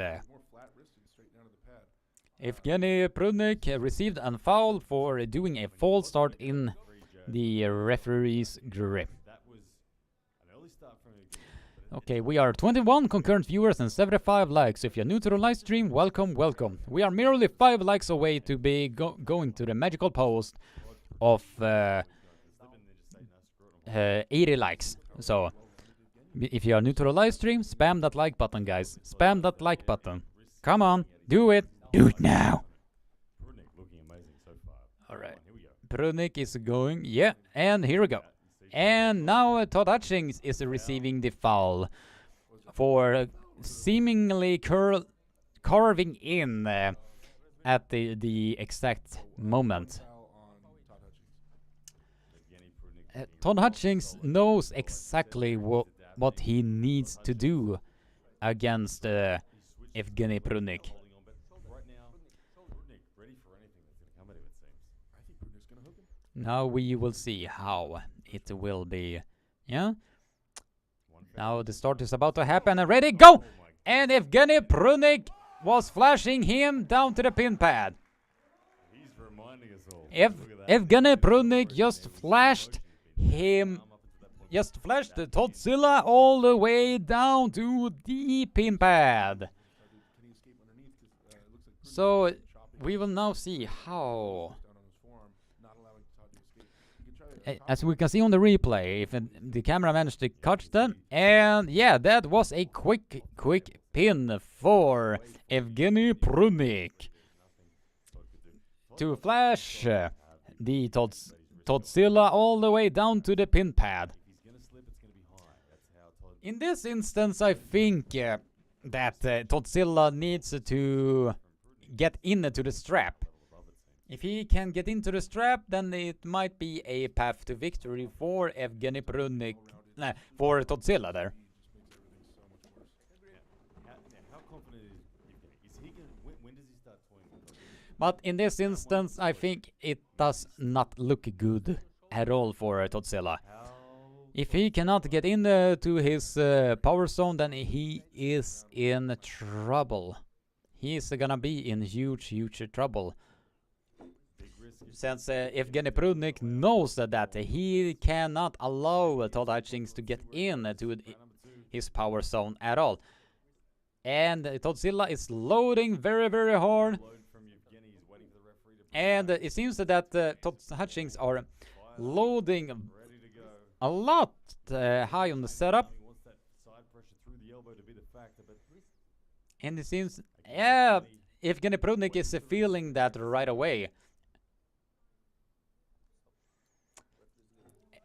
Evgeny Prudnik received a foul for doing a false start in the referee's grip. Okay, we are 21 concurrent viewers and 75 likes. If you're new to the live stream, welcome, welcome. We are merely 5 likes away to be going to the magical post of 80 likes. So, if you are new to the live stream, spam that like button, guys. Spam that like button. Come on, do it. Do it now. Alright. Prudnik is going. Yeah, and here we go. And now Todd Hutchings is receiving the foul for seemingly carving in at the exact moment. Todd Hutchings knows exactly what he needs to do against Evgeny Prudnik. Now we will see how it will be. Yeah? Now the start is about to happen. And ready, go! And Evgeny Prudnik was flashing him down to the pin pad. Evgeny Prudnik just flashed Todd Zilla all the way down to the pin pad. So we will now see how, as we can see on the replay, if the camera managed to catch them, and yeah, that was a quick pin for Evgeny Prunik to flash the Todzilla all the way down to the pin pad. In this instance, I think that Todzilla needs to get into the strap. If he can get into the strap, then it might be a path to victory for Evgeny Prunik, for Todzilla there. But in this instance, I think it does not look good at all for Todzilla. If he cannot get into his power zone, then he is in trouble. He's gonna be in huge trouble. Since Evgeny Prunik knows that he cannot allow Todd Hutchings to get into his power zone at all. And Todzilla is loading very hard. And it seems that Todd Hutchings are loading a lot high on the setup. And it seems, yeah, Evgeny Prunik is feeling that right away.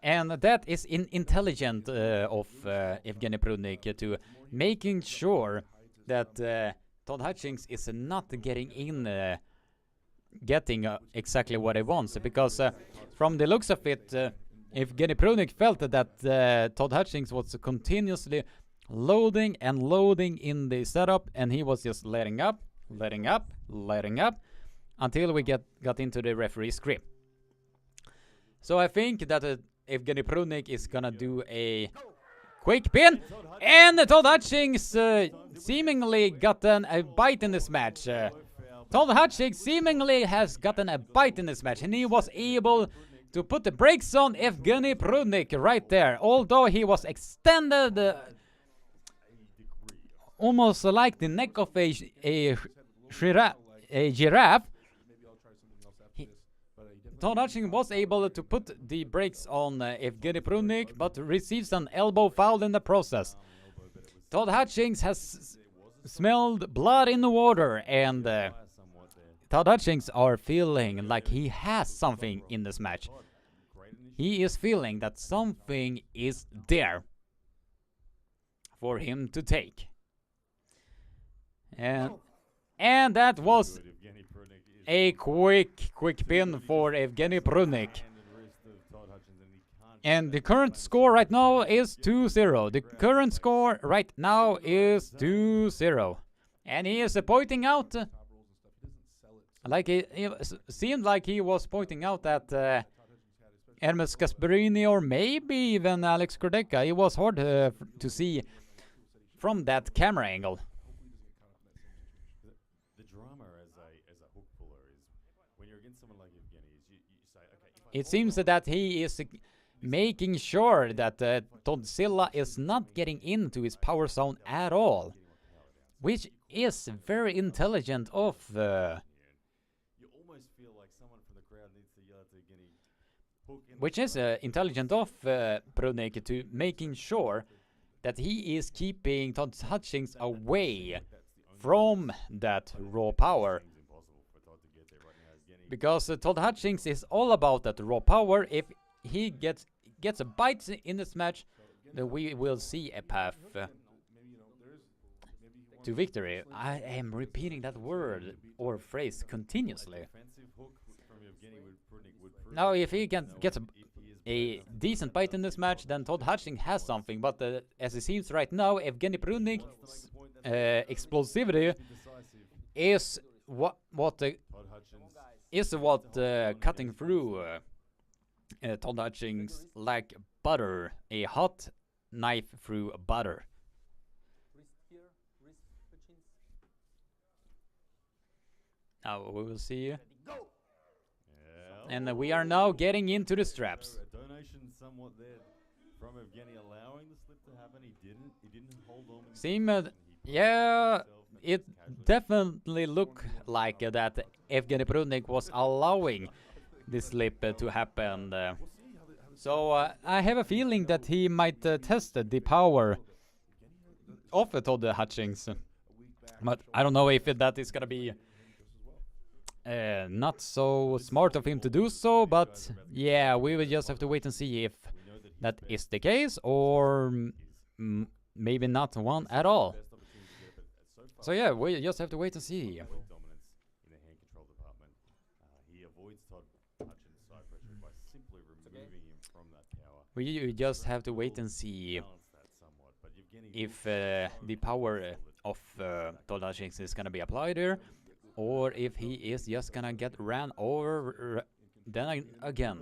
And that is intelligent of Evgeny Prunik to making sure that Todd Hutchings is not getting in, getting exactly what he wants. Because from the looks of it, Evgeny Prunik felt that Todd Hutchings was continuously loading in the setup, and he was just letting up until we got into the referee's grip. So I think that Evgeny Prunik is gonna do a quick pin, and Todd Hutchings seemingly gotten a bite in this match. Todd Hutchings seemingly has gotten a bite in this match, and he was able to put the brakes on Evgeny Prunik right there. Although he was extended almost like the neck of a giraffe, Todd Hutchings was able to put the brakes on Evgeny Prunik, but receives an elbow foul in the process. Todd Hutchings has smelled blood in the water, and Todd Hutchings are feeling like he has something in this match. He is feeling that something is there for him to take. And that was a quick pin for Evgeny Prunik. And the current score right now is 2-0. The current score right now is 2-0. And he is pointing out, like it seemed like he was pointing out that Hermes Gasparini or maybe even Alex Kordeka. It was hard to see from that camera angle. The drama as a hook puller is when you're against someone like Evgeny, you say, okay. It seems that he is making sure that Todzilla is not getting into his power zone at all, which is very intelligent of. You almost feel like someone from the crowd needs to yell at Evgeny. Which is intelligent of Prunik to making sure that he is keeping Todd Hutchings away from that raw power. Because Todd Hutchings is all about that raw power. If he gets a bite in this match, then we will see a path to victory. I am repeating that word or phrase continuously. Now, if he can get a decent bite in this match, then Todd Hutchings has something. But as it seems right now, Evgeny Prunik's explosivity is what cutting through Todd Hutchings like butter, a hot knife through butter. Now we will see. And we are now getting into the straps. A donation somewhat there from Evgeny allowing the slip to happen. He didn't hold on. Yeah, it definitely looked like that Evgeny Prudnik was allowing this slip to happen. So I have a feeling that he might test the power of Todd Hutchings. But I don't know if that is gonna be not so smart of him to do so, but yeah, we will just have to wait and see if that is the case, or maybe not one at all. So yeah, we just have to wait and see. Dominance in the hand control department. He avoids Todd Hutchins' side pressure by simply removing him from that tower. We just have to wait and see if the power of Todd Hutchins is gonna be applied here, or if he is just gonna get ran over then again.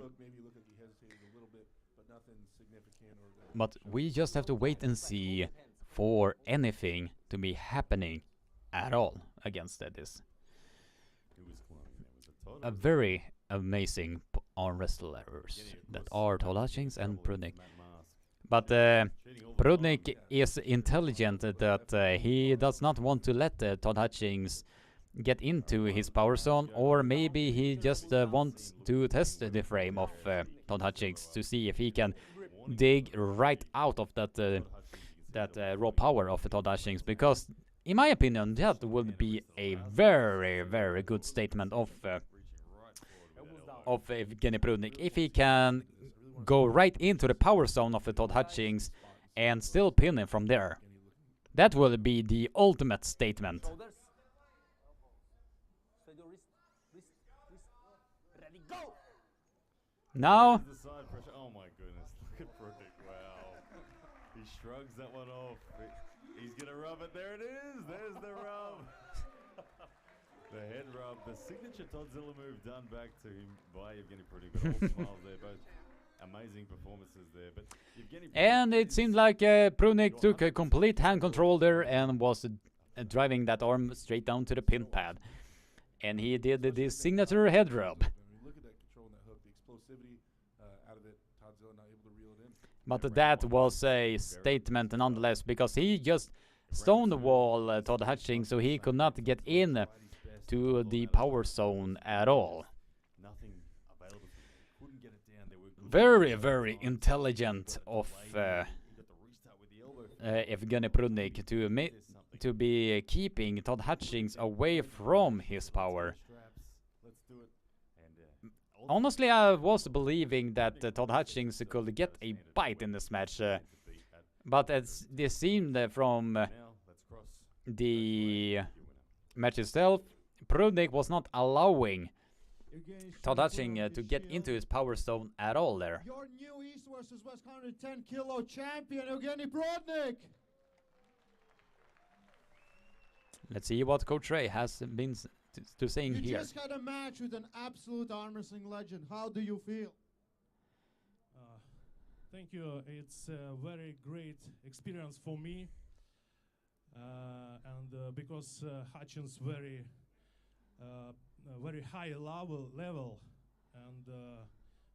But we just have to wait and see for anything to be happening at all against this. A very amazing arm wrestlers that are Todd Hutchins and Prudnik. But Prudnik is intelligent that he does not want to let Todd Hutchins get into his power zone, or maybe he just wants to test the frame of Todd Hutchins to see if he can dig right out of that raw power of Todd Hutchins, because in my opinion that would be a very, very good statement of Evgeny Prudnik if he can go right into the power zone of Todd Hutchins and still pin him from there. That will be the ultimate statement. Now, oh my goodness, look at Prudnik, wow. He shrugs that one off. He's gonna rub it, there it is, there's the rub. The head rub, the signature Toddzilla move done back to him by Evgeny Prudnik, but all smiles there, both amazing performances there. But and it seemed like Prudnik took a complete hand control there and was driving that arm straight down to the pin pad. And he did this signature head rub. But that was a statement nonetheless, because he just stonewall Todd Hutchins, so he could not get in to the power zone at all. Very, very intelligent of Evgeny Prudnik to be keeping Todd Hutchins away from his power. Honestly, I was believing that Todd Hutchins could get a bite in this match, but as it seemed from the match itself, Prudnik was not allowing Todd Hutchins to get into his power zone at all there. Your new East versus West 110 kilo champion, Evgeny Prudnik. Let's see what Coach Ray has been to saying here. You just had a match with an absolute arm wrestling legend. How do you feel? Thank you. It's a very great experience for me, and because Hutchins very high level and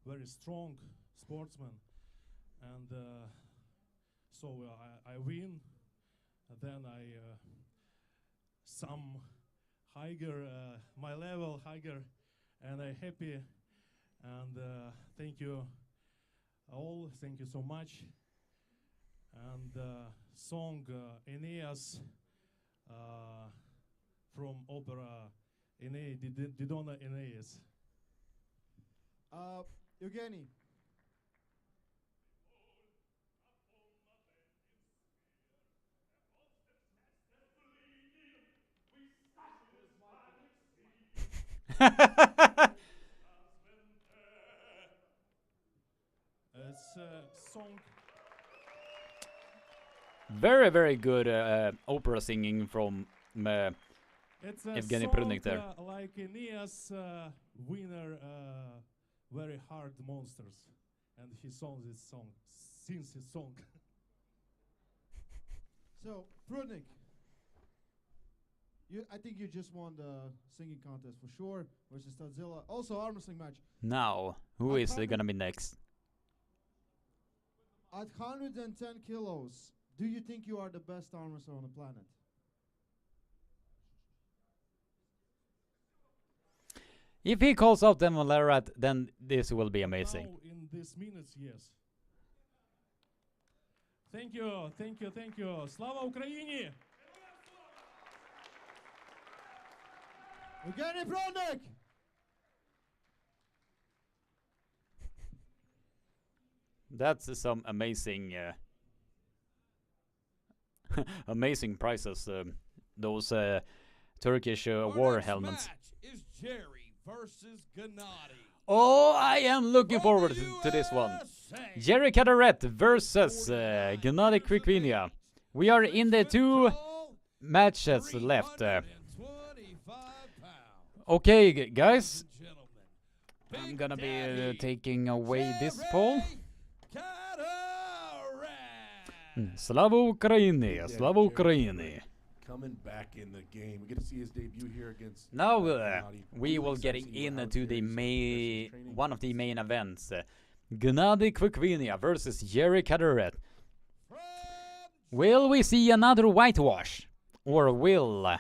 very strong sportsman, and so I win. Then I some higher my level higher, and I happy, and thank you all, thank you so much. And song Aeneas from opera Didona Aeneas. Evgeny, it's a song. Very, very good opera singing from It's a Evgeny song Prudnik there. Like Aeneas winner very hard monsters, and he sings this song, sings his song. so Prudnik, I think you just won the singing contest for sure versus Toddzilla. Also arm wrestling match. Now, who is gonna be next? At 110 kilos, do you think you are the best arm wrestler on the planet? If he calls out Devon Larratt, then this will be amazing. Now in these minutes, yes. Thank you, thank you, thank you. Slava Ukraini! Evgeny Brodnik! That's some amazing, amazing prices. Those Turkish war helmets. Is Jerry versus Gennady. Oh, I am looking forward to this one. Jerry Caderet versus Gennady Krikvinia. We are in the 2 matches left. Okay, guys. I'm gonna be taking away this poll. Slava Ukraini, Slava Ukraini. Coming back in the game. We get to see his debut here against. Now we will get into the one of the main events. Gennady Krikvinia versus Jerry Caderet. Will we see another whitewash? Or will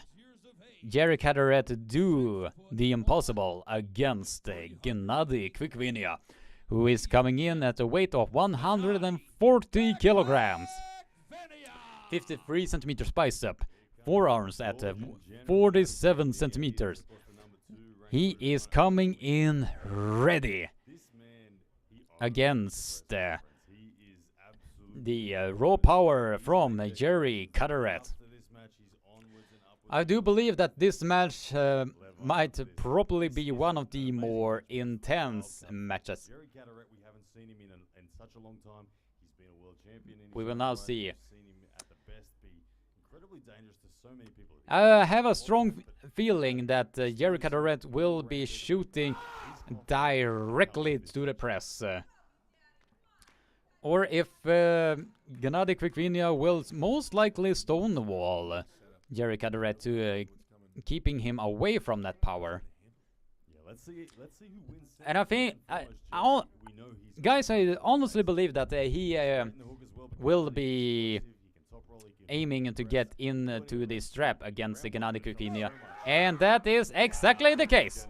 Jerry Caderet do the impossible against Gennady Krikvinia, who is coming in at a weight of 140 kilograms? 53 centimeters bicep, forearms at 47 centimeters. He is coming in ready against the raw power from Jerry Caderet. I do believe that this match might probably be one of the more intense matches. Jerry Caderet, we haven't seen him in such a long time. He's been a world champion. We will now see. Seen him at the best be incredibly dangerous to so many people. I have a strong feeling that Jerry Caderet will be shooting directly to the press. Or if Gennady Krikvinia will most likely stonewall Jerry Caderet to keeping him away from that power. Yeah, let's see who wins. And I think, guys, I honestly believe that he will be aiming to get into the strap against the Gennady Krikvinia, and that is exactly the case.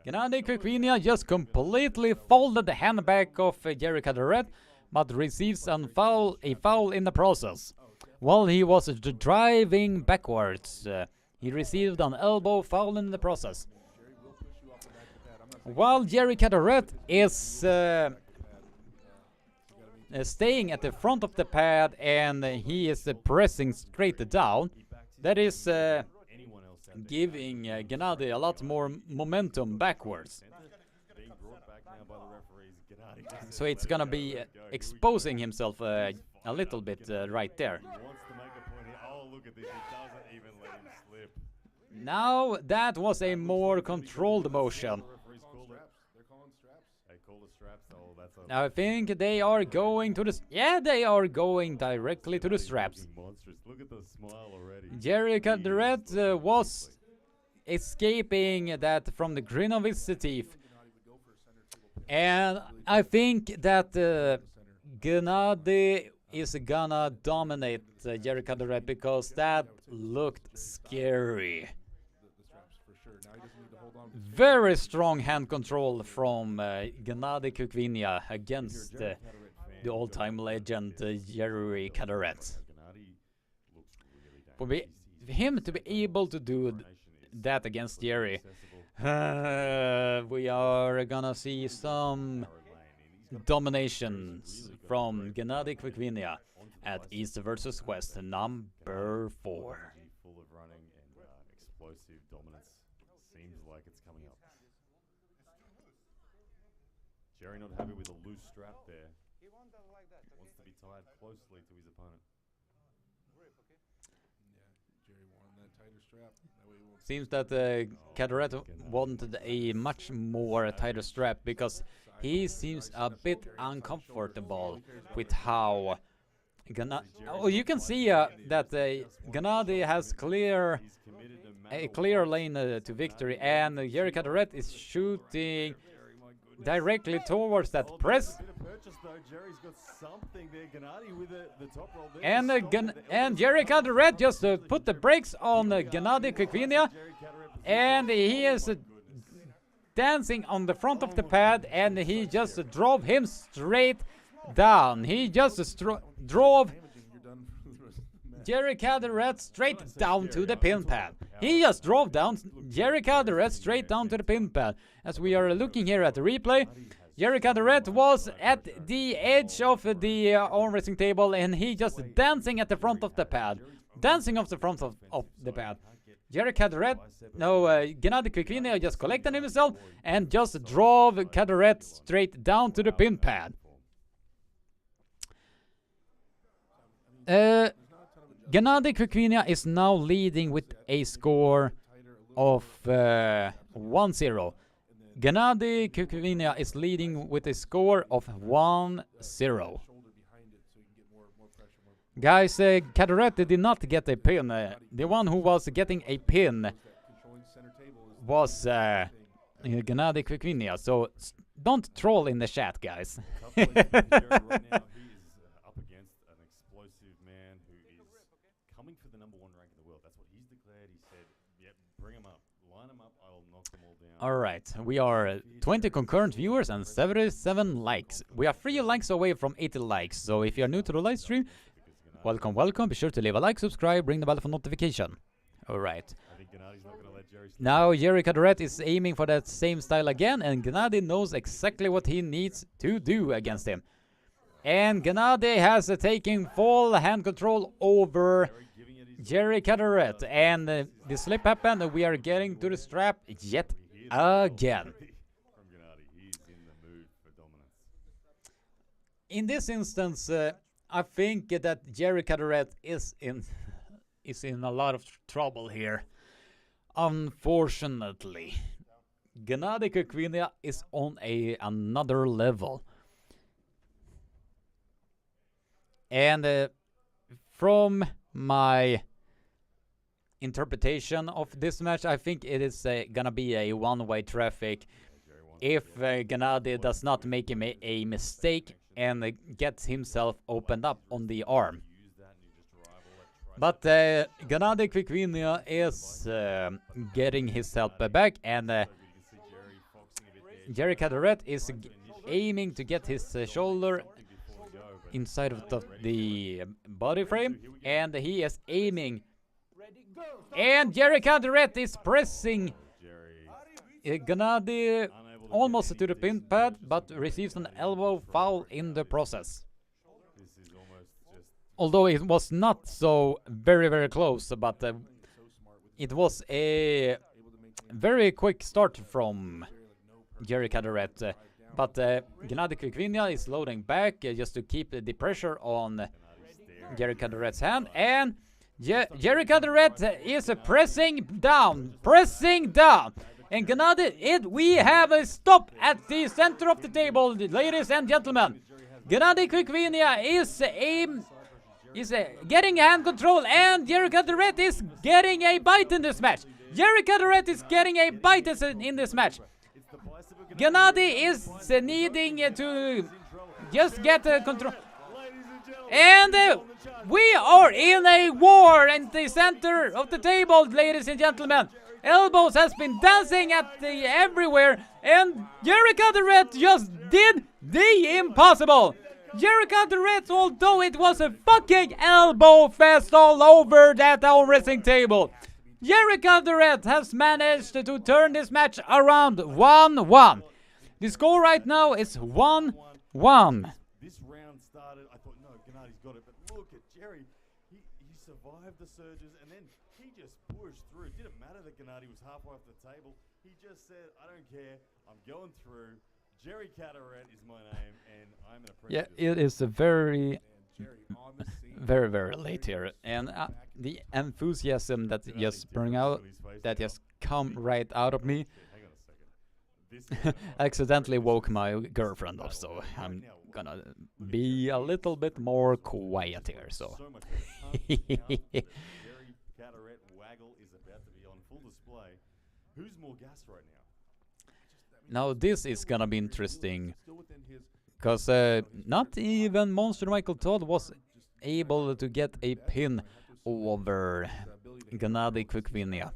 Gennady Krikvinia just completely folded the handbag of Jerry Caderet, but receives a foul in the process. While he was driving backwards, he received an elbow foul in the process. While Jerry Caderet is staying at the front of the pad and he is pressing straight down, that is giving Gennady a lot more momentum backwards. So it's gonna be exposing himself a little bit right there. Now that was a more controlled motion. I think they are going to the... Yeah, they are going directly to the straps. Look at the smile already. Jerry Caderet was escaping that from the grin of his teeth. And I think that Gennady is gonna dominate Jerry Caderet because that looked scary. Very strong hand control from Gennady Krikvinia against the all-time legend Jerry Caderet. For him to be able to do that against Jerry, we are gonna see some dominations from Gennady Krikvinia at East versus West, number 4. Full of running and explosive dominance. Seems like it's coming up. Jerry not happy with a loose strap there. Wants to be tied closely to his opponent. Jerry wanted that tighter strap. That way he won't. Seems that Caderet wanted a much more tighter strap because he seems a bit uncomfortable with how Gennady... Oh, you can see that Gennady has a clear lane to victory, and Jerry Caderet is shooting directly towards that press. And Jericho the Red just put the brakes on Gennady Kvikvinia, and he is dancing on the front of the pad, and he just drove him straight down. He just drove Jericho the Red straight down to the pin pad. He just drove down Jericho the Red straight down to the pin pad. As we are looking here at the replay, Jericho the Red was at the edge of the arm wrestling table, and he just dancing at the front of the pad. Dancing off the front of the pad. Jericho the Red, Gennady Kvikvinia just collected himself and just drove Caderet straight down to the pin pad. Gennady Kvikvinia is now leading with a score of 1-0. Gennady Kvikvinia is leading with a score of 1-0. Guys, Caderet did not get a pin. The one who was getting a pin was Gennady Kvikvinia. So don't troll in the chat, guys. Alright, we are 20 concurrent viewers and 77 likes. We are 3 likes away from 80 likes, so if you are new to the live stream, welcome, welcome. Be sure to leave a like, subscribe, ring the bell for notification. Alright. Now Jericho the Red is aiming for that same style again, and Gennady knows exactly what he needs to do against him. And Gennady has taken full hand control over Jericho the Red, and the slip happened, and we are getting to the strap yet again. In this instance, I think that Jericho the Red is in a lot of trouble here. Unfortunately, Gennady Kvikvinia is on another level, and from my interpretation of this match, I think it is gonna be a one-way traffic if Gennady does not make a mistake and gets himself opened up on the arm. But Gennady Kvikvinia is getting himself back, and Jericho the Red is aiming to get his shoulder inside of the body frame, and he is aiming. And Jericho the Red is pressing Gennady almost to the pin pad, but receives an elbow foul in the process. Although it was not so very close, but it was a very quick start from Jericho the Red. But Gennady Kvikvinia is loading back just to keep the pressure on Jericho the Red's hand, and Jericho the Red is pressing down, and Gennady, we have a stop at the center of the table, ladies and gentlemen. Gennady Kvikvinia is getting hand control, and Jericho the Red is getting a bite in this match. Jericho the Red is getting a bite in this match. Gennady is needing to just get control. And we are in a war in the center of the table, ladies and gentlemen. Elbows has been dancing at everywhere, and Jericho the Red just did the impossible. Jericho the Red, although it was a fucking elbow fest all over that arm wrestling table, Jericho the Red has managed to turn this match around 1-1. The score right now is 1-1. This round started, I thought, no, Gennady's got it, but look at Jerry. He survived the surges, and then he just pushed through. It didn't matter that Gennady was halfway off the table. He just said, I don't care, I'm going through. Jerry Caderet is my name, and I'm an apprentice. Yeah, it is a very late here, and the enthusiasm that just sprung out, that just come right out of me, accidentally woke my girlfriend up, so I'm gonna be a little bit more quiet here. So Jerry Caderet Waggle is about to be on full display. Who's more gas right now? Now this is gonna be interesting. Because not even Monster Michael Todd was able to get a pin over Gennady Kvikvinia.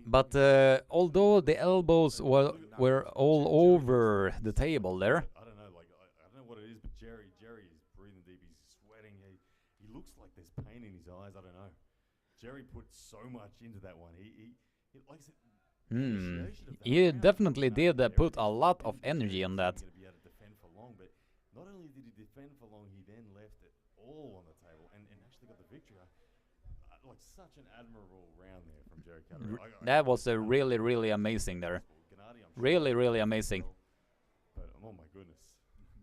But although the elbows were all over the table there, I don't know what it is, but Jerry is breathing deep. He's sweating. He looks like there's pain in his eyes. I don't know. Jerry put so much into that one. He likes it. He definitely did put a lot of energy on that. Be able to defend for long, but not only did he defend for long, he then left it all on the table and actually got the victory. Like such an admirable round there from Jerry Carteret. That was really amazing there. Really amazing. But oh my goodness.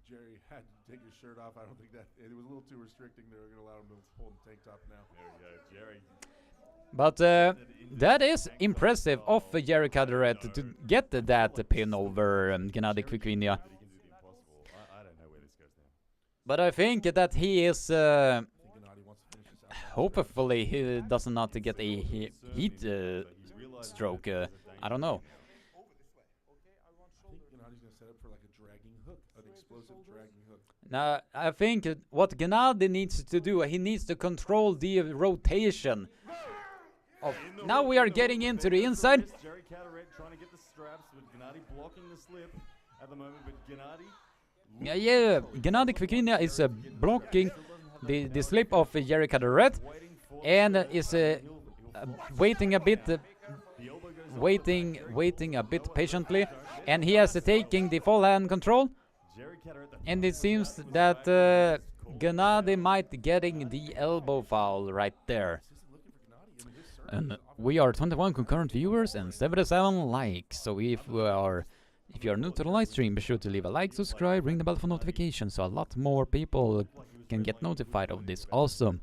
Jerry had to take his shirt off. I don't think that it was a little too restricting. They were going to allow him to hold the tank top now. There we go, Jerry. But that is impressive of Jerry Carteret to get that pin over Gennady Kvikvinia. But I think that he is hopefully he does not get a heat stroke. I don't know. Now I think what Gennady needs to do, he needs to control the rotation. Now we are getting into the inside. Jerry Carteret trying to get the straps, with Gennady blocking the slip at the moment, but Gennady. Yeah, Gennady Kvikvinia is blocking the slip of Jerry Carteret and is waiting a bit, waiting a bit patiently, and he is taking the full hand control. And it seems that Gennady might getting the elbow foul right there. And we are 21 concurrent viewers and 77 likes. So if you are new to the live stream, be sure to leave a like, subscribe, ring the bell for notifications, so a lot more people can get notified of this awesome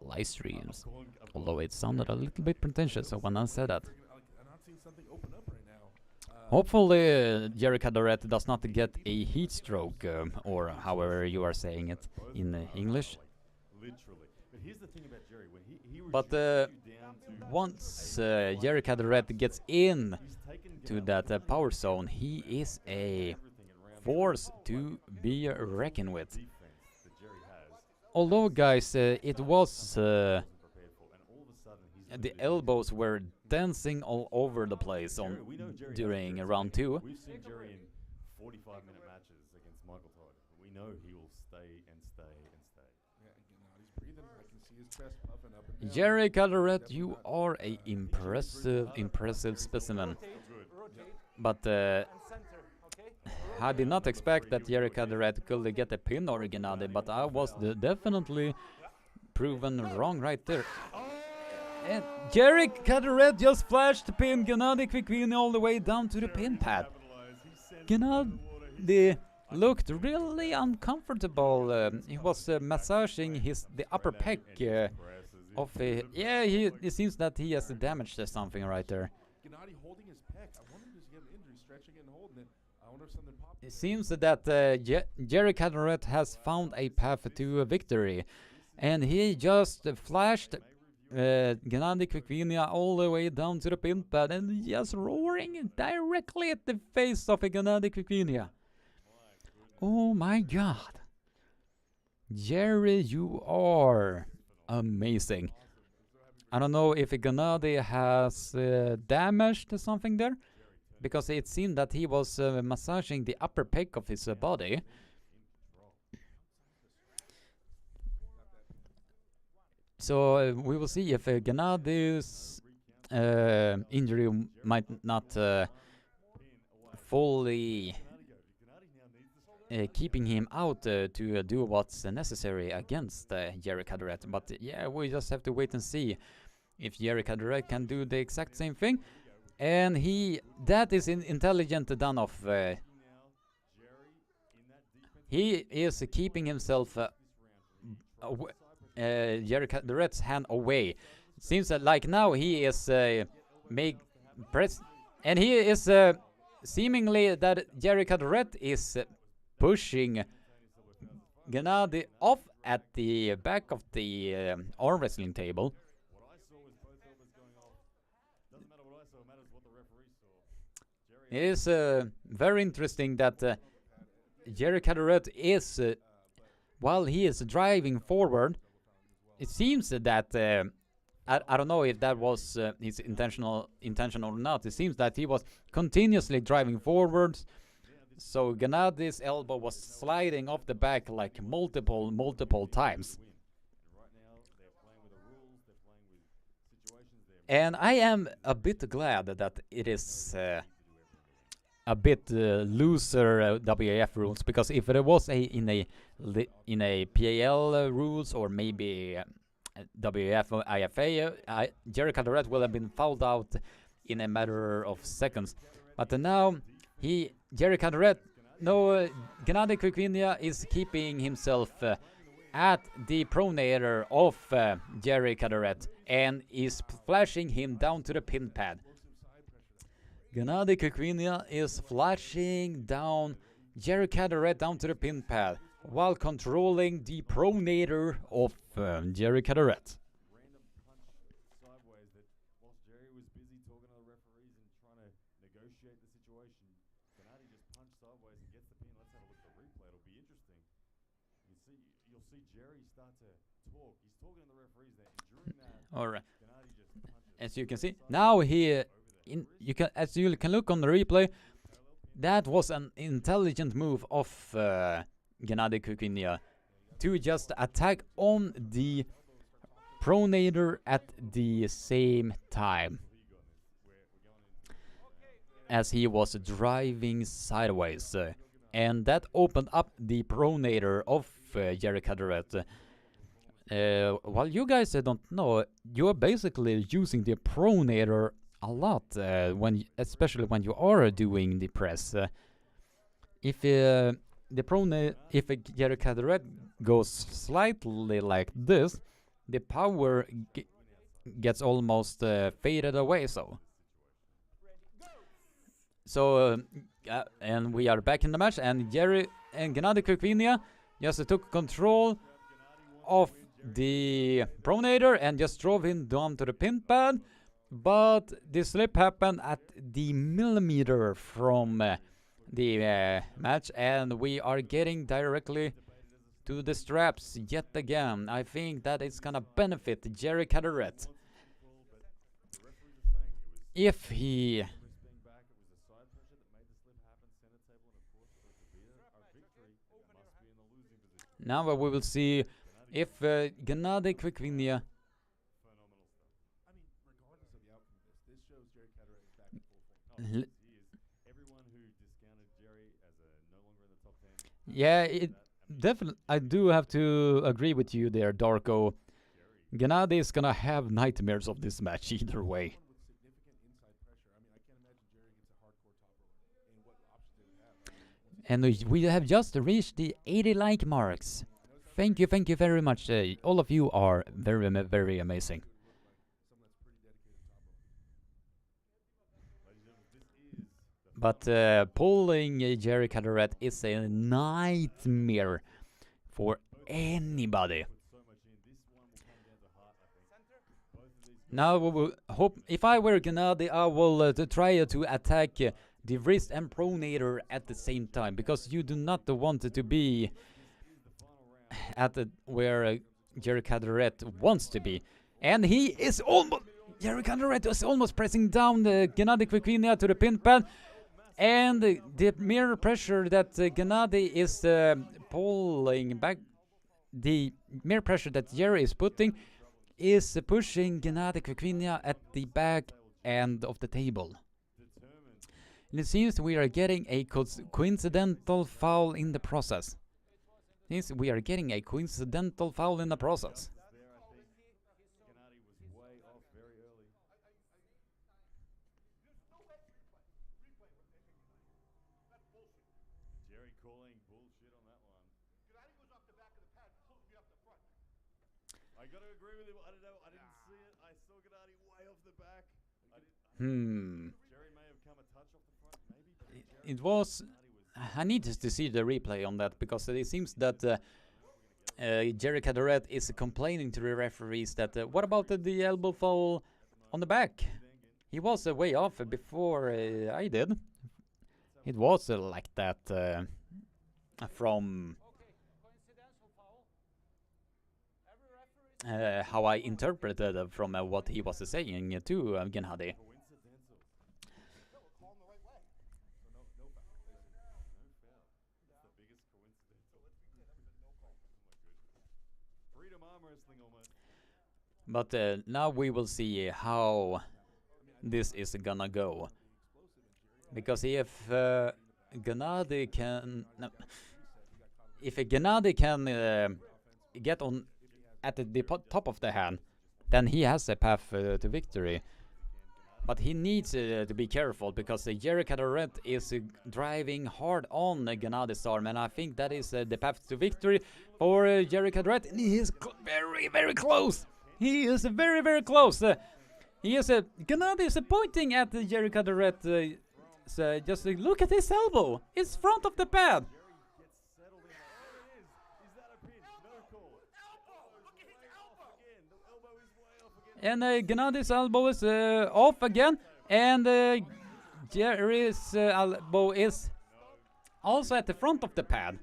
live streams. Although it sounded a little bit pretentious when I said that. Hopefully Jerry Carteret does not get a heat stroke, or however you are saying it in English. But once Jerry Carteret gets in to that power zone, he is a force to be reckoned with. Although, guys, it was the elbows were dancing all over the place during round 2. We've seen Jerry in 45-minute matches against Michael Todd. We know he will stay and stay and stay. Yeah, he's breathing. I can see his chest puffing up and down. Jerry Carteret, you are a impressive specimen. But I did not expect that Jerry Carteret could get a pin over Gennady, but I was definitely proven wrong right there. And Jerry Carteret just flashed to pin Gennady Kvikvinia all the way down to the pin pad. Gennady looked really uncomfortable. He was massaging the upper pec of it seems that he has damaged something right there. Gennady holding his pec. I wonder if he has an injury, stretching it and holding it. I wonder if something popped. It seems that Jerry Carteret has found a path to victory, and he just flashed Gennady Kvikvinia all the way down to the pin pad and just roaring directly at the face of Gennady Kvikvinia. Oh my god. Jerry, you are amazing. I don't know if Gennady has damaged something there, because it seemed that he was massaging the upper pec of his body. So we will see if Gennady's injury might not fully keeping him out to do what's necessary against Jerry Carteret. But yeah, we just have to wait and see if Jerry Carteret can do the exact same thing. And that is intelligent done of. He is keeping himself Jerry Carteret's hand away. It seems that like now he is and he is seemingly that Jerry Carteret is pushing Gennady off at the back of the arm wrestling table. so it matters what the referee saw. It is very interesting that Jerry Caderet is, while he is driving forward, it seems that I don't know if that was his intentional or not. It seems that he was continuously driving forwards. So Gennadi's elbow was sliding off the back like multiple times. And I am a bit glad that it is a bit looser WAF rules, because if it was in a PAL rules or maybe WAF or IFA, Jerry Caderet will have been fouled out in a matter of seconds. But now Jerry Caderet, no, Gennady Krikvinia is keeping himself at the pronator of Jerry Caderet and is flashing him down to the pin pad. Gennady Krikvinia is flashing down Jerry Caderet down to the pin pad while controlling the pronator of Jerry Caderet. Sideways that whilst Jerry was busy talking to the referees and trying to negotiate the situation, Gennady just punched sideways and gets the pin. Let's have a look at the replay. It'll be interesting. You'll see Jerry start to talk. He's talking to the referees there, and during that, All right. Gennady just punches. As you can see, now as you can look on the replay, that was an intelligent move of Gennady Krikvinia to just attack on the pronator at the same time as he was driving sideways, and that opened up the pronator of Jerry Caderet. While you guys don't know, you're basically using the pronator a lot, especially when you are doing the press. If Jerry Caderet goes slightly like this, the power gets almost faded away. And we are back in the match, and Jerry and Gennady Krikvinia just took control of the pronator and just drove him down to the pin pad. But the slip happened at the millimeter from the match, and we are getting directly to the straps yet again. I think that it's gonna benefit Jerry Caderet if he... Now we will see if Gennady Krikvinia... Yeah, it definitely. I do have to agree with you there, Darko. Gennady is gonna have nightmares of this match either way. And we have just reached the 80 like marks. Thank you very much. All of you are very amazing. But pulling Jerry Caderet is a nightmare for anybody. Now we will hope. If I were Gennady, I will try to attack the wrist and pronator at the same time, because you do not want to be at where Jerry Caderet wants to be, and he is almost. Jerry Caderet is almost pressing down the Gennady Krikvinia to the pin pad. And the mere pressure that Gennady is pulling back, the mere pressure that Jerry is putting, is pushing Gennady Krikvinia at the back end of the table. And it seems we are getting a coincidental foul in the process. Yes, we are getting a coincidental foul in the process. I gotta agree with him. I don't know. I didn't see it. I saw Gennady way off the back. Jerry may have come a touch off the front, maybe. It was. I need to see the replay on that, because it seems that Jerry Caderet is complaining to the referees that what about the elbow foul on the back? He was way off before I did. It was like that from how I interpreted from what he was saying to Gennady. But now we will see how this is gonna go. Because if Gennady can... No, if Gennady can get on at the top of the hand, then he has a path to victory. But he needs to be careful, because Jerry Cadorette is driving hard on Gennady's arm, and I think that is the path to victory for Jerry Cadorette. And he is very, very close. He is very, very close. He is Gennady is pointing at Jerry Cadorette. So just look at his elbow. It's front of the pad. And Gennady's elbow is off again, and Jerry's elbow is also at the front of the pad.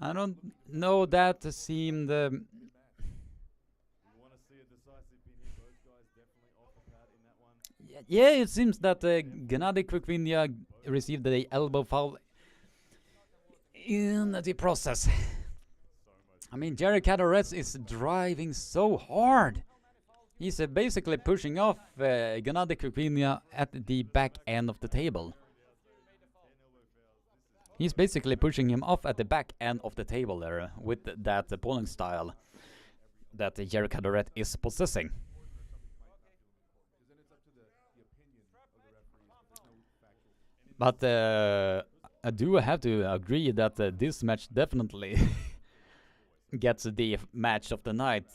I don't know, that seemed... Yeah, it seems that Gennady Krukvinia received the elbow foul in the process. I mean, Jerry Cadorette is driving so hard. He's basically pushing off Gennady Krukvinia at the back end of the table. He's basically pushing him off at the back end of the table there with that pulling style that Jerry Cadorette is possessing. But I do have to agree that this match definitely gets the match of the night.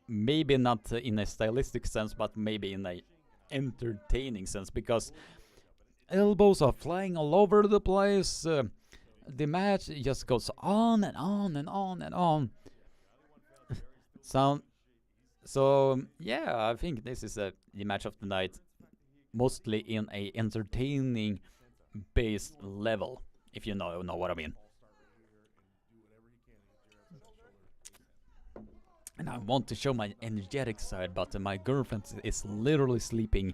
Maybe not in a stylistic sense, but maybe in a entertaining sense, because elbows are flying all over the place. The match just goes on and on and on and on. So yeah, I think this is the match of the night, mostly in a entertaining based level, if you know what I mean. And I want to show my energetic side, but my girlfriend is literally sleeping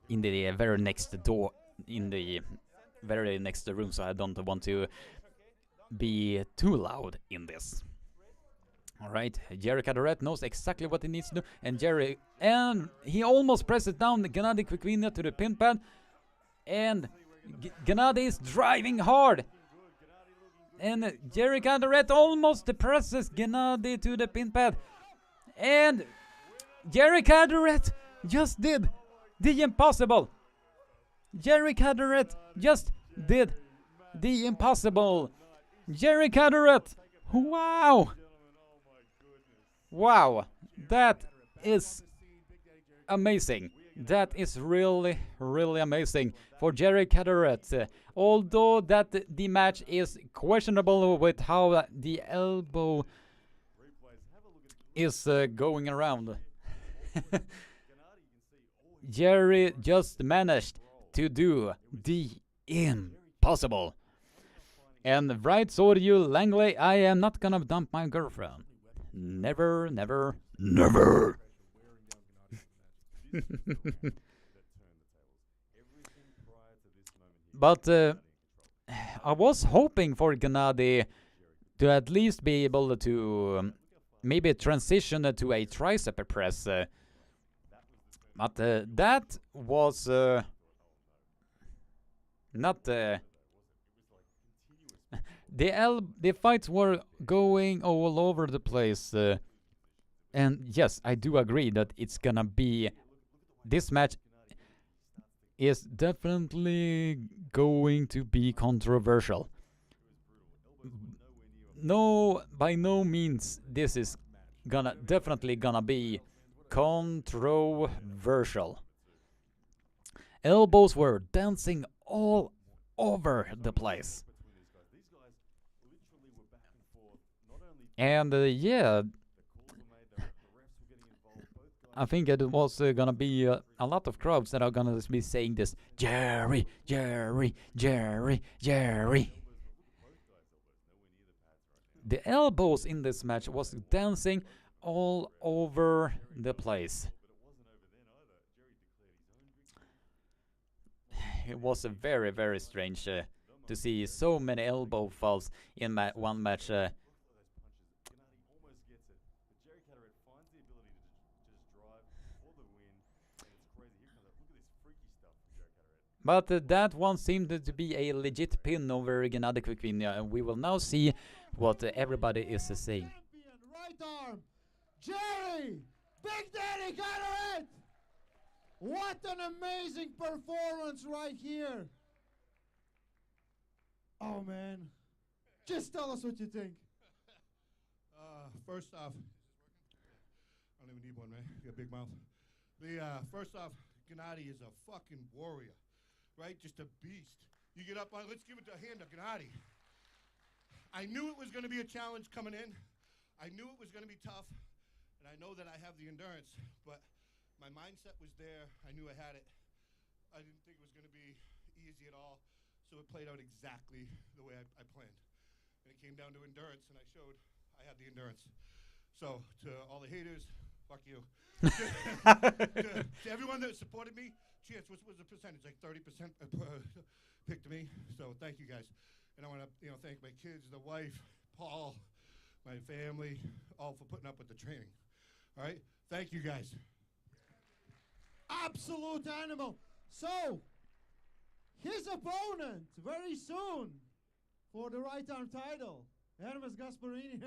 in the very next door, in the very next room, so I don't want to be too loud in this. Alright, Jerry Cadorette knows exactly what he needs to do, and he almost presses down the Gennady Krukvinia to the pin pad, and Gennady is driving hard, and Jerry Cadorette almost presses Gennady to the pin pad, and Jerry Cadorette just did the impossible. Jerry Cadorette just did the impossible. Jerry Cadorette, wow! Wow, that is amazing. That is really, really amazing for Jerry Cadorette. Although that the match is questionable with how the elbow is going around. Jerry just managed to do the impossible. And right, so do you, Langley, I am not gonna dump my girlfriend. Never, never, never. But I was hoping for Gennady to at least be able to maybe transition to a tricep press. But that was not... The fights were going all over the place, and yes, I do agree that it's gonna be, this match is definitely going to be controversial. No, by no means this is definitely gonna be controversial. Elbows were dancing all over the place. literally were back and forth. Not only And yeah, the calls were made, the refs were getting involved. Both guys I think it was gonna be a lot of crowds that are gonna be saying this, Jerry, Jerry, Jerry, Jerry. The elbows in this match was dancing all over the place. It was a very, very strange to see so many elbow falls in one match. almost gets it. But Jerry Cataract finds the ability to just drive for the win, and it's crazy. Here comes look at this freaky stuff from Jerry Cataract. But that one seemed to be a legit pin over Gennady Kvikvin, and we will now see what everybody is saying. Champion, right arm, Jerry, Big Daddy Cataract. What an amazing performance right here. Oh man, just tell us what you think. First off, I don't even need one, man. You got a big mouth. First off, Gennady is a fucking warrior, right? Just a beast. You get up on, let's give it a hand to Gennady. I knew it was going to be a challenge coming in. I knew it was going to be tough, and I know that I have the endurance, but my mindset was there. I knew I had it. I didn't think it was going to be easy at all, so it played out exactly the way I planned. And it came down to endurance, and I showed I had the endurance. So to all the haters, fuck you. to everyone that supported me, Chance, what was the percentage? Like 30% picked me. So thank you guys. And I want to thank my kids, the wife, Paul, my family, all for putting up with the training. All right? Thank you guys. Absolute animal. So, his opponent very soon for the right arm title, Hermes Gasparini.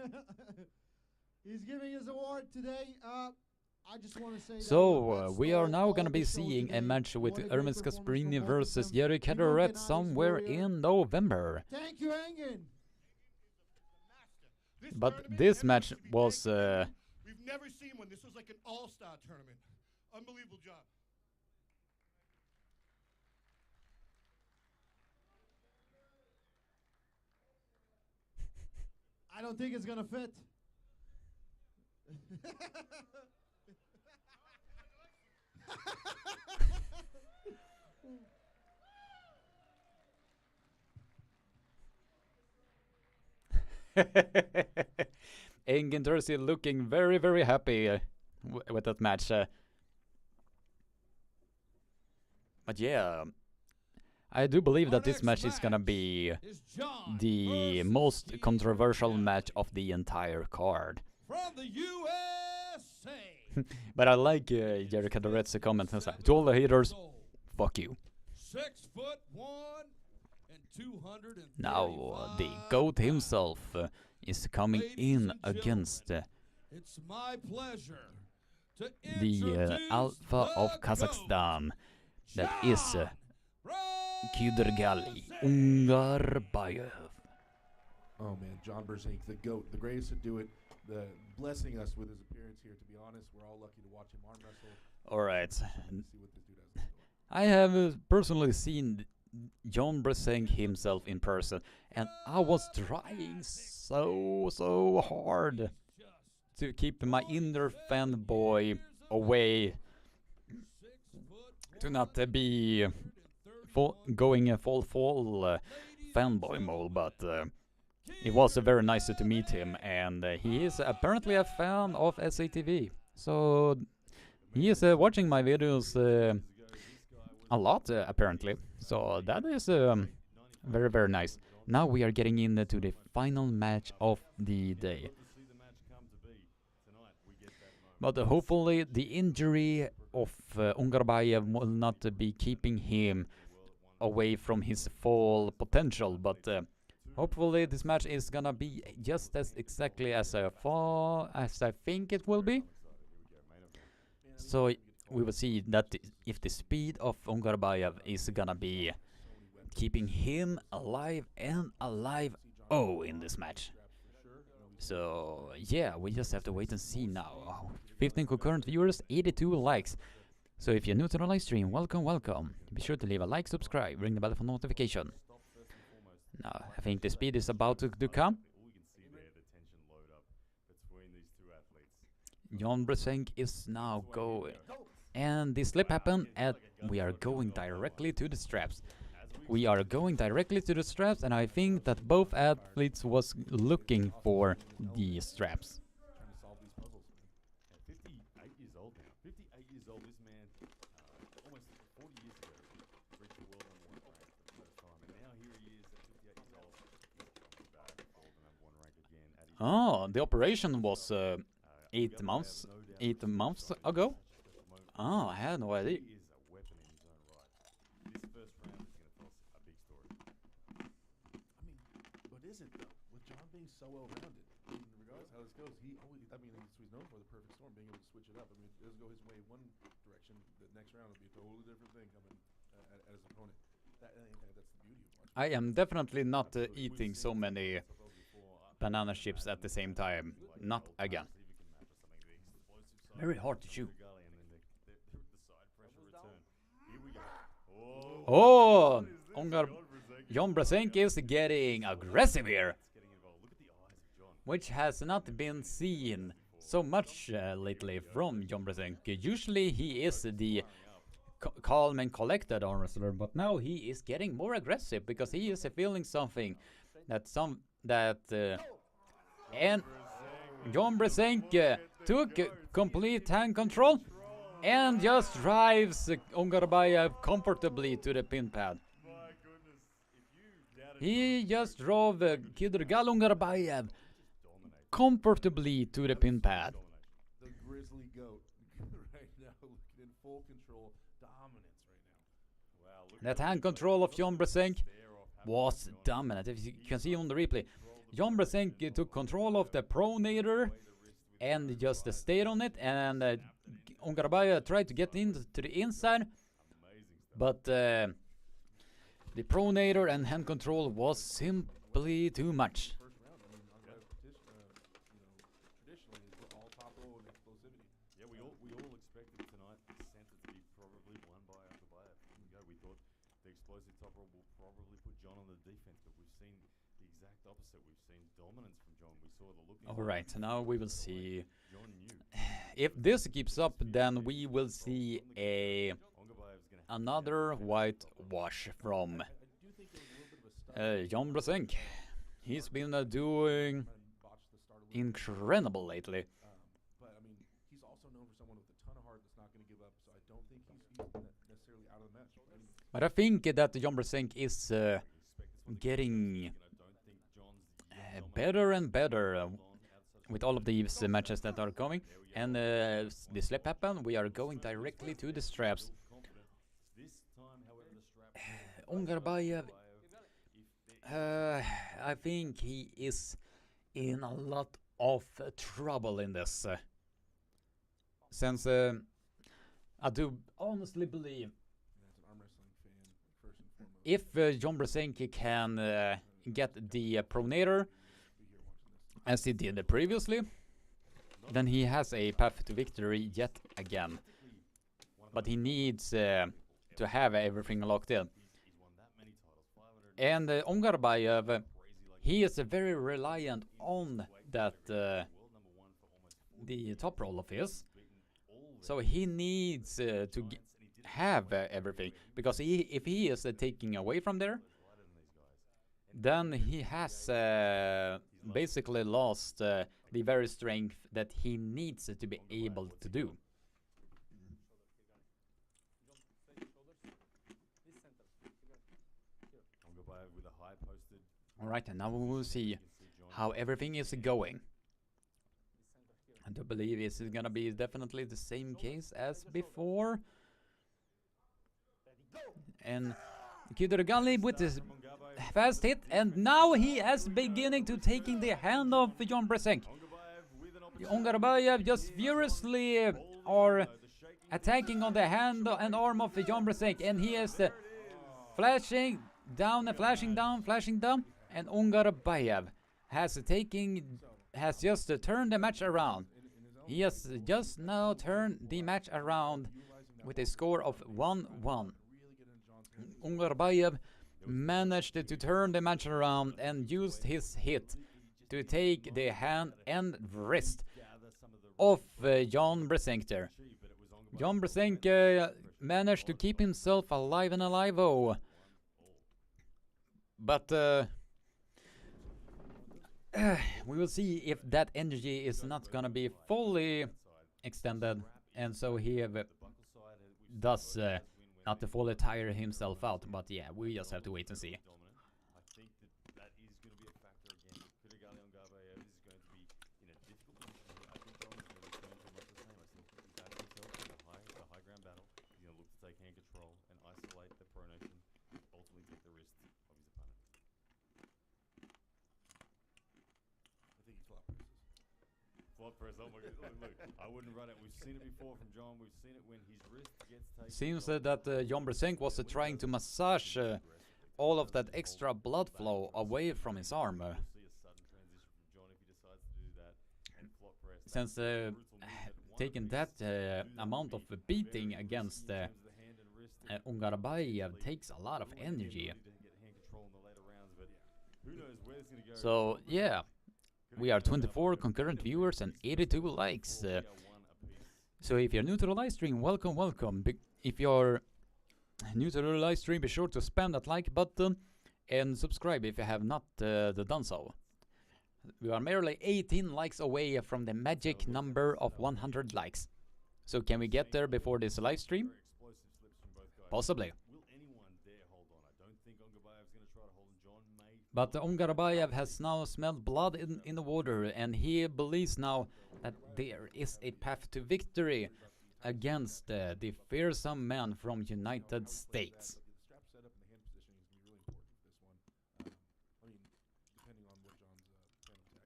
He's giving his award today. I just want to say So, we are now going to be seeing a match with Hermes Gasparini versus Jerry Cataract somewhere in November. Thank you, Engin. But this match was... We've never seen one. This was like an all-star tournament. Unbelievable job. I don't think it's gonna fit. Engin Jersey looking very, very happy with that match. But yeah, I do believe that this match is gonna be the most controversial match of the entire card. From the USA. But I like Jerry Cadarez's comment. To all the haters, fuck you. 6'1" and 200. Now the GOAT himself is coming in against it's my pleasure to the Alpha of Kazakhstan. That is Kudergali Ungarbayev. Oh man, John Brzezinski, the GOAT, the greatest to do it, blessing us with his appearance here. To be honest, we're all lucky to watch him arm wrestle. Alright. See what this dude has. I have personally seen John Brzezinski himself in person, and I was trying so hard to keep my inner fanboy away, to not be going a full fanboy mode, but it was very nice to meet him, and he is apparently a fan of SATV, so he is watching my videos a lot apparently, so that is very, very nice. Now we are getting into the final match of the day. But hopefully the injury of Ungarbayev will not be keeping him away from his full potential, but hopefully this match is gonna be just as exactly as I think it will be. So we will see that if the speed of Ungarbayev is gonna be keeping him alive and alive in this match. So yeah, we just have to wait and see now. 15 concurrent viewers, 82 likes. So if you're new to the live stream, welcome. Be sure to leave a like, subscribe, ring the bell for notification. Now, I think the speed is about to come. All you can see there, the tension load up between these two athletes. Jon Bresenk is now going. And the slip happened, and we are going directly to the straps. We are going directly to the straps, and I think that both athletes was looking for the straps. Trying to solve these puzzles. Yeah, 58 years old now. 58 years old. This man, almost 40 years ago, reached the world #1 rank for the first time, and now here he is at 58 years old. He's coming back for the #1 rank again. Oh, the operation was 8 months ago. Oh, I had no idea. He is a weapon in his own right. This first round is going to tell us a big story. I mean, but is it though? With Jon being so well-rounded, I mean, regardless of how this goes, he always, I mean, he's known for the perfect storm, being able to switch it up. I mean, if it doesn't go his way one direction, the next round will be a totally different thing coming at his opponent. That's the beauty of watching. I am definitely not eating so many banana chips at the same time. Not again. Very hard to chew. Oh, Jon Bresenk is getting aggressive here, which has not been seen so much lately from Jon Bresenk. Usually he is the calm and collected arm wrestler, but now he is getting more aggressive because he is feeling something and Jon Bresenk took complete hand control and just drives Ungarbayev comfortably to the pin pad. He just drove Kidurgal Ungarbayev comfortably to the pin pad. The grizzly goat right now, looking in full control, dominance right now. Wow, That hand control of Jon Bresenk was dominant. If you can see on the replay, Jon Bresenk took control of the pronator and just stayed on it, and Ungarbayev tried to get into the inside, but the pronator and hand control was simply too much. Yeah, we all expected tonight the center to be probably won by Ungarbayev. We thought the explosive top roll will probably put Jon on the defense, but we've seen the exact opposite. We've seen dominance from Jon. We saw the look. All right, now we will see. If this keeps up, then we will see another white wash from Jon Bresenk. He's been doing incredible lately. But I mean, he's also known for someone with a ton of heart that's not going to give up. So I don't think he's necessarily out of the match. But I think that Jon Bresenk is getting better and better with all of these matches that are coming. And the slip happened. We are going directly to the straps. Ungarbayev, I think he is in a lot of trouble in this. Since I do honestly believe if Jon Bresenk can get the pronator as he did previously, then he has a path to victory yet again. But he needs to have everything locked in. And Ungarbayev, he is very reliant on that the top roll of his. So he needs to have everything, because if he is taking away from there, then he has basically lost the very strength that he needs to be able to do. Alright, and now we will see how everything is going. I do believe this is gonna be definitely the same case as before. And Kidurgali with his fast hit, and now he is beginning to taking the hand of Jon Bresenk. Ungarbayev just furiously are attacking on the hand and arm of Jon Bresenk, and he is flashing down and flashing down, and Ungarbayev has just turned the match around. He has just now turned the match around with a score of 1-1. Ungarbayev managed to turn the match around and used his hit to take the hand and wrist of Jan Brzenk there. Jan Brzenk managed to keep himself alive and alive, but we will see if that energy is not gonna be fully extended, and so he does not to fully tire himself out. But yeah, we just have to wait and see. I think that is going to be a factor again. Kirigali on Garbayev is going to be in a difficult position here. I think John's going to return to much the same. I still think he's back himself in the high ground battle. He's going to look to take hand control and isolate the pronation, ultimately take the wrist of his opponent. I think he flop presses. Flop press, oh my god, look, I wouldn't run it. We've seen it before from John. We've seen it when his wrist gets taken. Seems that Jan Brzenk was trying to massage all of that extra blood flow away from his arm. Since taking that amount of beating against Ungarbayev takes a lot of energy. So yeah, we are 24 concurrent viewers and 82 likes. So if you're new to the live stream, welcome, welcome. If you're new to the live stream, be sure to spam that like button and subscribe if you have not done so. We are merely 18 likes away from the magic number of 100 likes. So can we get there before this live stream? Possibly. But Ungarbayev has now smelled blood in the water, and he believes now that there is a path to victory against the fearsome man from United States. The strap setup and the hand positioning is going to be really important for this one. I mean, depending on what John's plan of attack is here.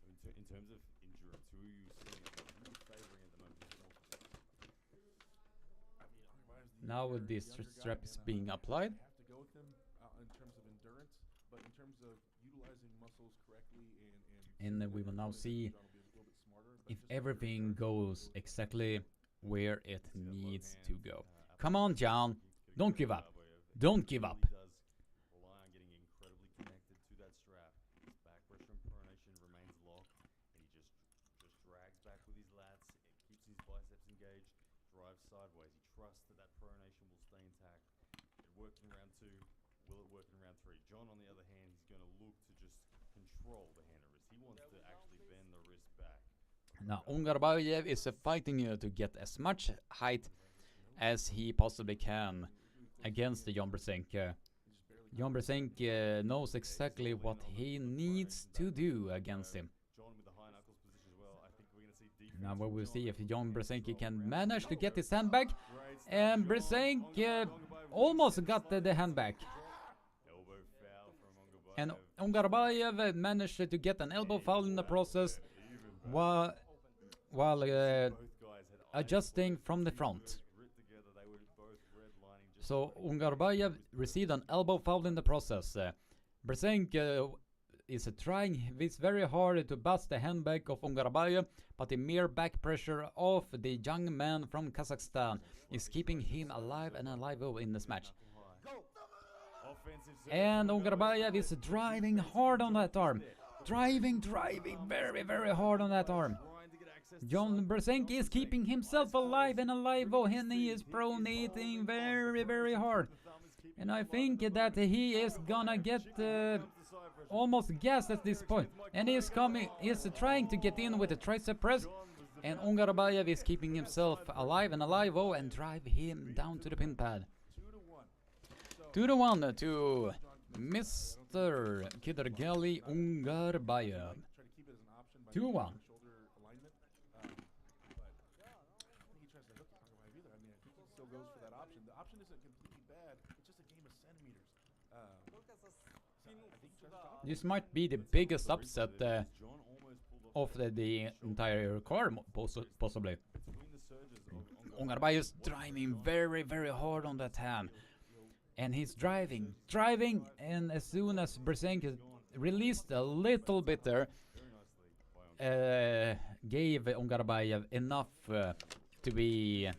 In terms of endurance, who are you seeing really favoring at the moment? Now with this strap is being applied. I have to go with him in terms of endurance, but in terms of utilizing muscles correctly and we will now see if everything goes exactly where it needs to go. Come on, John. Don't give up. Don't give up. Rely on getting incredibly connected to that strap. His back pressure and pronation remains locked, and he just drags back with his lats. It keeps his biceps engaged, drives sideways. He trusts that pronation will stay intact. It worked in round 2. Will it work in round 3? John, on the other hand, he's going to look to just control the hand and wrist. He wants to actually bend the wrist back. Now, Ungarbayev is fighting to get as much height as he possibly can against Jan Brzenk. Jan Brzenk knows exactly what he needs to do against him. Now we will see if Jan Brzenk can manage to get his hand back. And Brzenk almost got the hand back. And Ungarbayev managed to get an elbow foul in the process while adjusting from the front. So Ungarbayev received an elbow foul in the process. Brzenk is trying very hard to bust the hand back of Ungarbayev, but the mere back pressure of the young man from Kazakhstan is keeping him alive and alive in this match. And Ungarbayev is driving hard on that arm. Driving very, very hard on that arm. Jan Brzenk is keeping himself alive and alive, and he is pronating very, very hard. And I think that he is gonna get almost gassed at this point. And he is trying to get in with a tricep press. And Ungarbayev is keeping himself alive and alive, and drive him down to the pin pad. 2-1 to Mr. Kirigali Ungarbayev. 2-1. This might be the biggest upset of the entire card, possibly. Ungarbayev is driving very, very hard on that hand. And he's driving, and as soon as Brzenk is released a little bit there, gave Ungarbayev enough to be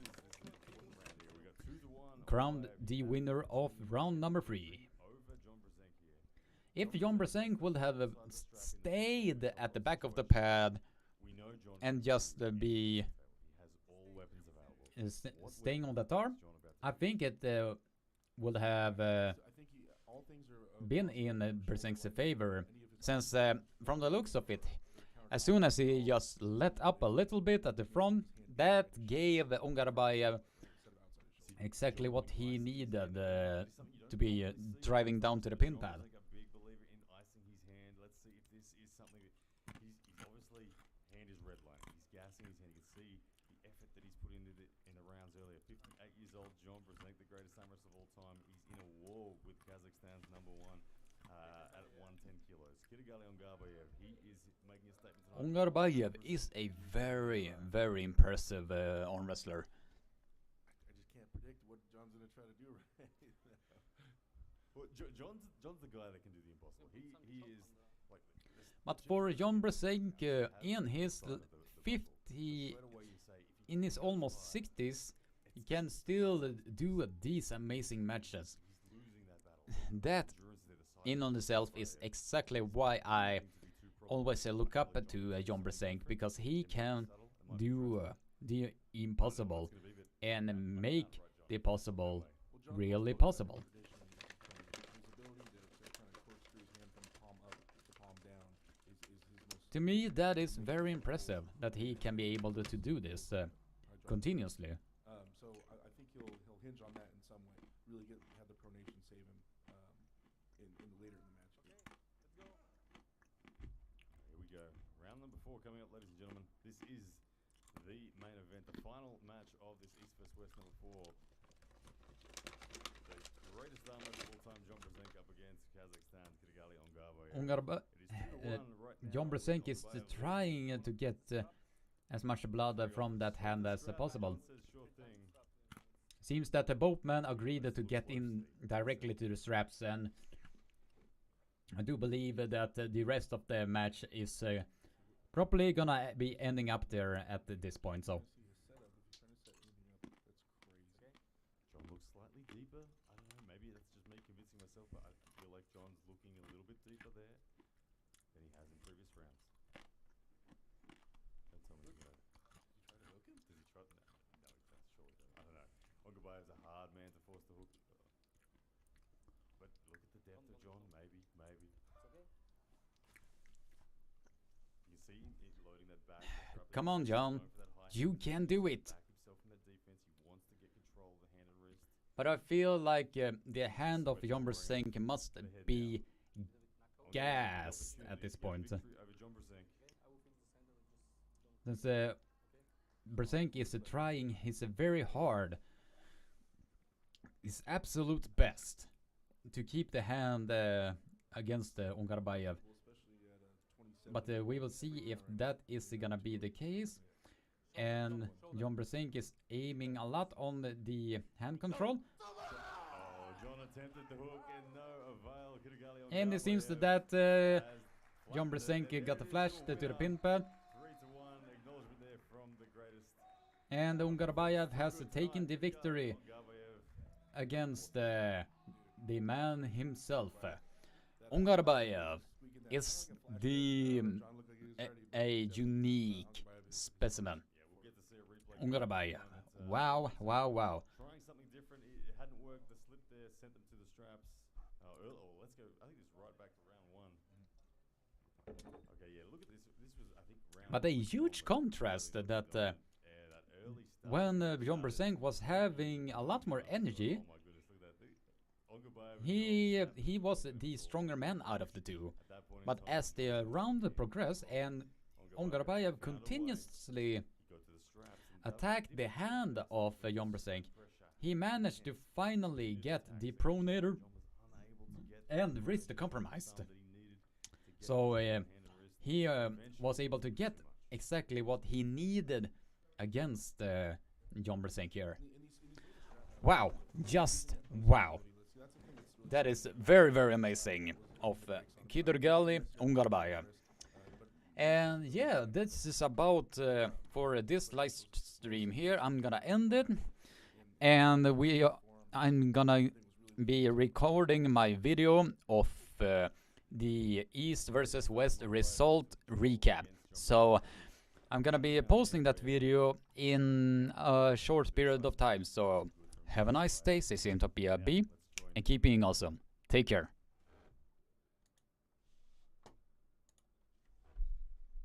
crowned the winner of round number 3. If Jon Brzenk would have stayed at the back of the pad and just be staying on that arm, I think it would have been in Brzenk's favor, since from the looks of it, as soon as he just let up a little bit at the front, that gave Ungarabayev exactly what he needed to be driving down to the pin pad. Jon Brzenk, the greatest arm wrestler of all time, is in a war with Kazakhstan's #1 at 110 kilos. Kidagali Ungarbayev, he is making a statement tonight. Ungarbayev is a very, very impressive arm wrestler. I just can't predict what John's going to try to do right now. Well, John's the guy that can do the impossible. He is like. But for Jon Brzenk, in his 50, in his almost 60s, he can still do these amazing matches. That in on itself is exactly why I always look up to Jon Brzenk, because he can do the impossible and make the possible really possible. To me, that is very impressive that he can be able to do this continuously. So I think he'll hinge on that in some way. Really have the pronation save him later in the match. Here we go. Round number 4 coming up, ladies and gentlemen. This is the main event, the final match of this East vs West number 4. The greatest arm wrestler of all time, Jon Brzenk, up against Kazakhstan, Kidagali Ungarbayev. Jon Brzenk is trying to get as much blood from that hand as possible. Seems that both men agreed to get in directly to the straps, and I do believe that the rest of the match is probably gonna be ending up there at this point. So. John looks slightly deeper. I don't know, maybe that's just me convincing myself, but I feel like John's looking a little bit deeper there than he has in previous rounds. Don't tell me, Did he try to hook him? Did he try? No, that's surely not. I don't know. Ungarbayev's a hard man to force the hook. But look at the depth of John. Maybe. You see he's loading that back. Come on, John. You can do it. But I feel like the hand of Jon Brzenk must be gassed at this point. Since Brzenk is trying his very hard, his absolute best to keep the hand against Ungarbayev. But we will see if that is gonna be the case. And Jon Brzenk is aiming a lot on the hand control. John attempted the hook and no avail. And it seems that Jon Brzenk got the flash to the pin pad. 3-1 acknowledgement there from the greatest. And Ungarbayev has taken the victory against the man himself. Ungarbayev is a unique specimen. Ungarbayev. Wow. Trying something different. It hadn't worked. The slip there sent them to the straps. Let's go. I think it's right back to round 1. Okay, yeah, look at this. This was, I think, round. But a huge contrast that when Jon Brzenk was having a lot more energy, he was the stronger man out of the two. But as the round progressed and Ungarbayev continuously attacked the hand of Jon Brzenk, he managed to finally get the pronator and wrist compromised. So he was able to get exactly what he needed against Jon Brzenk here. Wow, just wow. That is very, very amazing of Kidagali Ungarbayev. And yeah, this is about for this live stream here. I'm gonna end it, and we I'm gonna be recording my video of the East versus West result recap. So I'm gonna be posting that video in a short period of time. So have a nice day, stay safe, be a B, and keep being awesome. Take care.